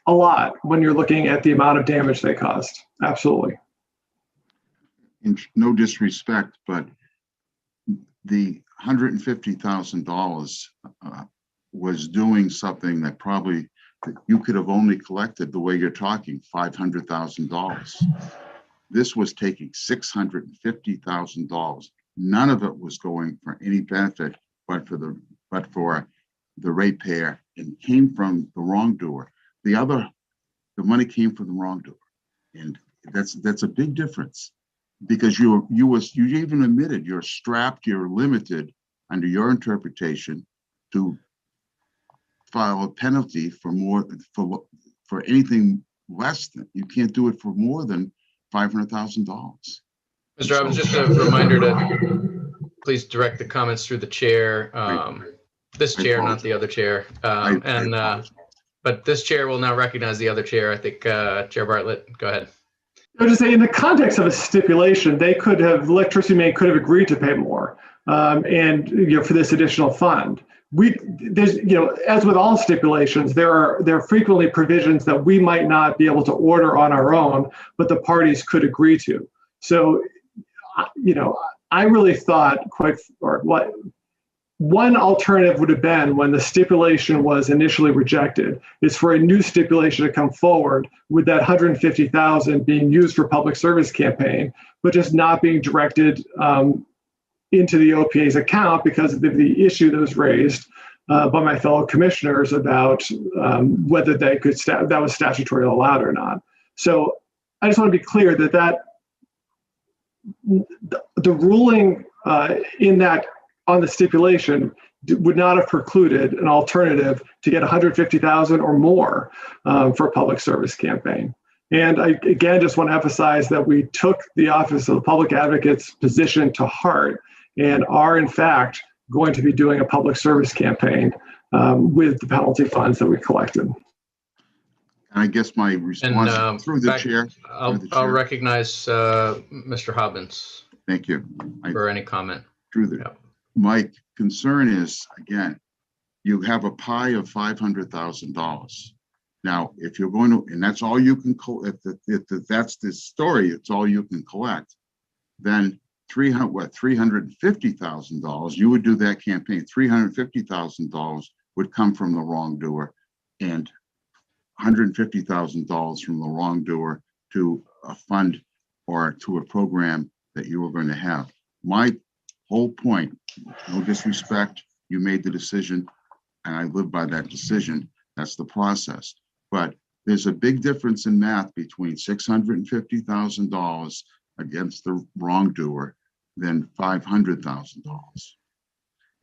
a lot when you're looking at the amount of damage they caused. Absolutely. In no disrespect, but the $150,000 was doing something that probably you could have only collected the way you're talking, $500,000. This was taking $650,000. None of it was going for any benefit, but for the ratepayer, and came from the wrongdoer. The money came from the wrongdoer, and that's a big difference, because you even admitted you're strapped, you're limited under your interpretation to file a penalty for anything less than, you can't do it for more than $500,000. Mr. Robbins, just a reminder to please direct the comments through the chair, this chair, not the other chair. But this chair will now recognize the other chair. I think Chair Bartlett, go ahead. I would just say, in the context of a stipulation, electricity main could have agreed to pay more, and for this additional fund. There's as with all stipulations, there are frequently provisions that we might not be able to order on our own, but the parties could agree to. So, I really thought one alternative would have been, when the stipulation was initially rejected, is for a new stipulation to come forward with that $150,000 being used for public service campaign, but just not being directed into the OPA's account because of the issue that was raised by my fellow commissioners about whether they could that was statutorily allowed or not. So I just want to be clear that the ruling in that on the stipulation would not have precluded an alternative to get $150,000 or more for a public service campaign. And I, again, just want to emphasize that we took the Office of the Public Advocate's position to heart and are, in fact, going to be doing a public service campaign with the penalty funds that we collected. And I guess my response through the chair. I'll recognize Mr. Hobbins. Thank you. For any comment. My concern is, again, you have a pie of $500,000. Now, if you're going to, and that's all you can, if that's the story, it's all you can collect, then $350,000, you would do that campaign. $350,000 would come from the wrongdoer, and $150,000 from the wrongdoer to a fund or to a program that you were going to have. My whole point, no disrespect, you made the decision, and I live by that decision. That's the process. But there's a big difference in math between $650,000 against the wrongdoer than $500,000.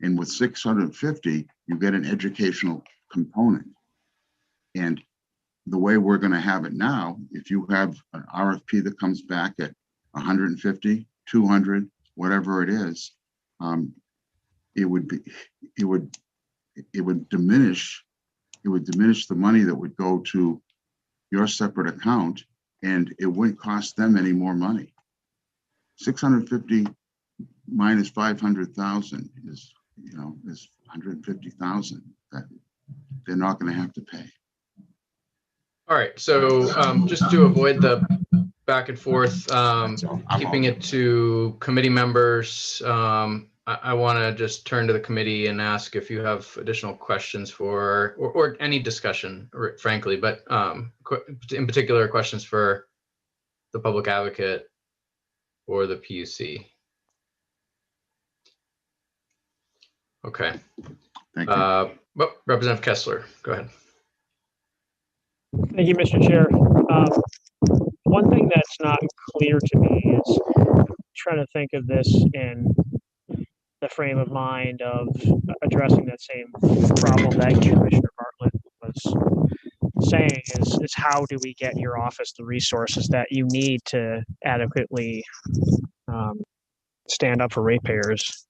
And with 650, you get an educational component. And the way we're going to have it now, if you have an RFP that comes back at 150, 200, whatever it is, it would diminish the money that would go to your separate account, and it wouldn't cost them any more money. 650 minus 500,000 is 150,000 that they're not going to have to pay. All right, so just to avoid the back and forth, keeping it to committee members, I want to just turn to the committee and ask if you have additional questions for, or any discussion, frankly, but in particular questions for the public advocate or the PUC. Okay. Thank you. Representative Kessler, go ahead. Thank you, Mr. Chair. One thing that's not clear to me is trying to think of this in the frame of mind of addressing that same problem that Commissioner Bartlett was saying is how do we get your office the resources that you need to adequately stand up for ratepayers?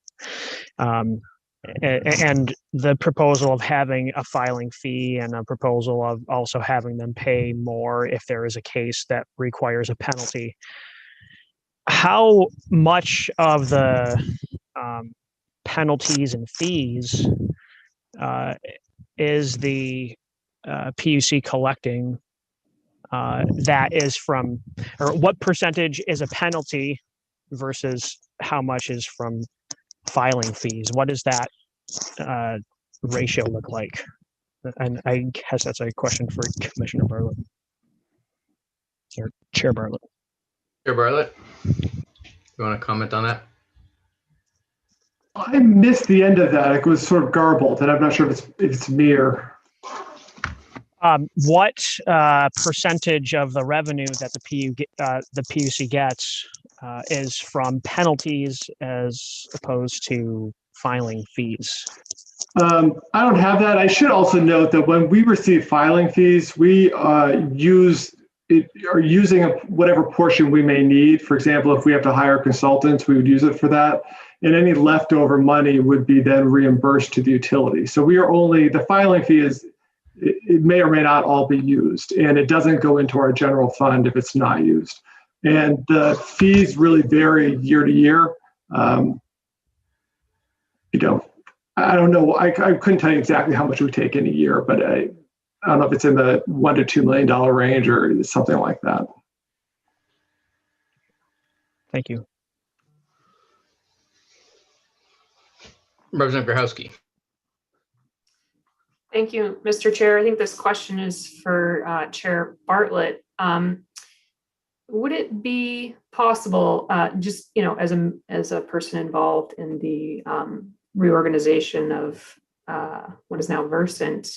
And the proposal of having a filing fee and a proposal of also having them pay more if there is a case that requires a penalty. How much of the penalties and fees is the PUC collecting that is from, or what percentage is a penalty versus how much is from filing fees? What does that ratio look like? And I guess that's a question for Commissioner Bartlett or Chair Bartlett. Chair Bartlett, you want to comment on that? I missed the end of that. It was sort of garbled, and I'm not sure if it's me or. What percentage of the revenue that the PUC gets is from penalties as opposed to filing fees? I don't have that. I should also note that when we receive filing fees, we are using whatever portion we may need. For example, if we have to hire consultants, we would use it for that. And any leftover money would be then reimbursed to the utility. So we are only, the filing fee is, it may or may not all be used, and it doesn't go into our general fund if it's not used. and the fees really vary year to year. I don't know. I couldn't tell you exactly how much we take in a year, but I don't know if it's in the $1 to $2 million range or something like that. Thank you. Representative Grochowski. Thank you, Mr. Chair. I think this question is for Chair Bartlett. Would it be possible, just as a person involved in the reorganization of what is now Versant,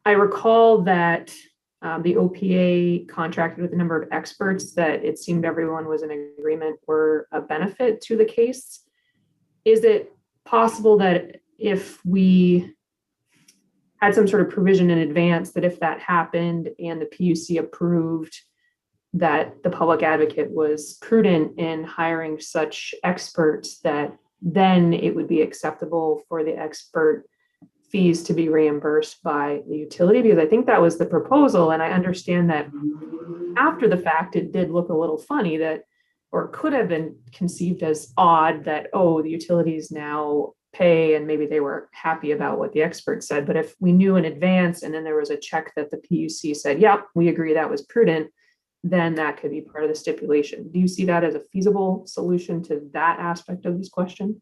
I recall that the OPA contracted with a number of experts that it seemed everyone was in agreement were a benefit to the case. Is it possible that if we had some sort of provision in advance that if that happened and the PUC approved that the public advocate was prudent in hiring such experts, that then it would be acceptable for the expert fees to be reimbursed by the utility? Because I think that was the proposal. And I understand that after the fact, it did look a little funny that, or could have been conceived as odd that, oh, the utilities now pay, and maybe they were happy about what the expert said. But if we knew in advance and then there was a check that the PUC said, yep, we agree that was prudent, then that could be part of the stipulation. Do you see that as a feasible solution to that aspect of this question?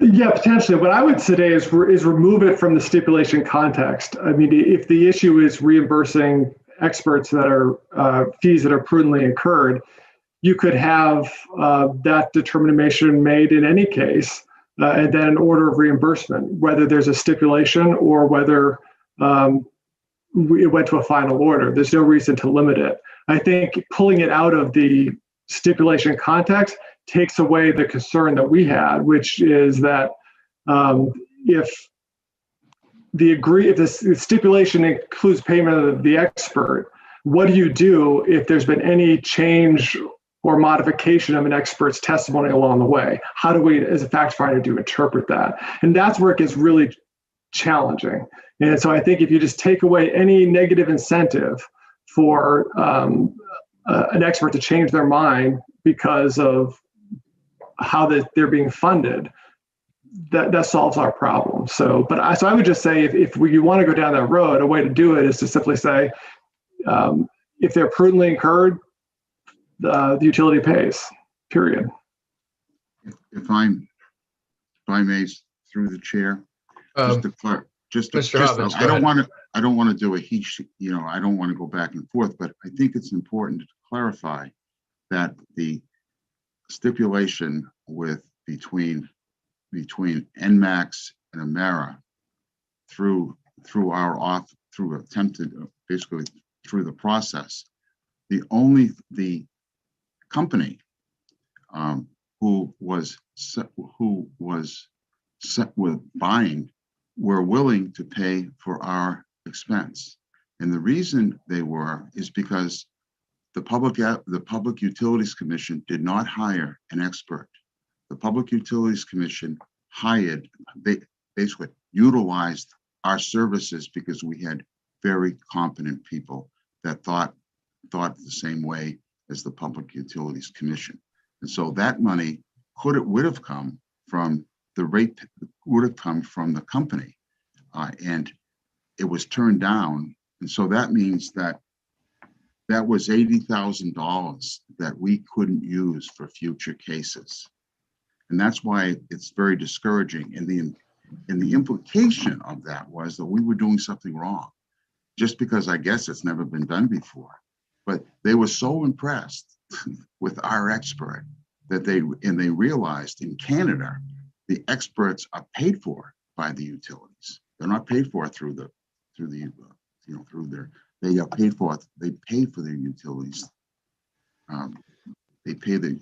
Yeah, potentially. What I would say is remove it from the stipulation context. I mean, if the issue is reimbursing experts that are fees that are prudently incurred, you could have that determination made in any case, and then an order of reimbursement, whether there's a stipulation or whether it went to a final order. There's no reason to limit it. I think pulling it out of the stipulation context takes away the concern that we had, which is that if the stipulation includes payment of the expert, what do you do if there's been any change or modification of an expert's testimony along the way? How do we, as a fact finder, interpret that? And that's where it gets really challenging. And so I think if you just take away any negative incentive for an expert to change their mind because of how they're being funded, that solves our problem. So I would just say if you want to go down that road, a way to do it is to simply say, if they're prudently incurred, the utility pays, period. If I may, through the chair, Mr. Hobbins, I don't want to do a I don't want to go back and forth, but I think it's important to clarify that the stipulation between NMAX and Emera through the process, the company who was set with buying were willing to pay for our expense. And the reason they were is because the Public Utilities Commission did not hire an expert. The Public Utilities Commission basically utilized our services because we had very competent people that thought the same way as the Public Utilities Commission. And so that money would have come from the company, and it was turned down. And so that means that was $80,000 that we couldn't use for future cases. And that's why it's very discouraging. And the implication of that was that we were doing something wrong, just because I guess it's never been done before. But they were so impressed with our expert that they realized in Canada, the experts are paid for by the utilities. They're not paid for they pay for their utilities. They pay the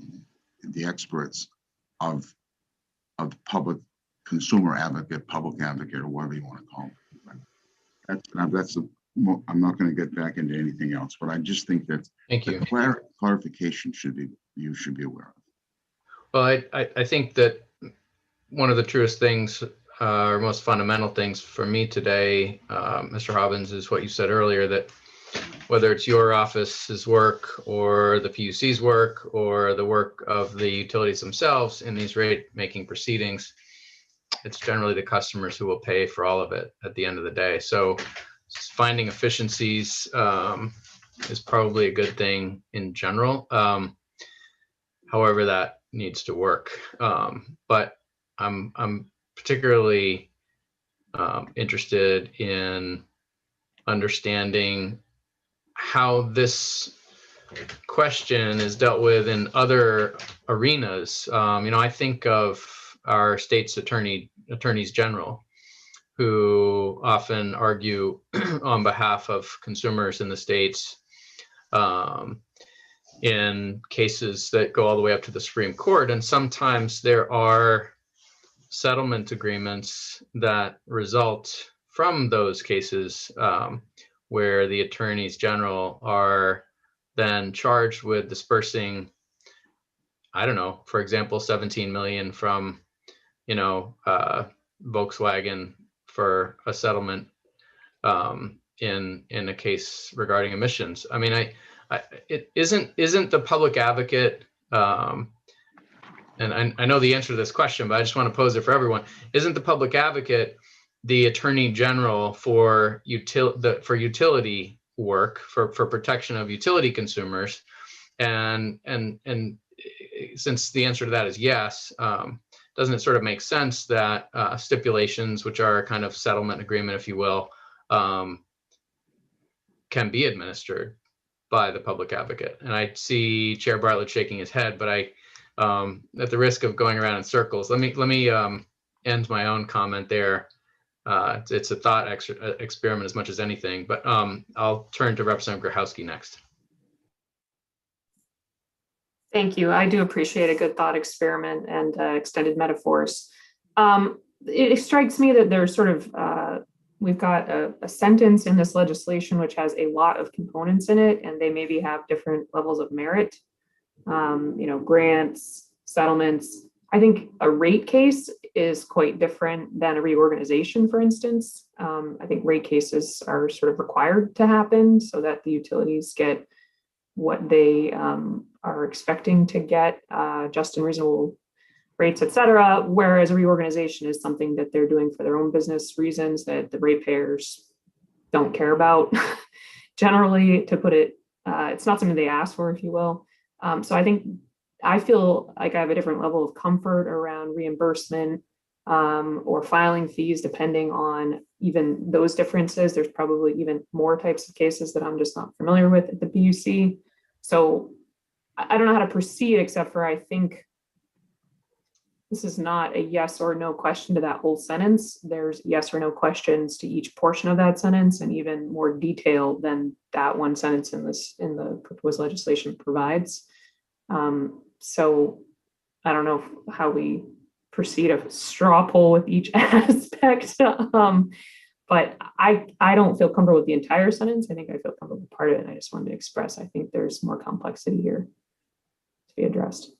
experts of public consumer advocate, public advocate, or whatever you want to call it. I'm not going to get back into anything else, but I just think that clarification you should be aware of. Well, I think that one of the truest things or most fundamental things for me today, Mr. Hobbins, is what you said earlier, that whether it's your office's work or the PUC's work or the work of the utilities themselves in these rate making proceedings, it's generally the customers who will pay for all of it at the end of the day. So finding efficiencies is probably a good thing in general. However, that needs to work. But I'm particularly interested in understanding how this question is dealt with in other arenas. I think of our state's attorneys general, who often argue on behalf of consumers in the states in cases that go all the way up to the Supreme Court. And sometimes there are settlement agreements that result from those cases where the attorneys general are then charged with dispersing, I don't know, for example, 17 million from, Volkswagen for a settlement in a case regarding emissions. I mean, it isn't the public advocate, and I know the answer to this question, but I just want to pose it for everyone. Isn't the public advocate the attorney general for utility work, for protection of utility consumers? And since the answer to that is yes, doesn't it sort of make sense that stipulations, which are a kind of settlement agreement, if you will, can be administered by the public advocate? And I see Chair Bartlett shaking his head, but at the risk of going around in circles, let me end my own comment there. It's a thought experiment as much as anything, but I'll turn to Representative Grochowski next. Thank you. I do appreciate a good thought experiment and extended metaphors. It strikes me that there's sort of, we've got a sentence in this legislation which has a lot of components in it, and they maybe have different levels of merit, grants, settlements. I think a rate case is quite different than a reorganization, for instance. I think rate cases are sort of required to happen so that the utilities get what they are expecting to get, just and reasonable rates, et cetera, whereas a reorganization is something that they're doing for their own business reasons that the ratepayers don't care about. Generally, to put it, it's not something they ask for, if you will. So I feel like I have a different level of comfort around reimbursement or filing fees, depending on even those differences. There's probably even more types of cases that I'm just not familiar with at the PUC. So I don't know how to proceed, except for I think this is not a yes or no question to that whole sentence. There's yes or no questions to each portion of that sentence, and even more detail than that one sentence in the proposed legislation provides. So I don't know how we proceed a straw poll with each aspect. But I don't feel comfortable with the entire sentence. I think I feel comfortable with part of it. And I just wanted to express, I think there's more complexity here to be addressed.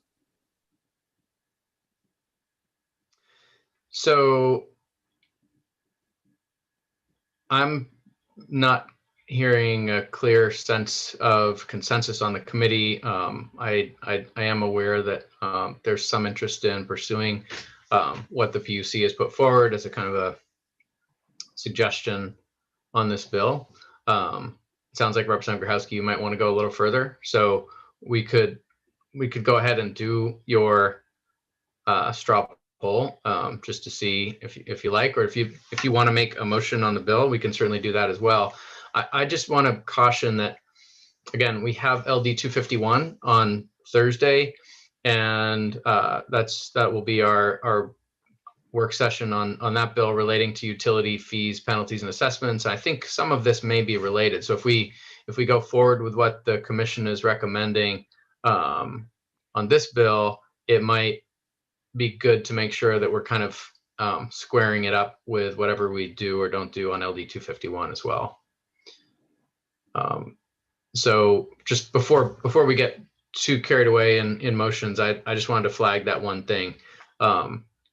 So I'm not hearing a clear sense of consensus on the committee. I am aware that there's some interest in pursuing what the PUC has put forward as a kind of a suggestion on this bill. It sounds like Representative Grochowski, you might want to go a little further. So we could go ahead and do your straw poll just to see if you like, or if you want to make a motion on the bill, we can certainly do that as well. I just want to caution that, again, we have LD 251 on Thursday, and that will be our work session on that bill relating to utility fees, penalties, and assessments. I think some of this may be related. So if we go forward with what the commission is recommending on this bill, it might be good to make sure that we're kind of squaring it up with whatever we do or don't do on LD 251 as well. So just before we get too carried away in motions, I just wanted to flag that one thing.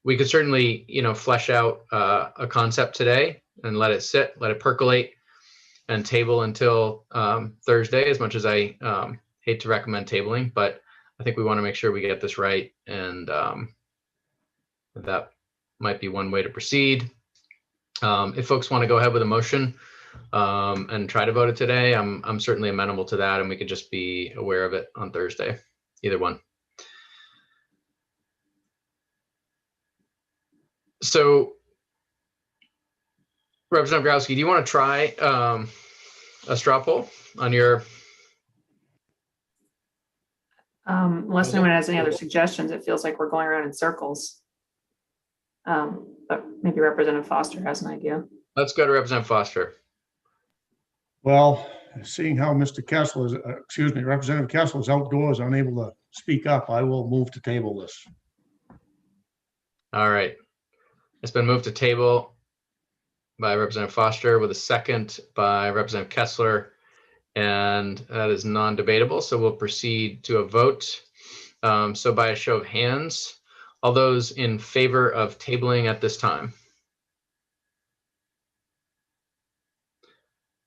We could certainly, flesh out a concept today and let it sit, let it percolate. and table until Thursday, as much as I hate to recommend tabling, but I think we want to make sure we get this right, and that might be one way to proceed. If folks want to go ahead with a motion and try to vote it today, I'm certainly amenable to that, and we could just be aware of it on Thursday, either one. So, Representative Growski, do you want to try a straw poll on your? Unless anyone has any other suggestions, it feels like we're going around in circles. But maybe Representative Foster has an idea. Let's go to Representative Foster. Well, seeing how Mr. Kessler is, Representative Kessler is outdoors, unable to speak up, I will move to table this. All right. It's been moved to table by Representative Foster with a second by Representative Kessler, and that is non-debatable. So we'll proceed to a vote. So by a show of hands, all those in favor of tabling at this time?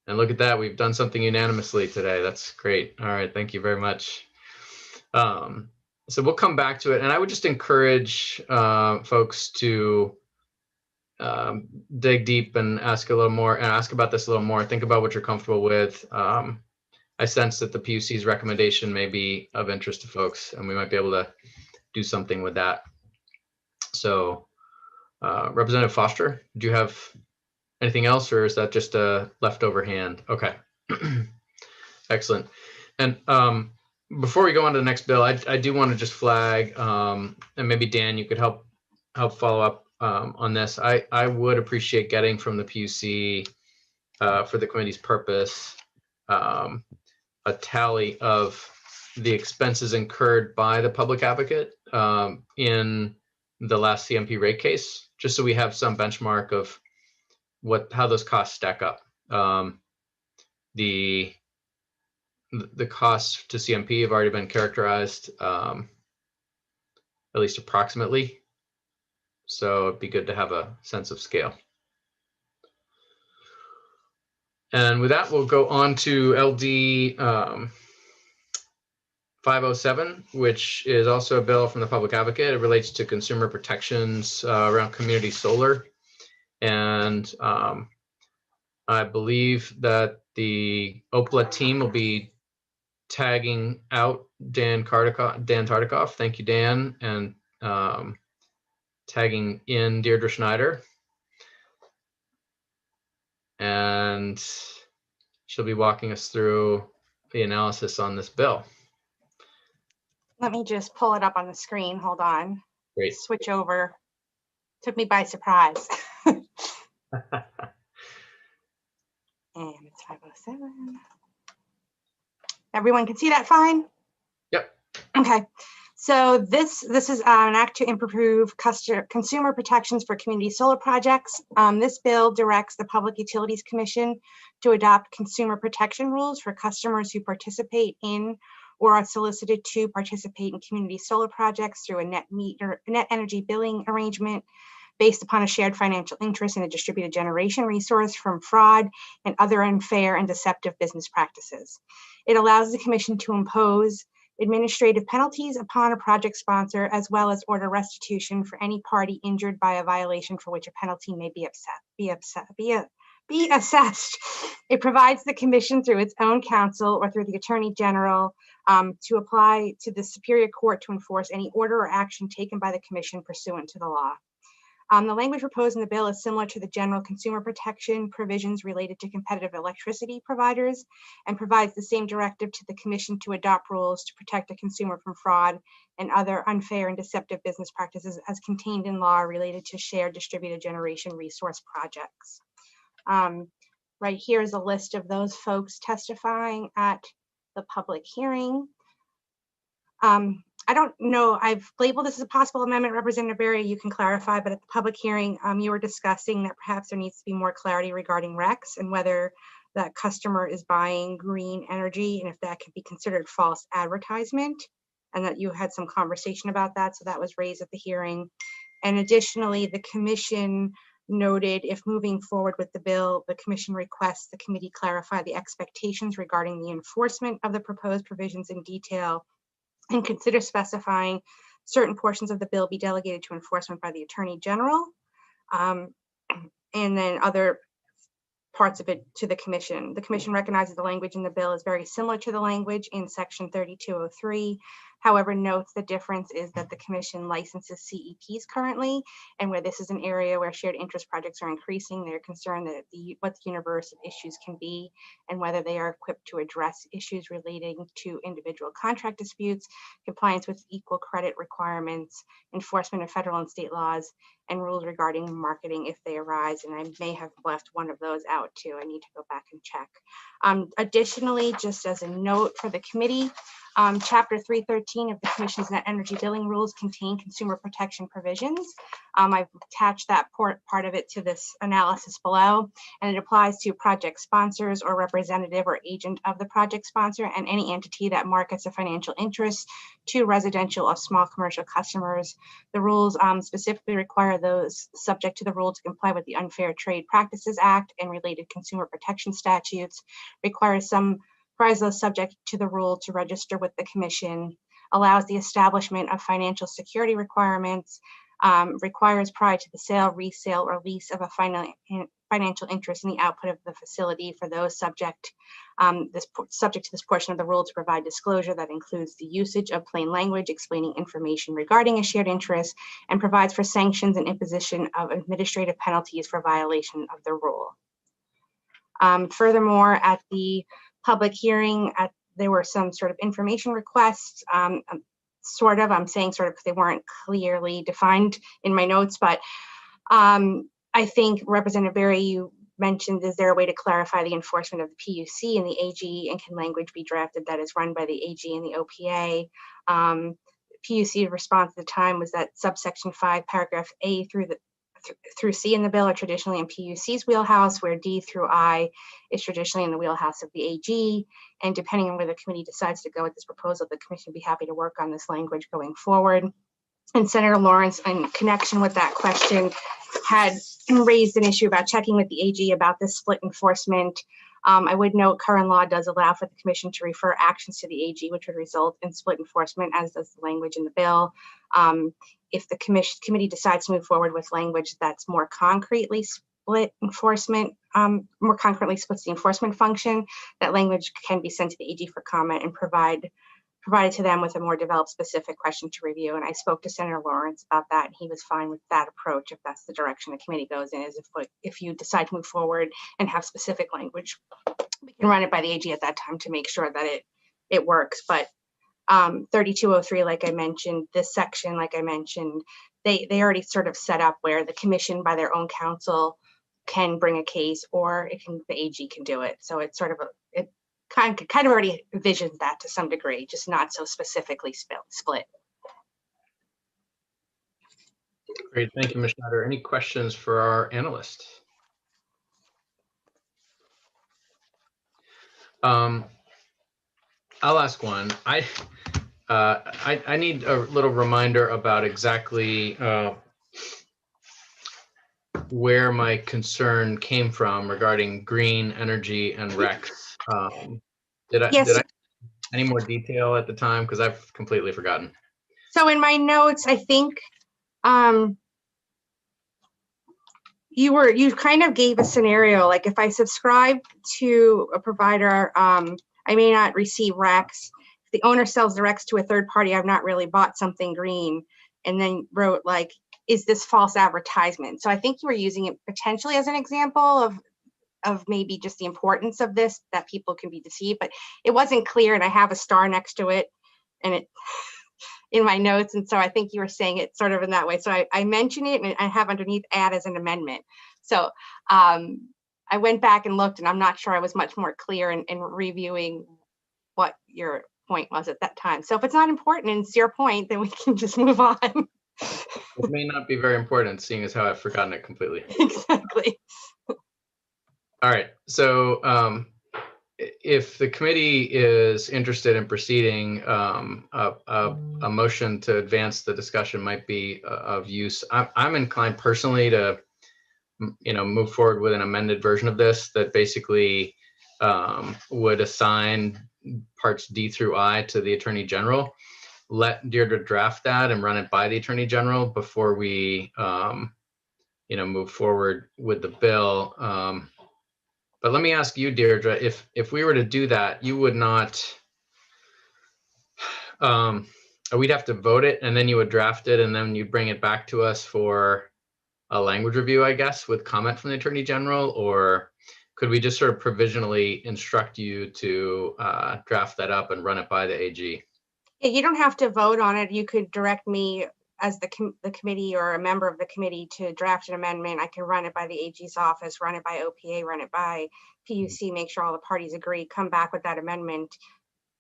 And look at that, we've done something unanimously today. That's great. All right, thank you very much. So we'll come back to it, and I would just encourage folks to dig deep and ask a little more, and ask about this a little more. Think about what you're comfortable with. I sense that the PUC's recommendation may be of interest to folks, and we might be able to do something with that. So, Representative Foster, do you have anything else, or is that just a leftover hand? Okay, excellent. And before we go on to the next bill, I do want to just flag, and maybe Dan, you could help follow up on this. I would appreciate getting from the PUC for the committee's purpose a tally of the expenses incurred by the public advocate in the last CMP rate case, just so we have some benchmark of how those costs stack up. The costs to CMP have already been characterized, at least approximately. So it'd be good to have a sense of scale. And with that, we'll go on to LD 507, which is also a bill from the public advocate. It relates to consumer protections around community solar. And I believe that the OPLA team will be tagging out Dan Tartikoff. Thank you, Dan. And tagging in Deirdre Schneider. And she'll be walking us through the analysis on this bill. Let me just pull it up on the screen. Hold on. Great. Switch over. Took me by surprise. And it's 507. Everyone can see that fine? Yep. Okay. So this is an act to improve consumer protections for community solar projects. This bill directs the Public Utilities Commission to adopt consumer protection rules for customers who participate in or are solicited to participate in community solar projects through a net energy billing arrangement based upon a shared financial interest in a distributed generation resource from fraud and other unfair and deceptive business practices. It allows the Commission to impose administrative penalties upon a project sponsor, as well as order restitution for any party injured by a violation for which a penalty may be assessed. It provides the Commission through its own counsel or through the Attorney General to apply to the Superior Court to enforce any order or action taken by the Commission pursuant to the law. The language proposed in the bill is similar to the general consumer protection provisions related to competitive electricity providers and provides the same directive to the Commission to adopt rules to protect a consumer from fraud and other unfair and deceptive business practices as contained in law related to shared distributed generation resource projects. Right here is a list of those folks testifying at the public hearing. I don't know, I've labeled this as a possible amendment. Representative Berry, you can clarify, but at the public hearing, you were discussing that perhaps there needs to be more clarity regarding RECs and whether that customer is buying green energy and if that could be considered false advertisement, and that you had some conversation about that. So that was raised at the hearing. And additionally, the Commission noted if moving forward with the bill, the commission requests the committee clarify the expectations regarding the enforcement of the proposed provisions in detail and consider specifying certain portions of the bill be delegated to enforcement by the Attorney General, and then other parts of it to the commission. The commission recognizes the language in the bill is very similar to the language in section 3203. However, notes the difference is that the commission licenses CEPs currently, and where this is an area where shared interest projects are increasing, they're concerned that what the universe of issues can be and whether they are equipped to address issues relating to individual contract disputes, compliance with equal credit requirements, enforcement of federal and state laws, and rules regarding marketing if they arise. And I may have left one of those out too. I need to go back and check. Additionally, just as a note for the committee, Chapter 313 of the Commission's net energy billing rules contain consumer protection provisions. I've attached that part of it to this analysis below, and it applies to project sponsors or representative or agent of the project sponsor and any entity that markets a financial interest to residential or small commercial customers. The rules specifically require those subject to the rule to comply with the Unfair Trade Practices Act and related consumer protection statutes, requires those subject to the rule to register with the commission, allows the establishment of financial security requirements, requires prior to the sale, resale, or lease of a financial interest in the output of the facility for those subject to this portion of the rule to provide disclosure that includes the usage of plain language explaining information regarding a shared interest, and provides for sanctions and imposition of administrative penalties for violation of the rule. Furthermore, at the public hearing, there were some sort of information requests, I'm saying sort of because they weren't clearly defined in my notes, but I think Representative Berry, you mentioned, is there a way to clarify the enforcement of the PUC and the AG, and can language be drafted that is run by the AG and the OPA? PUC response at the time was that subsection 5, paragraph A through C in the bill are traditionally in PUC's wheelhouse, where D through I is traditionally in the wheelhouse of the AG. And depending on where the committee decides to go with this proposal, the commission would be happy to work on this language going forward. And Senator Lawrence, in connection with that question, had raised an issue about checking with the AG about this split enforcement. I would note current law does allow for the commission to refer actions to the AG, which would result in split enforcement, as does the language in the bill. If the committee decides to move forward with language that's more concretely split enforcement, more concretely splits the enforcement function, that language can be sent to the AG for comment and provided to them with a more developed specific question to review. And I spoke to Senator Lawrence about that, and he was fine with that approach if that's the direction the committee goes in, is if you decide to move forward and have specific language, we can run it by the AG at that time to make sure that it works. But 3203, like I mentioned, this section, like I mentioned, they already sort of set up where the commission by their own counsel can bring a case, or the AG can do it. So it's sort of it kind of already envisions that to some degree, just not so specifically split. Great, thank you, Ms. Schneider. Any questions for our analyst? I'll ask one. I need a little reminder about exactly where my concern came from regarding green energy and RECs. Did I any more detail at the time? Because I've completely forgotten. So in my notes, I think you kind of gave a scenario, like if I subscribe to a provider, I may not receive RECs. If the owner sells the RECs to a third party, I've not really bought something green. And then wrote like, is this false advertisement? So I think you were using it potentially as an example of maybe just the importance of this, that people can be deceived, but it wasn't clear. And I have a star next to it and it in my notes. And so I think you were saying it sort of in that way. So I mentioned it and I have underneath add as an amendment. So I went back and looked, and I'm not sure I was much more clear in reviewing what your point was at that time. So if it's not important and it's your point, then we can just move on. It may not be very important, seeing as how I've forgotten it completely. Exactly. All right, so if the committee is interested in proceeding, a motion to advance the discussion might be of use. I'm inclined personally to move forward with an amended version of this that basically would assign parts D through I to the Attorney General. Let Deirdre draft that and run it by the Attorney General before we, move forward with the bill. But let me ask you, Deirdre, if we were to do that, you would not, we'd have to vote it and then you would draft it and then you'd bring it back to us for a language review, I guess, with comment from the Attorney General, or could we just sort of provisionally instruct you to draft that up and run it by the AG? Yeah, you don't have to vote on it. You could direct me as the committee or a member of the committee to draft an amendment. I can run it by the AG's office, run it by OPA, run it by PUC, make sure all the parties agree, come back with that amendment,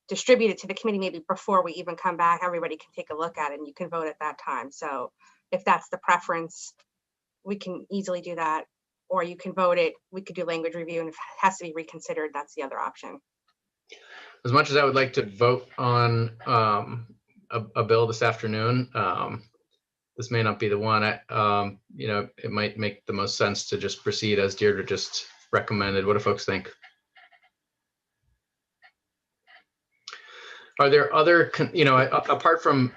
distribute it to the committee maybe before we even come back. Everybody can take a look at it and you can vote at that time. So if that's the preference, we can easily do that. Or you can vote it. We could do language review, and if it has to be reconsidered, that's the other option. As much as I would like to vote on a bill this afternoon, this may not be the one. It might make the most sense to just proceed as Deirdre just recommended. What do folks think? Are there other, apart from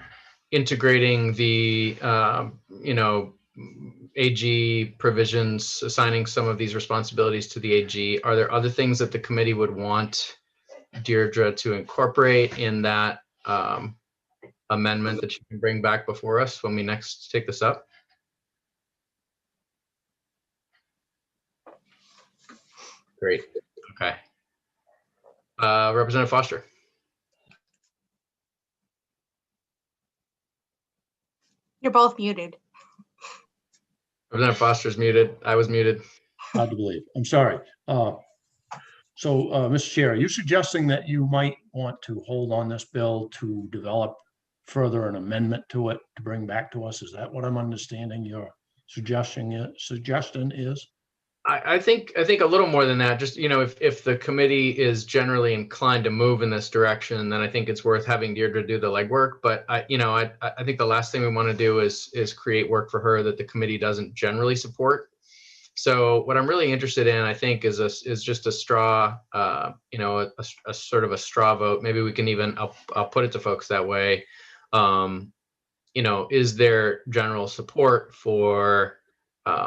integrating the, AG provisions, assigning some of these responsibilities to the AG, are there other things that the committee would want Deirdre to incorporate in that amendment that you can bring back before us when we next take this up? Great. Okay. Representative Foster. You're both muted. Representative Foster's muted. I was muted. Hard to believe. I'm sorry. Mr. Chair, are you suggesting that you might want to hold on this bill to develop further an amendment to it to bring back to us? Is that what I'm understanding your suggestion is? I think a little more than that. Just, if the committee is generally inclined to move in this direction, then I think it's worth having Deirdre do the legwork. But I think the last thing we want to do is create work for her that the committee doesn't generally support. So what I'm really interested in, I think, is just a straw, a sort of a straw vote. Maybe we can even, I'll put it to folks that way. Is there general support for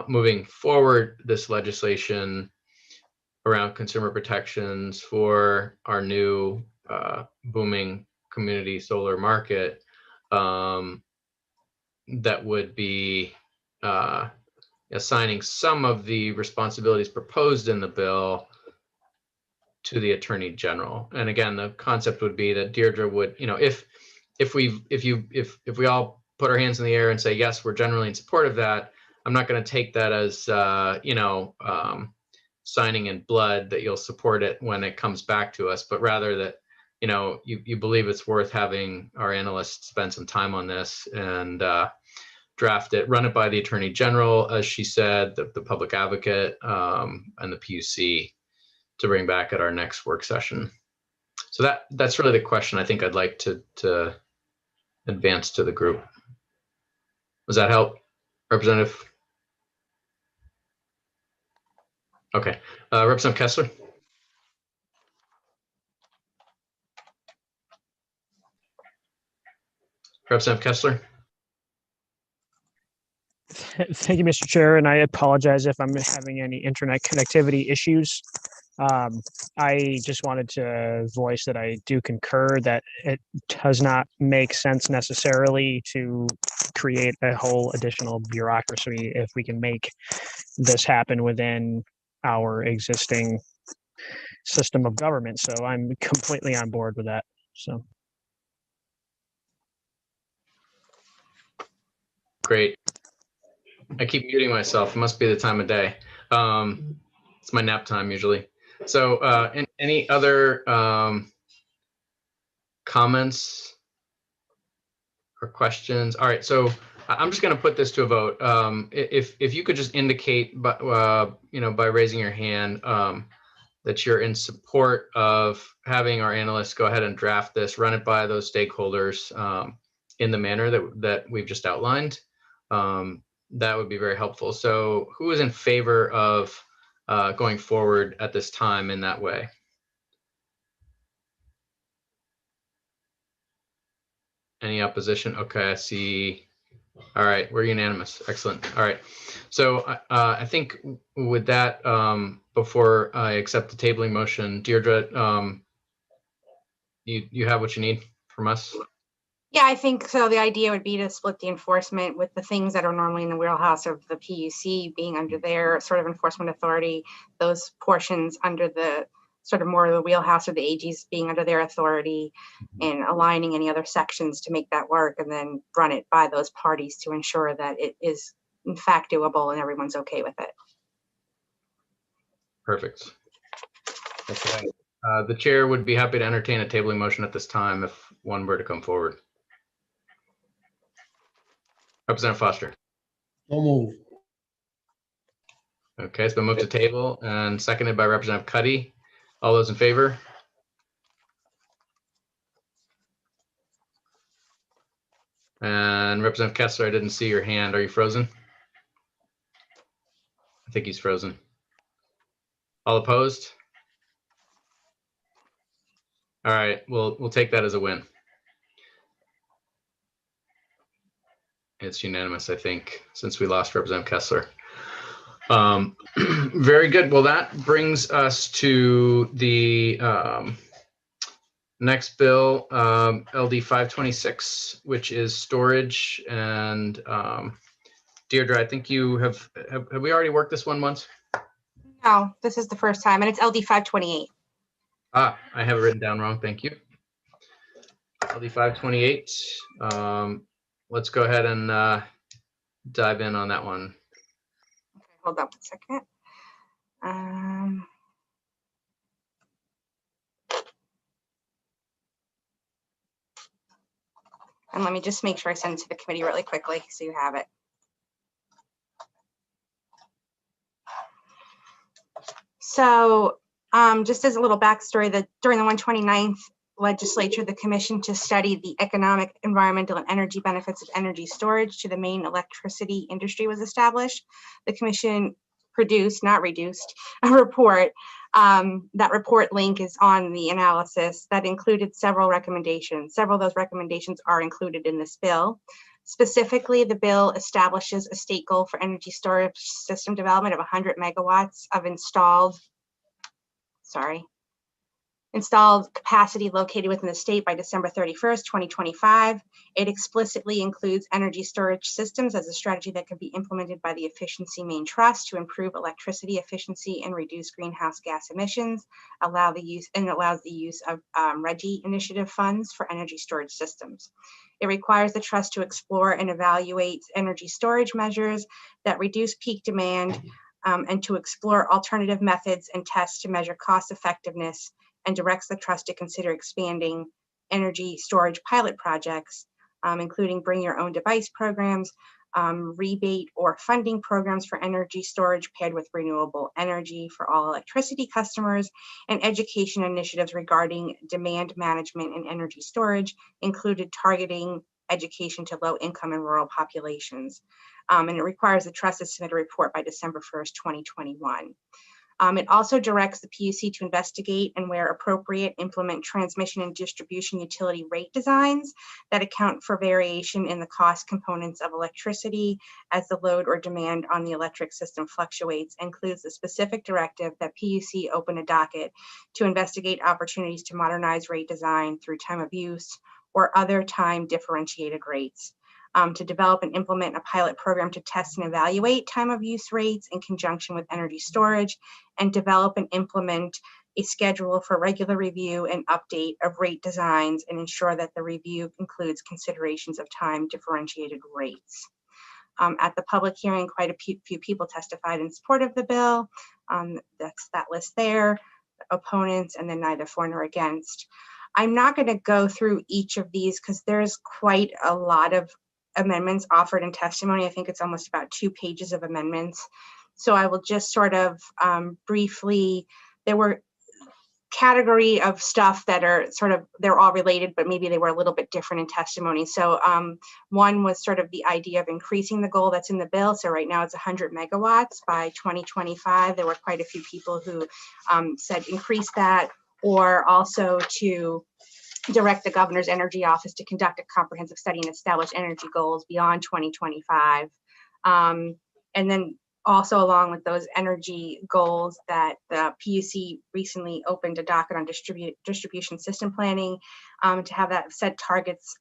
moving forward this legislation around consumer protections for our new booming community solar market that would be assigning some of the responsibilities proposed in the bill to the Attorney General. And again, the concept would be that Deirdre would, if we all put our hands in the air and say, yes, we're generally in support of that, I'm not going to take that as, signing in blood that you'll support it when it comes back to us, but rather that, you believe it's worth having our analysts spend some time on this and draft it, run it by the Attorney General, as she said, the public advocate, and the PUC to bring back at our next work session. So that's really the question I think I'd like to advance to the group. Does that help, Representative? Okay, Representative Kessler. Representative Kessler. Thank you, Mr. Chair, and I apologize if I'm having any internet connectivity issues. I just wanted to voice that I do concur that it does not make sense necessarily to create a whole additional bureaucracy if we can make this happen within our existing system of government. So I'm completely on board with that. So. Great. I keep muting myself. It must be the time of day. It's my nap time usually. So any other comments or questions? All right, so I'm just going to put this to a vote. If you could just indicate, by raising your hand, that you're in support of having our analysts go ahead and draft this, run it by those stakeholders in the manner that we've just outlined. That would be very helpful. So who is in favor of going forward at this time in that way? Any opposition? Okay, I see. All right, we're unanimous. Excellent. All right. So I think with that, before I accept the tabling motion, Deirdre, you have what you need from us? Yeah, I think so. The idea would be to split the enforcement with the things that are normally in the wheelhouse of the PUC being under their sort of enforcement authority, those portions under the sort of more of the wheelhouse of the AGs being under their authority, and aligning any other sections to make that work, and then run it by those parties to ensure that it is in fact doable and everyone's okay with it. Perfect. Okay. The chair would be happy to entertain a tabling motion at this time if one were to come forward. Representative Foster. So move. Okay, it's been moved to table and seconded by Representative Cuddy. All those in favor? And Representative Kessler, I didn't see your hand. Are you frozen? I think he's frozen. All opposed? All right, we'll take that as a win. It's unanimous, I think, since we lost Representative Kessler. Very good. Well, that brings us to the next bill, LD 526, which is storage. And Deirdre, I think you have we already worked this one once? No, this is the first time, and it's LD 528. Ah, I have it written down wrong. Thank you. LD 528. Let's go ahead and dive in on that one. Okay, hold up a second. And let me just make sure I send it to the committee really quickly so you have it. So just as a little backstory, that during the 129th legislature, the commission to study the economic, environmental, and energy benefits of energy storage to the main electricity industry was established. The commission produced, not reduced, a report. That report link is on the analysis that included several recommendations. Several of those recommendations are included in this bill. Specifically, the bill establishes a state goal for energy storage system development of 100 megawatts of installed capacity located within the state by December 31st, 2025. It explicitly includes energy storage systems as a strategy that can be implemented by the Efficiency Main Trust to improve electricity efficiency and reduce greenhouse gas emissions, allows the use of RGGI initiative funds for energy storage systems. It requires the trust to explore and evaluate energy storage measures that reduce peak demand, and to explore alternative methods and tests to measure cost effectiveness, and directs the trust to consider expanding energy storage pilot projects, including bring your own device programs, rebate or funding programs for energy storage paired with renewable energy for all electricity customers, and education initiatives regarding demand management and energy storage, included targeting education to low income and rural populations. And it requires the trust to submit a report by December 1st, 2021. It also directs the PUC to investigate and, where appropriate, implement transmission and distribution utility rate designs that account for variation in the cost components of electricity as the load or demand on the electric system fluctuates. Includes the specific directive that PUC open a docket to investigate opportunities to modernize rate design through time of use or other time differentiated rates. To develop and implement a pilot program to test and evaluate time of use rates in conjunction with energy storage, and develop and implement a schedule for regular review and update of rate designs, and ensure that the review includes considerations of time differentiated rates. At the public hearing, quite a few people testified in support of the bill. That's that list there, opponents, and then neither for nor against. I'm not going to go through each of these because there's quite a lot of amendments offered in testimony. I think it's almost about 2 pages of amendments. So I will just sort of briefly, there were category of stuff that are sort of, they're all related, but maybe they were a little bit different in testimony. So one was sort of the idea of increasing the goal that's in the bill. So right now it's 100 megawatts by 2025. There were quite a few people who said increase that, or also to direct the governor's energy office to conduct a comprehensive study and establish energy goals beyond 2025. And then also along with those energy goals, that the PUC recently opened a docket on distribution system planning to have that set targets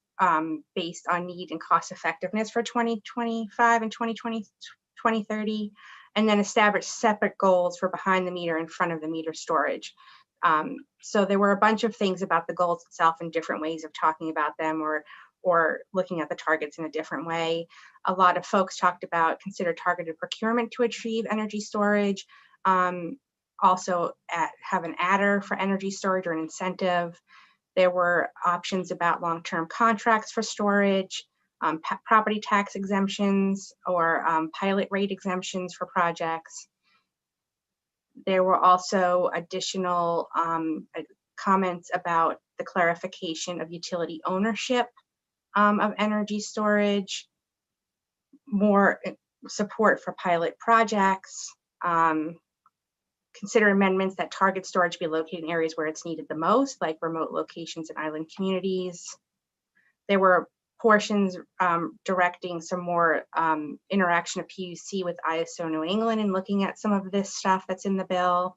based on need and cost effectiveness for 2025 and 2030, and then establish separate goals for behind the meter and front of the meter storage. So there were a bunch of things about the goals itself and different ways of talking about them, or looking at the targets in a different way. A lot of folks talked about consider targeted procurement to achieve energy storage. Also have an adder for energy storage or an incentive. There were options about long-term contracts for storage, property tax exemptions, or pilot rate exemptions for projects. There were also additional comments about the clarification of utility ownership of energy storage, more support for pilot projects, consider amendments that target storage be located in areas where it's needed the most, like remote locations and island communities. There were portions directing some more interaction of PUC with ISO New England and looking at some of this stuff that's in the bill.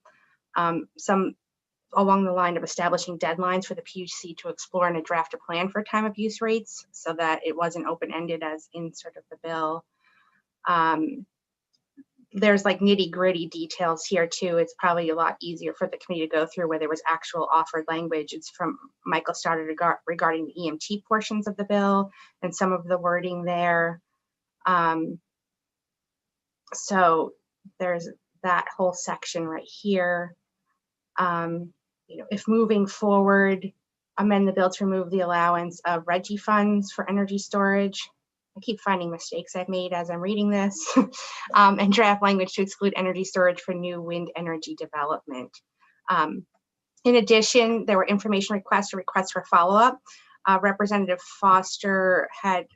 Some along the line of establishing deadlines for the PUC to explore and draft a plan for time of use rates so that it wasn't open-ended as in sort of the bill. There's like nitty-gritty details here too. It's probably a lot easier for the committee to go through where there was actual offered language. It's from Michael Stoddard regarding the EMT portions of the bill and some of the wording there. So there's that whole section right here. You know, if moving forward, amend the bill to remove the allowance of RGGI funds for energy storage. I keep finding mistakes I've made as I'm reading this. And draft language to exclude energy storage for new wind energy development. In addition, there were information requests or requests for follow-up. Representative Foster had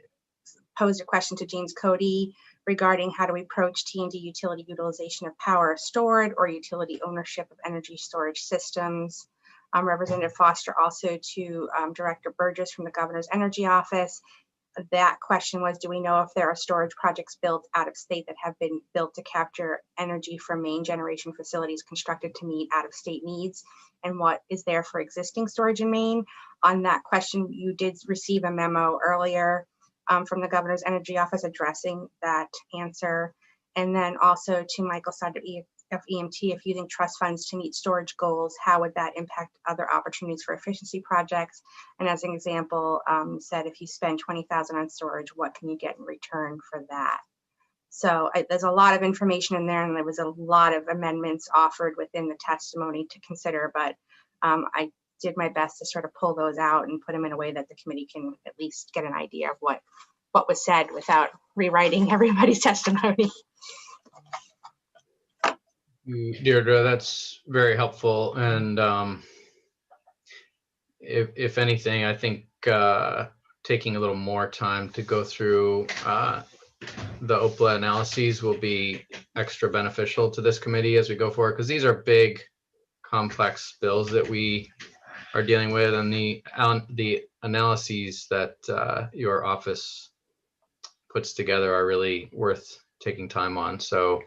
posed a question to James Cody regarding how do we approach T&D utility utilization of power stored or utility ownership of energy storage systems. Representative Foster also to Director Burgess from the Governor's Energy Office. That question was, do we know if there are storage projects built out of state that have been built to capture energy from main generation facilities constructed to meet out of state needs? And what is there for existing storage in Maine? On that question, you did receive a memo earlier from the Governor's Energy Office addressing that answer. And then also to Michael Stoddard of EMT, if using trust funds to meet storage goals, how would that impact other opportunities for efficiency projects? And as an example, said if you spend $20,000 on storage, what can you get in return for that? So there's a lot of information in there, and there was a lot of amendments offered within the testimony to consider, but I did my best to sort of pull those out and put them in a way that the committee can at least get an idea of what was said without rewriting everybody's testimony. Deirdre, that's very helpful. And if anything, I think taking a little more time to go through the OPLA analyses will be extra beneficial to this committee as we go forward, because these are big, complex bills that we are dealing with, and the analyses that your office puts together are really worth taking time on. So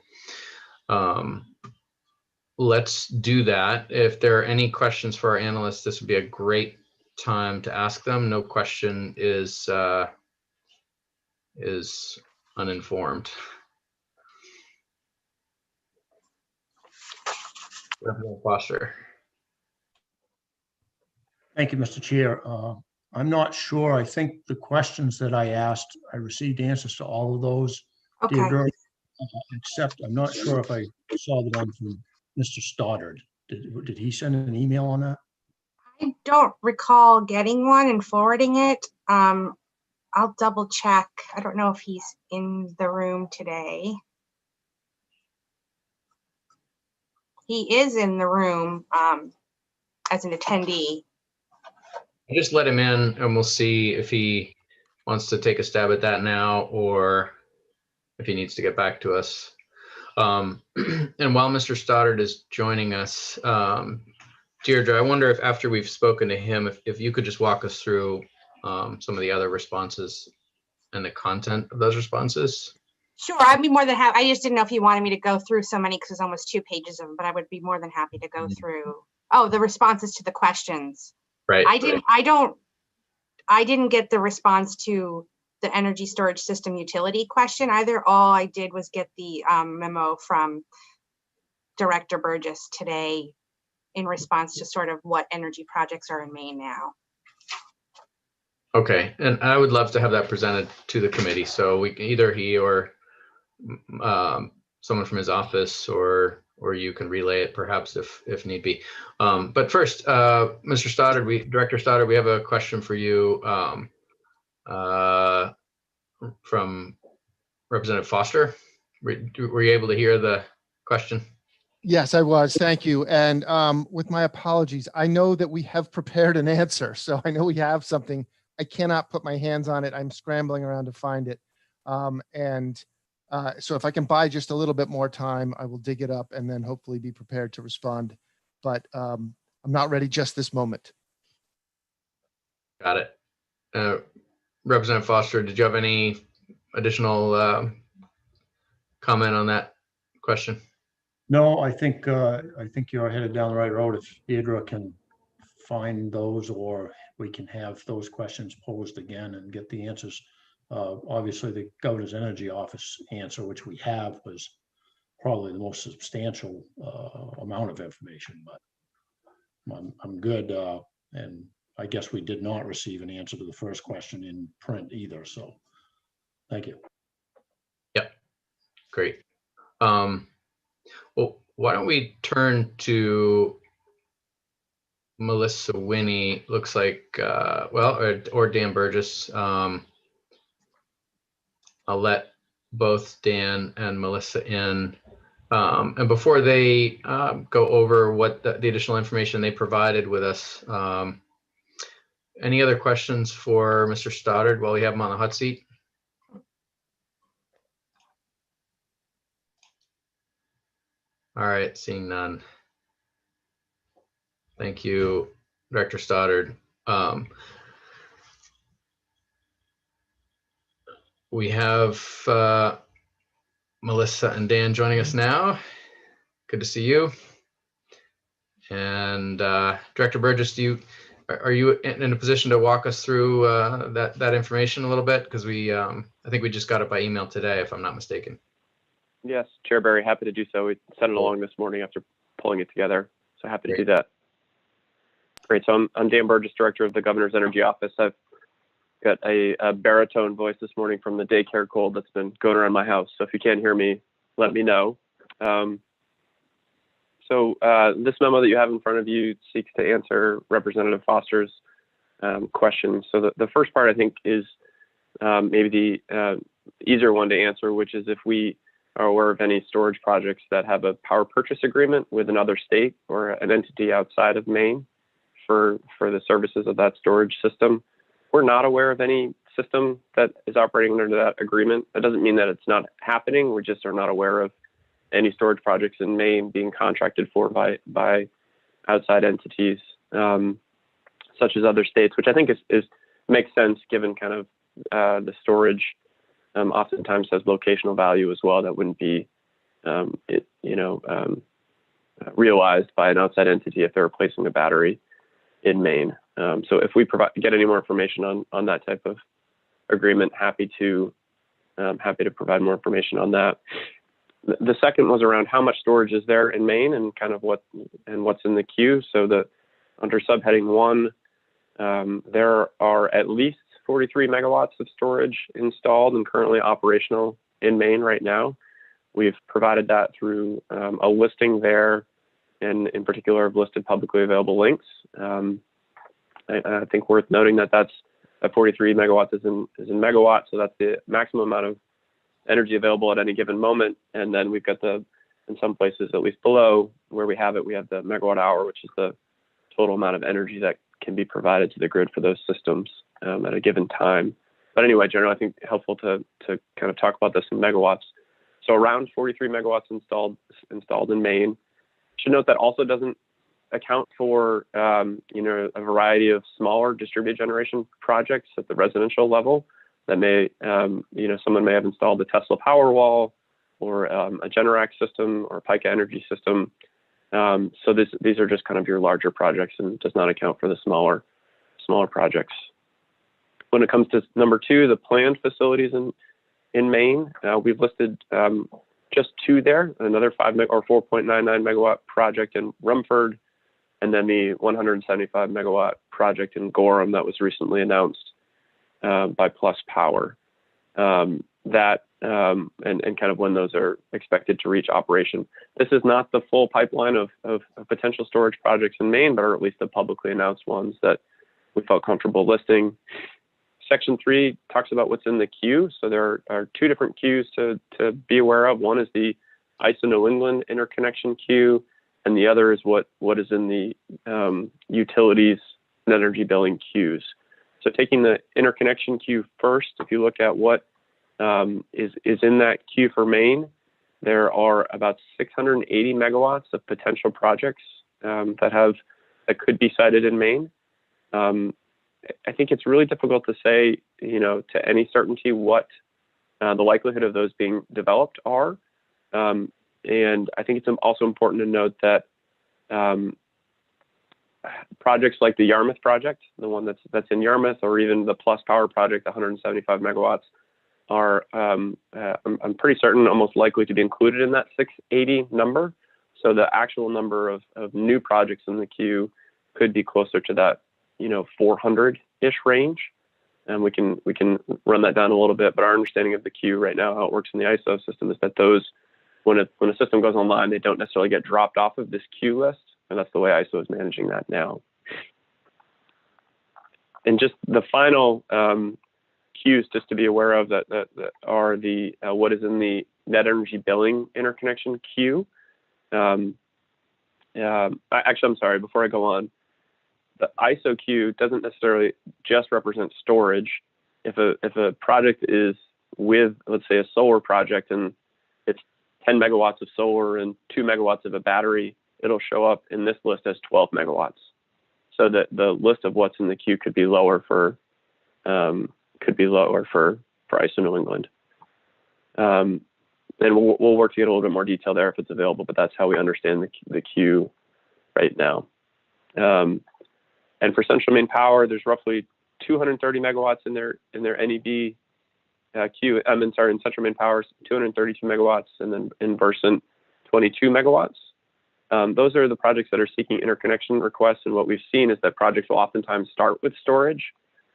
let's do that. If there are any questions for our analysts, this would be a great time to ask them. No question is uninformed. Representative Foster. Thank you, Mr. Chair. I'm not sure. I think the questions that I asked, I received answers to all of those. Okay. Deirdre, except I'm not sure if I saw the one from Mr. Stoddard. Did he send an email on that? I don't recall getting one and forwarding it. I'll double check. I don't know if he's in the room today. He is in the room. as an attendee. Just let him in and we'll see if he wants to take a stab at that now or if he needs to get back to us. And while Mr. Stoddard is joining us, Deirdre, I wonder if after we've spoken to him, if you could just walk us through some of the other responses and the content of those responses. Sure, I'd be more than happy. I just didn't know if you wanted me to go through so many because there's almost 2 pages of them, but I would be more than happy to go through. Oh, the responses to the questions. Right. I didn't get the response to the energy storage system utility question either. All I did was get the memo from Director Burgess today in response to sort of what energy projects are in Maine now. Okay, and I would love to have that presented to the committee. So we can either he or someone from his office or you can relay it perhaps if need be. But first, Mr. Stoddard, Director Stoddard, we have a question for you from Representative Foster. Were you able to hear the question? Yes, I was. Thank you. And with my apologies, I know that we have prepared an answer. So I know we have something. I cannot put my hands on it. I'm scrambling around to find it. So if I can buy just a little bit more time, I will dig it up and then hopefully be prepared to respond. But I'm not ready just this moment. Got it. Representative Foster, did you have any additional comment on that question? No, I think you're headed down the right road. If Deirdre can find those, or we can have those questions posed again and get the answers. Obviously, the Governor's Energy Office answer, which we have, was probably the most substantial amount of information, but I'm good. And I guess we did not receive an answer to the first question in print either. So thank you. Yep. Great. Well, why don't we turn to Melissa Winnie, looks like, or Dan Burgess. I'll let both Dan and Melissa in. And before they go over what the additional information they provided with us, any other questions for Mr. Stoddard while we have him on the hot seat? All right, seeing none. Thank you, Director Stoddard. We have Melissa and Dan joining us now. Good to see you. And Director Burgess, are you in a position to walk us through that information a little bit? Because I think we just got it by email today, if I'm not mistaken. Yes, Chair Barry, happy to do so. We sent it along this morning after pulling it together, so happy to do that. Great. So I'm Dan Burgess, Director of the Governor's Energy Office. I've got a baritone voice this morning from the daycare cold that's been going around my house. So if you can't hear me, let me know. This memo that you have in front of you seeks to answer Representative Foster's questions. So the first part, I think, is maybe the easier one to answer, which is if we are aware of any storage projects that have a power purchase agreement with another state or an entity outside of Maine for the services of that storage system. We're not aware of any system that is operating under that agreement. That doesn't mean that it's not happening. We just are not aware of any storage projects in Maine being contracted for by outside entities, such as other states, which I think makes sense given kind of the storage oftentimes has locational value as well that wouldn't be realized by an outside entity if they're replacing a battery in Maine. So if we get any more information on that type of agreement, happy to provide more information on that. The second was around how much storage is there in Maine and kind of what's in the queue. So under subheading 1, there are at least 43 megawatts of storage installed and currently operational in Maine right now. We've provided that through a listing there, and in particular, I've listed publicly available links. I think worth noting that that's 43 megawatts is in megawatts, so that's the maximum amount of energy available at any given moment. And then we've got in some places, at least below where we have it, we have the megawatt hour, which is the total amount of energy that can be provided to the grid for those systems at a given time. But anyway, generally, I think helpful to kind of talk about this in megawatts. So around 43 megawatts installed in Maine. Should note that also doesn't account for you know, a variety of smaller distributed generation projects at the residential level that may you know, someone may have installed a Tesla Powerwall or a Generac system or a Pika Energy system. So these are just kind of your larger projects and does not account for the smaller projects. When it comes to number 2, the planned facilities in Maine, we've listed just 2 there, another 4.99 megawatt project in Rumford, and then the 175 megawatt project in Gorham that was recently announced by Plus Power. And kind of when those are expected to reach operation. This is not the full pipeline of potential storage projects in Maine, but are at least the publicly announced ones that we felt comfortable listing. Section 3 talks about what's in the queue. So there are 2 different queues to be aware of. One is the ISO New England interconnection queue, and the other is what is in the utilities and energy billing queues. So taking the interconnection queue first, if you look at what is in that queue for Maine, there are about 680 megawatts of potential projects that could be sited in Maine. I think it's really difficult to say, you know, to any certainty what the likelihood of those being developed are. And I think it's also important to note that projects like the Yarmouth project, the one that's in Yarmouth, or even the Plus Power project, 175 megawatts, are I'm pretty certain almost likely to be included in that 680 number. So the actual number of new projects in the queue could be closer to that, you know, 400-ish range. And we can run that down a little bit. But our understanding of the queue right now, how it works in the ISO system, is that those, when a system goes online, they don't necessarily get dropped off of this queue list. And that's the way ISO is managing that now. And just the final queues just to be aware of that are the what is in the net energy billing interconnection queue. Actually, I'm sorry, before I go on, the ISO queue doesn't necessarily just represent storage. If a project is with, let's say, a solar project and it's 10 megawatts of solar and 2 megawatts of a battery, it'll show up in this list as 12 megawatts. So that the list of what's in the queue could be lower for ISO New England. And we'll work to get a little bit more detail there if it's available, but that's how we understand the queue right now. And for Central Maine Power, there's roughly 230 megawatts in their NEB queue. In Central Maine Power's 232 megawatts, and then in Versant, 22 megawatts. Those are the projects that are seeking interconnection requests, and what we've seen is that projects will oftentimes start with storage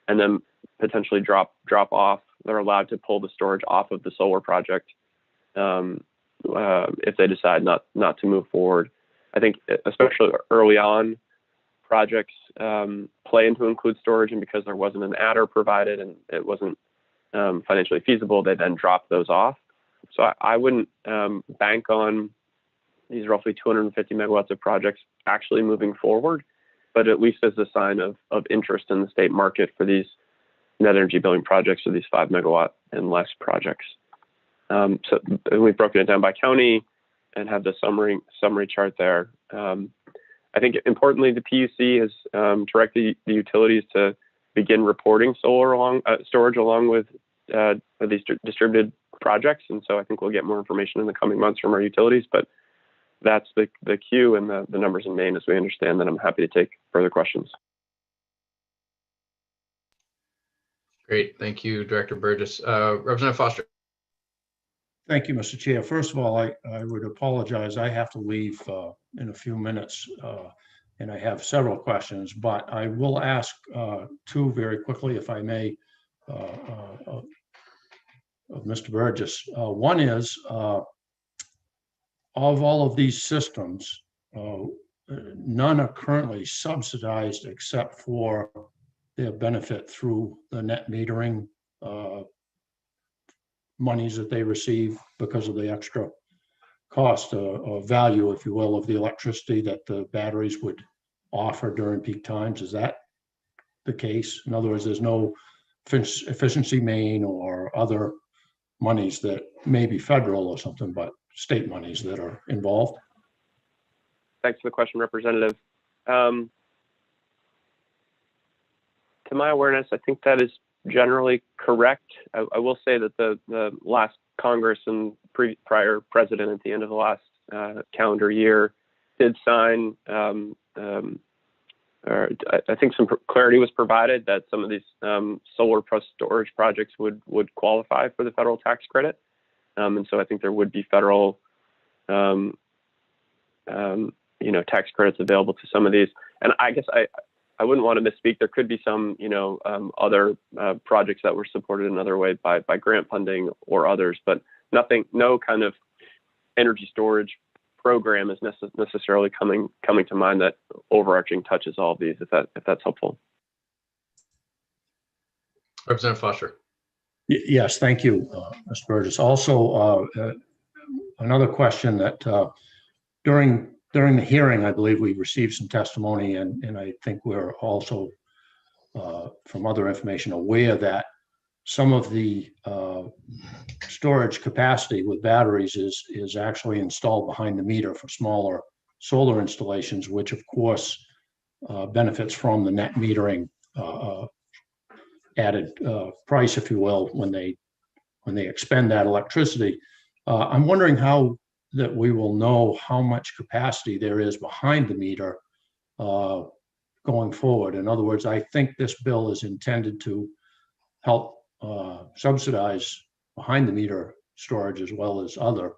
and then potentially drop off. They're allowed to pull the storage off of the solar project if they decide not to move forward. I think especially early on, projects plan to include storage, and because there wasn't an adder provided and it wasn't financially feasible, they then drop those off. So I wouldn't bank on these roughly 250 megawatts of projects actually moving forward, but at least as a sign of interest in the state market for these net energy billing projects, or these 5 megawatt and less projects. So we've broken it down by county and have the summary chart there. I think importantly, the PUC has directed the utilities to begin reporting solar storage along with these distributed projects. And so I think we'll get more information in the coming months from our utilities, but that's the queue and the numbers in Maine as we understand that. I'm happy to take further questions. Great. Thank you, Director Burgess. Representative Foster. Thank you, Mr. Chair. First of all, I would apologize. I have to leave in a few minutes, and I have several questions, but I will ask 2 very quickly, if I may, of Mr. Burgess. One is, of all of these systems, none are currently subsidized except for their benefit through the net metering monies that they receive because of the extra cost or value, if you will, of the electricity that the batteries would offer during peak times. Is that the case? In other words, there's no efficiency main or other monies that may be federal or something, but state monies that are involved? Thanks for the question, Representative. To my awareness, I think that is generally correct. I will say that the last Congress and prior president at the end of the last calendar year did sign, or I think some clarity was provided that some of these solar plus storage projects would qualify for the federal tax credit. And so I think there would be federal tax credits available to some of these. And I guess I wouldn't want to misspeak. There could be some, other projects that were supported in another way by grant funding or others, but no kind of energy storage program is necessarily coming to mind that overarching touches all of these, if that's helpful. Representative Foster. Yes, thank you, Mr. Burgess. Also, another question that during the hearing, I believe we received some testimony, and I think we're also from other information aware that some of the storage capacity with batteries is actually installed behind the meter for smaller solar installations, which of course benefits from the net metering added price, if you will, when they expend that electricity. I'm wondering how that we will know how much capacity there is behind the meter going forward. In other words, I think this bill is intended to help subsidize behind the meter storage as well as other.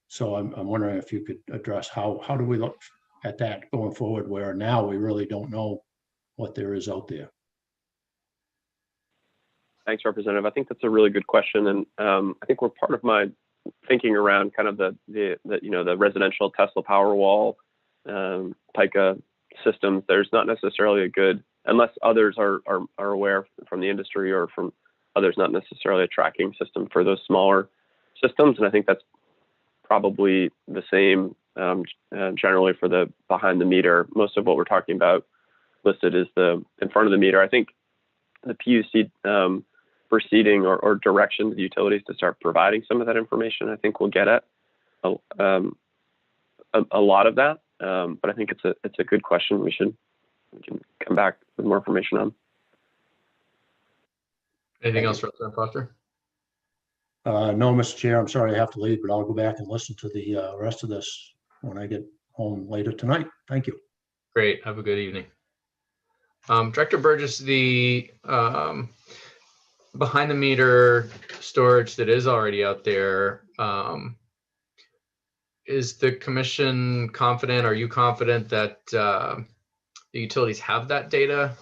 So I'm wondering if you could address how do we look at that going forward, where now we really don't know what there is out there. Thanks, Representative. I think that's a really good question, and I think we're part of my thinking around kind of the residential Tesla Powerwall, PICA systems. There's not necessarily a good, unless others are aware from the industry or from others, not necessarily a tracking system for those smaller systems. And I think that's probably the same generally for the behind the meter. Most of what we're talking about listed is the in front of the meter. I think the PUC proceeding or direction to the utilities to start providing some of that information, I think we'll get at a lot of that. But I think it's a good question. We can come back with more information on. Anything else, Representative Foster? No, Mr. Chair, I'm sorry I have to leave, but I'll go back and listen to the rest of this when I get home later tonight. Thank you. Great. Have a good evening. Director Burgess, the behind the meter storage that is already out there, is the commission confident? Are you confident that the utilities have that data?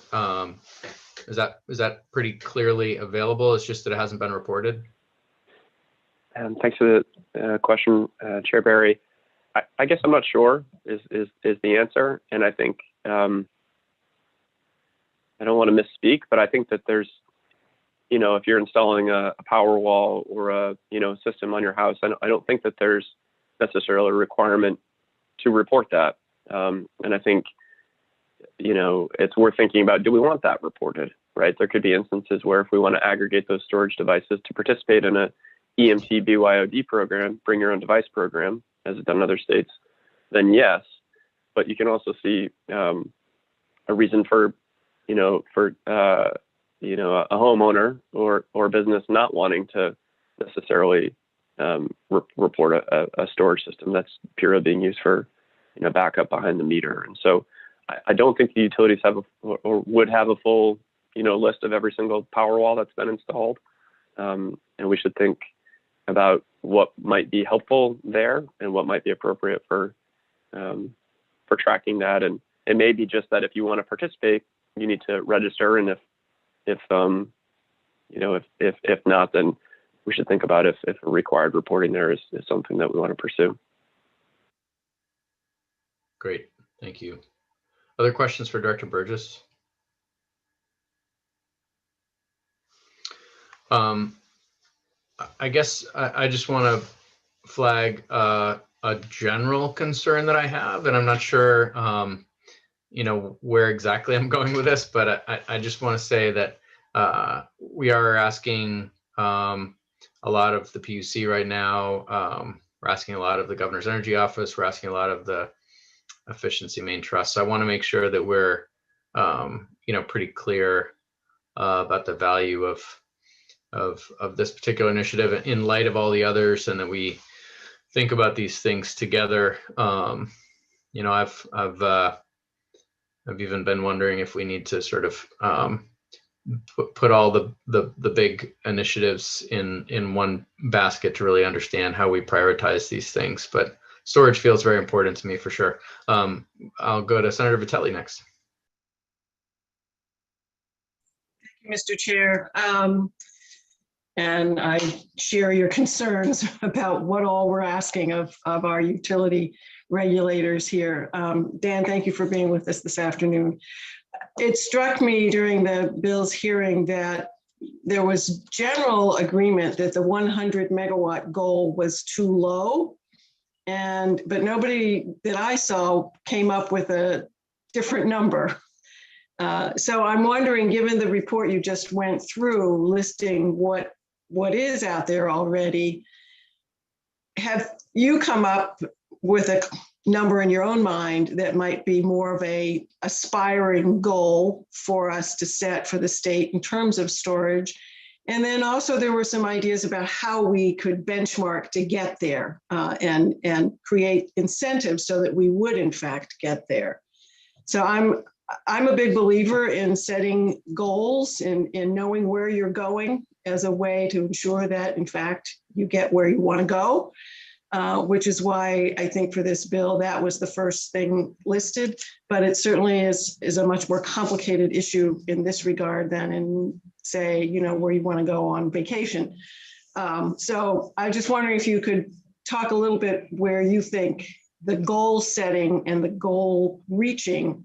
Is that pretty clearly available? It's just that it hasn't been reported. And thanks for the question, Chair Barry. I guess I'm not sure is the answer, and I think I don't want to misspeak, but I think that there's, if you're installing a power wall or a system on your house, I don't think that there's necessarily a requirement to report that, and I think it's worth thinking about, do we want that reported, right? There could be instances where if we want to aggregate those storage devices to participate in a EMT BYOD program, bring your own device program, as it's done in other states, then yes. But you can also see a reason for a homeowner or business not wanting to necessarily report a storage system that's purely being used for backup behind the meter. And so I don't think the utilities have or would have a full list of every single power wall that's been installed, and we should think about what might be helpful there and what might be appropriate for tracking that. And it may be just that if you want to participate, you need to register, and if not, then we should think about if required reporting there is something that we want to pursue. Great, thank you. Other questions for Director Burgess? I guess I just want to flag a general concern that I have, and I'm not sure where exactly I'm going with this, but I just want to say that we are asking a lot of the PUC right now. We're asking a lot of the Governor's Energy Office. We're asking a lot of the Efficiency Main Trust. So I want to make sure that we're, pretty clear about the value of this particular initiative in light of all the others, and that we think about these things together. I've even been wondering if we need to sort of put all the big initiatives in one basket to really understand how we prioritize these things. But storage feels very important to me for sure. I'll go to Senator Vitelli next. Thank you, Mr. Chair. And I share your concerns about what all we're asking of our utility regulators here. Dan, thank you for being with us this afternoon. It struck me during the bill's hearing that there was general agreement that the 100 megawatt goal was too low, but nobody that I saw came up with a different number. So I'm wondering, given the report you just went through listing what is out there already, have you come up with a number in your own mind that might be more of a aspiring goal for us to set for the state in terms of storage? And then also there were some ideas about how we could benchmark to get there and create incentives so that we would in fact get there. So I'm a big believer in setting goals and knowing where you're going as a way to ensure that in fact you get where you want to go. Which is why I think for this bill, that was the first thing listed, but it certainly is a much more complicated issue in this regard than in, say, where you want to go on vacation. So I just wondering if you could talk a little bit where you think the goal setting and the goal reaching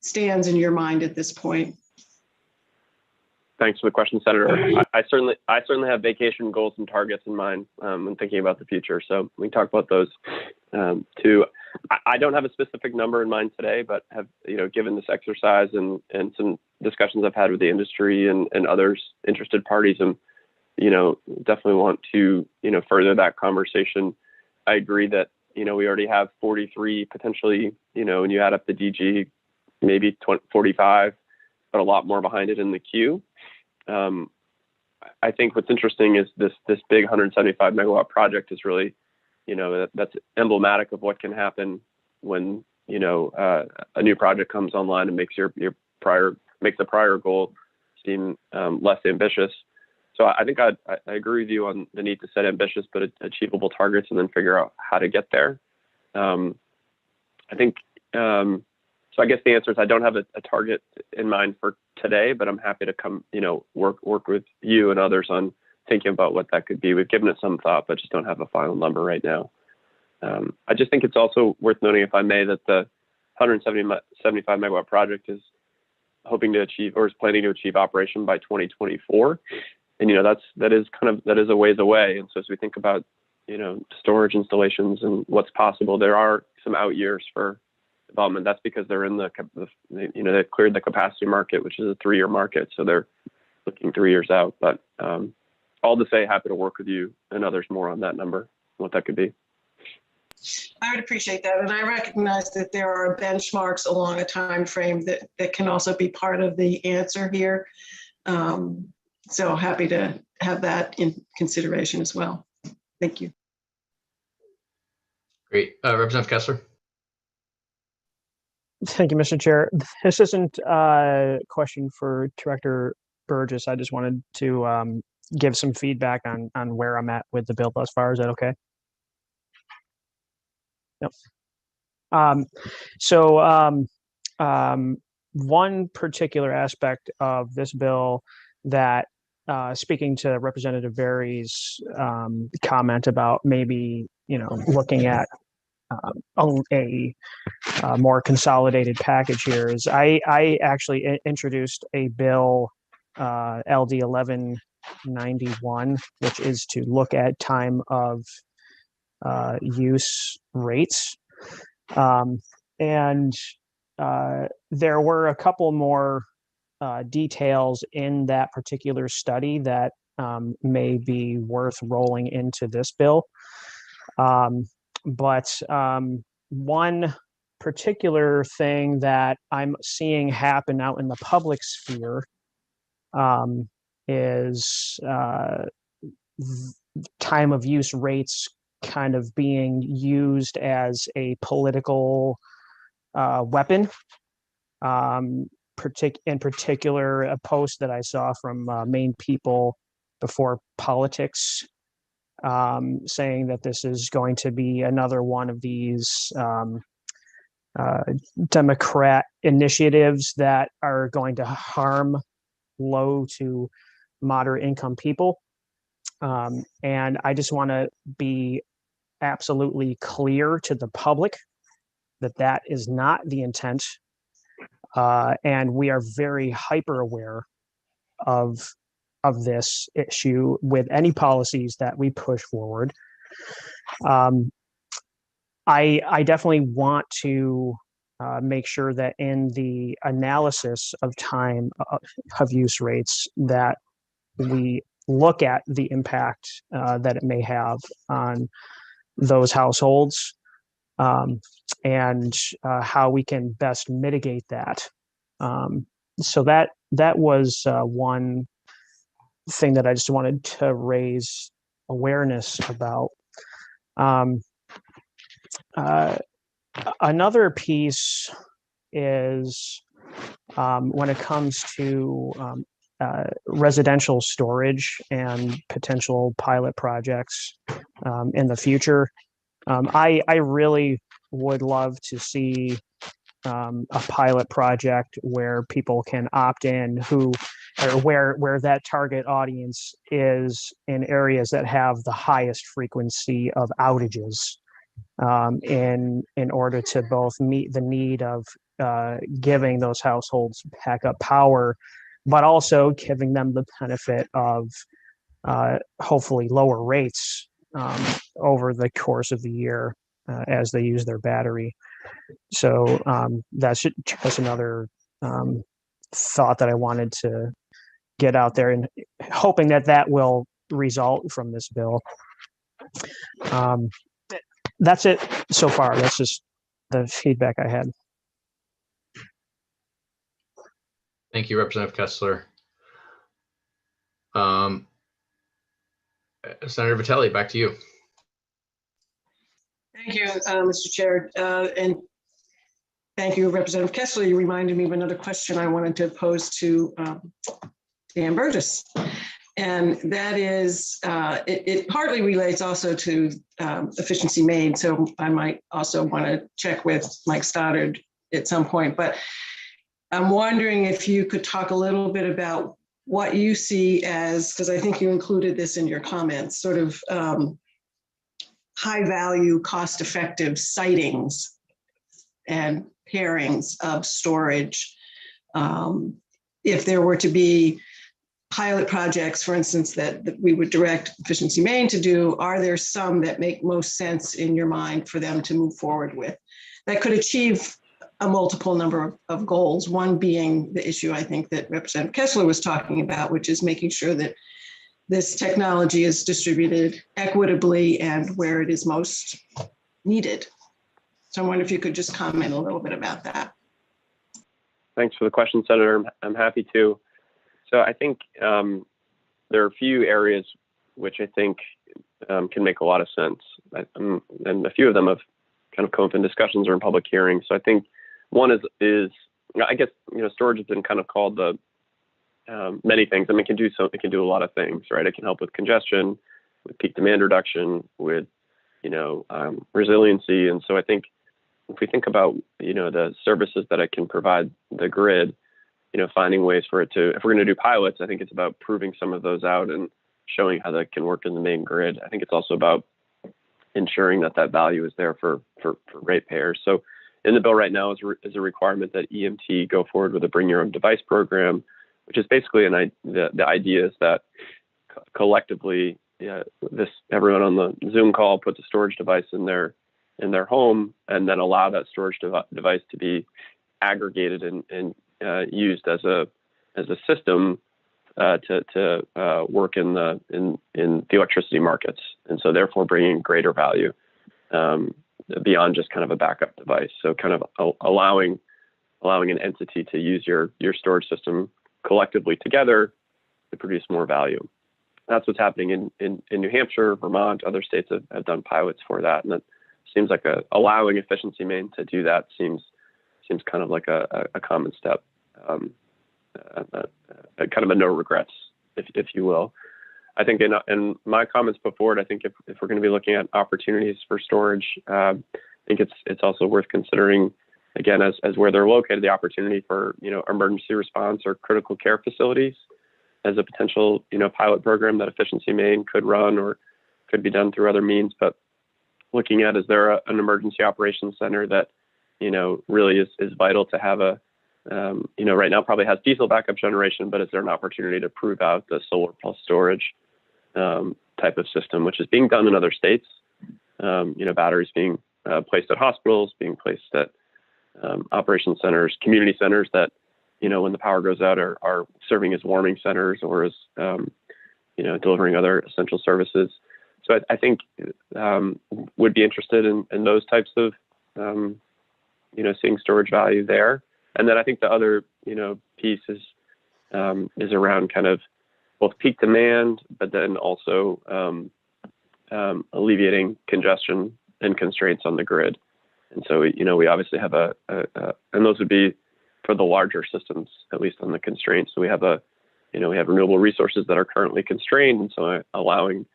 stands in your mind at this point. Thanks for the question, Senator. I certainly have vacation goals and targets in mind when thinking about the future. So we can talk about those too. I don't have a specific number in mind today, but have given this exercise and some discussions I've had with the industry and others interested parties, and definitely want to further that conversation. I agree that we already have 43 potentially. When you add up the DG, maybe 45, but a lot more behind it in the queue. I think what's interesting is this big 175 megawatt project is really, that's emblematic of what can happen when a new project comes online and makes the prior goal seem less ambitious. So I think I agree with you on the need to set ambitious but achievable targets and then figure out how to get there. I think. So I guess the answer is I don't have a target in mind for today, but I'm happy to come, work with you and others on thinking about what that could be. We've given it some thought, but just don't have a final number right now. I just think it's also worth noting, if I may, that the 175 megawatt project is hoping to achieve, or is planning to achieve, operation by 2024. And that is a ways away. And so as we think about storage installations and what's possible, there are some out years for development. That's because they're in they've cleared the capacity market, which is a 3-year market. So they're looking 3 years out. But all to say, happy to work with you and others more on that number, what that could be. I would appreciate that. And I recognize that there are benchmarks along a time frame that can also be part of the answer here. So happy to have that in consideration as well. Thank you. Great. Representative Kessler. Thank you, Mr. Chair. This isn't a question for Director Burgess. I just wanted to give some feedback on where I'm at with the bill thus far. Is that okay? Yep. One particular aspect of this bill that, speaking to Representative Berry's comment about maybe looking at a more consolidated package here, is I actually introduced a bill, LD 1191, which is to look at time of use rates. And there were a couple more details in that particular study that may be worth rolling into this bill. But one particular thing that I'm seeing happen out in the public sphere is time of use rates kind of being used as a political weapon. In particular, a post that I saw from Maine People Before Politics saying that this is going to be another one of these Democrat initiatives that are going to harm low to moderate income people. And I just want to be absolutely clear to the public that that is not the intent. And we are very hyper aware of this issue with any policies that we push forward. I definitely want to make sure that in the analysis of time of use rates that we look at the impact that it may have on those households and how we can best mitigate that. So that was one thing that I just wanted to raise awareness about. Another piece is when it comes to residential storage and potential pilot projects in the future. I really would love to see a pilot project where people can opt in where that target audience is in areas that have the highest frequency of outages in order to both meet the need of giving those households backup power, but also giving them the benefit of hopefully lower rates over the course of the year as they use their battery. So that's just another thought that I wanted to get out there, and hoping that that will result from this bill. That's it so far. That's just the feedback I had. Thank you, Representative Kessler. Senator Vitelli, back to you. Thank you, Mr. Chair. And thank you, Representative Kessler. You reminded me of another question I wanted to pose to Dan Burgess. And that is, it partly relates also to efficiency Maine. So I might also want to check with Mike Stoddard at some point. But I'm wondering if you could talk a little bit about what you see as, because I think you included this in your comments, sort of high value, cost effective sightings and pairings of storage. If there were to be pilot projects, for instance, that we would direct Efficiency Maine to do, are there some that make most sense in your mind for them to move forward with that could achieve a multiple number of goals? One being the issue I think that Representative Kessler was talking about, which is making sure that this technology is distributed equitably and where it is most needed. So I wonder if you could just comment a little bit about that. Thanks for the question, Senator. I'm happy to. So I think there are a few areas which I think can make a lot of sense. And a few of them have kind of come up in discussions or in public hearings. So I think one is I guess, storage has been kind of called the many things. I mean, it can do a lot of things, right? It can help with congestion, with peak demand reduction, with, resiliency. And so I think if we think about, the services that it can provide the grid, finding ways for it to, if we're going to do pilots, I think it's about proving some of those out and showing how that can work in the main grid. I think it's also about ensuring that that value is there for ratepayers. So in the bill right now is a requirement that EMT go forward with a bring your own device program, which is basically the idea is that collectively, everyone on the Zoom call puts a storage device in their home and then allow that storage device to be aggregated and used as a system to work in the electricity markets, and so therefore bringing greater value beyond just kind of a backup device. So kind of allowing an entity to use your storage system collectively together to produce more value. That's what's happening in New Hampshire, Vermont. Other states have done pilots for that, and it seems like allowing Efficiency Maine to do that seems kind of like a common step, kind of a no regrets, if you will. I think in my comments put forward, I think if we're going to be looking at opportunities for storage, I think it's also worth considering, again, as where they're located, the opportunity for emergency response or critical care facilities as a potential pilot program that Efficiency Maine could run or could be done through other means. But looking at, is there an emergency operations center that really is vital to have right now probably has diesel backup generation, but is there an opportunity to prove out the solar plus storage type of system, which is being done in other states? Batteries being placed at hospitals, being placed at operation centers, community centers that, when the power goes out are serving as warming centers or as, delivering other essential services. So I think would be interested in those types of, seeing storage value there. And then I think the other, piece is around kind of both peak demand, but then also alleviating congestion and constraints on the grid. And so, we obviously have and those would be for the larger systems, at least on the constraints. So we have we have renewable resources that are currently constrained, and so allowing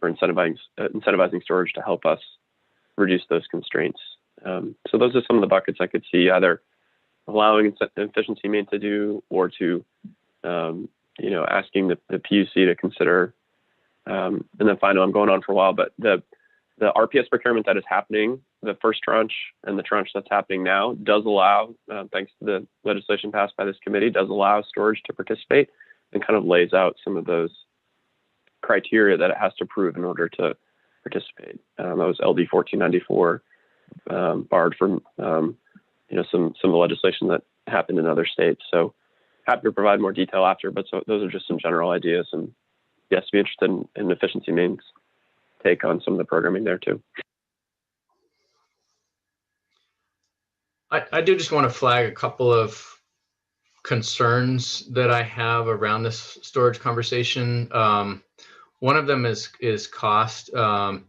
for incentivizing storage to help us reduce those constraints. So those are some of the buckets I could see either allowing Efficiency Maine to do, or to, asking the PUC to consider. And then finally, I'm going on for a while, but the RPS procurement that is happening, the first tranche and the tranche that's happening now, does allow, thanks to the legislation passed by this committee, does allow storage to participate, and kind of lays out some of those criteria that it has to prove in order to participate. That was LD 1494, barred from some of the legislation that happened in other states. So happy to provide more detail after, but so those are just some general ideas, and yes, be interested in Efficiency Maine's take on some of the programming there too. I do just want to flag a couple of concerns that I have around this storage conversation. One of them is cost, and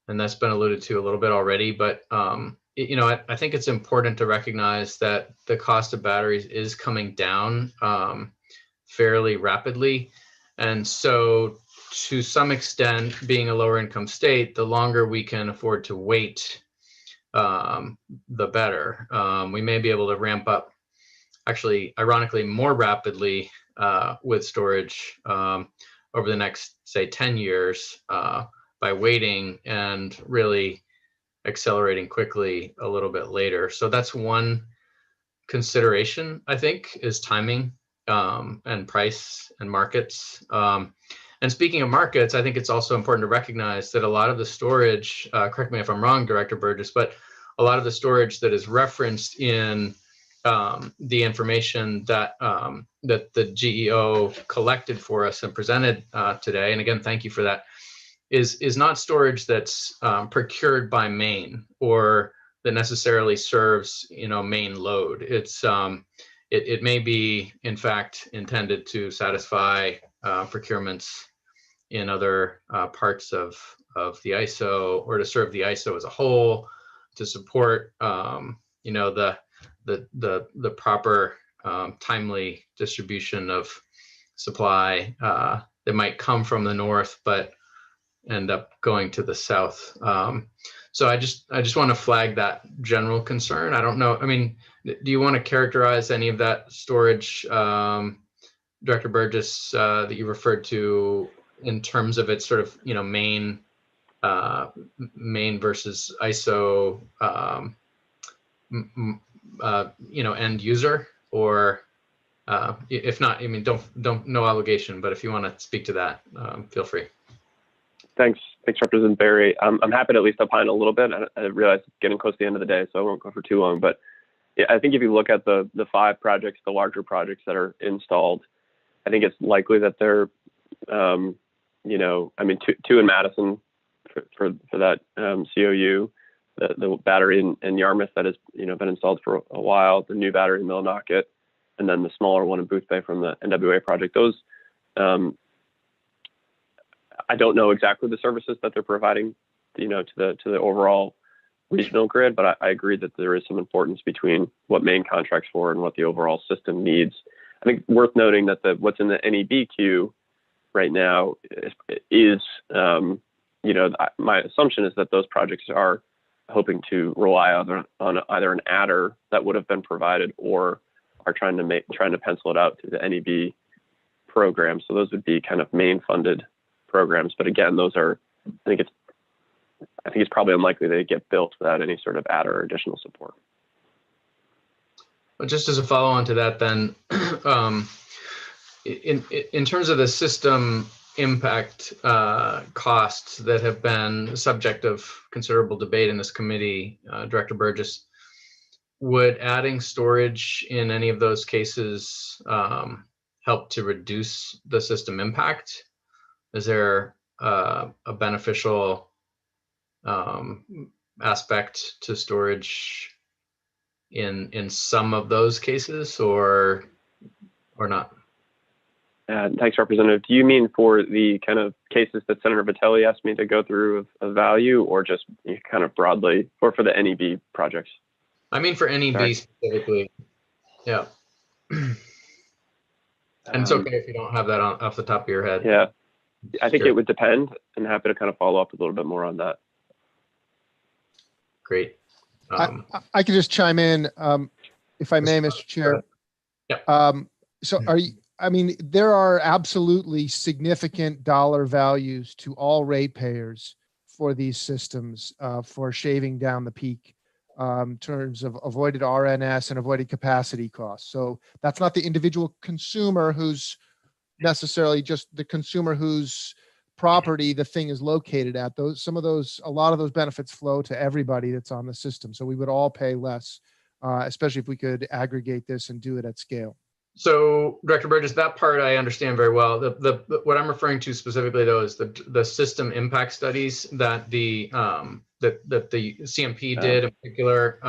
that's been alluded to a little bit already, but I think it's important to recognize that the cost of batteries is coming down fairly rapidly. And so to some extent, being a lower income state, the longer we can afford to wait, the better. We may be able to ramp up, actually, ironically, more rapidly with storage over the next, say, 10 years by waiting and really accelerating quickly a little bit later. So that's one consideration, I think, is timing and price and markets. And speaking of markets, I think it's also important to recognize that a lot of the storage, correct me if I'm wrong, Director Burgess, but a lot of the storage that is referenced in the information that that the GEO collected for us and presented today, and again, thank you for that, is not storage that's procured by Maine or that necessarily serves Maine load. It's it may be in fact intended to satisfy procurements in other parts of the ISO, or to serve the ISO as a whole, to support the proper timely distribution of supply that might come from the north but end up going to the south. So I just want to flag that general concern. I don't know. I mean, do you want to characterize any of that storage, Director Burgess, that you referred to in terms of its sort of Maine versus ISO end user, or if not, I mean, don't no obligation, but if you want to speak to that, feel free. Thanks, Representative Berry. I'm happy to at least opine a little bit. I realize it's getting close to the end of the day, so I won't go for too long. But Yeah, I think if you look at the 5 projects, the larger projects that are installed, I think it's likely that they're, you know, I mean, two in Madison for that COU, the battery in Yarmouth that has, you know, been installed for a while, the new battery in Millinocket, and then the smaller one in Boothbay from the NWA project. Those, I don't know exactly the services that they're providing, you know, to the overall regional grid, but I agree that there is some importance between what Maine contracts for and what the overall system needs. I think worth noting that what's in the NEB queue right now is you know, my assumption is that those projects are hoping to rely on either an adder that would have been provided or are trying to pencil it out to the NEB program. So those would be kind of Maine funded programs. But again, those are, I think it's probably unlikely they get built without any sort of adder or additional support. But just as a follow-on to that, then, in terms of the system impact costs that have been the subject of considerable debate in this committee, Director Burgess, would adding storage in any of those cases help to reduce the system impact? Is there a beneficial aspect to storage in some of those cases, or not? Thanks, Representative. Do you mean for the kind of cases that Senator Vitelli asked me to go through of value, or just kind of broadly, or for the NEB projects? I mean for NEB specifically. Yeah. And it's okay if you don't have that off the top of your head. Yeah, I think Sure. it would depend, and happy to kind of follow up a little bit more on that. Great. I could just chime in, if I may, Mr. Chair. Yeah. So I mean, there are absolutely significant dollar values to all ratepayers for these systems for shaving down the peak in terms of avoided RNS and avoided capacity costs. So that's not the individual consumer who's necessarily just the consumer whose property the thing is located at. A lot of those benefits flow to everybody that's on the system. So we would all pay less, especially if we could aggregate this and do it at scale. So, Director Burgess, that part I understand very well. What I'm referring to specifically, though, is the system impact studies that the CMP did, in particular,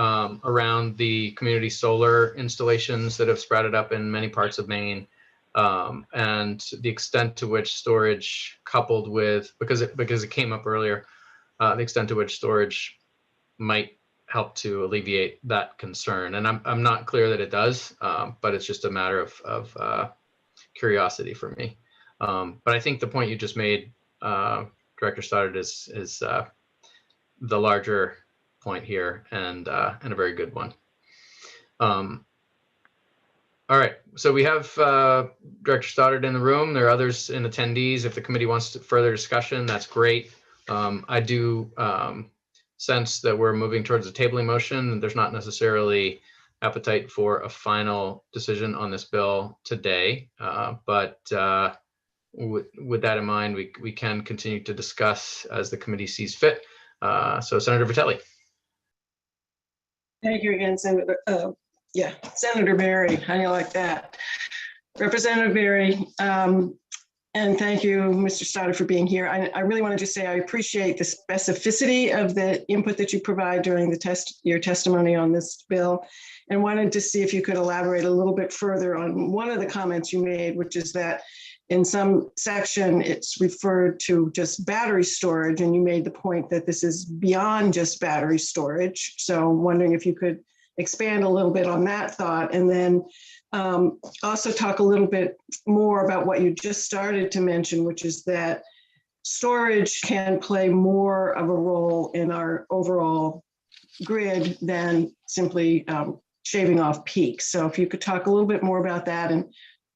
around the community solar installations that have sprouted up in many parts of Maine, and the extent to which storage, coupled with, because it came up earlier, the extent to which storage might help to alleviate that concern. And I'm not clear that it does, but it's just a matter of curiosity for me. But I think the point you just made, Director Stoddard, is the larger point here, and a very good one. All right, so we have Director Stoddard in the room. There are others in attendees. If the committee wants further discussion, that's great. I do sense that we're moving towards a tabling motion. There's not necessarily appetite for a final decision on this bill today, but with that in mind, we can continue to discuss as the committee sees fit. So Senator Vitelli. Thank you again, Senator. Senator Berry, how do you like that? Representative Berry, and thank you, Mr. Stoddard, for being here. I really wanted to say I appreciate the specificity of the input that you provide during your testimony on this bill, and wanted to see if you could elaborate a little bit further on one of the comments you made, which is that in some section it's referred to just battery storage, and you made the point that this is beyond just battery storage. So I'm wondering if you could expand a little bit on that thought, and then also talk a little bit more about what you just started to mention, which is that storage can play more of a role in our overall grid than simply shaving off peaks. So if you could talk a little bit more about that. And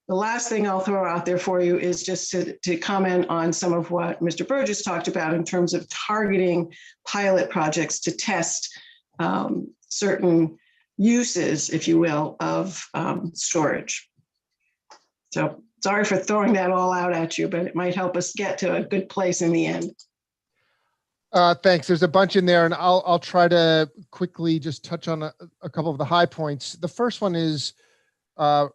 the last thing I'll throw out there for you is just to comment on some of what Mr. Burgess talked about in terms of targeting pilot projects to test certain uses, if you will, of storage. So sorry for throwing that all out at you, but it might help us get to a good place in the end. Thanks. There's a bunch in there, and I'll try to quickly just touch on a couple of the high points. The first one is I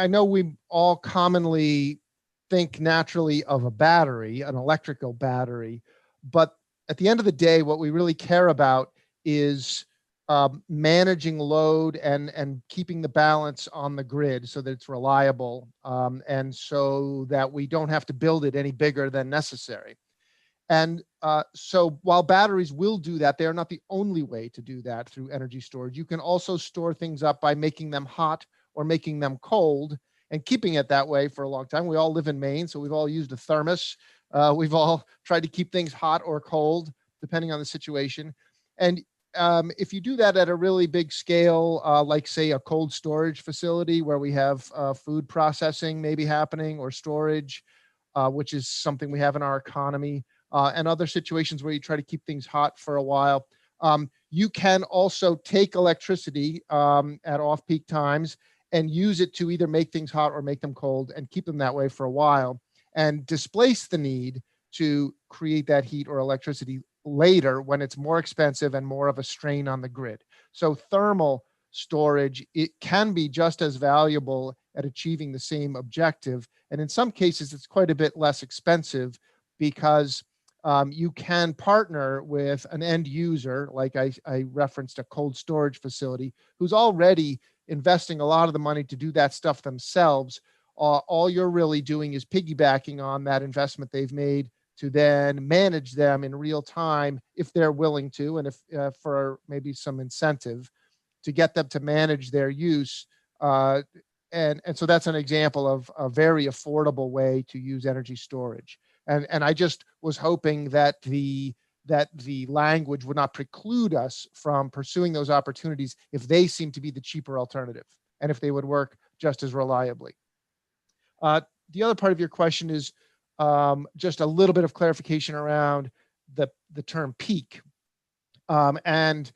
know we all commonly think naturally of a battery, an electrical battery, but at the end of the day, what we really care about is managing load and keeping the balance on the grid so that it's reliable, and so that we don't have to build it any bigger than necessary. And so while batteries will do that, they are not the only way to do that through energy storage. You can also store things up by making them hot or making them cold and keeping it that way for a long time. We all live in Maine, so we've all used a thermos. We've all tried to keep things hot or cold, depending on the situation. And if you do that at a really big scale, like say a cold storage facility where we have food processing maybe happening or storage, which is something we have in our economy, and other situations where you try to keep things hot for a while. You can also take electricity at off-peak times and use it to either make things hot or make them cold and keep them that way for a while and displace the need to create that heat or electricity later when it's more expensive and more of a strain on the grid. So thermal storage, it can be just as valuable at achieving the same objective. And in some cases, it's quite a bit less expensive because you can partner with an end user, like I referenced a cold storage facility, who's already investing a lot of the money to do that stuff themselves. All you're really doing is piggybacking on that investment they've made to then manage them in real time if they're willing to, and if for maybe some incentive to get them to manage their use. And so that's an example of a very affordable way to use energy storage. And I just was hoping that the language would not preclude us from pursuing those opportunities if they seem to be the cheaper alternative and if they would work just as reliably. The other part of your question is just a little bit of clarification around the term peak. And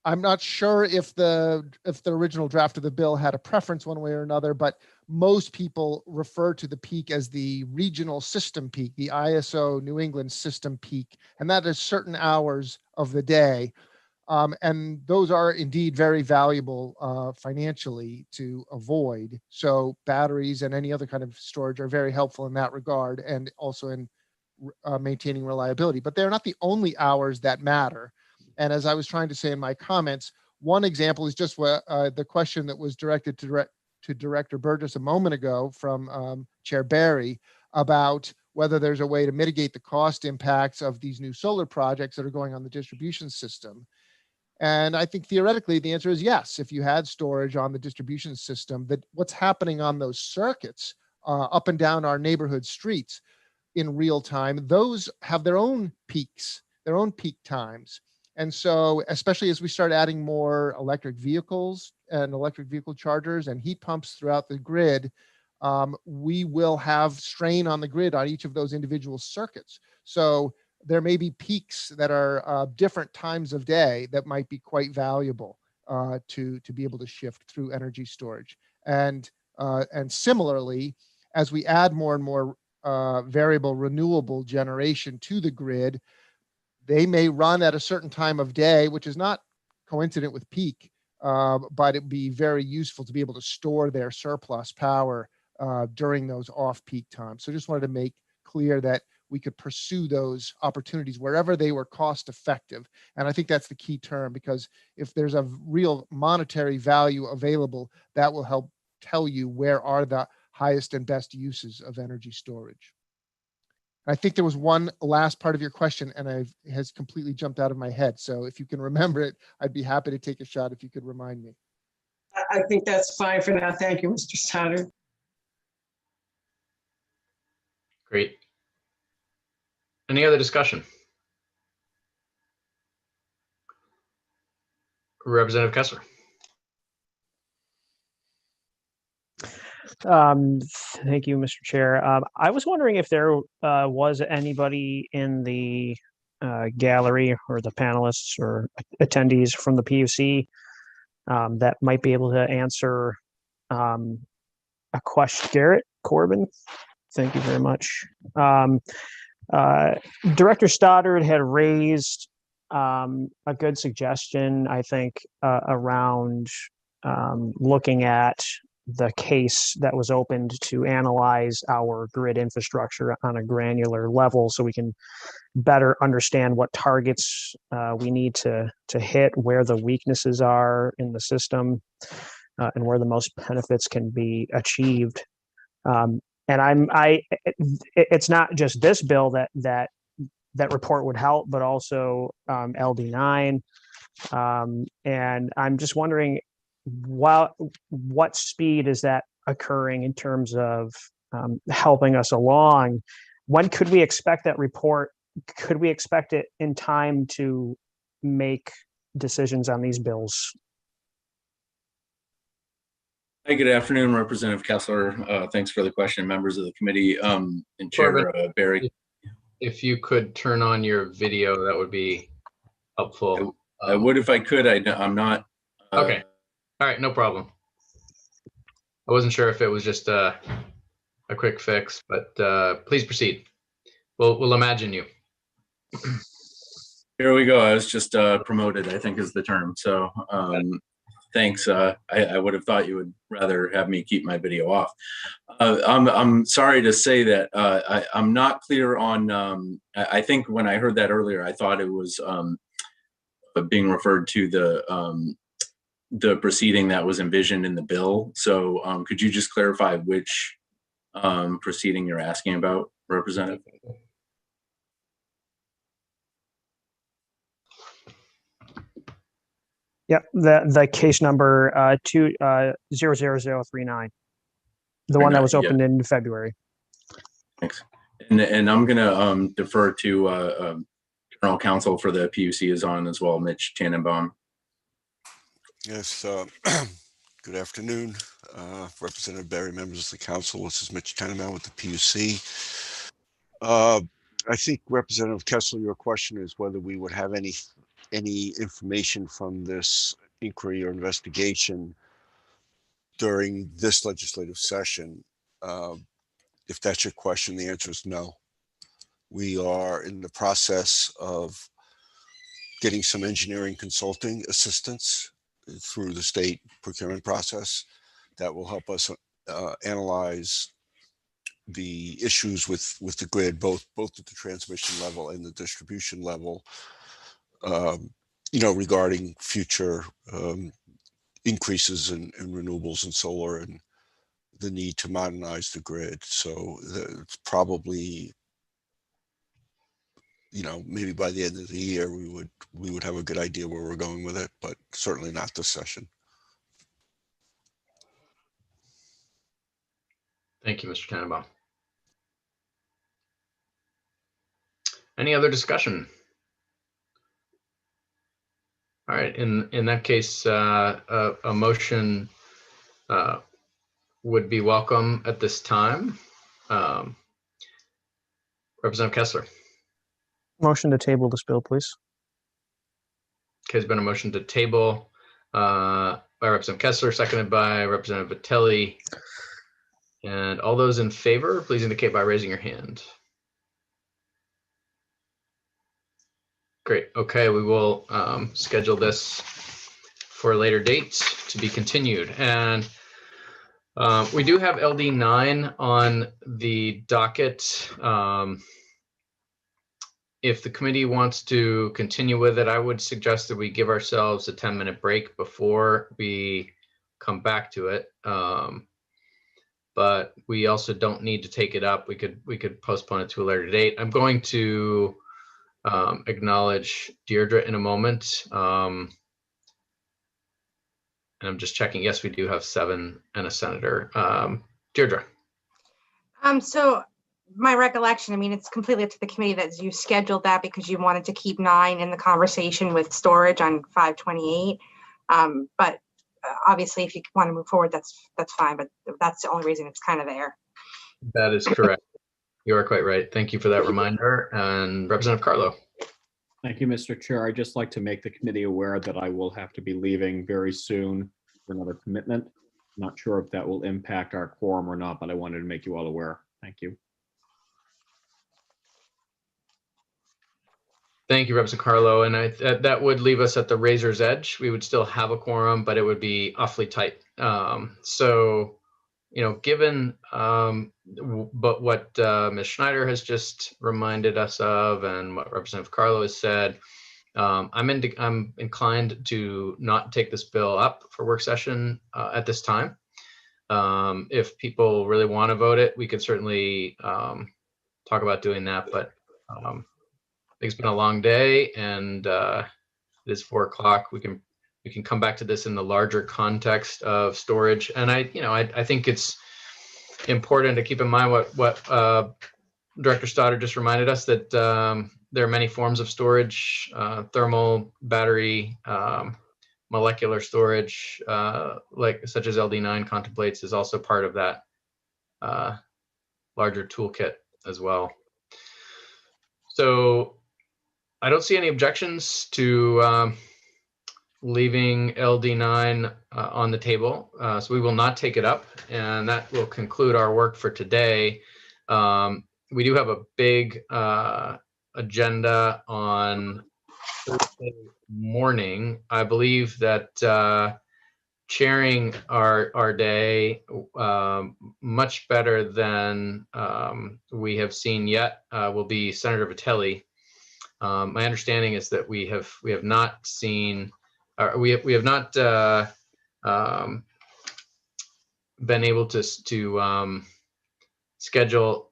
I'm not sure if the original draft of the bill had a preference one way or another, but most people refer to the peak as the regional system peak, the ISO New England system peak, and that is certain hours of the day. And those are indeed very valuable financially to avoid. So batteries and any other kind of storage are very helpful in that regard, and also in maintaining reliability. But they're not the only hours that matter. And as I was trying to say in my comments, one example is just what the question that was directed to Director Burgess a moment ago from Chair Barry about whether there's a way to mitigate the cost impacts of these new solar projects that are going on the distribution system. And I think theoretically the answer is yes. If you had storage on the distribution system, that what's happening on those circuits up and down our neighborhood streets in real time, those have their own peaks, their own peak times. And so, especially as we start adding more electric vehicles and electric vehicle chargers and heat pumps throughout the grid, we will have strain on the grid on each of those individual circuits. So there may be peaks that are different times of day that might be quite valuable to be able to shift through energy storage. And similarly, as we add more and more variable renewable generation to the grid, they may run at a certain time of day, which is not coincident with peak, but it'd be very useful to be able to store their surplus power during those off-peak times. So just wanted to make clear that we could pursue those opportunities wherever they were cost effective. And I think that's the key term, because if there's a real monetary value available, that will help tell you where are the highest and best uses of energy storage. I think there was one last part of your question and it has completely jumped out of my head. So if you can remember it, I'd be happy to take a shot if you could remind me. I think that's fine for now. Thank you, Mr. Stoddard. Great. Any other discussion? Representative Kessler. Thank you, Mr. Chair. I was wondering if there was anybody in the gallery or the panelists or attendees from the PUC that might be able to answer a question. Garrett Corbin, thank you very much. Director Stoddard had raised a good suggestion, I think, around looking at the case that was opened to analyze our grid infrastructure on a granular level so we can better understand what targets we need to hit, where the weaknesses are in the system, and where the most benefits can be achieved. And it's not just this bill that report would help, but also LD9. And I'm just wondering, what speed is that occurring in terms of helping us along? When could we expect that report? Could we expect it in time to make decisions on these bills? Hey, good afternoon, Representative Kessler. Thanks for the question, members of the committee, and Chair Barry. If you could turn on your video, that would be helpful. I would if I could. I'm not. Okay. All right, no problem. I wasn't sure if it was just a quick fix, but please proceed. We'll imagine you. Here we go. I was just promoted, I think is the term. So thanks. I would have thought you would rather have me keep my video off. I'm sorry to say that I'm not clear on, I think when I heard that earlier, I thought it was being referred to the proceeding that was envisioned in the bill. So could you just clarify which proceeding you're asking about, Representative? Yep, the case number 00039, the one that was opened in February. Thanks. And I'm going to defer to General Counsel for the PUC is on as well, Mitch Tannenbaum. Yes, good afternoon, Representative Barry, members of the council. This is Mitch Tannenbaum with the PUC. I think Representative Kessler, your question is whether we would have any information from this inquiry or investigation during this legislative session. If that's your question, the answer is no. We are in the process of getting some engineering consulting assistance through the state procurement process that will help us analyze the issues with the grid, both at the transmission level and the distribution level, regarding future increases in renewables and solar and the need to modernize the grid. So it's probably, maybe by the end of the year, we would have a good idea where we're going with it, but certainly not this session. Thank you, Mr. Tannenbaum. Any other discussion? All right, in that case, a motion would be welcome at this time. Representative Kessler. Motion to table this bill, please. Okay, there's been a motion to table by Representative Kessler, seconded by Representative Vitelli. And all those in favor, please indicate by raising your hand. Great. Okay, we will schedule this for a later date to be continued. And we do have LD9 on the docket. If the committee wants to continue with it, I would suggest that we give ourselves a 10-minute break before we come back to it. But we also don't need to take it up. We could postpone it to a later date. I'm going to acknowledge Deirdre in a moment. And I'm just checking. Yes, we do have 7 and a senator. Deirdre. So my recollection, I mean, it's completely up to the committee that you scheduled that because you wanted to keep 9 in the conversation with storage on 528. But obviously, if you want to move forward, that's fine. But that's the only reason it's kind of there. That is correct. You are quite right. Thank you for that reminder. And Representative Carlo. Thank you, Mr. Chair. I'd just like to make the committee aware that I will have to be leaving very soon for another commitment. Not sure if that will impact our quorum or not, but I wanted to make you all aware. Thank you. Thank you, Representative Carlo. And that would leave us at the razor's edge. We would still have a quorum, but it would be awfully tight. So, given but what Ms. Schneider has just reminded us of, and what Representative Carlo has said, I'm inclined to not take this bill up for work session at this time. If people really want to vote it, we could certainly talk about doing that. But it's been a long day, and it is 4 o'clock. We can come back to this in the larger context of storage. And I think it's important to keep in mind what Director Stoddard just reminded us, that there are many forms of storage, thermal, battery, molecular storage, such as LD9 contemplates, is also part of that larger toolkit as well. So I don't see any objections to leaving LD9 on the table. So we will not take it up, and that will conclude our work for today. We do have a big agenda on Thursday morning. I believe that chairing our day much better than we have seen yet will be Senator Vitelli. My understanding is that we have not seen, or we have not been able to schedule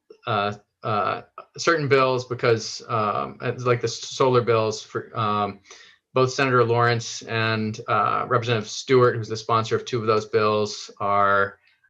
certain bills, because like the solar bills for both Senator Lawrence and Representative Stewart, who's the sponsor of 2 of those bills, are